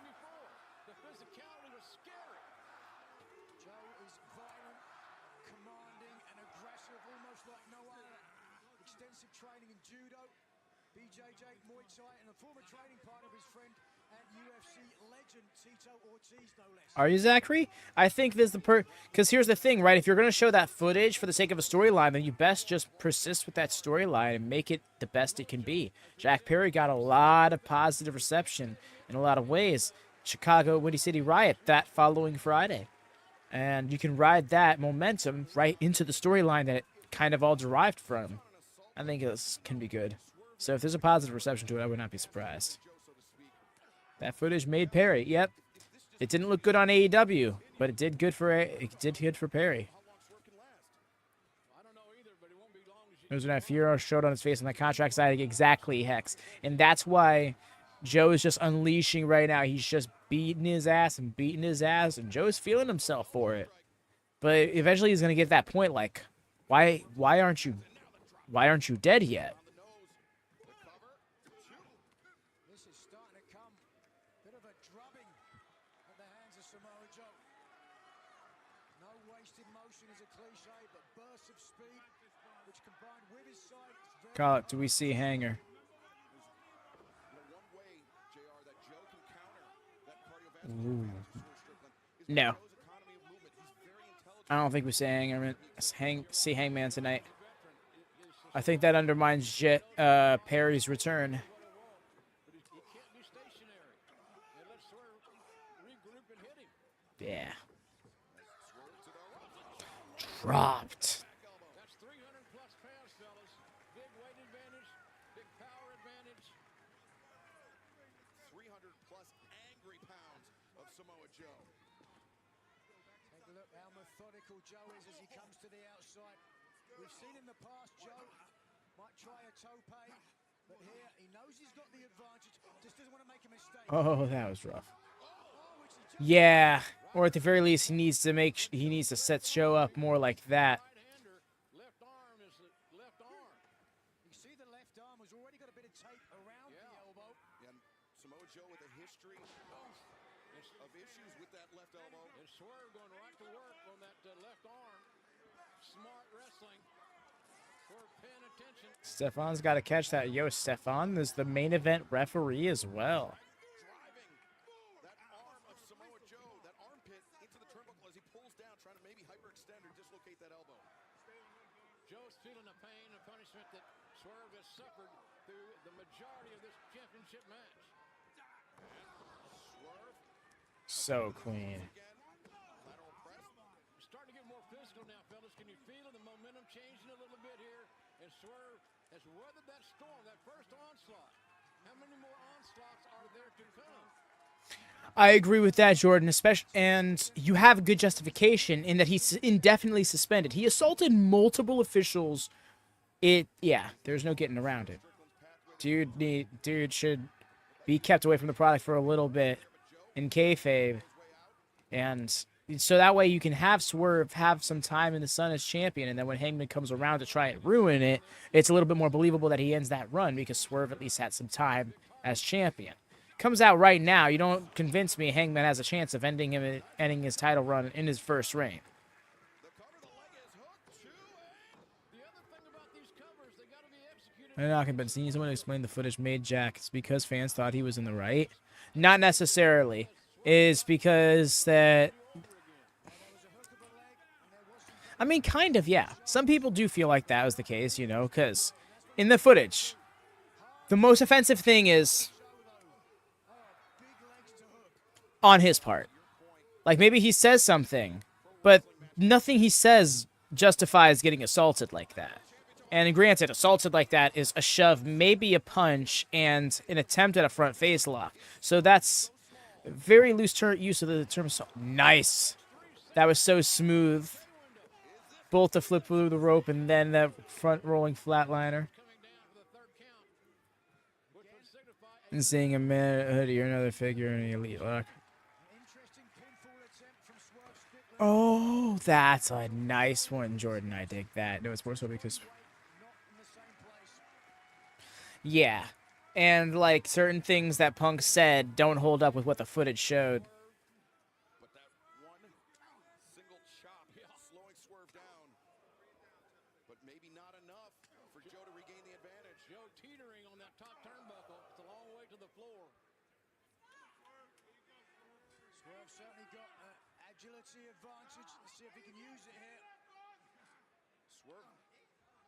Are you, Zachary? I think there's because here's the thing, right? If you're going to show that footage for the sake of a storyline, then you best just persist with that storyline and make it the best it can be. Jack Perry got a lot of positive reception in a lot of ways. Chicago Windy City Riot that following Friday. And you can ride that momentum right into the storyline that it kind of all derived from. I think this can be good. So if there's a positive reception to it, I would not be surprised. That footage made Perry. Yep. It didn't look good on AEW, but it did good for Perry. There's that fear showed on his face on the contract side. Exactly, Hex. And that's why Joe is just unleashing right now. He's just beating his ass, and Joe's feeling himself for it. But eventually he's gonna get that point like, why aren't you dead yet? This is starting to come. Bit of a drubbing at the hands of Samoa Joe. No wasted motion is a cliche, but bursts of speed, which combined with his size, Call it. Do we see hanger? Ooh. No. I don't think we see hanger. See Hangman tonight. I think that undermines Perry's return. Yeah. Dropped. That's 300 plus pounds, fellas. Big weight advantage, big power advantage. 300 plus angry pounds of Samoa Joe. take a look how methodical Joe is as he comes to the outside. We've seen in the past Joe might try a tope, but here he knows he's got the advantage. Just doesn't want to make a mistake. Oh, that was rough. Yeah, or at the very least, he needs to set Joe up more like that. Left arm is the left arm. You see the left arm has already got a bit of tape around the elbow. And Samoa Joe with a history of issues with that left elbow. And Swerve going right to work on that left arm. Smart wrestling. Swerve paying attention. Stefan's got to catch that. Yo, Stefan is the main event referee as well. That arm of Samoa Joe, that armpit into the turnbuckle as he pulls down, trying to maybe hyperextend or dislocate that elbow. Joe's feeling the pain and punishment that Swerve has suffered through the majority of this championship match. Swerve. So clean. Starting to get more physical now, fellas. Can you feel the momentum changing a little bit here? And Swerve has weathered that storm, that first onslaught. How many more onslaughts are there to come? I agree with that, Jordan. Especially, and you have a good justification in that he's indefinitely suspended. He assaulted multiple officials. Yeah, there's no getting around it. Dude should be kept away from the product for a little bit in kayfabe, and so that way you can have Swerve have some time in the sun as champion, and then when Hangman comes around to try and ruin it, it's a little bit more believable that he ends that run because Swerve at least had some time as champion. Comes out right now, you don't convince me Hangman has a chance of ending his title run in his first reign. I'm not convinced. Need someone to explain the footage made Jack. It's because fans thought he was in the right. Not necessarily. It's because that. I mean, kind of, yeah. Some people do feel like that was the case, you know, because in the footage, the most offensive thing is on his part. Like, maybe he says something, but nothing he says justifies getting assaulted like that. And granted, assaulted like that is a shove, maybe a punch, and an attempt at a front face lock. So that's very loose use of the term assault. Nice. That was so smooth. Both the flip through the rope and then the front rolling flatliner. And seeing a man hoodie or another figure in the elite lock. Oh, that's a nice one, Jordan. I dig that. No, it's more so because... Yeah. And, like, certain things that Punk said don't hold up with what the footage showed. But that one single chop, slowing Swerve down. But maybe not enough for Joe to regain the advantage. Joe teetering on that top turnbuckle. It's a long way to the floor. Swerve certainly got an agility advantage. Let's see if he can use it here. Swerve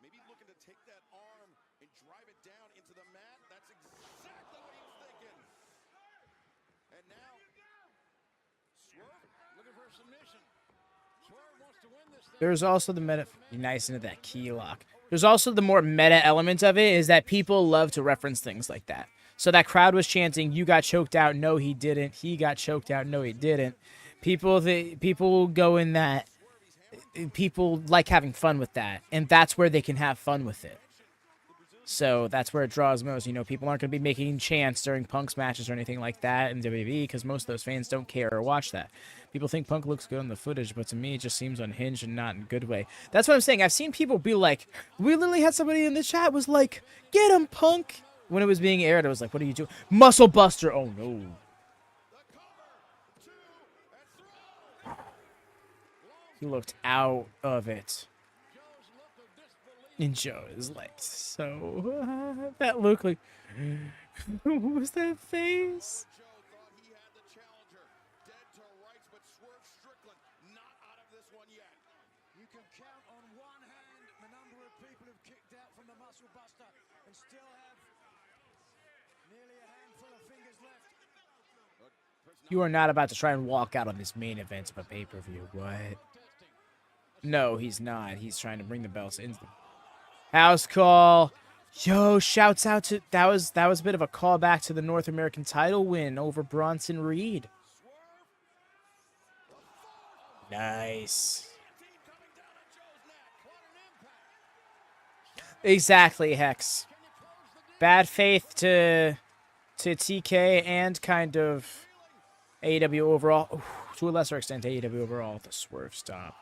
maybe looking to take that arm and drive it down into the mat. That's exactly what he was thinking. And now, Swerve looking for a submission. Swerve wants to win this thing. There's also the meta... Nice into that key lock. There's also the more meta element of it is that people love to reference things like that. So that crowd was chanting, "You got choked out." No, he didn't. He got choked out. No, he didn't. People go in that. People like having fun with that, and that's where they can have fun with it. So that's where it draws most. You know, people aren't going to be making chants during Punk's matches or anything like that in WWE because most of those fans don't care or watch that. People think Punk looks good on the footage, but to me, it just seems unhinged and not in a good way. That's what I'm saying. I've seen people be like, we literally had somebody in the chat was like, "Get him, Punk." when it was being aired, I was like, what are you doing? Muscle Buster! Oh, no. He looked out of it. And Joe is like, so... that look like... what was that face? You can count on one hand the number of people who've kicked out from the Muscle Buster and still have nearly a handful of fingers left. You are not about to try and walk out on this main event of a pay-per-view. What? No, he's not. He's trying to bring the belts into the house call. Yo, shouts out to that was a bit of a callback to the North American title win over Bronson Reed. Nice. Exactly, Hex. Bad faith to TK and kind of AEW overall. Ooh, to a lesser extent, AEW overall. The swerve stop.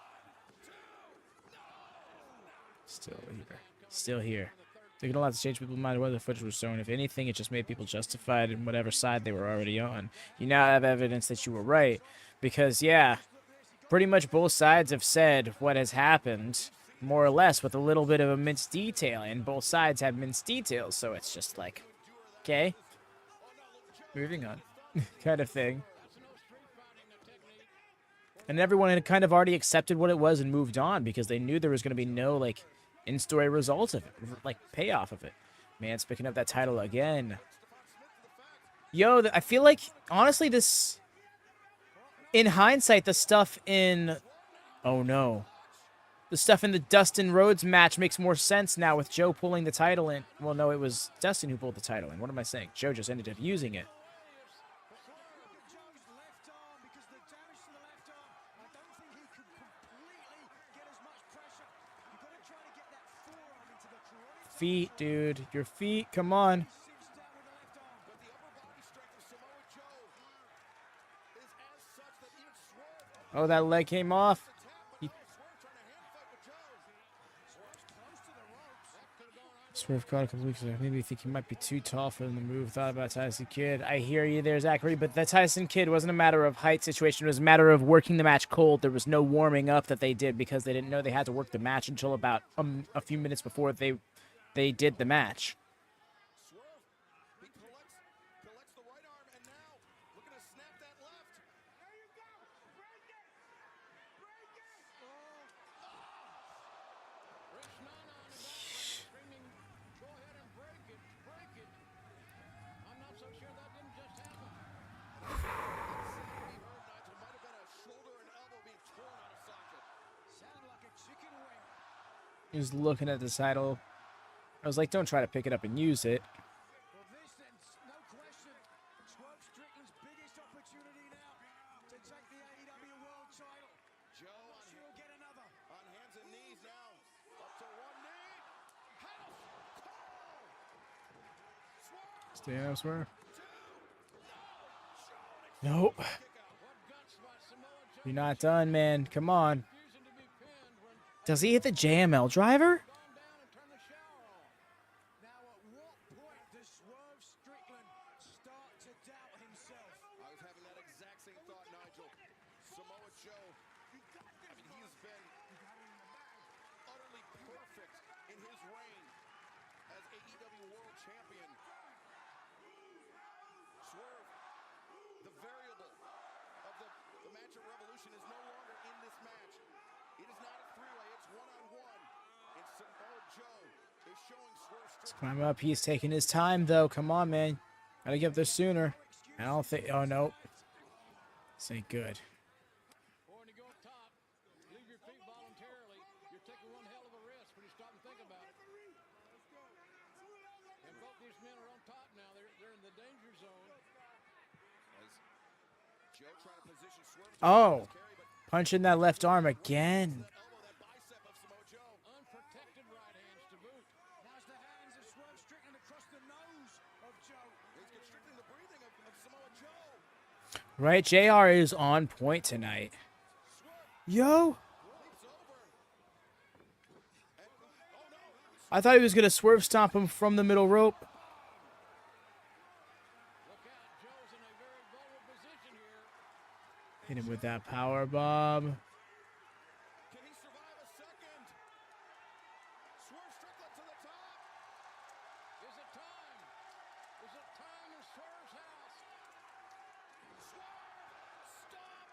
Still here. Still here. They could allow to change people's mind whether the footage was shown. If anything, it just made people justified in whatever side they were already on. You now have evidence that you were right. Because, yeah, pretty much both sides have said what has happened, more or less, with a little bit of a minced detail. And both sides have minced details, so it's just like, okay, moving on, kind of thing. And everyone had kind of already accepted what it was and moved on because they knew there was going to be no, like, in-story results of it, like, payoff of it. Man's picking up that title again. Yo, I feel like, honestly, this, in hindsight, the stuff in, oh no, the stuff in the Dustin Rhodes match makes more sense now with Joe pulling the title in. Well, no, it was Dustin who pulled the title in. What am I saying? Joe just ended up using it. Feet, dude. Your feet. Come on. Oh, that leg came off. Swerve caught a couple weeks ago. Maybe you think he might be too tall for him to move. Thought about Tyson Kidd. I hear you there, Zachary, but the Tyson Kidd wasn't a matter of height situation. It was a matter of working the match cold. There was no warming up that they did because they didn't know they had to work the match until about a few minutes before they did the match. He was looking at the title. I was like, don't try to pick it up and use it. Well, this is no question Swerve Strickland's biggest opportunity now to take the AEW World title. Joe, I'm sure he'll get another. On hands and knees now. Up to one knee. House call. Stay elsewhere. Nope. You're not done, man. Come on. Does he hit the JML driver? Let's climb up. He's taking his time, though. Come on, man. Gotta get there sooner. I don't think... Oh, no. This ain't good. Oh. Punching that left arm again. Right, JR is on point tonight. Yo. I thought he was going to swerve stomp him from the middle rope. Hit him with that power bomb. Can he survive a second? Swerve Strickland to the top. Is it time? Is it time in Swerve's house? Swerve! Stop!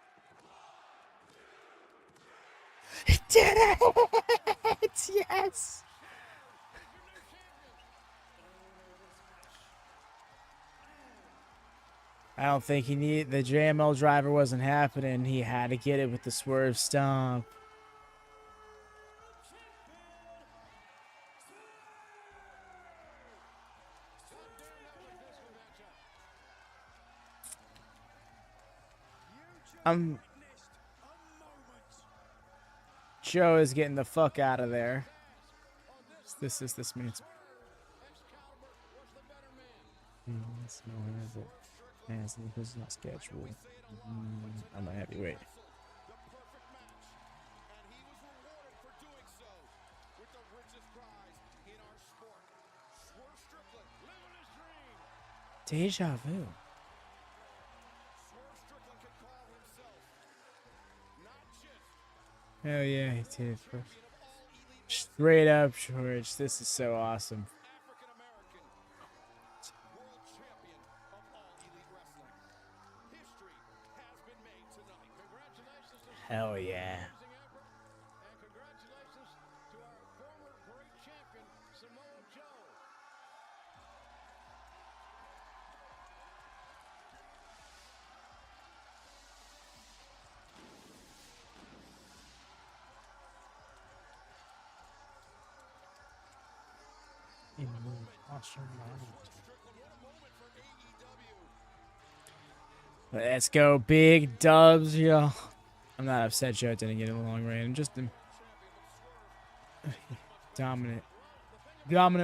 He did it! Yes! I don't think he needed the JML driver wasn't happening. He had to get it with the swerve stomp. Joe is getting the fuck out of there. This means. This is not scheduled. I'm a heavyweight. Deja vu. Hell yeah, he did. Straight up, George. This is so awesome. Hell yeah. And congratulations to our former great champion, Samoa Joe. Let's go, big dubs, yo. I'm not upset Joe didn't get in the long range. Just dominant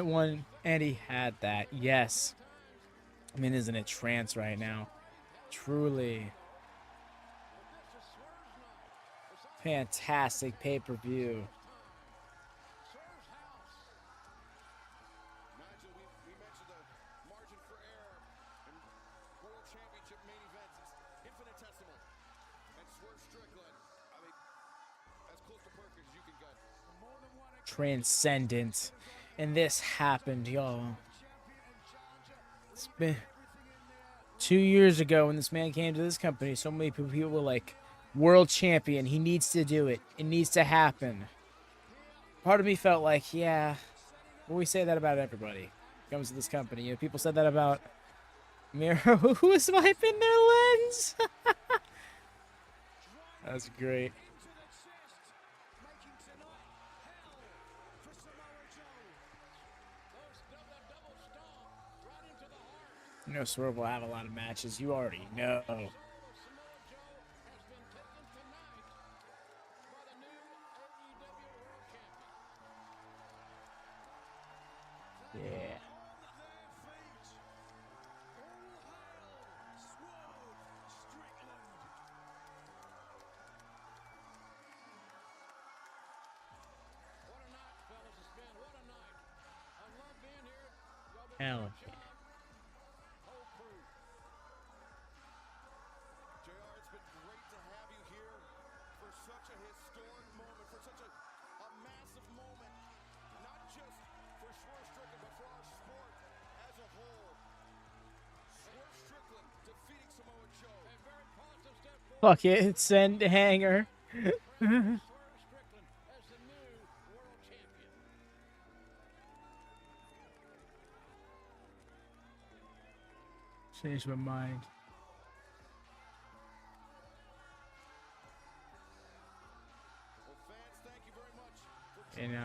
one, and he had that. Yes. I mean, isn't it trance right now? Truly. Fantastic pay-per-view. Transcendent. And this happened, y'all. It's been 2 years ago when this man came to this company. So many people were like, world champion. He needs to do it. It needs to happen. Part of me felt like, yeah, well, we say that about everybody who comes to this company. You know, people said that about Miro, who was wiping their lens. That's great. You know, Swerve will have a lot of matches. You already know. Yeah. Hell yeah. Fuck it, send hanger. Changed my mind. And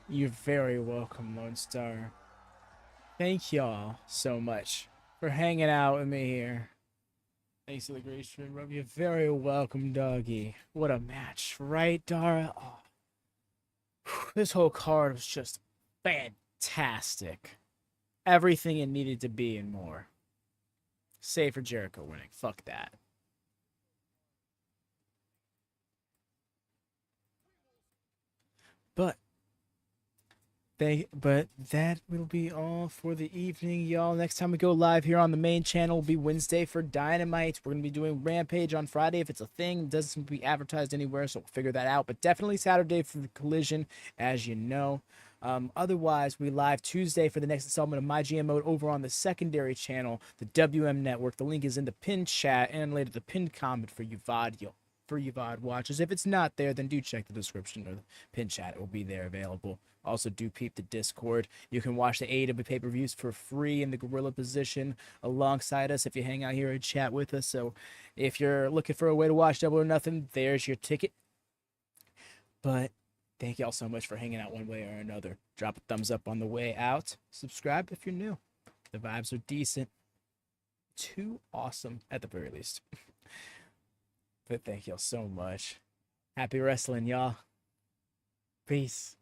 you're very welcome, Lone Star. Thank y'all so much for hanging out with me here. Thanks for the great stream, Rob. You're very welcome, doggy. What a match, right, Dara? Oh. This whole card was just fantastic. Everything it needed to be and more. Save for Jericho winning. Fuck that. But that will be all for the evening, y'all. Next time we go live here on the main channel will be Wednesday for Dynamite. We're going to be doing Rampage on Friday if it's a thing. It doesn't seem to be advertised anywhere, so we'll figure that out. But definitely Saturday for the Collision, as you know. Otherwise, we live Tuesday for the next installment of My GM Mode over on the secondary channel, the WM Network. The link is in the pinned chat and later the pinned comment for you VOD watchers. If it's not there, then do check the description or the pinned chat. It will be there available. Also, do peep the Discord. You can watch the AEW pay-per-views for free in the gorilla position alongside us if you hang out here and chat with us. So if you're looking for a way to watch Double or Nothing, there's your ticket. But thank y'all so much for hanging out one way or another. Drop a thumbs up on the way out. Subscribe if you're new. The vibes are decent. Too awesome at the very least. But thank y'all so much. Happy wrestling, y'all. Peace.